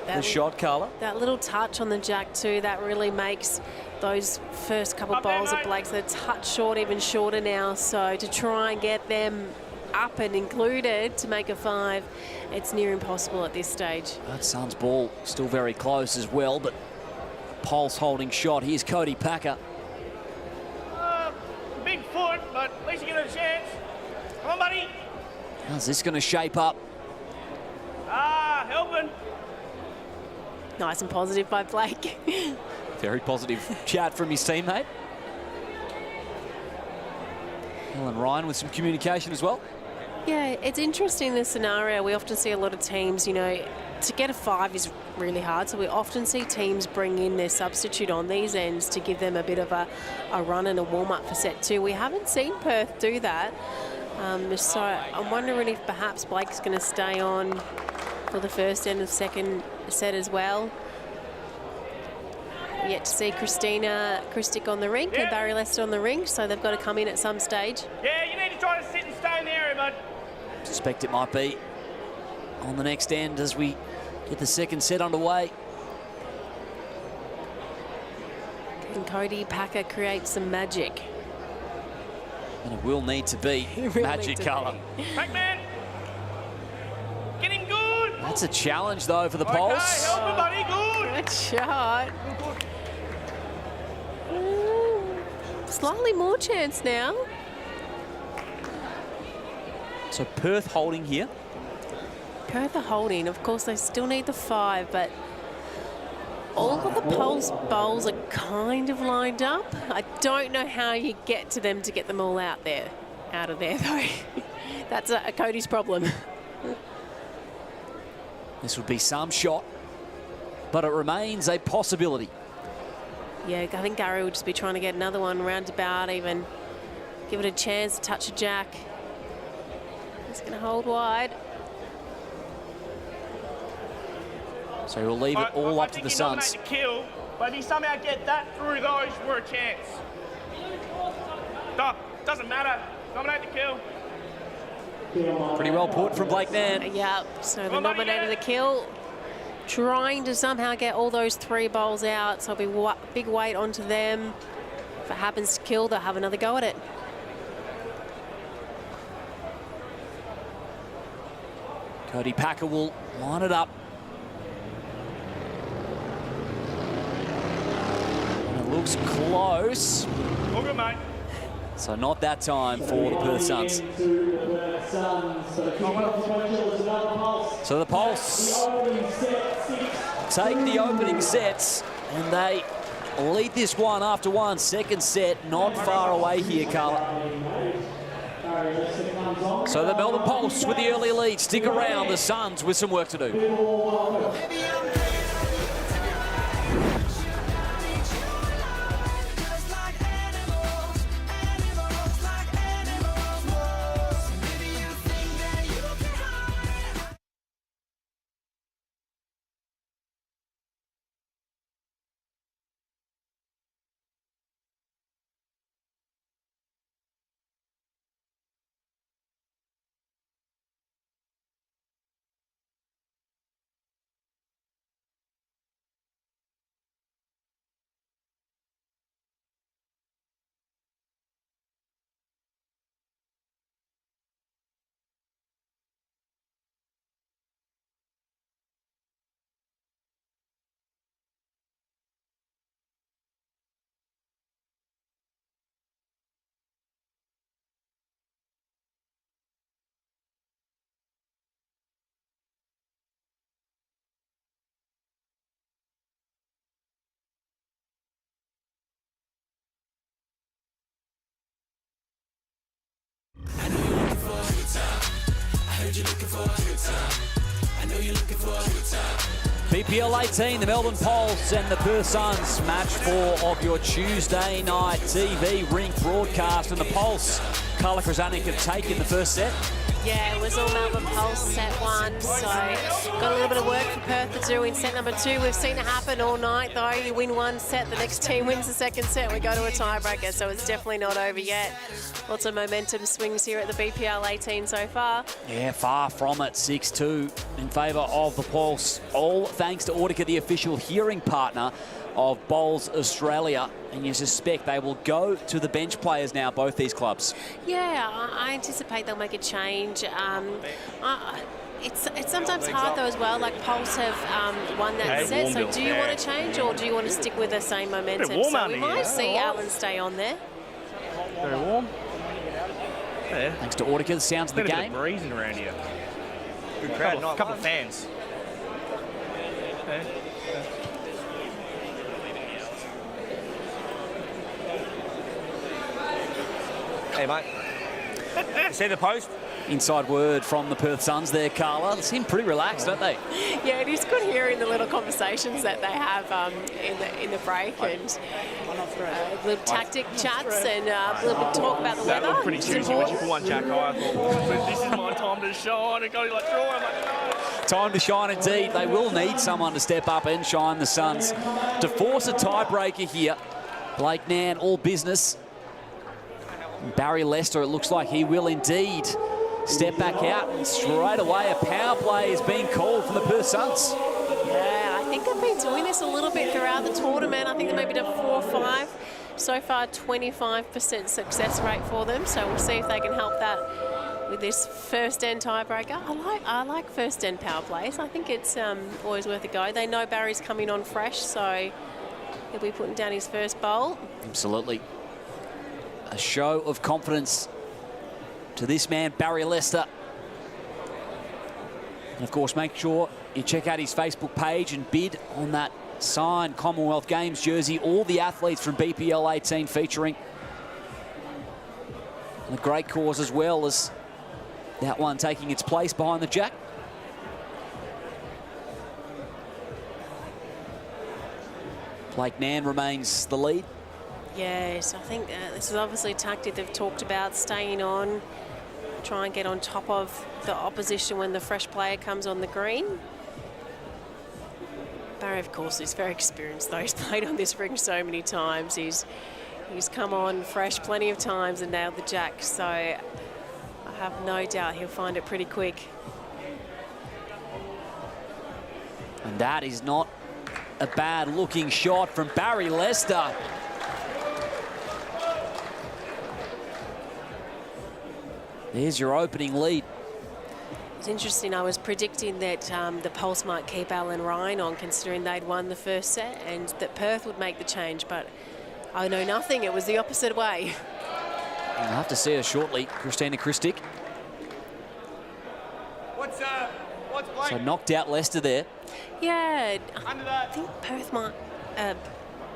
the shot, Carla? That little touch on the jack too, that really makes those first couple bowls of Blake's a touch short, even shorter now. So to try and get them up and included to make a 5, it's near impossible at this stage. That Suns ball still very close as well, but Pulse holding shot. Here's Cody Packer. Big foot, but at least you get a chance. Come on, buddy. How's this going to shape up? Helping. Nice and positive by Blake. Very positive chat from his teammate. Alan Ryan with some communication as well. Yeah, it's interesting, this scenario. We often see a lot of teams, you know, to get a 5 is really hard. So we often see teams bring in their substitute on these ends to give them a bit of a run and a warm-up for set 2. We haven't seen Perth do that. So I'm wondering if perhaps Blake's going to stay on for the first end of the second set as well. Yet to see Christina Christic on the rink and Barry Lester on the rink, so they've got to come in at some stage. Yeah, you need to try to sit and stay in the area, bud. Suspect it might be on the next end as we get the second set underway. Can Cody Packer create some magic? And it will need to be magic colour. Pac-Man, getting good. That's a challenge though for the Pulse. Help him, buddy, good. Good shot. Slightly more chance now. So Perth holding here. Perth are holding. Of course, they still need the 5, but all of the Pulse bowls are kind of lined up. I don't know how you get to them to get them all out of there, though. That's a Cody's problem. This would be some shot, but it remains a possibility. Yeah, I think Gary will just be trying to get another one roundabout, even give it a chance to touch a jack. He's going to hold wide. So he'll leave it all up to the Suns. The kill, but if he somehow get that through those, we're a chance. Doesn't matter. Nominate the kill. Pretty well put from Blake Nairn. Yeah, so they nominated the kill. Trying to somehow get all those 3 bowls out, so it'll be big weight onto them. If it happens to kill, they'll have another go at it. Cody Packer will line it up. And it looks close. All good, mate. So not that time for the Perth Suns. So the Pulse take the opening sets and they lead this one after one. Second set not far away here, Carla. So the Melbourne Pulse with the early lead. Stick around, the Suns with some work to do. BPL 18, the Melbourne Pulse and the Perth Suns. Match 4 of your Tuesday night TV ring broadcast. And the Pulse, Carla Krzanek have taken the first set. Yeah, it was all Melbourne Pulse set 1, so got a little bit of work for Perth to do in set number 2. We've seen it happen all night, though. You win one set, the next team wins the second set. We go to a tiebreaker, so it's definitely not over yet. Lots of momentum swings here at the BPL 18 so far. Yeah, far from it. 6-2 in favour of the Pulse. All thanks to Audica, the official hearing partner of Bowls Australia, and you suspect they will go to the bench players now, both these clubs. Yeah, I anticipate they'll make a change. It's sometimes hard though as well, like Pulse have won that set, so do you want to change or do you want to stick with the same momentum? So we might see Alan stay on there. Very warm. Yeah. Thanks to Audica, the sounds of the game. Breezing around here. Good crowd, couple of fans. Yeah. Hey, mate. You see the post? Inside word from the Perth Suns there, Carla. They seem pretty relaxed, don't they? Yeah, it is good hearing the little conversations that they have in the break and little tactic chats and a little bit talk about the weather. That looked pretty juicy when you put one jack high. I thought, this is my time to shine. And go like, draw. I'm like, no. Time to shine indeed. They will need someone to step up and shine, the Suns. To force a tiebreaker here, Blake Nairn, all business. Barry Lester, it looks like he will indeed step back out, and straight away a power play is being called from the Perth Suns. Yeah, I think they've been doing this a little bit throughout the tournament. I think they maybe done 4 or 5. So far, 25% success rate for them. So we'll see if they can help that with this first end tiebreaker. I like first end power plays. I think it's always worth a go. They know Barry's coming on fresh, so he'll be putting down his first bowl. Absolutely. A show of confidence to this man, Barry Lester, And of course, make sure you check out his Facebook page and bid on that signed Commonwealth Games jersey. All the athletes from BPL 18 featuring. And a great cause as well as that one taking its place behind the Jack. Blake Mann remains the lead. Yes, I think this is obviously a tactic they've talked about, staying on, try and get on top of the opposition when the fresh player comes on the green. Barry, of course, is very experienced, though. He's played on this ring so many times. He's come on fresh plenty of times and nailed the Jack, so I have no doubt he'll find it pretty quick. And that is not a bad looking shot from Barry Lester. There's your opening lead. It's interesting, I was predicting that the Pulse might keep Alan Ryan on, considering they'd won the first set, and that Perth would make the change, but I know nothing. It was the opposite way. We'll have to see her shortly, Christina Christic. What's So knocked out Leicester there. Yeah, I think Perth might...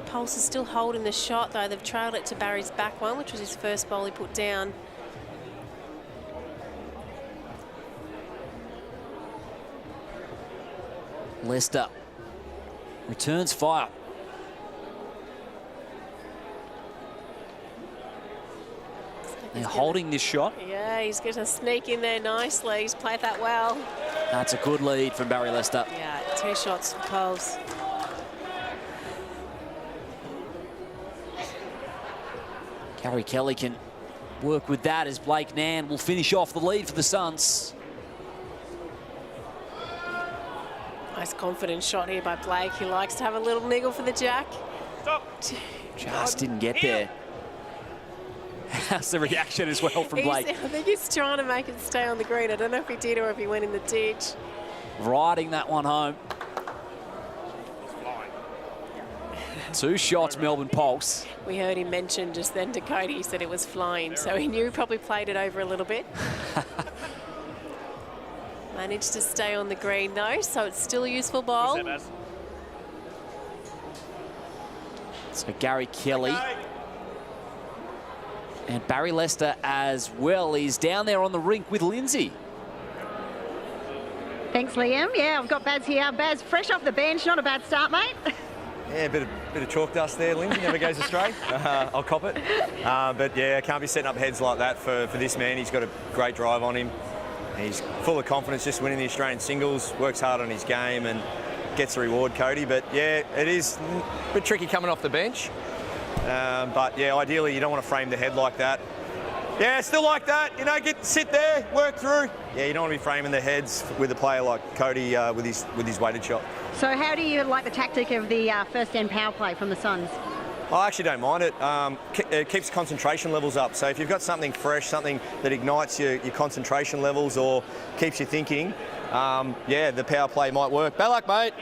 Pulse is still holding the shot, though. They've trailed it to Barry's back one, which was his first ball he put down. Leicester returns fire. They're holding this shot. Yeah, he's going to sneak in there nicely. He's played that well. That's a good lead from Barry Lester. Yeah, 2 shots for Pulse. Gary Kelly can work with that as Blake Mann will finish off the lead for the Suns. Nice confident shot here by Blake. He likes to have a little niggle for the Jack. Stop. Just didn't get there. How's the reaction as well from Blake? I think he's trying to make it stay on the green. I don't know if he did or if he went in the ditch. Riding that one home. 2 shots, Melbourne Pulse. We heard him mention just then to Cody, he said it was flying, so he knew he probably played it over a little bit. Managed to stay on the green though, so it's still a useful ball. So Gary Kelly and Barry Lester as well. He's down there on the rink with Lindsay. Thanks, Liam. Yeah, I've got Baz here. Baz, fresh off the bench, not a bad start, mate. Yeah, a bit of chalk dust there, Lindsay, never goes astray. I'll cop it. But yeah, can't be setting up heads like that for this man. He's got a great drive on him. He's full of confidence, just winning the Australian singles, works hard on his game and gets the reward, Cody. But yeah, it is a bit tricky coming off the bench. But yeah, ideally you don't want to frame the head like that. Yeah, still like that, you know, sit there, work through. Yeah, you don't want to be framing the heads with a player like Cody with his weighted shot. So how do you like the tactic of the first end power play from the Suns? I actually don't mind it. It keeps concentration levels up. So if you've got something fresh, something that ignites your concentration levels or keeps you thinking, yeah, the power play might work. Bad luck, mate.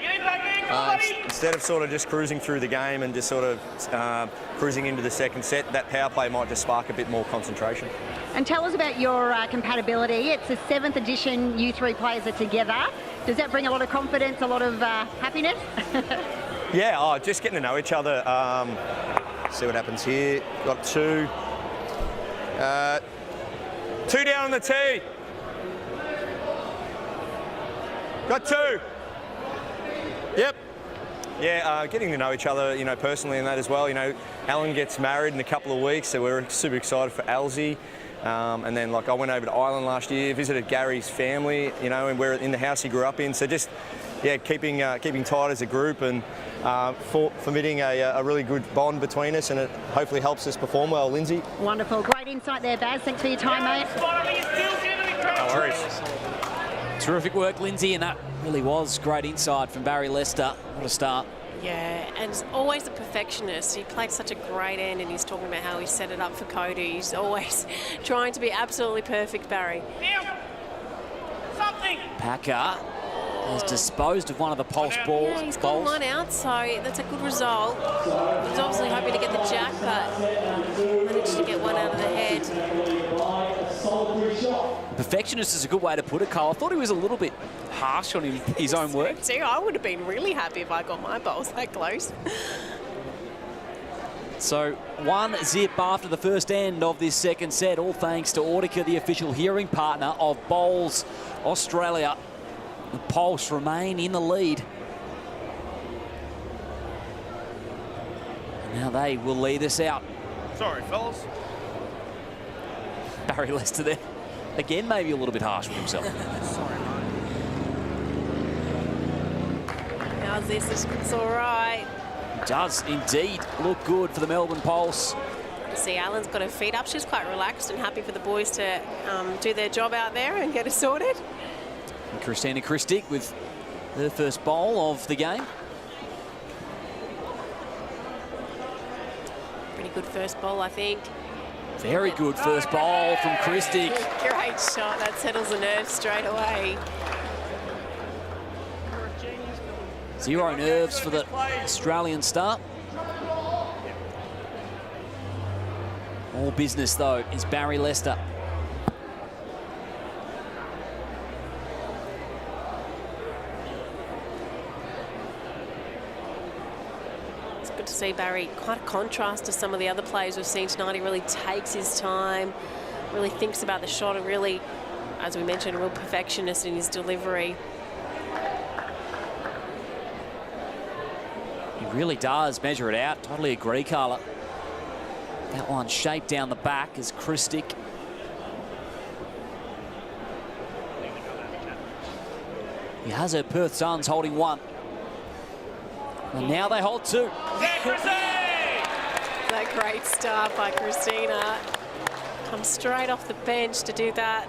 Instead of sort of just cruising through the game and just sort of cruising into the second set, that power play might just spark a bit more concentration. And tell us about your compatibility. It's the 7th edition you 3 players are together. Does that bring a lot of confidence, a lot of happiness? Yeah, just getting to know each other. See what happens here. Got 2. 2 down on the tee. Got 2. Yep. Yeah, getting to know each other, you know, personally and that as well. You know, Alan gets married in a couple of weeks, so we're super excited for Alzy. And then, like, I went over to Ireland last year, visited Gary's family, you know, and we're in the house he grew up in. So just, yeah, keeping tight as a group and formitting a really good bond between us, and it hopefully helps us perform well. Lindsay? Wonderful. Great insight there, Baz. Thanks for your time, mate. No worries. Terrific work, Lindsay, and that really was great insight from Barry Lester. What a start. Yeah, and he's always a perfectionist. He played such a great end, and he's talking about how he set it up for Cody. He's always trying to be absolutely perfect, Barry. Packer has disposed of one of the Pulse balls. Yeah, he's got one out, so that's a good result. He was obviously hoping to get the Jack, but managed to get one out of the head. Perfectionist is a good way to put it, Carl. I thought he was a little bit harsh on his own work. too. I would have been really happy if I got my bowls that close. So 1-0 after the first end of this second set, all thanks to Audica, the official hearing partner of Bowls Australia. The Pulse remain in the lead. And now they will lead us out. Sorry, fellas. Barry Lester there. Again, maybe a little bit harsh with himself. Sorry, How's this? It's all right. Does indeed look good for the Melbourne Pulse. See, Alan's got her feet up. She's quite relaxed and happy for the boys to do their job out there and get it sorted. And Christina Christic with her first bowl of the game. Pretty good first bowl, I think. Very good first bowl from Christic. Great shot. That settles the nerves straight away. 0 nerves for the Australian star. All business, though, is Barry Lester. It's good to see Barry, quite a contrast to some of the other players we've seen tonight. He really takes his time, really thinks about the shot, and really, as we mentioned, a real perfectionist in his delivery. He really does measure it out. Totally agree, Carla. That one shaped down the back as Christic. He has her Perth Suns holding 1. And now they hold 2. That great start by Christina. Comes straight off the bench to do that.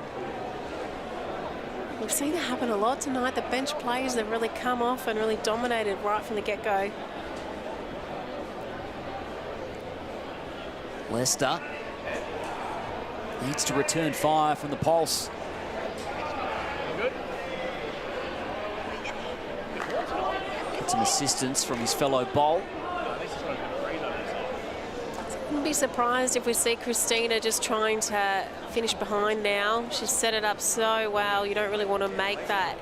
We've seen that happen a lot tonight. The bench players that really come off and really dominated right from the get-go. Lester needs to return fire from the Pulse. Get some assistance from his fellow bowl. Wouldn't be surprised if we see Christina just trying to finish behind now. She's set it up so well. You don't really want to make that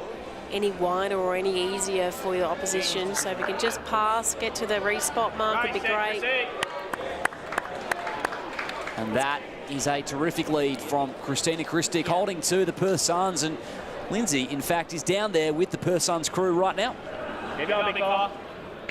any wider or any easier for your opposition. So if you can just pass, get to the respot mark, would be great. And that is a terrific lead from Christina Christic, holding to the Perth Suns. And Lindsay, in fact, is down there with the Perth Suns crew right now.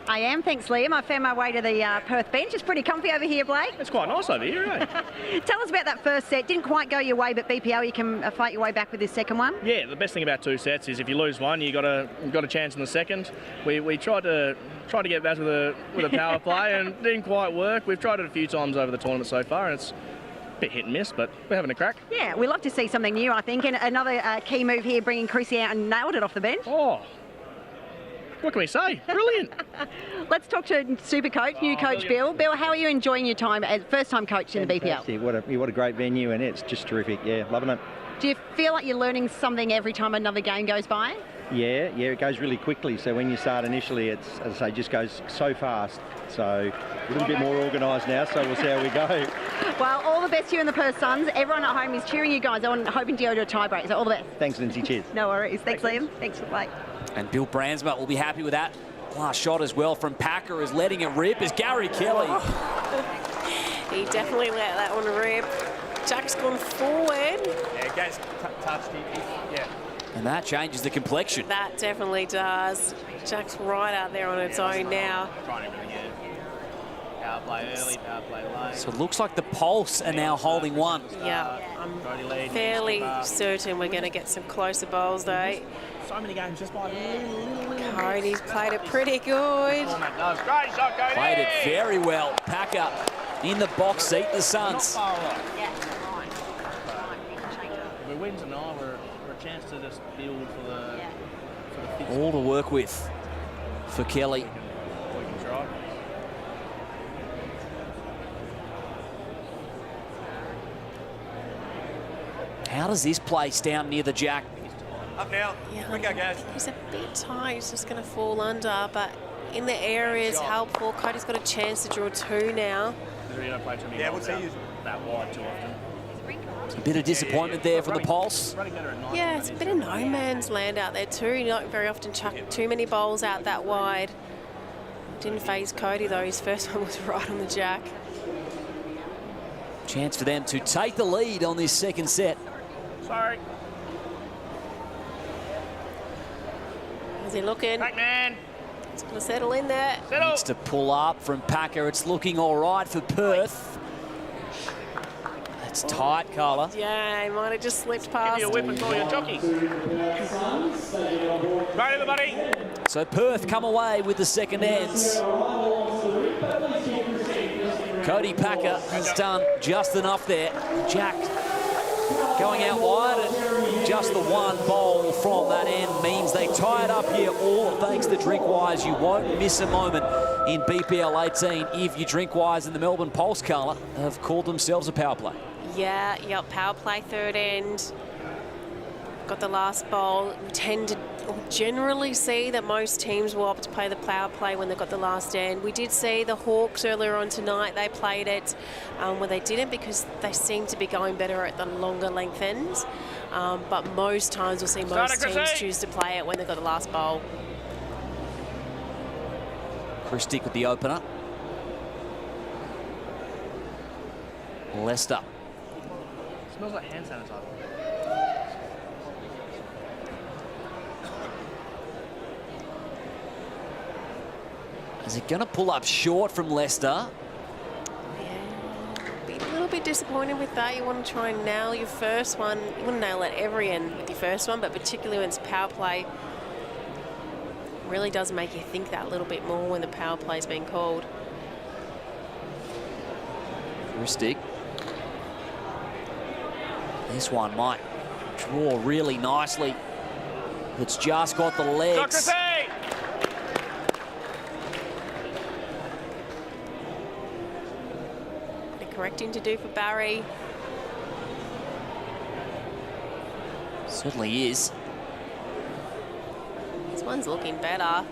I am, thanks, Liam. I found my way to the Perth bench. It's pretty comfy over here, Blake. It's quite nice over here, eh? Tell us about that first set. Didn't quite go your way, but BPL, you can fight your way back with this second one. Yeah, the best thing about 2 sets is if you lose one, you got a chance in the second. We tried to get back with a power play and it didn't quite work. We've tried it a few times over the tournament so far, and it's a bit hit and miss, but we're having a crack. Yeah, we love to see something new, I think. And another key move here, bringing Chrissy out and nailed it off the bench. Oh, what can we say? Brilliant. Let's talk to Super Coach, new coach Bill. Bill, how are you enjoying your time as first-time coach in the BPL? What a great venue, and it's just terrific. Yeah, loving it. Do you feel like you're learning something every time another game goes by? Yeah, it goes really quickly. So when you start initially, it's, as I say, just goes so fast. So a little bit more organised now, so we'll see how we go. Well, all the best to you and the Perth Suns. Everyone at home is cheering you guys on, hoping to go to a tie-break. So all the best. Thanks, Lindsay. Cheers. No worries. Thanks, Liam. Thanks, Blake. And Bill Brandsma will be happy with that. Last shot as well from Packer is letting it rip as Gary Kelly. He definitely let that one rip. Jack's gone forward. Yeah, Gaz touched him. Yeah. And that changes the complexion. That definitely does. Jack's right out there on its own now. Trying to really get power play early, power play late. So it looks like the Pulse are now holding 1. Yeah, I'm fairly certain we're going to get some closer bowls though. So many games just by Cody's played it pretty good. Great shot, Cody. Played it very well. Packer in the box seat, the Suns. If we win tonight, we're a chance to just build for the All to work with for Kelly. We can try. How does this place down near the jack? Up now. Yeah, Quick go, Gaz. he's a bit tight. He's just going to fall under, but in the area is helpful. Cody's got a chance to draw 2 now. We don't play too many Yeah, what's he balls using? out that wide too often. A bit of disappointment there from the Pulse. Yeah, it's a bit of no man's land out there too. You don't very often chuck too many bowls out that wide. Didn't faze Cody though. His first one was right on the jack. Chance for them to take the lead on this second set. Sorry. How's he looking? Back man. It's going to settle in there. Needs to pull up from Packer. It's looking all right for Perth. It's tight, Carla. Yeah, he might have just slipped past. Give you a whip and call your jockeys. Right, everybody. So Perth come away with the second ends. Cody Packer has done just enough there. Jack going out wide, and just the one bowl from that end means they tie it up here, all thanks to Drinkwise. You won't miss a moment in BPL 18 if you Drinkwise. And the Melbourne Pulse, Carla, have called themselves a power play. Yeah, yep, power play third end. Got the last bowl. We tend to generally see that most teams will opt to play the power play when they've got the last end. We did see the Hawks earlier on tonight. They played it when they didn't because they seem to be going better at the longer length ends. But most times we'll see most teams choose to play it when they've got the last bowl. Christic with the opener. Leicester. Smells like hand sanitizer. Is it going to pull up short from Leicester? Be a little bit disappointed with that. You want to try and nail your first one. You want to nail at every end with your first one, but particularly when it's power play, really does make you think that a little bit more when the power play's being called. Christic. This one might draw really nicely. It's just got the legs. The correcting to do for Barry. Certainly is. This one's looking better.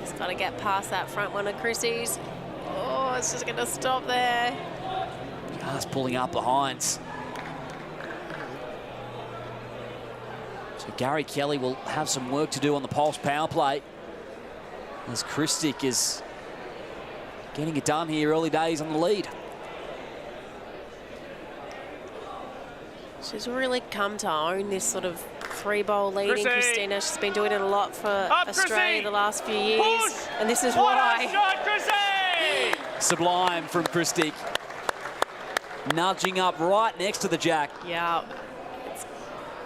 He's got to get past that front one of Chrissy's. Oh, it's just going to stop there. Just pulling up behind. So Gary Kelly will have some work to do on the Pulse power play, as Christic is getting it done here early days on the lead. She's really come to own this sort of three-bowl leading, Christina. She's been doing it a lot for Australia the last few years. And this is why. Sublime from Christic. Nudging up right next to the jack. Yeah. It's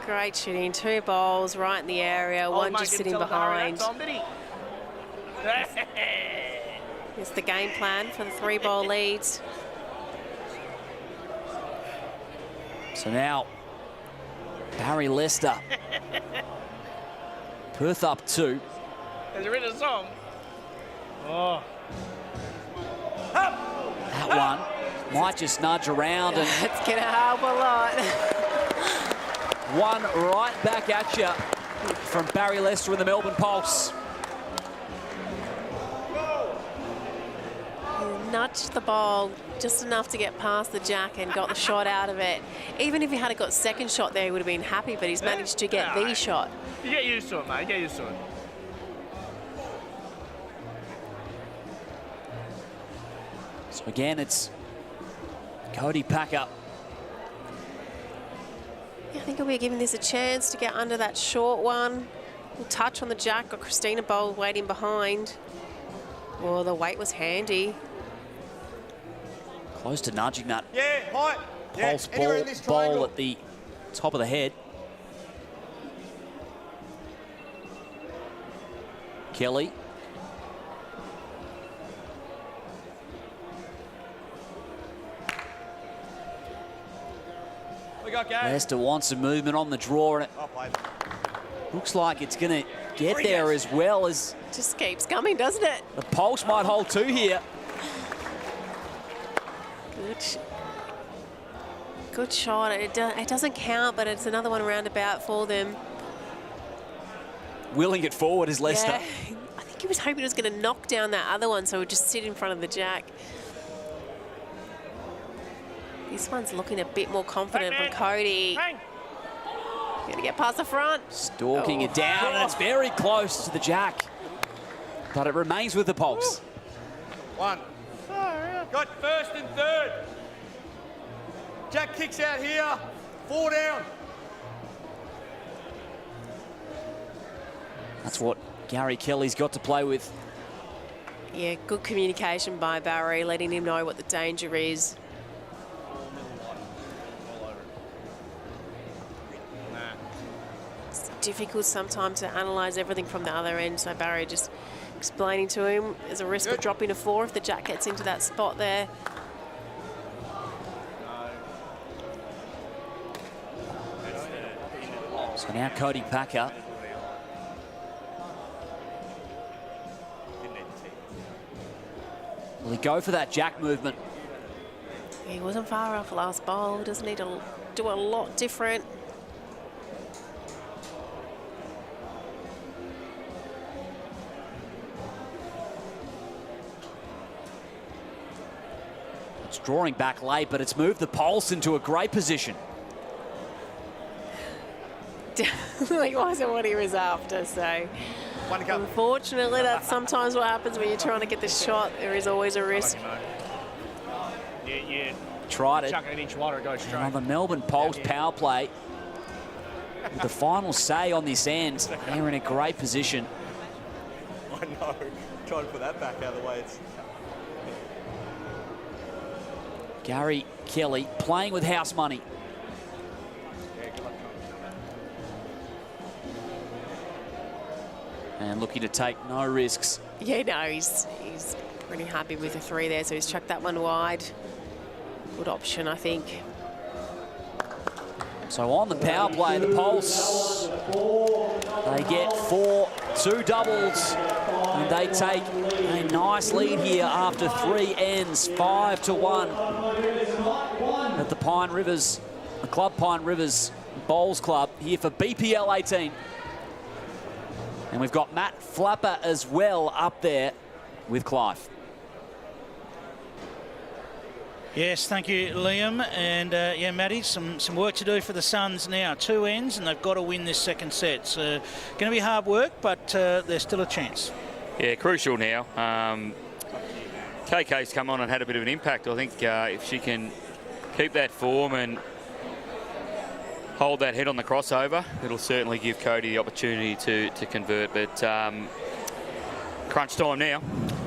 great shooting. Two bowls right in the area. One just sitting behind. It's the game plan for the three-bowl leads. So now, Barry Leicester. Perth up 2. Has he written a song? Oh. That one might just nudge around. And it's going to help a lot. One right back at you from Barry Leicester in the Melbourne Pulse. Nudged the ball just enough to get past the jack and got the shot out of it. Even if he had got second shot there, he would have been happy, but he's managed to get the shot. You get used to it, mate. Get used to it. So again, it's Cody Packer. I think he'll be giving this a chance to get under that short one. We'll touch on the jack. Got Christina Bowl waiting behind. Well, the weight was handy. Close to nudging that Pulse ball at the top of the head. Kelly. Leicester wants some movement on the draw, and it looks like it's going to get there as well. As just keeps coming, doesn't it? The Pulse might hold 2 here. Good shot. It doesn't count, but it's another one roundabout for them. Willing it forward is Leicester. Yeah. I think he was hoping he was going to knock down that other one, so it would just sit in front of the jack. This one's looking a bit more confident from Cody. Going to get past the front. Stalking it down, and it's very close to the jack. But it remains with the Pulse. One. Got first and third. Jack kicks out here. 4 down. That's what Gary Kelly's got to play with. Yeah, good communication by Barry, letting him know what the danger is. It's difficult sometimes to analyse everything from the other end, so Barry just explaining to him there's a risk of dropping to 4 if the jack gets into that spot there. So now Cody Packer. Will he go for that jack movement? He wasn't far off last bowl. Doesn't need to do a lot different. It's drawing back late, but it's moved the Pulse into a great position. Definitely wasn't what he was after, so unfortunately that's sometimes what happens when you're trying to get the shot. There is always a risk. Tried it. Chuck it an inch wider, it goes straight. And on the Melbourne Pulse power play, with the final say on this end, they're in a great position. I know. Trying to put that back out of the way. It's... Gary Kelly playing with house money. And looking to take no risks. Yeah, no, he's pretty happy with the 3 there, so he's chucked that one wide. Good option, I think. So on the power play, the Pulse, they get 4, 2 doubles, and they take a nice lead here after 3 ends, 5-1 at the Pine Rivers, the Club Pine Rivers Bowls Club here for BPL 18. And we've got Matt Flapper as well up there with Clive. Yes, thank you, Liam. And yeah, Matty, some work to do for the Suns now. 2 ends, and they've got to win this second set. So going to be hard work, but there's still a chance. Yeah, crucial now. KK's come on and had a bit of an impact. I think if she can keep that form and hold that head on the crossover, it'll certainly give Cody the opportunity to convert. But crunch time now.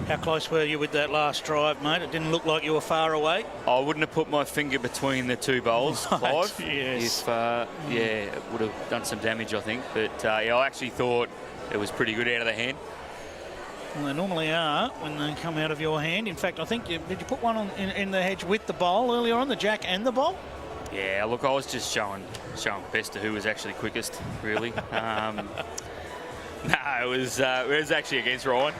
How close were you with that last drive, mate? It didn't look like you were far away. I wouldn't have put my finger between the 2 bowls, Clive. Yes. If, yeah, it would have done some damage, I think. But yeah, I actually thought it was pretty good out of the hand. Well, they normally are when they come out of your hand. In fact, I think, did you put one on in the hedge with the bowl earlier on, the jack and the bowl? Yeah, look, I was just showing best to who was actually quickest, really. No, it was actually against Ryan.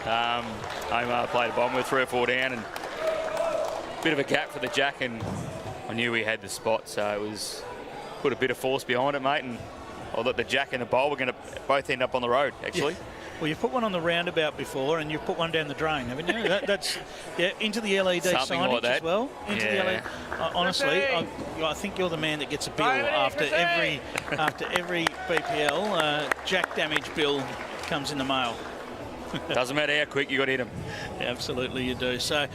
Omar played a bomb with 3 or 4 down and a bit of a gap for the jack, and I knew we had the spot, so it was put a bit of force behind it, mate, and I thought the jack and the bowl were going to both end up on the road, actually. Yeah. Well, you've put one on the roundabout before, and you've put one down the drain, haven't you? That's yeah, into the LED something signage like that as well. Into the LED. Honestly, I think you're the man that gets a bill after every BPL. Jack damage bill comes in the mail. Doesn't matter how quick you got to hit them. Absolutely, you do. So,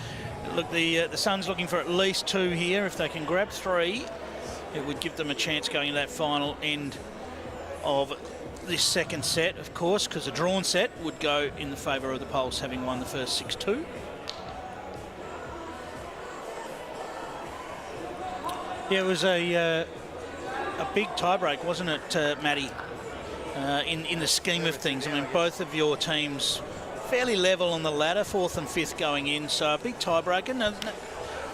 look, the Suns looking for at least 2 here. If they can grab 3, it would give them a chance going to that final end of this second set, of course, because a drawn set would go in the favour of the Pulse, having won the first 6-2. Yeah, it was a big tiebreak, wasn't it, Matty? In the scheme of things, I mean, both of your teams fairly level on the ladder, 4th and 5th going in, so a big tiebreaker. No,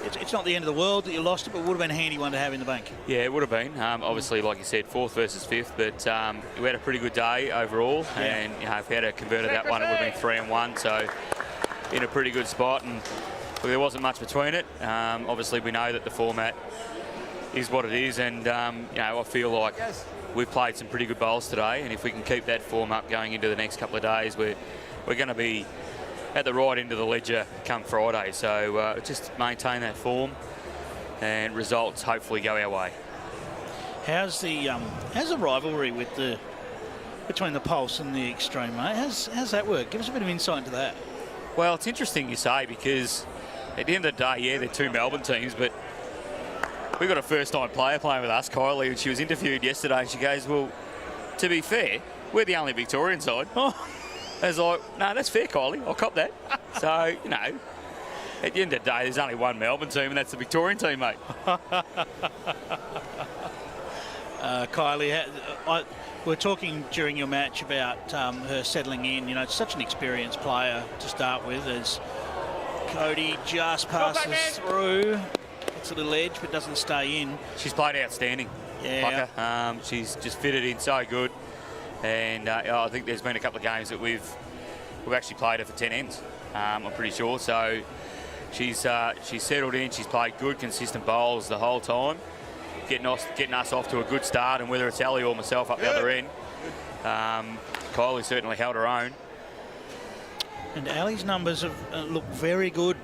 it's not the end of the world that you lost it, but it would have been a handy one to have in the bank. Yeah, it would have been. Obviously, like you said, 4th versus 5th, but we had a pretty good day overall, and you know, if we had converted that one, it would have been 3-1, so in a pretty good spot, and there wasn't much between it. Obviously, we know that the format is what it is, and you know, I feel like we've played some pretty good bowls today, and if we can keep that form up going into the next couple of days, we're going to be at the right end of the ledger come Friday. So just maintain that form, and results hopefully go our way. How's the rivalry between the Pulse and the Extreme, mate? How's that work? Give us a bit of insight into that. Well, it's interesting you say, because at the end of the day, yeah, they're two Melbourne teams, but we've got a first-time player playing with us, Kylie, and she was interviewed yesterday, and she goes, well, to be fair, we're the only Victorian side. I was like, no, that's fair, Kylie. I'll cop that. So, you know, at the end of the day, there's only one Melbourne team, and that's the Victorian team, mate. Kylie, we were talking during your match about her settling in. You know, it's such an experienced player to start with, as Cody just passes through. It's a little edge, but doesn't stay in. She's played outstanding. Yeah. She's just fitted in so good. And I think there's been a couple of games that we've actually played her for 10 ends, I'm pretty sure. So she's settled in. She's played good, consistent bowls the whole time, getting us off to a good start. And whether it's Ali or myself up the other end, Kylie certainly held her own. And Ali's numbers have looked very good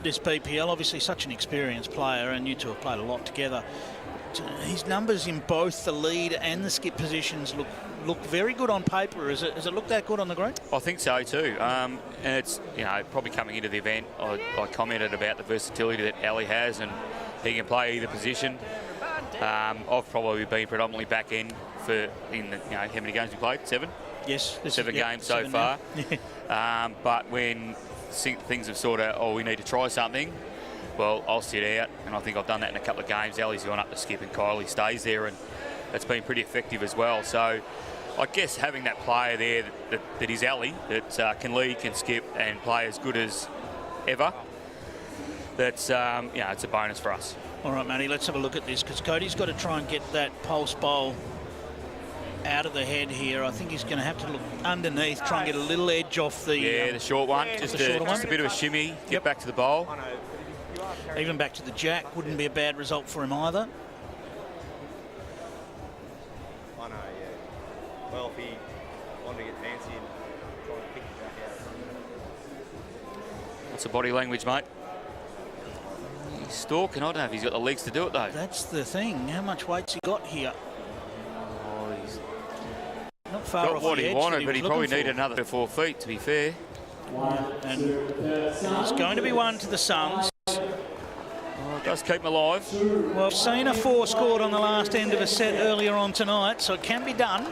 this BPL. Obviously such an experienced player, and you two have played a lot together. His numbers in both the lead and the skip positions look very good on paper. Has it looked that good on the green? I think so too. And it's, you know, probably coming into the event, I commented about the versatility that Ali has, and he can play either position. I've probably been predominantly back end how many games we played? 7? Yes. 7 games so far. But when things have sort of, we need to try something, well, I'll sit out, and I think I've done that in a couple of games. Ali's gone up to skip and Kylie stays there, and it's been pretty effective as well. So I guess having that player there that is Ali, that can lead, can skip, and play as good as ever, that's, it's a bonus for us. All right, Matty, let's have a look at this, because Cody's got to try and get that Pulse bowl out of the head here. I think he's going to have to look underneath, try and get a little edge off the... the short one. Just a bit of a shimmy, get back to the bowl. Even back to the jack wouldn't be a bad result for him either. I know, yeah. Well, if he wanted to get fancy and try and pick the jack out. What's the body language, mate? He's stalking. I don't know if he's got the legs to do it, though. That's the thing. How much weight's he got here? He's not far off what the he edge wanted, but he probably looking needed for. another 4 feet, to be fair. And it's going to be one to the Suns. It does keep him alive. Well, we've seen a 4 scored on the last end of a set earlier on tonight, so it can be done.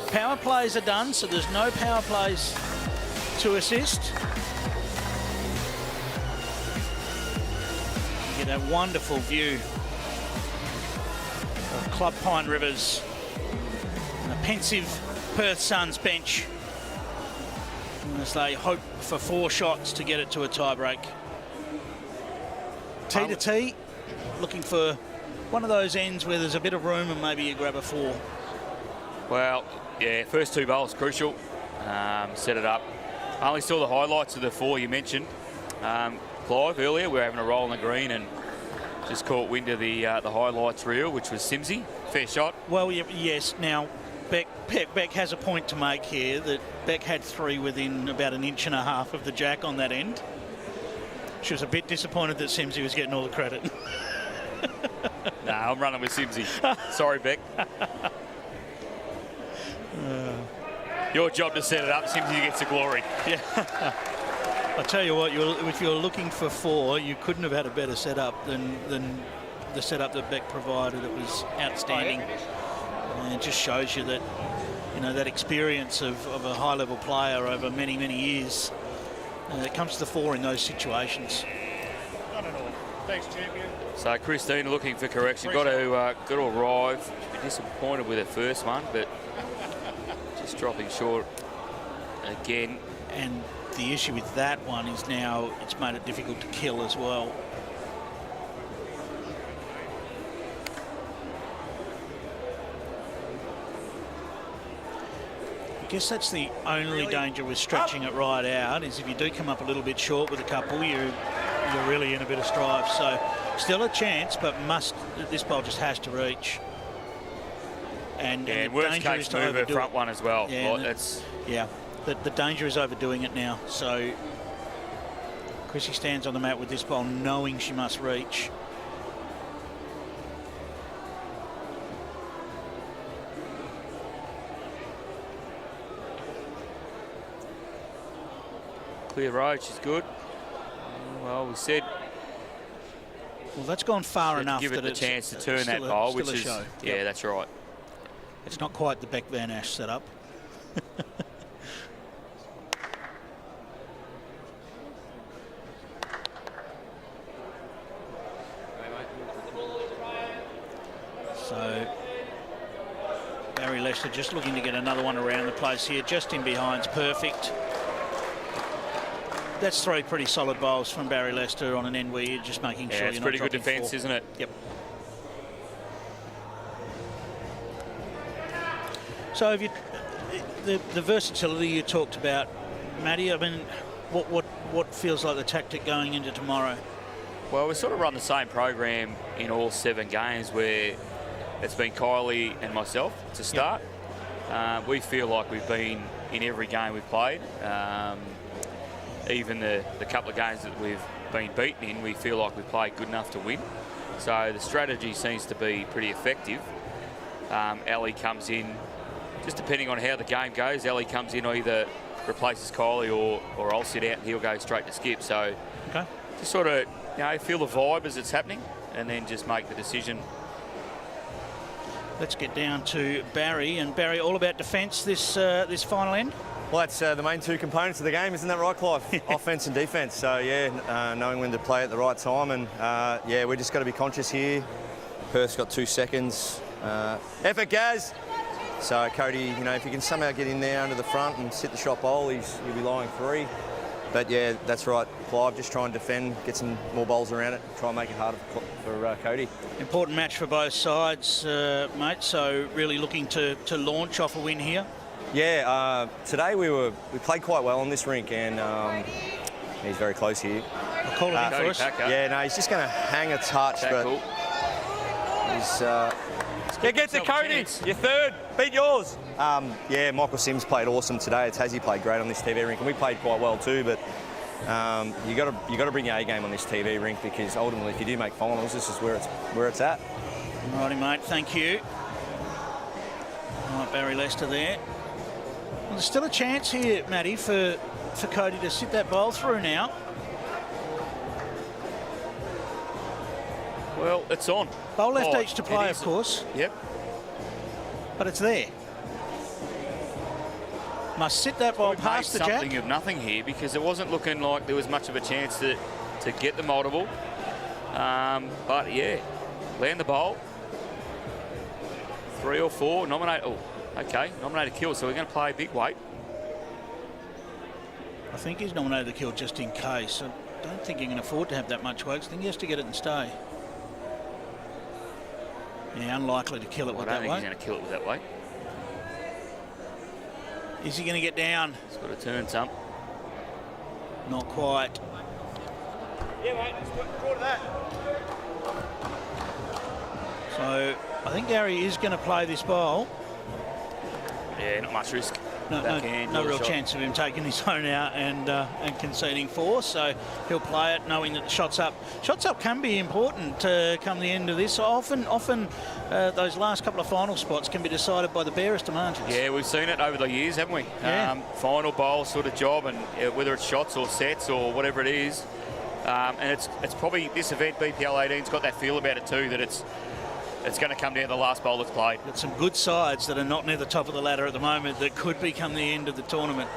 Power plays are done, so there's no power plays to assist. You get that wonderful view of Club Pine Rivers and the pensive Perth Suns bench as they hope for 4 shots to get it to a tie-break. T to T, looking for one of those ends where there's a bit of room and maybe you grab a 4. Well, yeah, first 2 bowls crucial. Set it up. I only saw the highlights of the 4 you mentioned. Clive, earlier, we were having a roll on the green and just caught wind of the highlights reel, which was Simsy. Fair shot. Well, yes. Now, Beck has a point to make here, that Beck had 3 within about 1.5 inches of the jack on that end. She was a bit disappointed that Simsy was getting all the credit. No, I'm running with Simsy. Sorry, Beck. Your job to set it up, Simsy gets the glory. Yeah. I tell you what, if you're looking for 4, you couldn't have had a better setup than the setup that Beck provided. It was outstanding. And it just shows you that, that experience of a high-level player over many, many years. It comes to the 4 in those situations. Not at all. Thanks, champion. So Christina looking for correction. Got to arrive. She'll be disappointed with her first one, but just dropping short again. And the issue with that one is now it's made it difficult to kill as well. I guess that's the only danger with stretching it right out, is if you do come up a little bit short with a couple, you're really in a bit of strife. So still a chance, but this bowl just has to reach. And worst case move her front one as well. Yeah, the danger is overdoing it now. So Chrissy stands on the mat with this bowl knowing she must reach. clear road. She's good. Well, we said. Well, that's gone far enough. Give it that the it's chance to turn that still bowl, still which a is show. yeah, Yep. that's right. It's not quite the Beck Van Ash setup. So Barry Lester just looking to get another one around the place here, just in behind's perfect. That's three pretty solid bowls from Barry Lester on an end where you're just making sure it's you're not pretty good dropping defence, four. isn't it? Yep. So have you, the versatility you talked about, Matty, I mean, what feels like the tactic going into tomorrow? Well, we sort of run the same program in all 7 games where it's been Kylie and myself to start. We feel like we've been in every game we've played. Even the couple of games that we've been beaten in, we feel like we've played good enough to win. So the strategy seems to be pretty effective. Ali comes in, just depending on how the game goes, Ali comes in, either replaces Kylie or I'll sit out and he'll go straight to skip. So just sort of, feel the vibe as it's happening and then just make the decision. Let's get down to Barry. And Barry, all about defence this final end? Well, that's the main 2 components of the game, isn't that right, Clive? Offence and defence. So, yeah, knowing when to play at the right time. And, we just got to be conscious here. Perth's got 2 seconds. Effort, Gaz! So, Cody, if you can somehow get in there under the front and sit the shot bowl, he'll be lying 3. But, yeah, that's right, Clive. Just try and defend, get some more bowls around it, try and make it harder for Cody. Important match for both sides, mate. So, really looking to launch off a win here. Yeah, today we played quite well on this rink, and he's very close here. I'll call it in for us. Yeah, no, he's just going to hang a touch, but he's... get to Cody, you're 3rd, beat yours. Michael Sims played awesome today. Tassie played great on this TV rink, and we played quite well too, but you got to bring your A game on this TV rink, because ultimately, if you do make finals, this is where it's at. Righty, mate, thank you. All right, Barry Lester there. Well, there's still a chance here, Matty, for Cody to sit that bowl through now. Well, it's on. Bowl left each to play, of course. Yep. But it's there. Must sit that ball past the jack. Something of nothing here, because it wasn't looking like there was much of a chance to get the multiple. But yeah, land the bowl. 3 or 4, nominate. Oh, okay, nominate a kill. So we're going to play big weight. I think he's nominated a kill just in case. I don't think he can afford to have that much weight. I think he has to get it and stay. Yeah, unlikely to kill it with that weight. I don't think he's going to kill it with that weight. Is he going to get down? He's got to turn some. Not quite. Yeah, mate, let's draw to that. So I think Gary is going to play this bowl. Yeah, not much risk. No real chance of him taking his own out and conceding 4. So he'll play it, knowing that the shots up can be important come the end of this. Often those last couple of final spots can be decided by the barest of margins. Yeah, we've seen it over the years, haven't we? Yeah. Final bowl sort of job, and whether it's shots or sets or whatever it is, and it's probably this event, BPL 18's got that feel about it too, that it's going to come down to the last bowl that's played. Got some good sides that are not near the top of the ladder at the moment that could become the end of the tournament.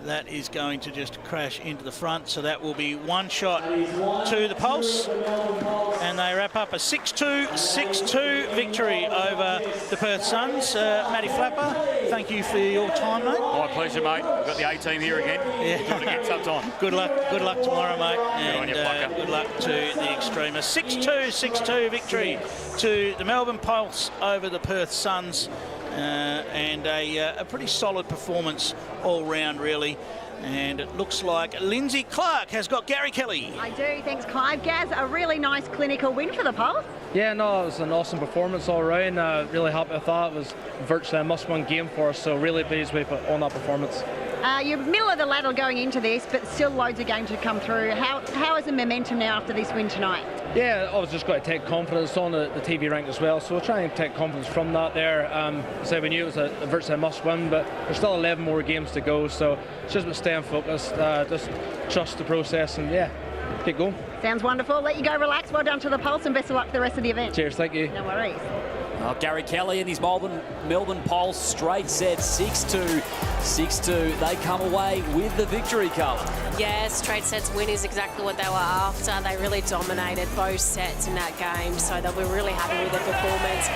That is going to just crash into the front, so that will be 1 shot to the pulse, and they wrap up a 6-2 victory over the Perth Suns. Matty Flapper, thank you for your time, mate. My pleasure, mate. We've got the A team here again. Yeah. Do it again sometime. Good luck tomorrow, mate. Good on you, good luck to the Extrema. 6-2 victory to the Melbourne Pulse over the Perth Suns. And a pretty solid performance all round, really. And it looks like Lindsay Clark has got Gary Kelly. I do, thanks Clive. Gaz, a really nice clinical win for the Pulse. Yeah, no, it was an awesome performance all round. Really happy with that. It was virtually a must-win game for us, so really pleased with on that performance. You're middle of the ladder going into this, but still loads of games to come through. How is the momentum now after this win tonight? Yeah, I was just got to take confidence on the TV rank as well, so we'll try and take confidence from that there. So we knew it was a virtually a must-win, but there's still 11 more games to go, so it's just about staying focused, just trust the process, and yeah, keep going. Sounds wonderful. Let you go relax. Well done to the Pulse, and best of luck for the rest of the event. Cheers, thank you. No worries. Oh, Gary Kelly and his Melbourne Pulse straight set 6-2. 6-2. They come away with the victory, Carla. Yeah, straight sets win is exactly what they were after. They really dominated both sets in that game, so they were really happy with their performance.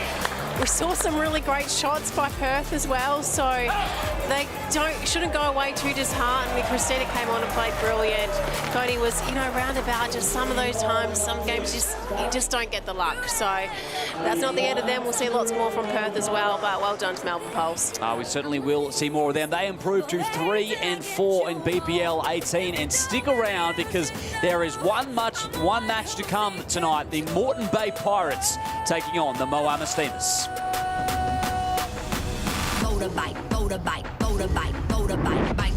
We saw some really great shots by Perth as well, so they shouldn't go away too disheartened. Christina came on and played brilliant. Cody was, roundabout just some of those times, some games you just don't get the luck. So that's not the end of them. We'll see lots more from Perth as well, but well done to Melbourne Pulse. We certainly will see more of them. They improved to 3-4 in BPL 18, and stick around because there is one match to come tonight. The Moreton Bay Pirates taking on the Moama Steamers. Motorbike, motorbike, motorbike, motorbike, bike.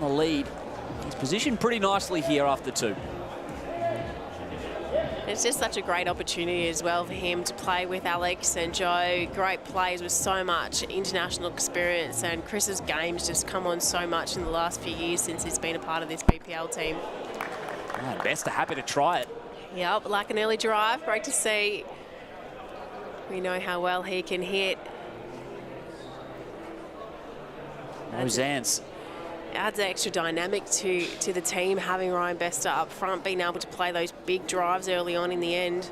the lead. He's positioned pretty nicely here after 2. It's just such a great opportunity as well for him to play with Alex and Joe. Great players with so much international experience, and Chris's game's just come on so much in the last few years since he's been a part of this BPL team. Oh, Best are happy to try it. Yep, like an early drive. Great to see. We know how well he can hit. Roseanne's. Adds extra dynamic to the team, having Ryan Bester up front, being able to play those big drives early on in the end.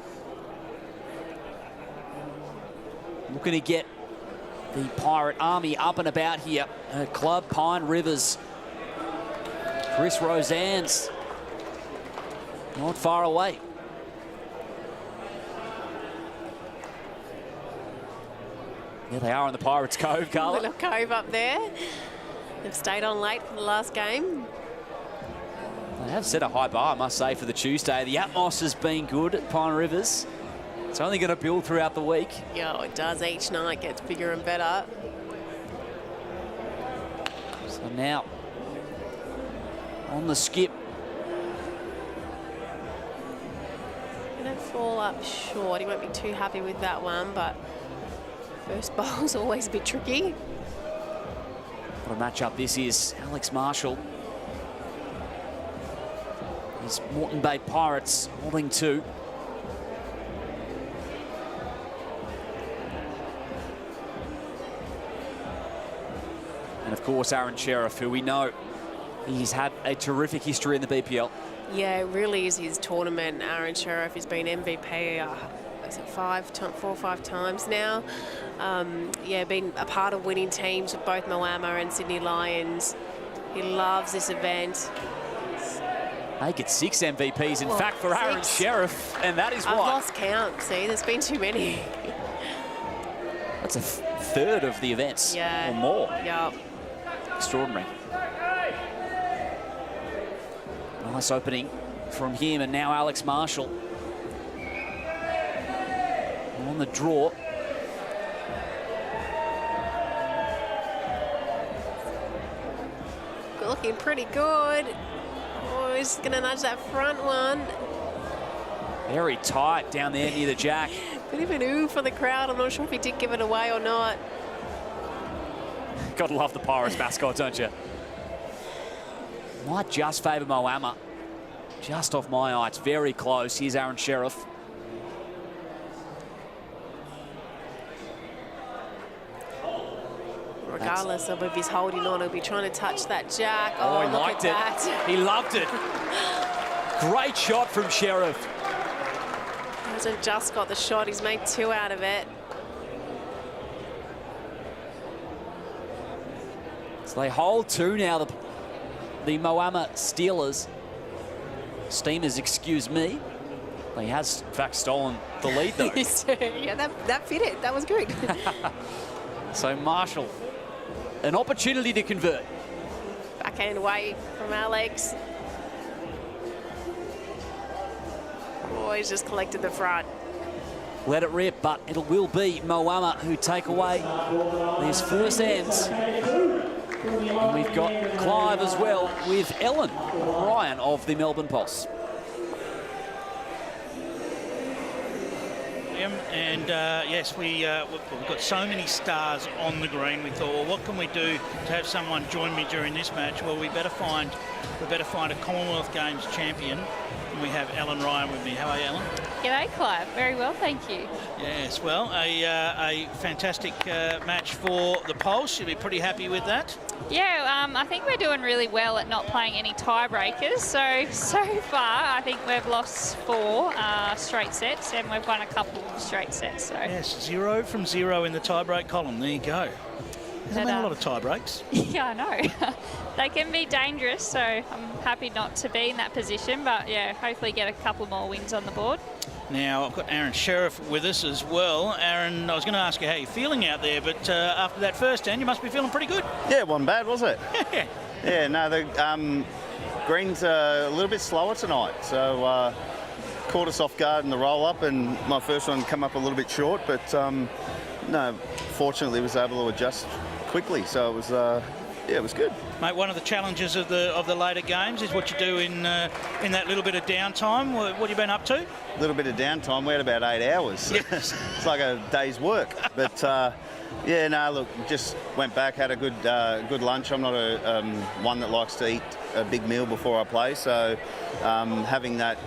Looking to get the Pirate Army up and about here at Club Pine Rivers. Chris Roseanne's not far away. There they are in the Pirates' Cove, Carla. Little cove up there. They've stayed on late for the last game. They have set a high bar, I must say, for the Tuesday. The atmos has been good at Pine Rivers. It's only going to build throughout the week. Yeah, it does. Each night gets bigger and better. So now, on the skip. Going to fall up short. He won't be too happy with that one, but first bowl's always a bit tricky. What a matchup this is. Alex Marshall. His Moreton Bay Pirates holding 2. And of course, Aaron Sheriff, who we know he's had a terrific history in the BPL. Yeah, it really is his tournament. Aaron Sheriff has been MVP, is it 4 or 5 times now. Yeah, been a part of winning teams with both Moama and Sydney Lions. He loves this event. They get 6 MVPs, in fact, for Aaron Sheriff, and that is I've why. lost count. See, there's been too many. That's a third of the events or more. Yeah. Extraordinary. Nice opening from him, and now Alex Marshall on the draw. Looking pretty good. Oh, he's going to nudge that front one. Very tight down there near the jack. Bit of an ooh for the crowd. I'm not sure if he did give it away or not. Gotta love the Pirates mascot, don't you? Might just favour Moama. Just off my eye. It's very close. Here's Aaron Sheriff. Regardless of if he's holding on, he'll be trying to touch that jack. Oh, he look liked at it. that. He loved it. Great shot from Sheriff. He hasn't just got the shot, he's made 2 out of it. So they hold 2 now, the Moama Steelers. Steamers, excuse me. He has, in fact, stolen the lead, though. Yeah, that fit it. That was good. So Marshall, an opportunity to convert. Backhand away from Alex. Oh, he's just collected the front. Let it rip, but it will be Moama who take away these first ends. And we've got Clive as well with Ellen Ryan of the Melbourne Pulse. And yes, we've got so many stars on the green. We thought, well, what can we do to have someone join me during this match? Well, we better find a Commonwealth Games champion. And we have Ellen Ryan with me. How are you, Ellen? G'day, Clive. Very well, thank you. Yes, well, a fantastic match for the Pulse. You'll be pretty happy with that. Yeah, I think we're doing really well at not playing any tiebreakers. So far, I think we've lost 4 straight sets and we've won a couple straight sets. So yes, 0 from 0 in the tiebreak column. There you go. Hasn't been a lot of tiebreaks. Yeah, I know. They can be dangerous, so I'm happy not to be in that position. But yeah, hopefully get a couple more wins on the board. Now, I've got Aaron Sheriff with us as well. Aaron, I was going to ask you how you're feeling out there, but after that first end, you must be feeling pretty good. Yeah, it wasn't bad, was it? Yeah, no, the greens are a little bit slower tonight, so caught us off guard in the roll-up, and my first one come up a little bit short, but no, fortunately was able to adjust quickly, so it was it was good. Mate, one of the challenges of the later games is what you do in that little bit of downtime. What have you been up to? A little bit of downtime. We had about 8 hours. Yes. It's like a day's work. But yeah, no, look, just went back, had a good lunch. I'm not one that likes to eat a big meal before I play, so having that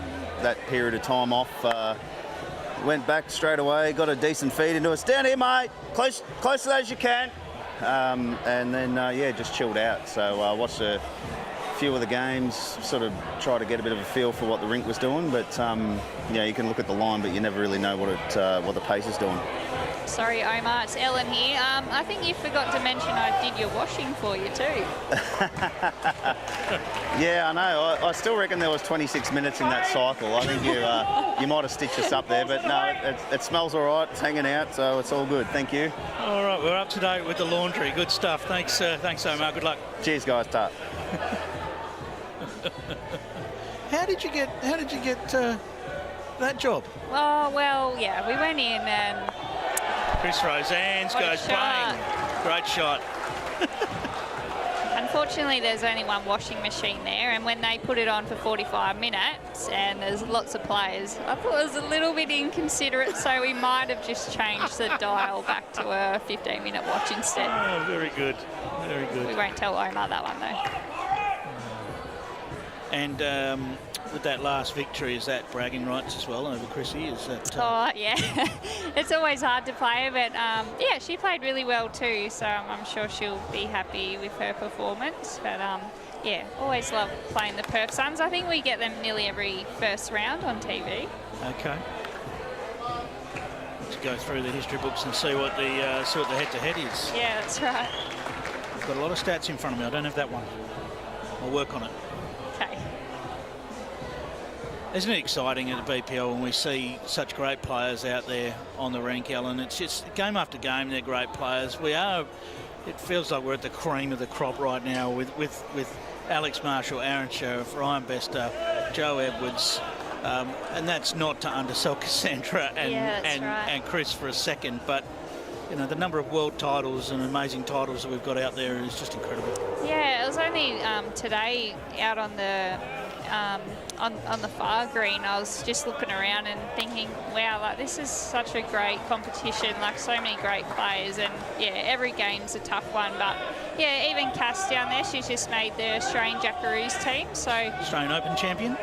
period of time off, went back straight away, got a decent feed into us. Down here, mate, close as you can. And then, yeah, just chilled out. So watched a few of the games, sort of try to get a bit of a feel for what the rink was doing. But, yeah, you can look at the line, but you never really know what the pace is doing. Sorry, Omar, it's Ellen here. I think you forgot to mention I did your washing for you too. Yeah, I know. I still reckon there was 26 minutes in that cycle. I think you might have stitched us up there, but no, it smells all right. It's hanging out, so it's all good. Thank you. All right, we're up to date with the laundry. Good stuff. Thanks, Omar. Good luck. Cheers, guys. Ta. How did you get that job? Oh, well, yeah, we went in and... Chris Rosannes goes bang. Great shot. Unfortunately, there's only one washing machine there, and when they put it on for 45 minutes and there's lots of players, I thought it was a little bit inconsiderate, so we might have just changed the dial back to a 15-minute watch instead. Oh, very good. Very good. We won't tell Omar that one, though. And with that last victory, is that bragging rights as well over Chrissy? Is that? Oh yeah, it's always hard to play, but yeah, she played really well too. So I'm sure she'll be happy with her performance. But yeah, always love playing the Perth Suns. I think we get them nearly every first round on TV. Okay. Let's go through the history books and see what the head-to-head is. Yeah, that's right. I've got a lot of stats in front of me. I don't have that one. I'll work on it. Okay. Isn't it exciting at the BPL when we see such great players out there on the rink, Ellen? It's just game after game, they're great players. It feels like we're at the cream of the crop right now with Alex Marshall, Aaron Sheriff, Ryan Bester, Joe Edwards. And that's not to undersell Cassandra and Chris for a second, but you know, the number of world titles and amazing titles that we've got out there is just incredible. Yeah, it was only today out on the on the far green, I was just looking around and thinking, wow, like this is such a great competition, like so many great players, and yeah, every game's a tough one, but yeah, even Cass down there, she's just made the Australian Jackaroos team, so Australian Open champion.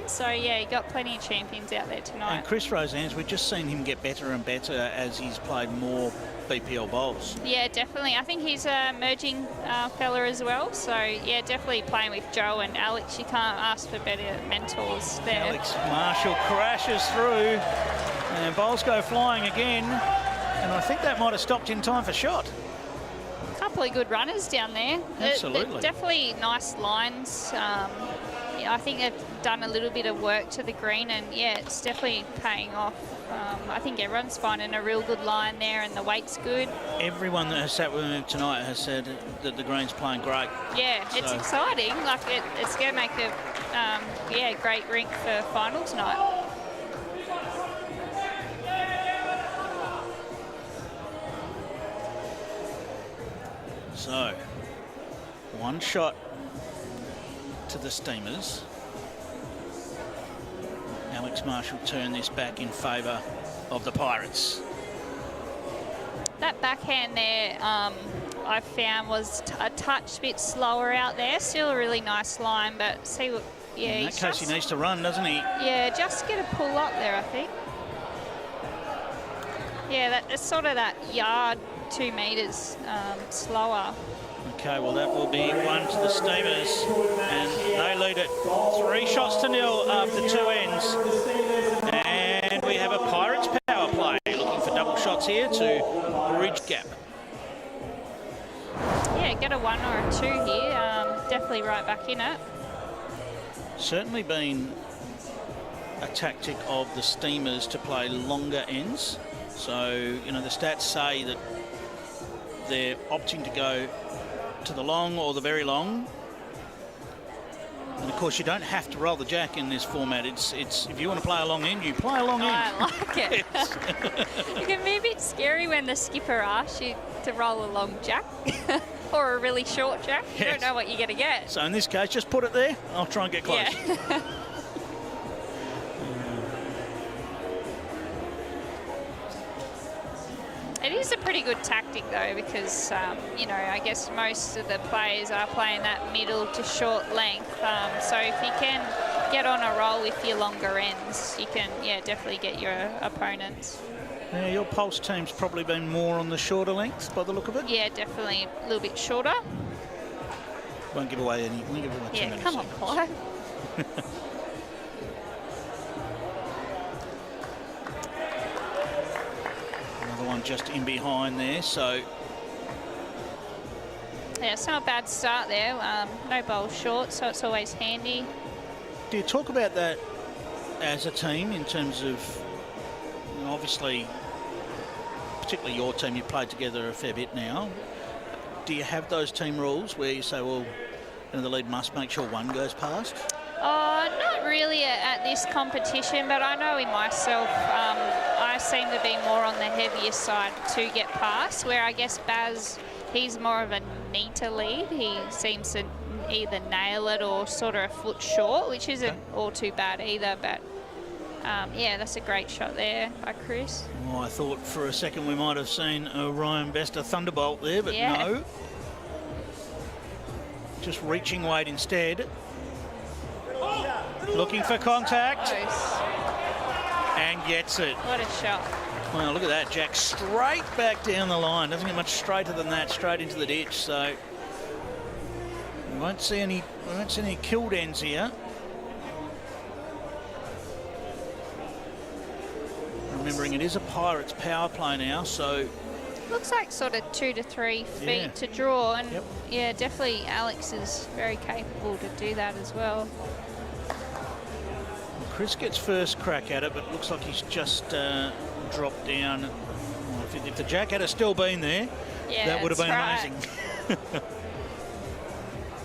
So yeah, you got plenty of champions out there tonight. And Chris Rosannes, we've just seen him get better and better as he's played more BPL bowls. Yeah, definitely. I think he's a merging fella as well. So, yeah, definitely playing with Joe and Alex. You can't ask for better mentors there. Alex Marshall crashes through and bowls go flying again. And I think that might have stopped in time for shot. A couple of good runners down there. Absolutely. Definitely nice lines. I think they've done a little bit of work to the green, and yeah, it's definitely paying off. I think everyone's finding a real good line there, and the weight's good. Everyone that has sat with me tonight has said that the green's playing great. Yeah, it's exciting. Like it's going to make a great rink for finals night. So, one shot to the Steamers. Alex Marshall turned this back in favour of the Pirates. That backhand there, I found was a touch bit slower out there. Still a really nice line, but see what, yeah. In that case, he needs to run, doesn't he? Yeah, just get a pull up there, I think. Yeah, it's sort of that yard, 2 metres slower. Okay, well that will be one to the Steamers, and they lead it 3 shots to 0 after 2 ends. And we have a Pirates power play, looking for double shots here to bridge gap. Yeah, get a 1 or a 2 here, definitely right back in it. Certainly been a tactic of the Steamers to play longer ends. So, you know, the stats say that they're opting to go to the long or the very long, and of course you don't have to roll the jack in this format. It's if you want to play a long end, you play a long end. I like it. It can be a bit scary when the skipper asks you to roll a long jack. Or a really short jack. You Yes. don't know what you're going to get. So in this case, just put it there. I'll try and get close. Yeah. It is a pretty good tactic though, because you know, I guess most of the players are playing that middle to short length. So if you can get on a roll with your longer ends, you can, yeah, definitely get your opponents. Yeah, your Pulse team's probably been more on the shorter lengths by the look of it. Yeah, definitely a little bit shorter. Won't give away any. Won't give away too Yeah, many come on, secrets. Clive. Another one just in behind there. So Yeah, it's not a bad start there. No bowl short, so it's always handy. do you talk about that as a team in terms of, you know, obviously, particularly your team, you've played together a fair bit now. Do you have those team rules where you say, well, you know, the lead must make sure one goes past? Not really at this competition, but I know in myself, I seem to be more on the heavier side to get past, where I guess Baz, he's more of a neater lead. He seems to either nail it or sort of a foot short, which isn't all too bad either, but yeah, that's a great shot there by Chris. Oh, I thought for a second we might have seen a Ryan Bester Thunderbolt there, but Yeah. no. Just reaching weight instead. Looking for contact. And gets it. What a shot. Well, look at that, Jack. Straight back down the line. Doesn't get much straighter than that. Straight into the ditch. So we won't see any killed ends here. Remembering it is a Pirates power play now, so Looks like sort of 2 to 3 feet Yeah. to draw, and yeah, definitely Alex is very capable to do that as well. Chris gets first crack at it, but looks like he's just dropped down. Well, if the Jack had still been there, Yeah, that would have been that's amazing.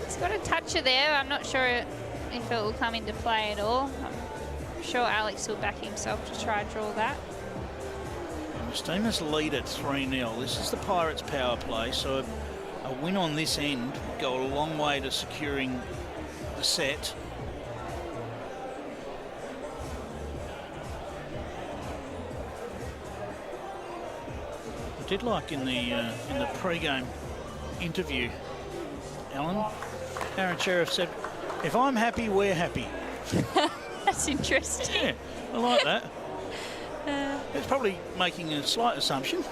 It's got a toucher there. I'm not sure if it will come into play at all. I'm sure Alex will back himself to try and draw that. The Steamers lead at 3-0. This is the Pirates power play, so a win on this end would go a long way to securing the set. I did like in the pre-game interview, Alan, Aaron Sheriff said, "If I'm happy, we're happy." That's interesting. Yeah, I like that. It's probably making a slight assumption.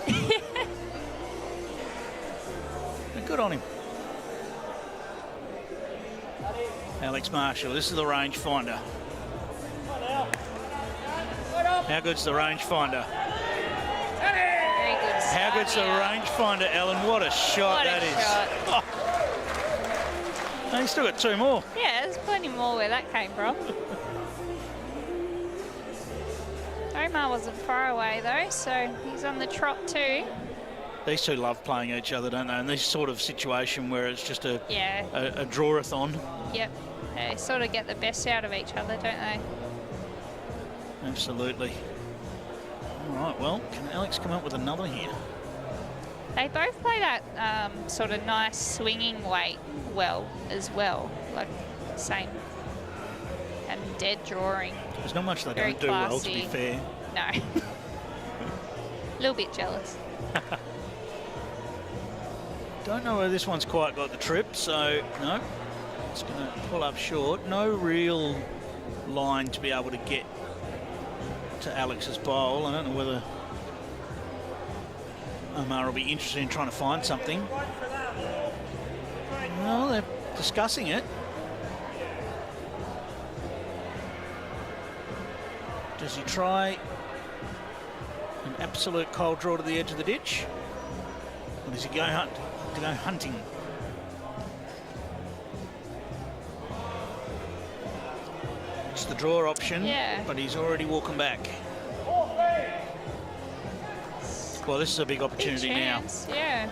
But good on him. Alex Marshall, this is the rangefinder. How good's the rangefinder? Very good. How good's the rangefinder, Ellen? What a shot What a shot. Oh. No, he's still got two more. Yeah, there's plenty more where that came from. Omar wasn't far away though, so he's on the trot too. These two love playing each other, don't they? And this sort of situation where it's just a Yeah. draw-a-thon. Yep. They sort of get the best out of each other, don't they? Absolutely. All right, well, can Alex come up with another here? They both play that sort of nice swinging weight well as well, like same and dead drawing. There's not much they Very don't do well, to be classy. fair. No. A little bit jealous. Don't know whether this one's quite got the trip, so no. It's going to pull up short. No real line to be able to get to Alex's bowl. I don't know whether Omar will be interested in trying to find something. No, they're discussing it. Does he try an absolute cold draw to the edge of the ditch? Or does he go hunting? It's the draw option, Yeah. but he's already walking back. Well, this is a big opportunity Big now. chance, yeah.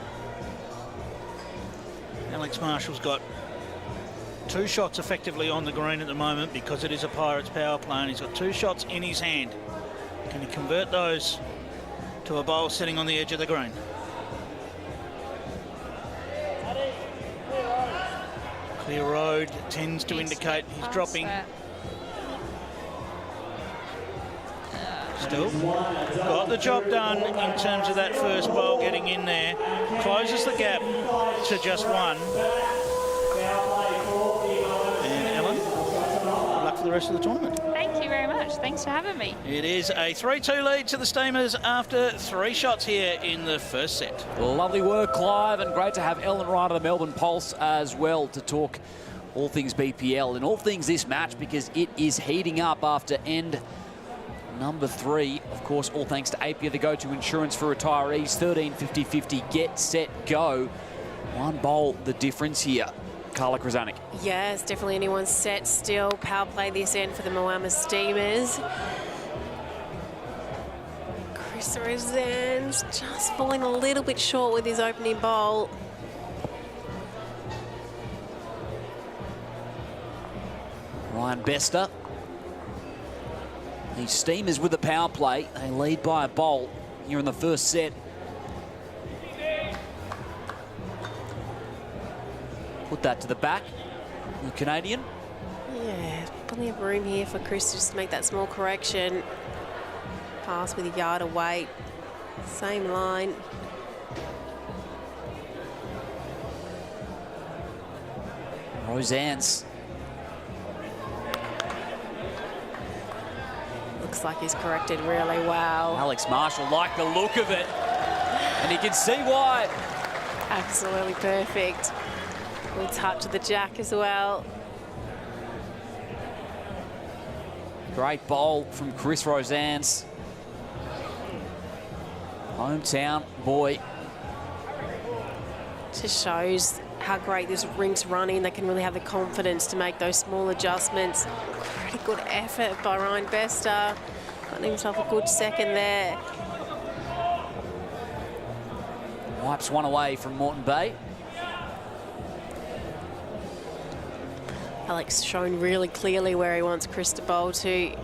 Alex Marshall's got two shots effectively on the green at the moment because it is a Pirates power play, and he's got two shots in his hand. Can he convert those to a bowl sitting on the edge of the green? Clear road tends to indicate he's dropping. Still got the job done in terms of that first bowl getting in there. Closes the gap to just one. And Ellen, good luck for the rest of the tournament. Thank you very much. Thanks for having me. It is a 3-2 lead to the Steamers after 3 shots here in the first set. Lovely work, Clive, and great to have Ellen Wright of the Melbourne Pulse as well to talk all things BPL and all things this match, because it is heating up after end number 3. Of course, all thanks to Apia, the go-to insurance for retirees. 13-50-50, get, set, go. One bowl, the difference here. Carla Krasanik. Yeah, it's definitely anyone's set still. Power play this end for the Moama Steamers. Chris Rosan's just falling a little bit short with his opening bowl. Ryan Bester. The Steamers with the power play. They lead by a bowl here in the first set. Put that to the back. The Canadian. Yeah, plenty of room here for Chris just to make that small correction. Pass with a yard away. Same line. Rosan's. Looks like he's corrected really well. Alex Marshall liked the look of it. And you can see why. Absolutely perfect. Good touch of the jack as well. Great bowl from Chris Rosan's. Hometown boy. Just shows how great this rink's running. They can really have the confidence to make those small adjustments. Pretty good effort by Ryan Bester. Got himself a good second there. Wipes one away from Moreton Bay. Alex showing really clearly where he wants Chris to bowl to.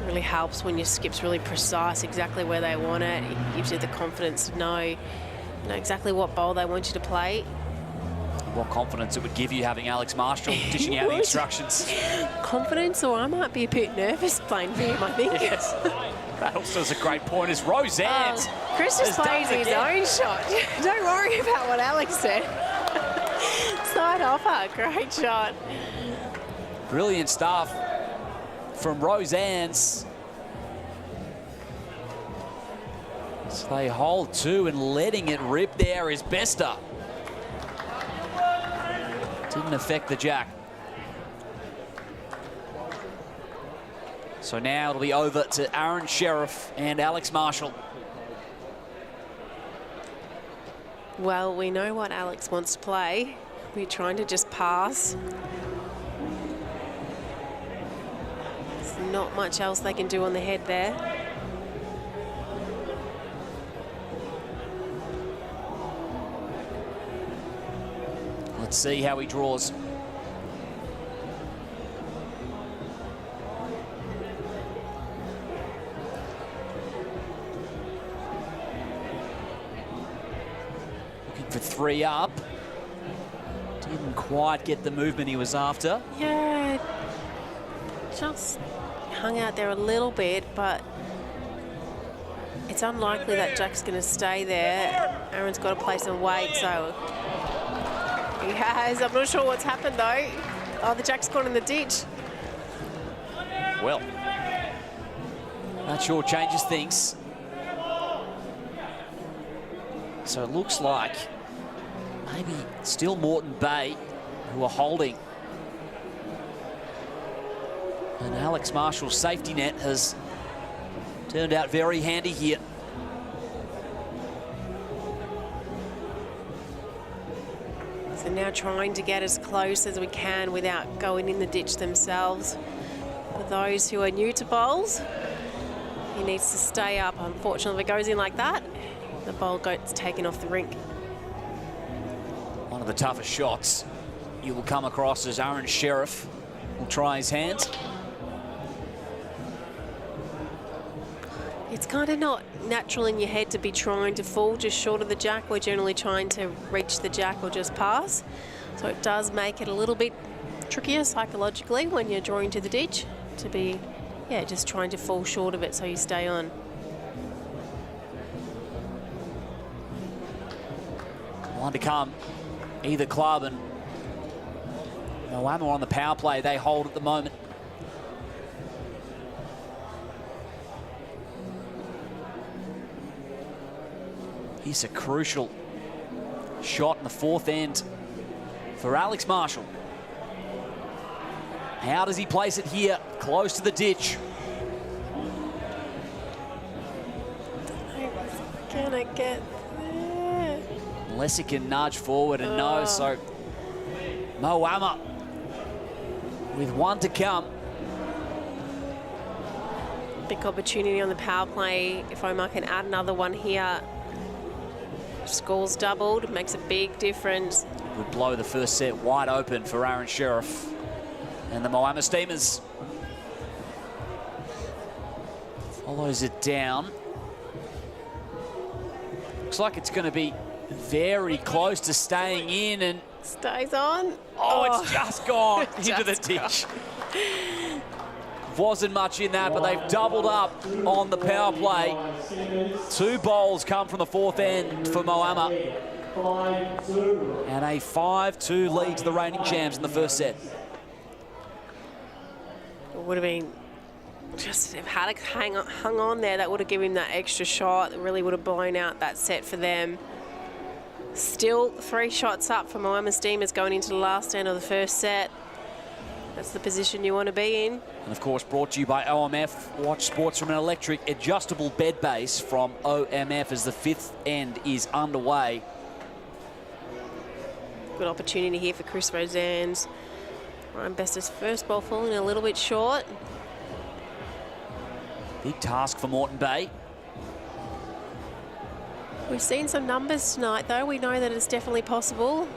Really helps when your skip's really precise exactly where they want it. It gives you the confidence to know exactly what bowl they want you to play. What confidence it would give you having Alex Marshall dishing out the instructions. Confidence, or I might be a bit nervous playing for him, I think. Yes. That also is a great point, is Rosan's. Chris just plays his own shot. Don't worry about what Alex said. Side offer, great shot. Brilliant stuff from Rosan's. So they hold 2, and letting it rip there is Bester. Didn't affect the jack. So now it'll be over to Aaron Sheriff and Alex Marshall. Well, we know what Alex wants to play. We're trying to just pass. There's not much else they can do on the head there. Let's see how he draws. Looking for 3 up. Didn't quite get the movement he was after. Yeah, just hung out there a little bit, but it's unlikely that Jack's going to stay there. Aaron's got to play some weight, so he has. I'm not sure what's happened though. Oh, the Jack's gone in the ditch. Well, that sure changes things. So it looks like maybe still Moreton Bay who are holding. And Alex Marshall's safety net has turned out very handy here. So now trying to get as close as we can without going in the ditch themselves. For those who are new to bowls, he needs to stay up. Unfortunately, if it goes in like that, the bowl gets taken off the rink. One of the toughest shots you will come across as Aaron Sheriff will try his hands. it's kind of not natural in your head to be trying to fall just short of the jack. We're generally trying to reach the jack or just pass. So it does make it a little bit trickier psychologically when you're drawing to the ditch to be, yeah, just trying to fall short of it so you stay on. One to come, either club, and Moama on the power play. They hold at the moment. Here's a crucial shot in the fourth end for Alex Marshall. How does he place it here, close to the ditch? Can I get there? Unless he can nudge forward, and no, so Moama with one to come. Big opportunity on the power play. If Omar can add another one here, scores doubled, makes a big difference. Would blow the first set wide open for Aaron Sheriff and the Moama Steamers. Follows it down. Looks like it's going to be very close to staying in, and stays on. Oh, it's just gone into the ditch. Wasn't much in that, but they've doubled up on the power play. 2 bowls come from the fourth end for Moama. And a 5-2 lead to the reigning champs in the first set. It would have been just, if had hung on there, that would have given him that extra shot. It really would have blown out that set for them. Still 3 shots up for Moama Steamers going into the last end of the first set. That's the position you want to be in. And of course, brought to you by OMF. Watch sports from an electric adjustable bed base from OMF as the 5th end is underway. Good opportunity here for Chris Rosannes. Ryan Bester's first ball falling a little bit short. Big task for Moreton Bay. We've seen some numbers tonight, though. We know that it's definitely possible.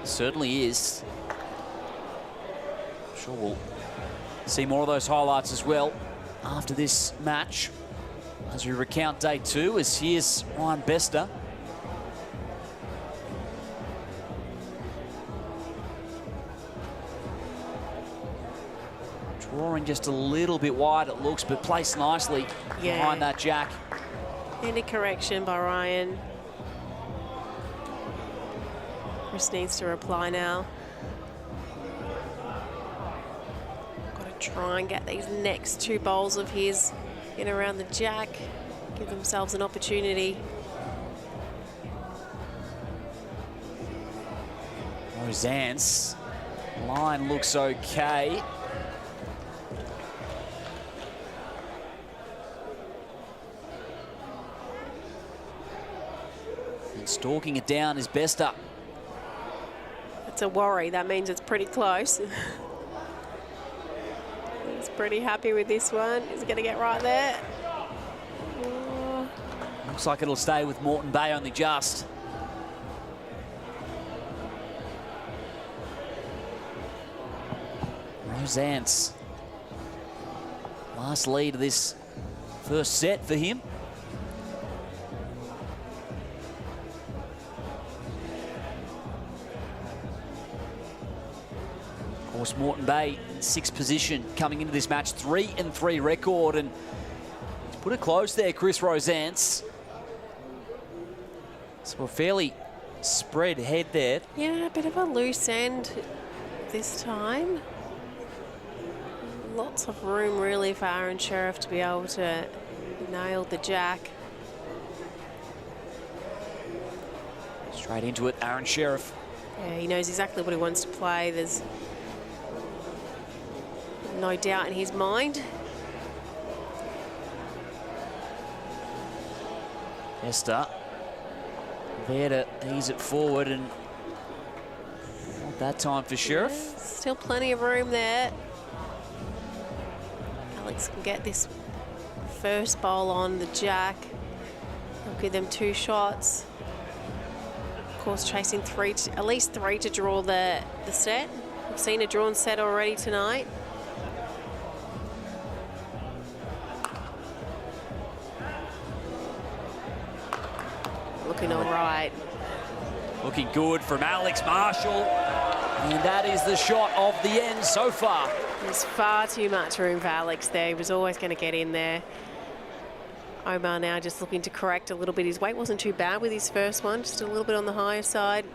Certainly is. I'm sure we'll see more of those highlights as well after this match as we recount day 2, as here's Ryan Bester. Drawing just a little bit wide, it looks, but placed nicely behind that jack. Any correction by Ryan. Chris needs to reply now. Got to try and get these next 2 bowls of his in around the jack. Give themselves an opportunity. Rosannes, line looks okay. Stalking it down is Bester. It's a worry. That means it's pretty close. He's pretty happy with this one. He's going to get right there. Oh. Looks like it'll stay with Moreton Bay, only just. Rosannes. Last lead of this first set for him. Of course, Moreton Bay in 6th position coming into this match, 3-3 record, and he's put it close there, Chris Rosannes. So a fairly spread head there. Yeah, a bit of a loose end this time. Lots of room really for Aaron Sheriff to be able to nail the jack. Straight into it, Aaron Sheriff. Yeah, he knows exactly what he wants to play. There's no doubt in his mind. Bester there to ease it forward, and not that time for Sheriff. Yeah, still plenty of room there. Alex can get this first bowl on the jack. He'll give them 2 shots. Of course, chasing at least three to draw the set. We've seen a drawn set already tonight. looking all right. Looking good from Alex Marshall. And that is the shot of the end so far. There's far too much room for Alex there. He was always going to get in there. Omar now just looking to correct a little bit. His weight wasn't too bad with his first one, just a little bit on the higher side.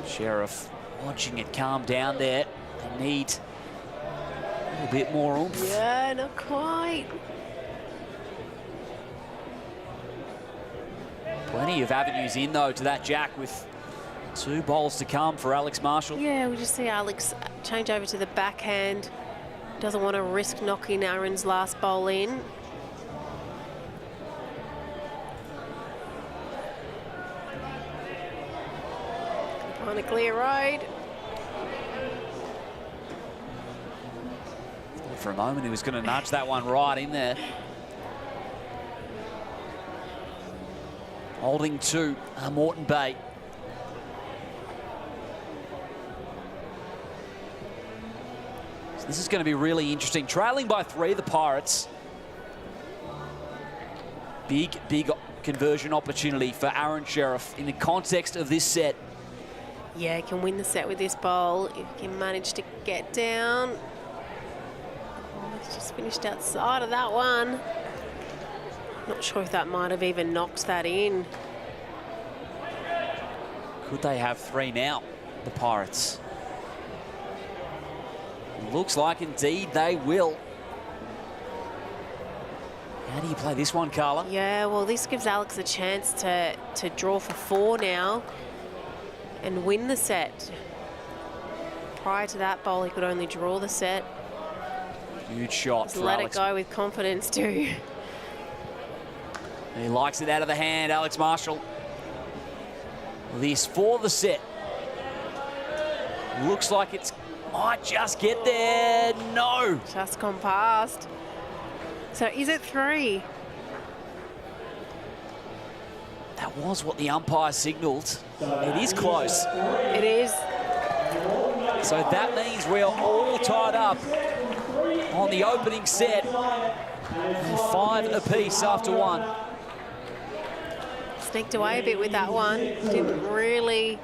Sheriff watching it calm down there. They need a little bit more oomph. Yeah, not quite. Plenty of avenues in, though, to that jack with 2 bowls to come for Alex Marshall. Yeah, we just see Alex change over to the backhand. Doesn't want to risk knocking Aaron's last bowl in. On a clear road. For a moment, he was going to nudge that one right in there. Holding 2, Moreton Bay. So this is going to be really interesting. Trailing by 3, the Pirates. Big conversion opportunity for Aaron Sheriff in the context of this set. Yeah, he can win the set with this bowl if he can manage to get down. Oh, he's just finished outside of that one. Not sure if that might have even knocked that in. Could they have 3 now, the Pirates? Looks like indeed they will. How do you play this one, Carla? Yeah, well, this gives Alex a chance to draw for 4 now and win the set. Prior to that bowl, he could only draw the set. Huge shot Just for let Alex. it go with confidence too. He likes it out of the hand, Alex Marshall. This for the set. Looks like it's might just get there. No. Just gone past. So is it 3? That was what the umpire signalled. It is close. It is. So that means we are all tied up on the opening set. 5 apiece after 1. Sneaked away a bit with that one. Didn't really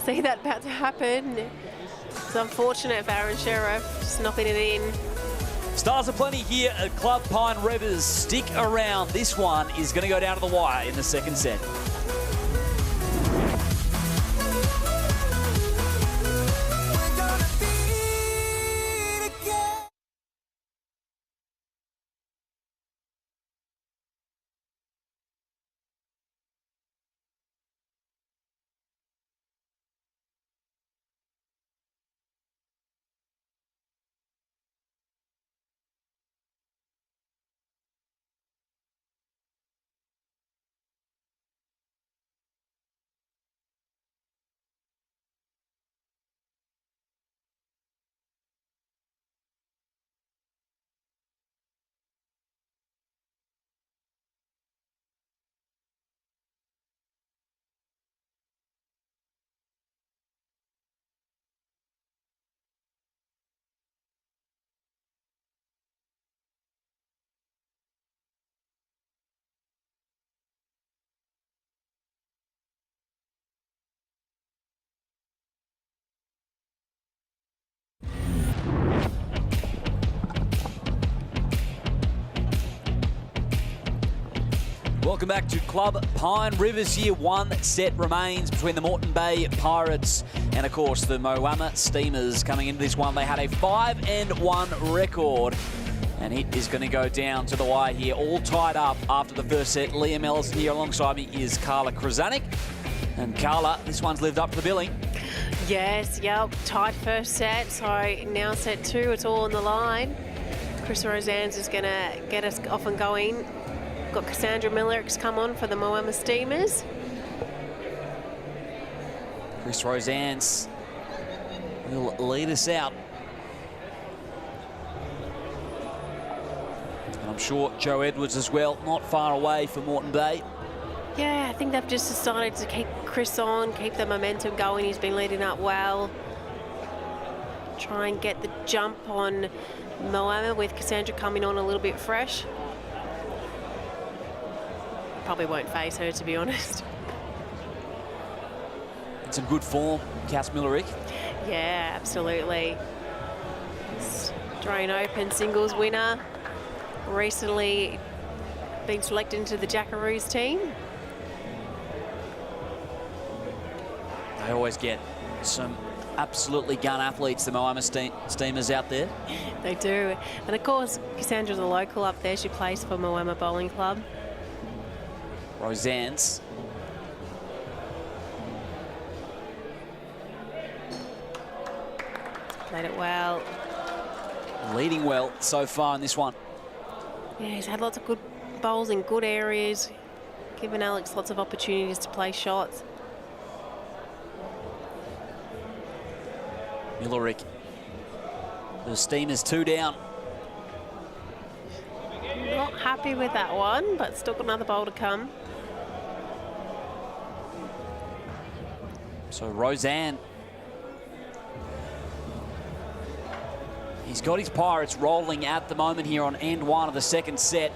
see that about to happen. It's unfortunate for Aaron Sheriff, just knocking it in. Stars are plenty here at Club Pine Rivers. Stick around. This one is going to go down to the wire in the second set. Welcome back to Club Pine Rivers here. 1 set remains between the Moreton Bay Pirates and, of course, the Moama Steamers. Coming into this one, they had a 5-1 record. And it is going to go down to the wire here, all tied up after the first set. Liam Ellison here alongside me is Carla Krasanik. And Carla, this one's lived up to the billing. Yes, yep, tied first set. So now set 2, it's all on the line. Chris Rosan's is going to get us off and going. Got Cassandra Miller's come on for the Moama Steamers. Chris Rosan's will lead us out. And I'm sure Joe Edwards as well, not far away from Moreton Bay. Yeah, I think they've just decided to keep Chris on, keep the momentum going. He's been leading up well. Try and get the jump on Moama with Cassandra coming on a little bit fresh. probably won't face her, to be honest. In some good form, Cass Millerick. Yeah, absolutely. Australian Open singles winner. Recently been selected into the Jackaroos team. They always get some absolutely gun athletes, the Moama Steamers out there. They do. And of course, Cassandra's a local up there. She plays for Moama Bowling Club. Roseanne's. Played it well. Leading well so far in this one. Yeah, he's had lots of good bowls in good areas, given Alex lots of opportunities to play shots. Millerick. The Steamers 2 down. Not happy with that one, but still got another bowl to come. So Roseanne. He's got his Pirates rolling at the moment here on end one of the second set.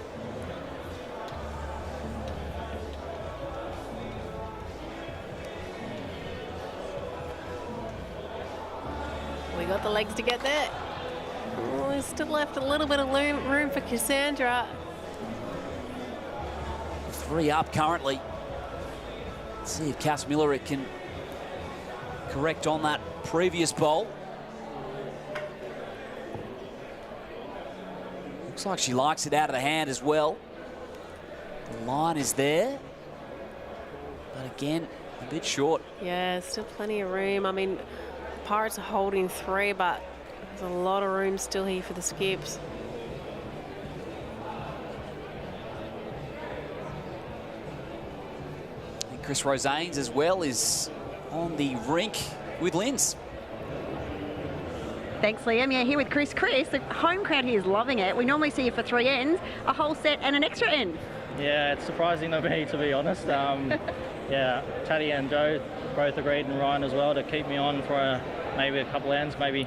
We got the legs to get there. Oh, there's still left a little bit of room for Cassandra. 3 up currently. Let's see if Cass Millerick can correct on that previous bowl. Looks like she likes it out of the hand as well. The line is there. But again, a bit short. Yeah, still plenty of room. I mean, the Pirates are holding 3, but there's a lot of room still here for the Skips. And Chris Rosanes as well is on the rink with Linz. Thanks, Liam. Yeah, here with Chris. Chris, the home crowd here is loving it. We normally see you for 3 ends, a whole set and an extra end. Yeah, it's surprising to me, to be honest. Yeah, Taddy and Joe both agreed, and Ryan as well, to keep me on for maybe a couple ends, maybe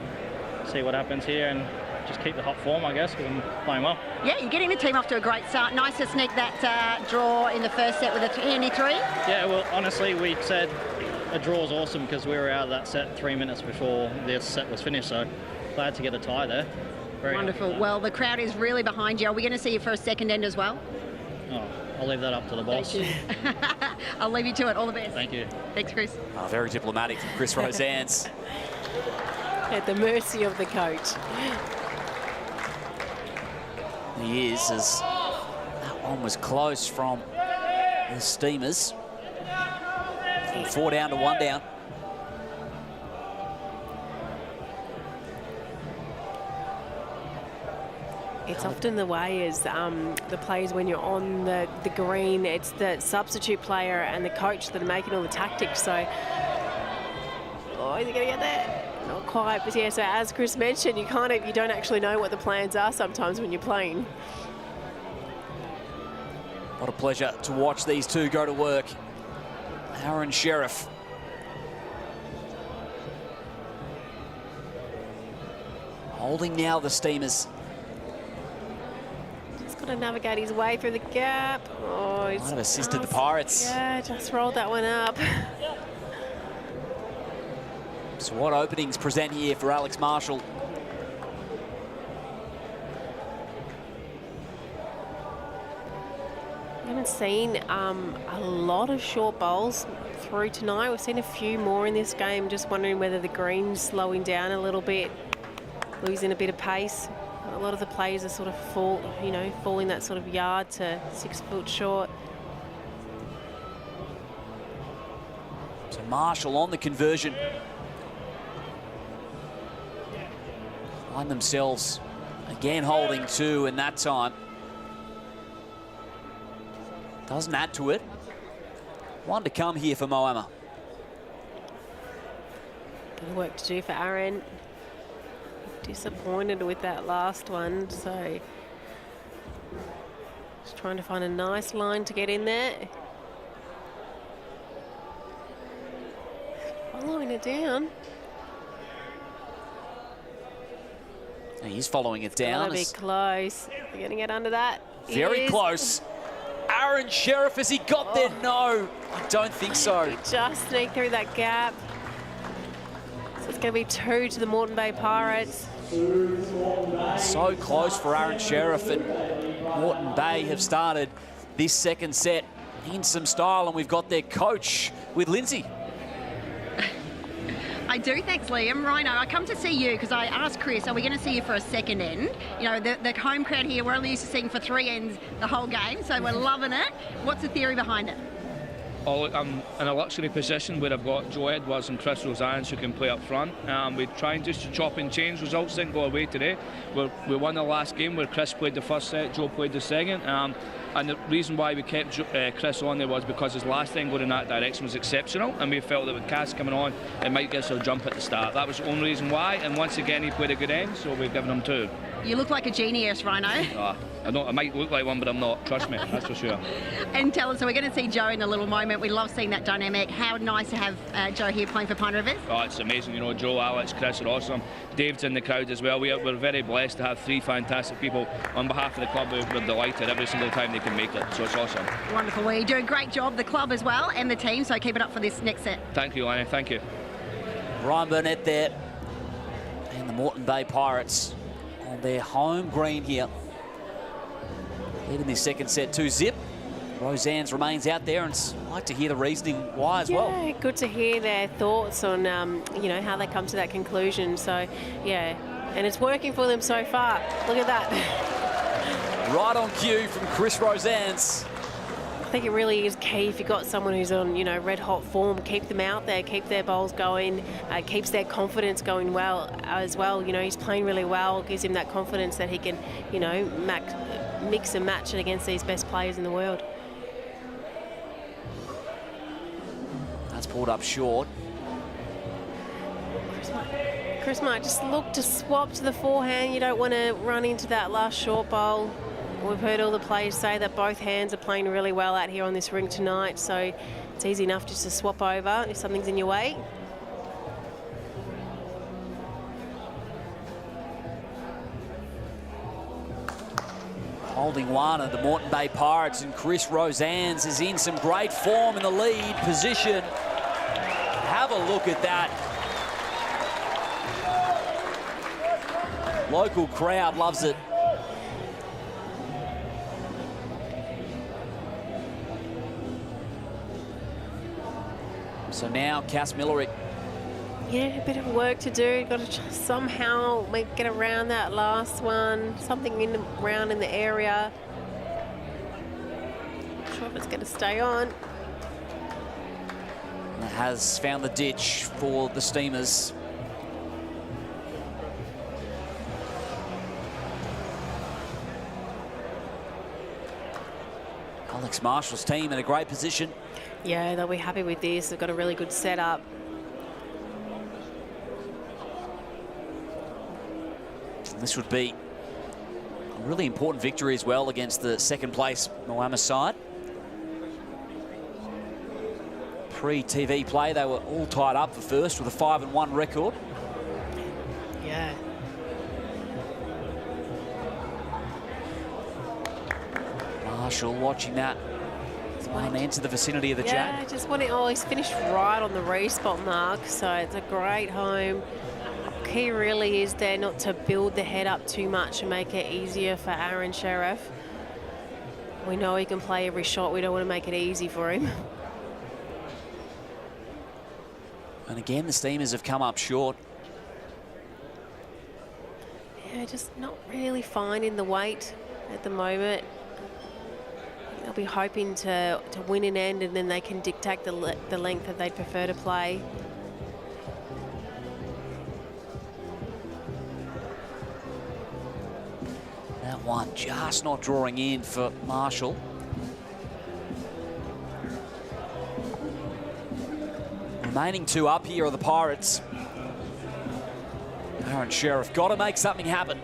see what happens here and just keep the hot form, I guess, because I'm playing well. Yeah, you're getting the team off to a great start. Nice to sneak that draw in the first set with a only 3. Yeah, well, honestly, we said a draw is awesome because we were out of that set 3 minutes before the set was finished, so glad to get a tie there. Very wonderful. Well, the crowd is really behind you. Are we going to see you for a second end as well? Oh, I'll leave that up to the boss. Thank you. I'll leave you to it. All the best. Thank you. Thanks, Chris. Very diplomatic from Chris Rosanes. At the mercy of the coach. He is, as that one was close from the Steamers. From 4 down to 1 down. It's often the way as the players when you're on the green, it's the substitute player and the coach that are making all the tactics. So, oh, is he going to get there? Not quite, but yeah. So as Chris mentioned, you don't actually know what the plans are sometimes when you're playing. What a pleasure to watch these two go to work. Aaron Sheriff. Holding now the Steamers. Just got to navigate his way through the gap. Oh, he's might have assisted the Pirates. Yeah, just rolled that one up. So what openings present here for Alex Marshall? We haven't seen a lot of short bowls through tonight. We've seen a few more in this game. Just wondering whether the green's slowing down a little bit, losing a bit of pace. A lot of the players are sort of falling that sort of yard to 6 foot short. So Marshall on the conversion. Find themselves again holding 2 in that time. Doesn't add to it. 1 to come here for Moama. Bit of work to do for Aaron. Disappointed with that last one, so just trying to find a nice line to get in there. Following it down. He's following it down. Gotta be close. They're getting it under that. Very close. Aaron Sheriff, has he got there? No, I don't think so. He just sneaked through that gap. So it's going to be 2 to the Moreton Bay Pirates. So close for Aaron Sheriff, and Moreton Bay have started this second set in some style, and we've got their coach with Lindsay. I do, thanks Liam. Rhino, I come to see you because I asked Chris, are we going to see you for a second end? You know, the home crowd here, we're only used to seeing for 3 ends the whole game, so we're loving it. What's the theory behind it? Oh, I'm in a luxury position where I've got Joe Edwards and Chris Rosans who can play up front. We're trying just to chop and change. Results didn't go away today. We won the last game where Chris played the first set, Joe played the second. And the reason why we kept Chris on there was because his last end going in that direction was exceptional, and we felt that with Cass coming on, it might get us a jump at the start. That was the only reason why, and once again he played a good end, so we've given him 2. You look like a genius, Rhino. I might look like one, but I'm not. Trust me, that's for sure. And tell us, so we're going to see Joe in a little moment. We love seeing that dynamic. How nice to have Joe here playing for Pine Rivers. Oh, it's amazing. You know, Joe, Alex, Chris are awesome. Dave's in the crowd as well. We're very blessed to have 3 fantastic people on behalf of the club. We're delighted every single time they can make it, so it's awesome. Wonderful. Well, you do a great job, the club as well, and the team, so keep it up for this next set. Thank you, Lionel. Thank you. Ryan Burnett there, and the Moreton Bay Pirates on their home green here. Leading this second set 2-0. Rosans remains out there, and I'd like to hear the reasoning why as well. Yeah, good to hear their thoughts on, you know, how they come to that conclusion. So, yeah, and it's working for them so far. Look at that. Right on cue from Chris Rosans. I think it really is key if you've got someone who's on, you know, red hot form, keep them out there, keep their bowls going, keeps their confidence going well as well. You know, he's playing really well, gives him that confidence that he can, you know, mix and match it against these best players in the world. That's pulled up short. Chris might just look to swap to the forehand. You don't want to run into that last short bowl. We've heard all the players say that both hands are playing really well out here on this ring tonight, so it's easy enough just to swap over if something's in your way. Holding one of the Moreton Bay Pirates, and Chris Rosans is in some great form in the lead position. Have a look at that. Local crowd loves it. So now Cass Millerick. Yeah, a bit of work to do. Got to somehow get around that last one. Something around in the area. Not sure if it's going to stay on. Has found the ditch for the Steamers. Alex Marshall's team in a great position. Yeah, they'll be happy with this. They've got a really good setup. This would be a really important victory as well against the second place Moama side. Pre-TV play, they were all tied up for first with a 5-1 record. Yeah. Marshall watching that. One into the vicinity of the jab. Yeah, just want it. Oh, he's finished right on the respot mark, so it's a great home. Key really is there not to build the head up too much and make it easier for Aaron Sheriff. We know he can play every shot. We don't want to make it easy for him. And again, the Steamers have come up short. Yeah, just not really finding the weight at the moment. They'll be hoping to win an end, and then they can dictate the length that they'd prefer to play. That one just not drawing in for Marshall. Remaining 2 up here are the Pirates. Aaron Sheriff got to make something happen.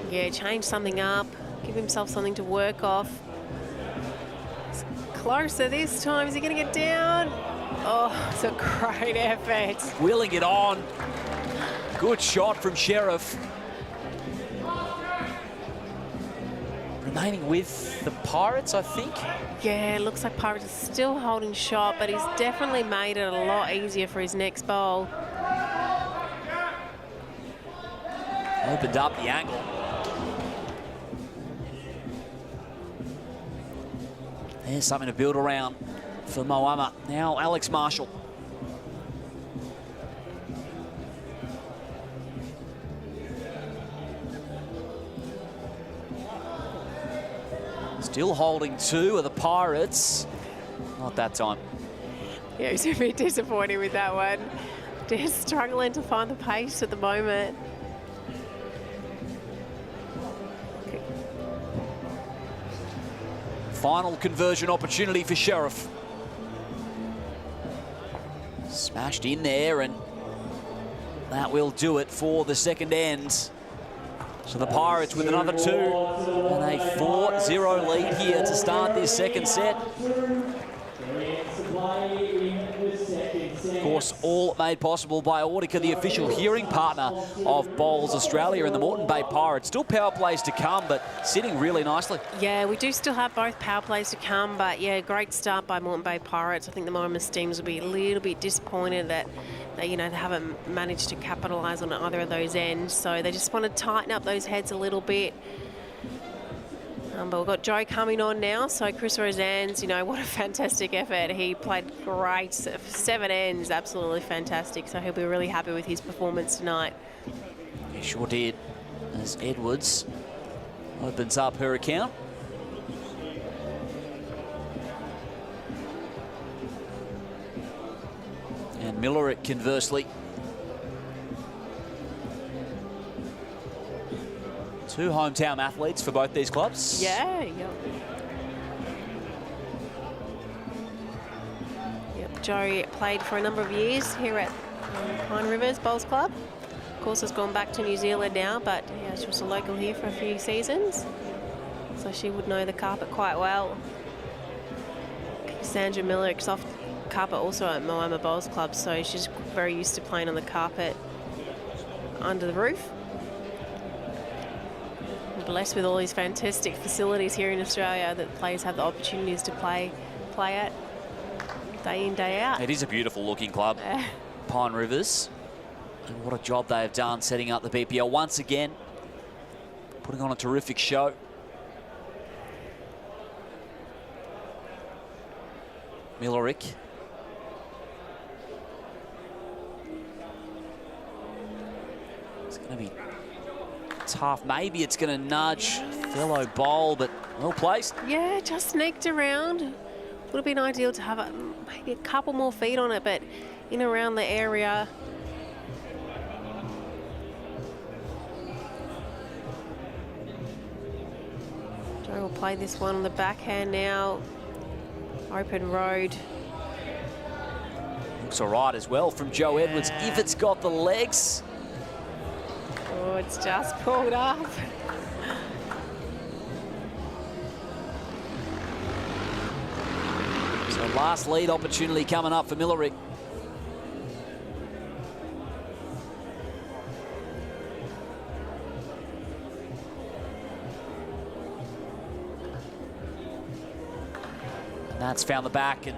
Yeah, change something up. Give himself something to work off. It's closer this time. Is he going to get down? Oh, it's a great effort. Wheeling it on. Good shot from Sheriff. remaining with the Pirates, I think. Yeah, it looks like Pirates is still holding shot, but he's definitely made it a lot easier for his next bowl. Opened up the angle. There's something to build around for Moama. Now Alex Marshall. Still holding two of the Pirates. Not that time. Yeah, he's a bit disappointed with that one. Just struggling to find the pace at the moment. Final conversion opportunity for Sheriff. Smashed in there, and that will do it for the second end. So the Pirates with another two, and a 4-0 lead here to start this second set. Of course, all made possible by Audica, the official hearing partner of Bowls Australia, and the Moreton Bay Pirates. Still power plays to come, but sitting really nicely. Yeah, we do still have both power plays to come, but yeah, great start by Moreton Bay Pirates. I think the Moama Steams will be a little bit disappointed that they, they haven't managed to capitalise on either of those ends. So they just want to tighten up those heads a little bit. But we've got Joe coming on now, so Chris Rosannes, what a fantastic effort. He played great, 7 ends, absolutely fantastic. So he'll be really happy with his performance tonight. He sure did, as Edwards opens up her account. And Millerick, conversely, two hometown athletes for both these clubs. Yeah. Joe played for a number of years here at Pine Rivers Bowls Club. Of course, has gone back to New Zealand now, but yeah, she was a local here for a few seasons, so she would know the carpet quite well. Sandra Millerick's off carpet also at Moama Bowls Club, so she's very used to playing on the carpet under the roof. Blessed with all these fantastic facilities here in Australia that players have the opportunities to play at day in, day out. It is a beautiful looking club, Pine Rivers. And what a job they have done setting up the BPL once again, putting on a terrific show. Millerick. It's going to be tough. Maybe it's going to nudge fellow bowl, but well placed. Yeah, just sneaked around. Would have been ideal to have maybe a couple more feet on it, but in around the area. Joe will play this one on the backhand now. Open road. Looks all right as well from Joe Edwards, if it's got the legs. Oh, it's just pulled up. So last lead opportunity coming up for Millerick. And that's found the back and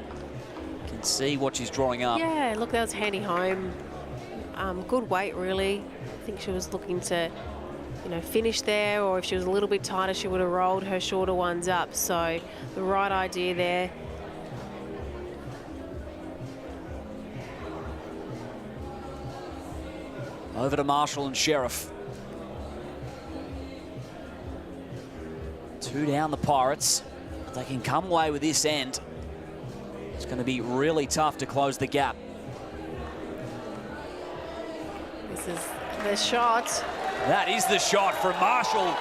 can see what she's drawing up. Yeah, look, that was handy home. Good weight, really. I think she was looking to, finish there, or if she was a little bit tighter, she would have rolled her shorter ones up. So the right idea there. Over to Marshall and Sheriff. Two down the Pirates. If they can come away with this end, it's going to be really tough to close the gap. This is the shot. That is the shot from Marshall.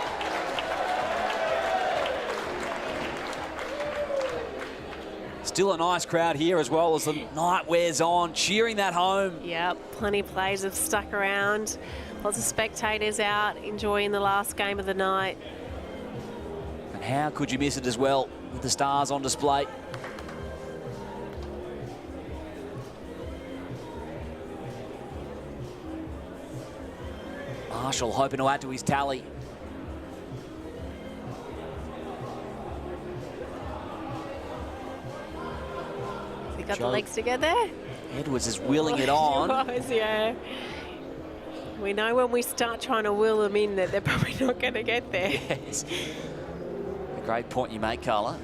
Still a nice crowd here as well as the night wears on, cheering that home. Yep, plenty of players have stuck around. Lots of spectators out enjoying the last game of the night. And how could you miss it as well with the stars on display? Marshall hoping to add to his tally. You got Joe the legs together? Edwards is wheeling it on. Was, yeah. We know when we start trying to wheel them in that they're probably not going to get there. Yes. A great point you make, Carla.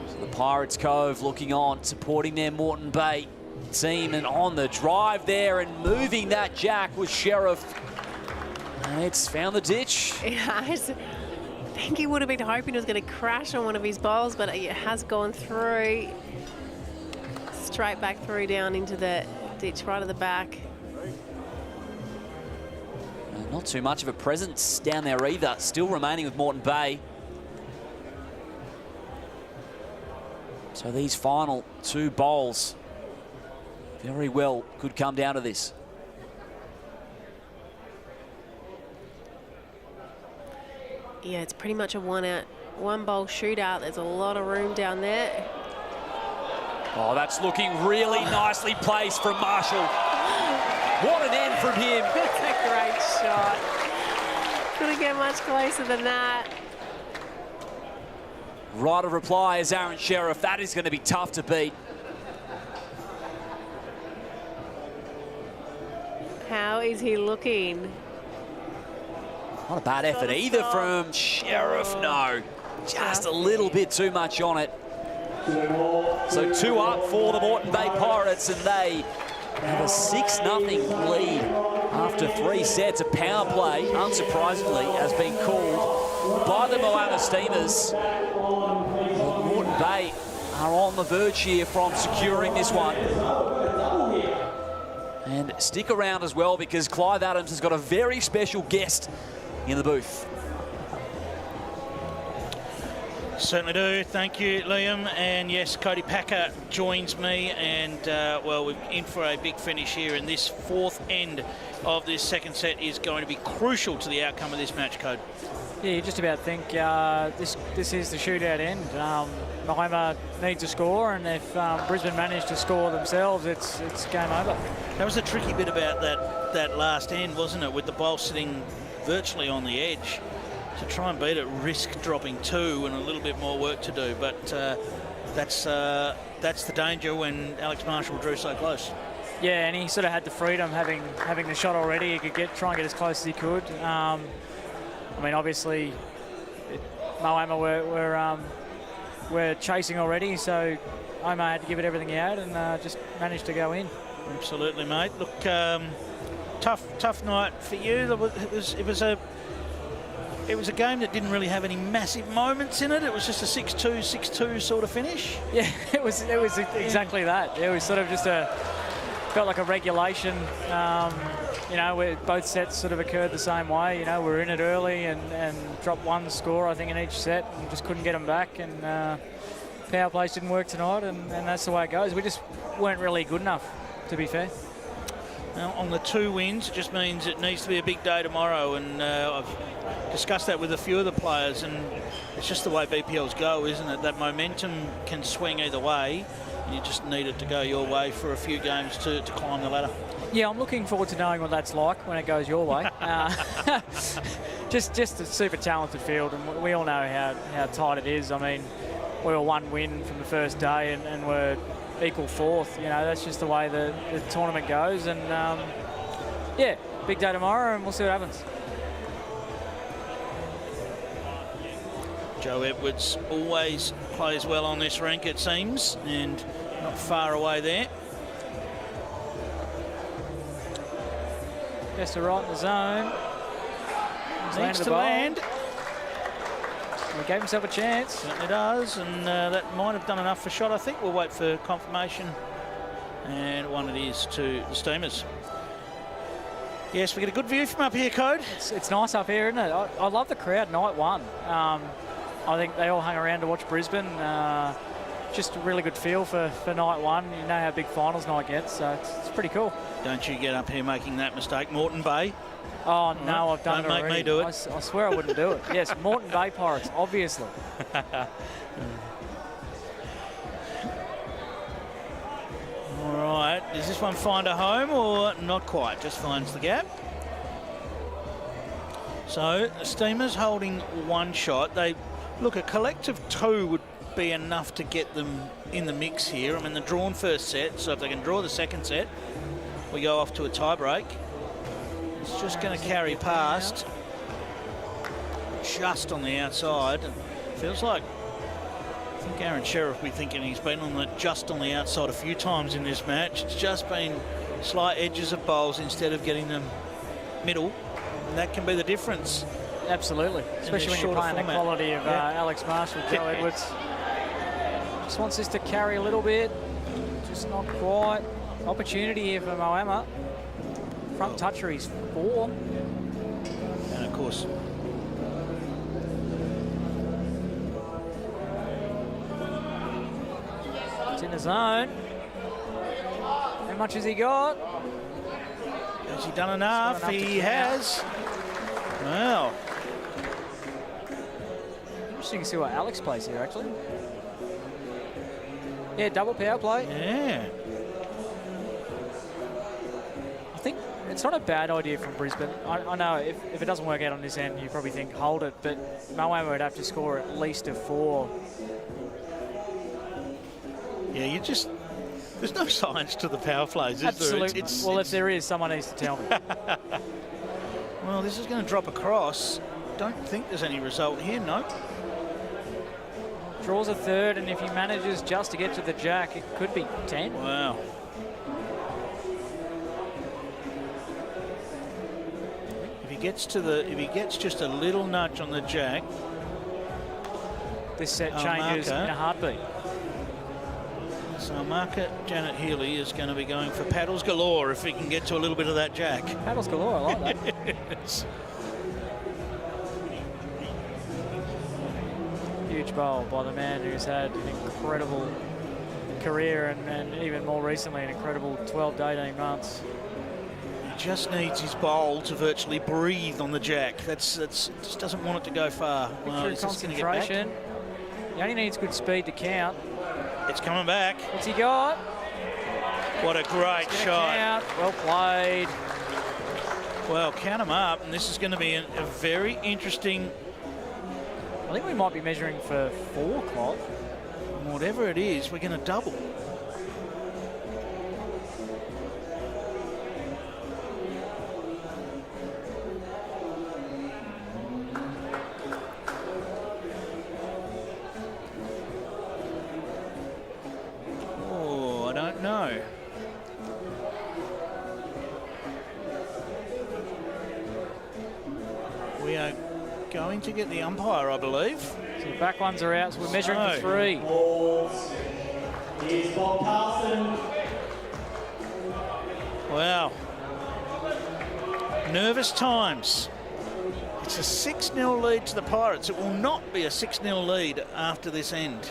So the Pirates Cove looking on, supporting their Moreton Bay team, and on the drive there and moving that jack was Sheriff. And it's found the ditch. I think he would have been hoping it was going to crash on one of his bowls, but it has gone through. Straight back through down into the ditch right at the back. Not too much of a presence down there either. Still remaining with Moreton Bay. So these final 2 bowls very well could come down to this. Yeah, it's pretty much a 1 bowl shootout. There's a lot of room down there. Oh, that's looking really nicely placed from Marshall. What an end from him. That's a great shot. Couldn't get much closer than that. Right of reply is Aaron Sheriff. That is going to be tough to beat. How is he looking? Not a bad effort either from Sheriff. No, just a little bit too much on it. So 2 up for the Moreton Bay Pirates, and they have a 6-0 lead after 3 sets. A power play, unsurprisingly, has been called by the Moana Steamers. Moreton Bay are on the verge here from securing this one. And stick around as well, because Clive Adams has got a very special guest in the booth. Certainly do. Thank you, Liam. And yes, Cody Packer joins me, and well, we're in for a big finish here, and this 4th end of this 2nd set is going to be crucial to the outcome of this match, Code. Yeah, you just about think this is the shootout end. Mahoma needs a score, and if Brisbane manage to score themselves, it's game over. That was the tricky bit about that last end, wasn't it? With the bowl sitting virtually on the edge. To try and beat it, risk dropping 2 and a little bit more work to do. But that's the danger when Alex Marshall drew so close. Yeah, and he sort of had the freedom having the shot already. He could try and get as close as he could. I mean, obviously, Moama were chasing already, so Omar had to give it everything he had and just managed to go in. Absolutely, mate. Look, tough night for you. It was a game that didn't really have any massive moments in it. It was just a 6-2, 6-2 sort of finish. Yeah, it was exactly that. It was sort of just felt like a regulation. You know, where both sets sort of occurred the same way. You know, we were in it early and dropped 1 score, I think, in each set, and just couldn't get them back. And power plays didn't work tonight, and that's the way it goes. We just weren't really good enough, to be fair. Now, on the 2 wins, it just means it needs to be a big day tomorrow, and I've discussed that with a few of the players, and it's just the way BPLs go, isn't it? That momentum can swing either way, and you just need it to go your way for a few games to climb the ladder. Yeah, I'm looking forward to knowing what that's like when it goes your way. Just a super talented field, and we all know how tight it is. I mean, we were 1 win from the first day, and we're equal 4th. You know, that's just the way the tournament goes. And yeah, big day tomorrow, and we'll see what happens. Joe Edwards always plays well on this rink, it seems, and not far away there. Gets to right in the zone. Needs to land. He gave himself a chance. Certainly does, and that might have done enough for shot, I think. We'll wait for confirmation. And 1 it is to the Steamers. Yes, we get a good view from up here, Code. It's nice up here, isn't it? I love the crowd night 1. I think they all hung around to watch Brisbane. Just a really good feel for night 1. You know how big finals night gets, so it's pretty cool. Don't you get up here making that mistake. Moreton Bay. Oh, no, I've done it already. Don't make me do it. I swear I wouldn't do it. Yes, Moreton Bay Pirates, obviously. All right, does this one find a home or not quite? Just finds the gap. So the Steamers holding 1 shot. They look, a collective 2 would be enough to get them in the mix here. I mean, the drawn first set, so if they can draw the second set, we go off to a tie break. It's just going to carry past, just on the outside. Feels like, I think Aaron Sheriff will be thinking he's been on the just on the outside a few times in this match. It's just been slight edges of bowls instead of getting them middle, and that can be the difference. Absolutely, especially when you're playing the quality of Alex Marshall. Joe Edwards just wants this to carry a little bit, just not quite. Opportunity here for Moama. Front toucher, he's 4. And of course, it's in the zone. How much has he got? Has he done enough? He has. Wow. Interesting to see what Alex plays here, actually. Yeah, double power play. Yeah. I think it's not a bad idea from Brisbane. I know if it doesn't work out on this end, you probably think hold it, but Moama would have to score at least a 4. Yeah, you just... There's no science to the power plays, is there? Absolutely. Well, if there is, someone needs to tell me. Well, this is going to drop across. Don't think there's any result here, no. Draws a 3rd, and if he manages just to get to the jack, it could be 10. Wow. If he gets just a little nudge on the jack, this set changes in a heartbeat. So marker Janet Healy is going to be going for paddles galore if he can get to a little bit of that jack. Paddles galore, I like that. Yes. Huge bowl by the man who's had an incredible career and even more recently an incredible 12 to 18 months. He just needs his bowl to virtually breathe on the jack. That's just doesn't want it to go far. Well, is this gonna get concentration. back? He only needs good speed to count. It's coming back. What's he got? What a great shot. Count. Well played. Well, count them up, and this is going to be a very interesting... I think we might be measuring for 4 o'clock. Whatever it is, we're going to double. Oh, I don't know. We are going to get the umpire, I believe. So the back ones are out, so we're measuring for 3. Here's Bob Carlson. Wow. Nervous times. It's a 6-0 lead to the Pirates. It will not be a 6-0 lead after this end.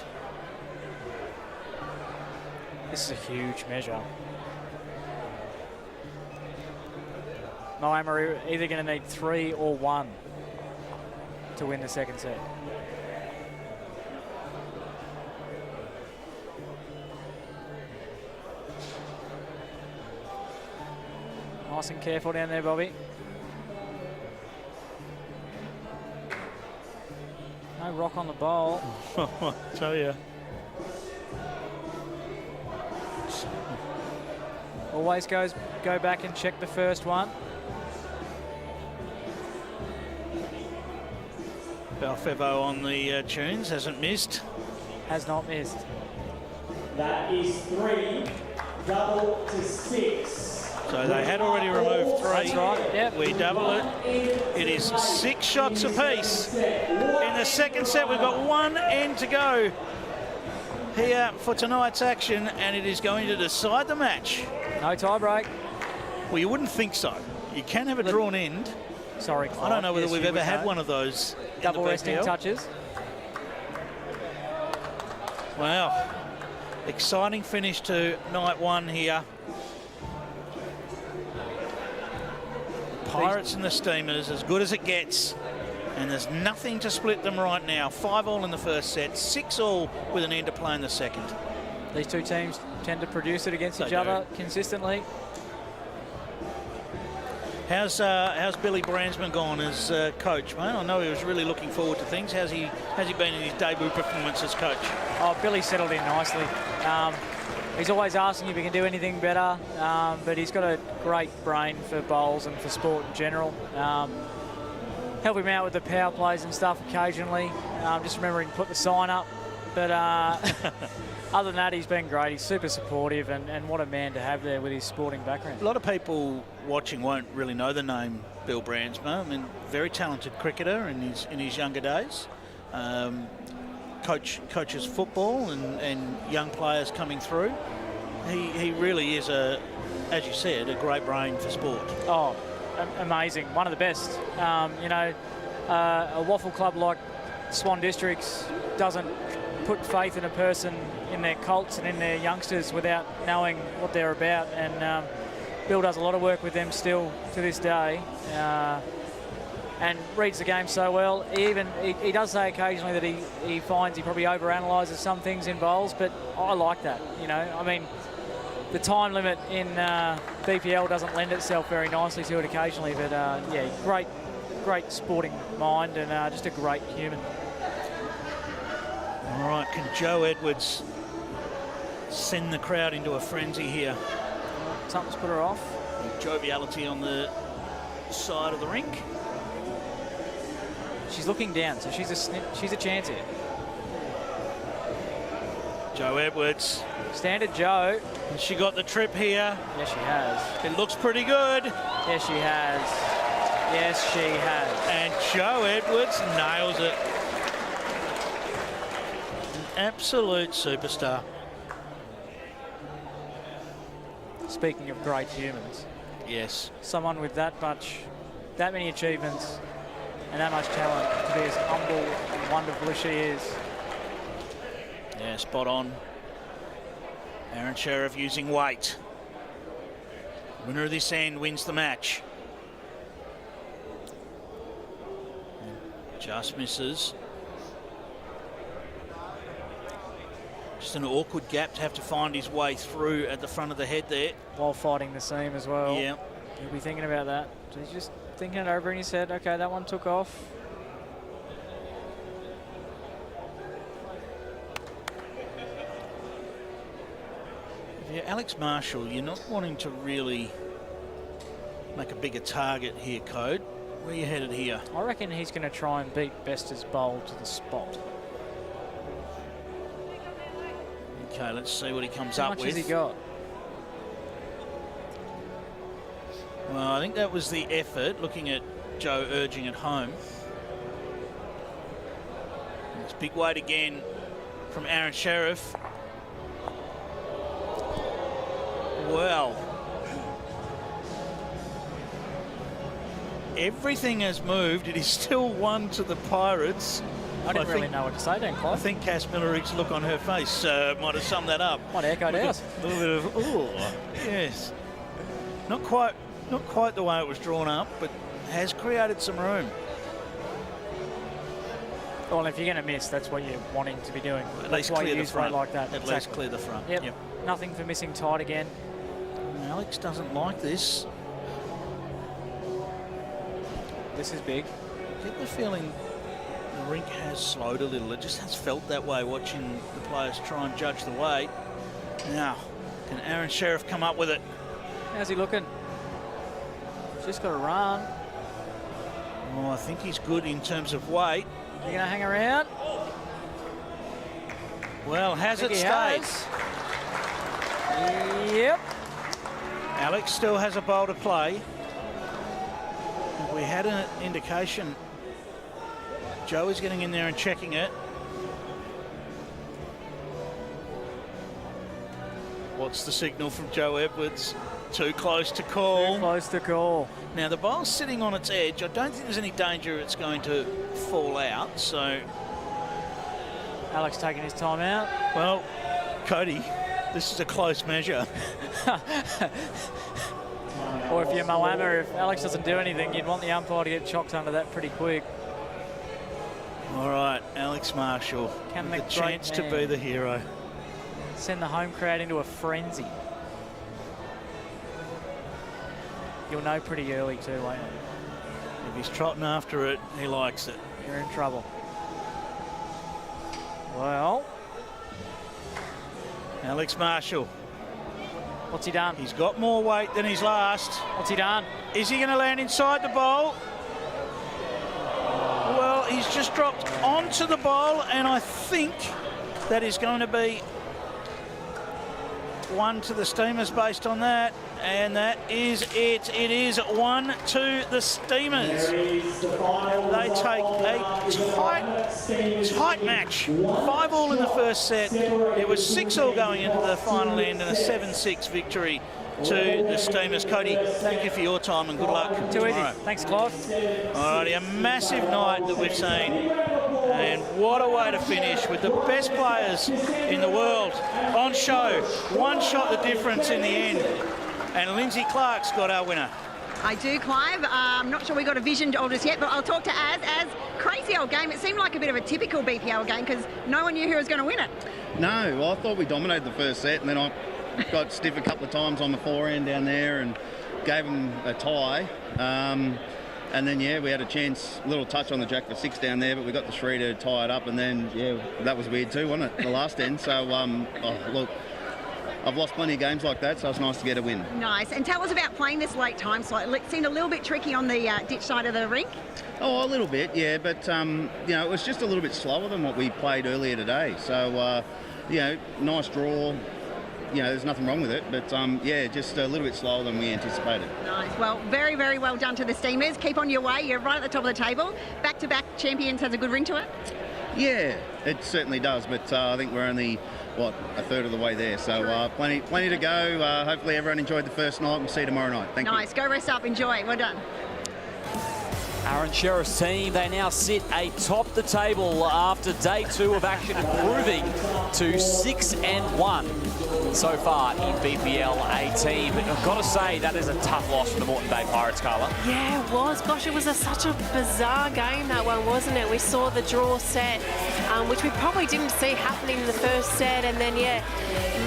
This is a huge measure. Moama are either going to need 3 or 1 to win the second set. Nice and careful down there, Bobby. No rock on the bowl. I tell you. Always go back and check the first one. Balfevo on the tunes, hasn't missed. Has not missed. That is 3, double to 6. So they had already removed 3. That's right, yep. We double it. It is 6 shots apiece. In the second set, we've got 1 end to go here for tonight's action, and it is going to decide the match. No tie break. Well, you wouldn't think so. You can have a drawn end. Sorry, Clive. I don't know whether Yes, we've you ever would had know. one of those. Double in the resting BPL. touches. Wow. Exciting finish to night 1 here. Pirates and the Steamers, as good as it gets. And there's nothing to split them right now. 5-all in the first set, 6-all with an end to play in the second. These two teams tend to produce it against each They other consistently. How's Billy Brandsman gone as coach, mate? I know he was really looking forward to things. How's he been in his debut performance as coach? Oh, Billy settled in nicely. He's always asking if he can do anything better, but he's got a great brain for bowls and for sport in general. Help him out with the power plays and stuff occasionally. Just remembering to put the sign up. But other than that, he's been great. He's super supportive, and what a man to have there with his sporting background. A lot of people watching won't really know the name Bill Brandsma. I mean, very talented cricketer in his younger days. Coaches football and young players coming through. He really is as you said, a great brain for sport. Oh, amazing! One of the best. A waffle club like Swan Districts doesn't put faith in a person, in their colts and in their youngsters without knowing what they're about. And Bill does a lot of work with them still to this day. And reads the game so well. He does say occasionally that he finds he probably overanalyses some things in bowls, but I like that. I mean, the time limit in BPL doesn't lend itself very nicely to it occasionally, but yeah, great sporting mind and just a great human. All right, can Joe Edwards send the crowd into a frenzy here? Something's put her off. Joviality on the side of the rink. She's looking down, so she's a chance here. Joe Edwards. Standard Joe. Has she got the trip here? Yes, she has. It looks pretty good. Yes, she has. Yes, she has. And Joe Edwards nails it. An absolute superstar. Speaking of great humans. Yes. Someone with that many achievements and that much talent to be as humble and wonderful as she is. Yeah, spot on. Aaron Sheriff using weight. Winner of this end wins the match. Just misses. Just an awkward gap to have to find his way through at the front of the head there. While fighting the seam as well. Yeah. He'll be thinking about that. So he's just thinking it over in his head. Okay, that one took off. If you're Alex Marshall, you're not wanting to really make a bigger target here, Code. Where are you headed here? I reckon he's going to try and beat Bester's bowl to the spot. Okay, let's see what he comes How up much with. has he got? Well, I think that was the effort, looking at Joe urging it home. And it's big weight again from Aaron Sheriff. Well, everything has moved. It is still 1 to the Pirates. I didn't really know what to say then, Clive. I think Cass Millerig's look on her face might have summed that up. Might echo out. A little bit of, oh, yes. Not quite the way it was drawn up, but has created some room. Well, if you're going to miss, that's what you're wanting to be doing. At That's least why clear you the use front. weight like that. At least clear the front. Yep. Nothing for missing tight again. Alex doesn't like this. This is big. I get the feeling the rink has slowed a little. It just has felt that way watching the players try and judge the weight. Now, can Aaron Sheriff come up with it? How's he looking? He's just got to run. Oh, I think he's good in terms of weight. You going to hang around? Well, has it stayed? Yep. Alex still has a bowl to play. We had an indication. Joe is getting in there and checking it. What's the signal from Joe Edwards? Too close to call. Too close to call. Now the bowl's sitting on its edge. I don't think there's any danger it's going to fall out. So Alex taking his time out. Well, Cody, this is a close measure. Or if you're Moama, if Alex doesn't do anything, you'd want the umpire to get chocked under that pretty quick. All right, Alex Marshall, Can the chance to be the hero. Send the home crowd into a frenzy. You'll know pretty early too, won't you? If he's trotting after it, he likes it. You're in trouble. Well, Alex Marshall. What's he done? He's got more weight than his last. What's he done? Is he going to land inside the bowl? Well, he's just dropped onto the bowl, and I think that is going to be one to the Steamers based on that. And that is it. It is 1 to the Steamers. They take a tight match. 5-all in the first set. It was 6-all going into the final end and a 7-6 victory to the Steamers. Cody, thank you for your time and good luck tomorrow. Thanks, Clive. Alrighty, a massive night that we've seen. And what a way to finish with the best players in the world on show. One shot the difference in the end. And Lindsay Clark's got our winner. I do, Clive. I'm not sure we got a vision told us yet, but I'll talk to Az. Az, crazy old game. It seemed like a bit of a typical BPL game because no one knew who was going to win it. No, well, I thought we dominated the first set, and then I got stiff a couple of times on the forehand down there and gave them a tie. And then, yeah, we had a chance, little touch on the jack for 6 down there, but we got the three to tie it up. And then, yeah, that was weird too, wasn't it, the last end? So, look, I've lost plenty of games like that, so it's nice to get a win. Nice. And tell us about playing this late time slot. It seemed a little bit tricky on the ditch side of the rink. Oh, a little bit, yeah, but, you know, it was just a little bit slower than what we played earlier today. So, you know, nice draw. You know, there's nothing wrong with it, but, yeah, just a little bit slower than we anticipated. Nice. Well, very, very well done to the Steamers. Keep on your way. You're right at the top of the table. Back-to-back champions has a good ring to it. Yeah, it certainly does, but I think we're only, what, a third of the way there. So plenty to go. Hopefully everyone enjoyed the first night. We'll see you tomorrow night. Thank you. Nice. Go rest up. Enjoy. Well done. Aaron Sheriff's team, they now sit atop the table after day 2 of action, improving to 6-1 so far in BPL 18. But I've got to say, that is a tough loss for the Moreton Bay Pirates, Carla. Yeah, it was. Gosh, it was such a bizarre game, that one, wasn't it? We saw the draw set, which we probably didn't see happening in the first set. And then, yeah,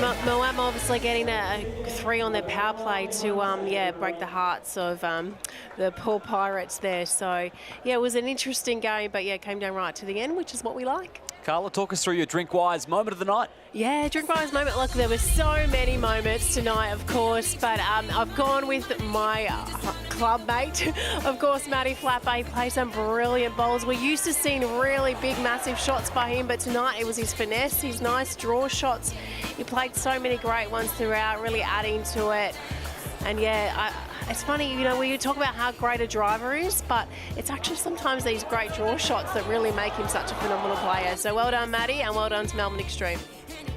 Moama obviously getting a 3 on their power play to, break the hearts of the poor Pirates there. So, yeah, it was an interesting game, but, yeah, it came down right to the end, which is what we like. Carla, talk us through your drink-wise moment of the night. Yeah, drink-wise moment. Look, there were so many moments tonight, of course, but I've gone with my club mate, of course, Matty Flappe. He played some brilliant bowls. We're used to seeing really big, massive shots by him, but tonight it was his finesse, his nice draw shots. He played so many great ones throughout, really adding to it. And, yeah, it's funny, you know, we talk about how great a driver is, but it's actually sometimes these great draw shots that really make him such a phenomenal player. So well done, Matty, and well done to Melbourne Extreme.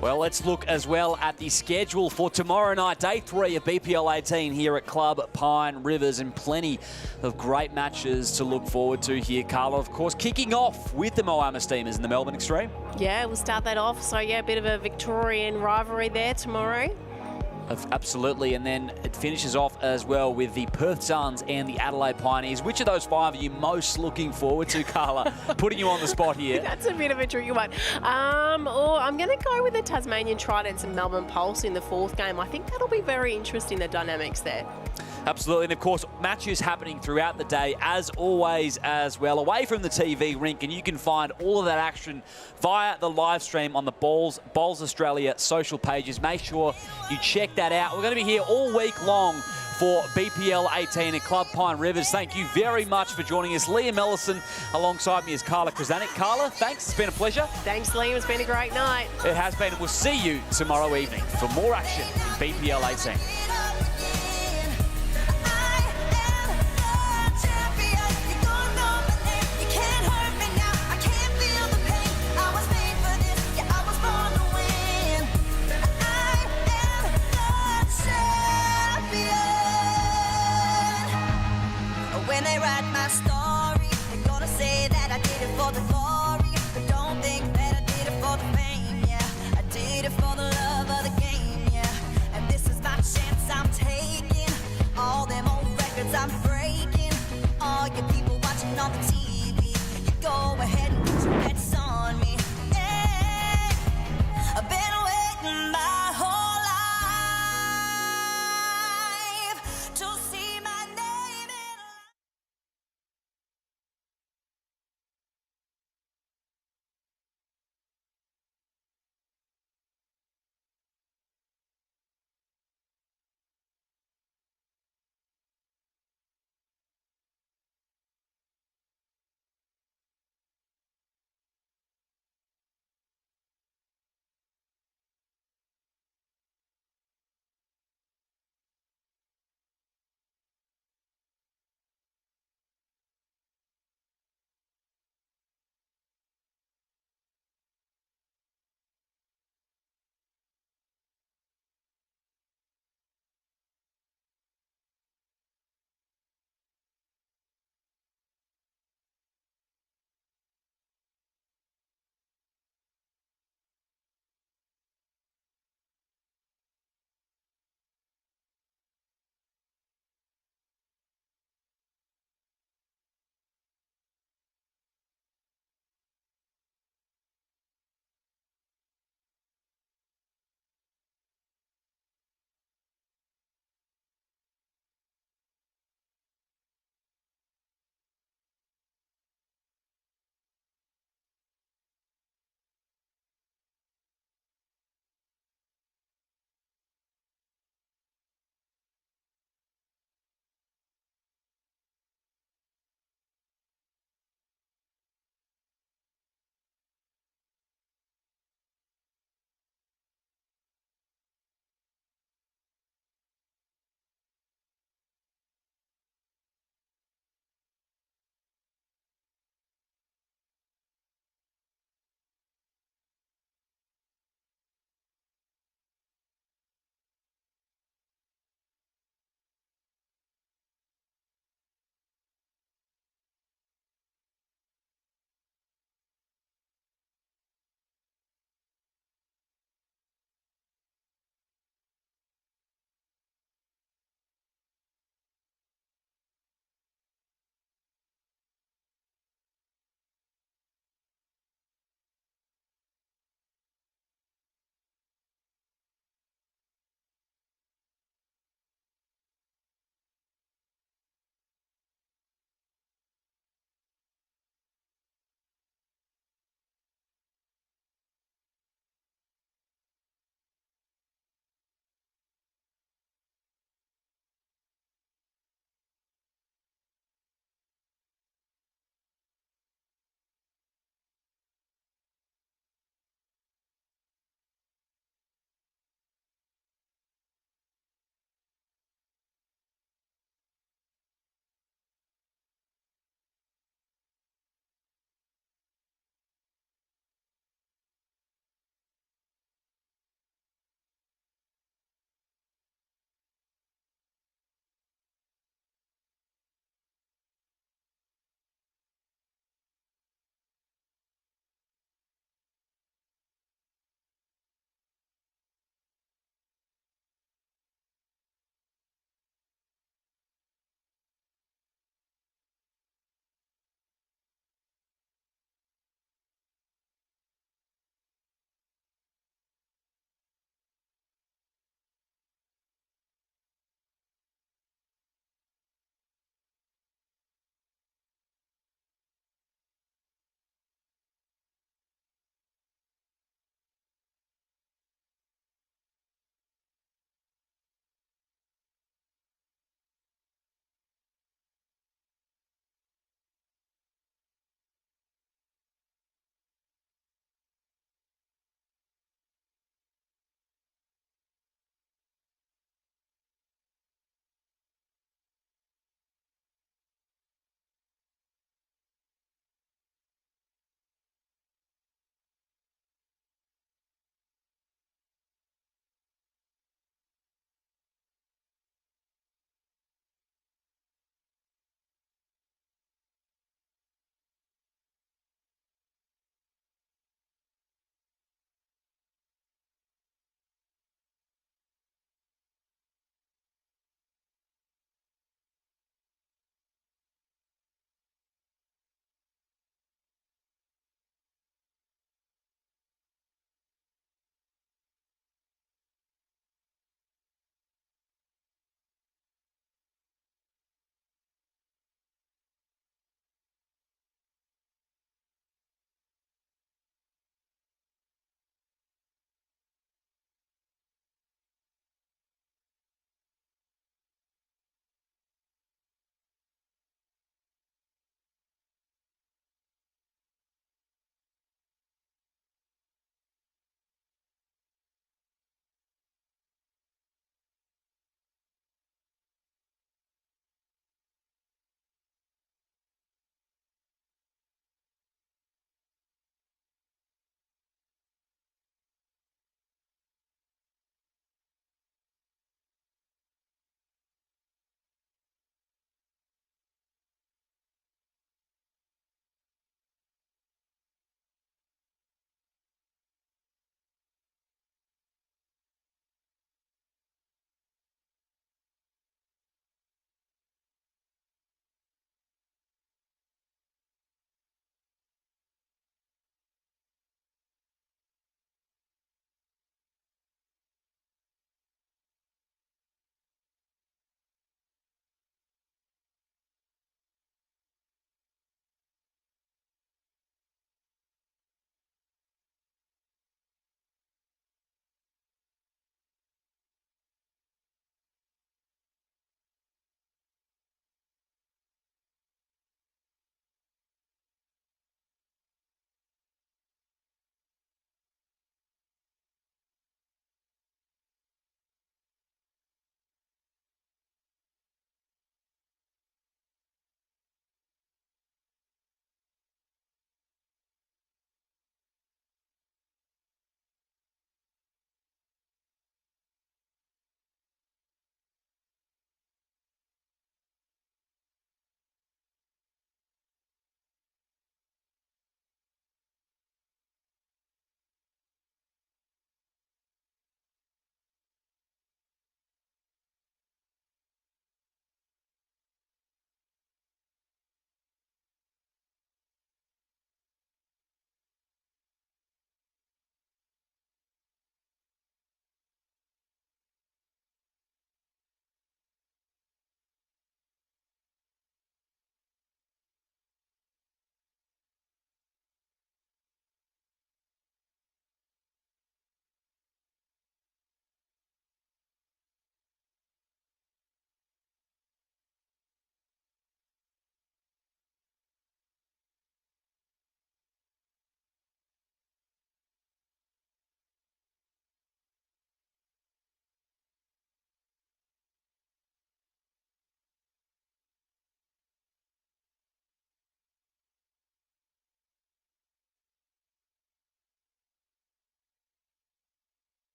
Well, let's look as well at the schedule for tomorrow night, day 3 of BPL 18 here at Club Pine Rivers, and plenty of great matches to look forward to here, Carla. Of course, kicking off with the Moama Steamers and the Melbourne Extreme. Yeah, we'll start that off. So, yeah, a bit of a Victorian rivalry there tomorrow. Absolutely, and then it finishes off as well with the Perth Suns and the Adelaide Pioneers. Which of those 5 are you most looking forward to, Carla? Putting you on the spot here. That's a bit of a tricky one. I'm going to go with the Tasmanian Tridents and Melbourne Pulse in the 4th game. I think that'll be very interesting, the dynamics there. Absolutely, and of course, matches happening throughout the day, as always, as well, away from the TV rink, and you can find all of that action via the live stream on the Bowls Australia social pages. Make sure you check that out. We're going to be here all week long for BPL 18 at Club Pine Rivers. Thank you very much for joining us. Liam Ellison alongside me is Carla Krasanik. Carla, thanks. It's been a pleasure. Thanks, Liam. It's been a great night. It has been. We'll see you tomorrow evening for more action in BPL 18.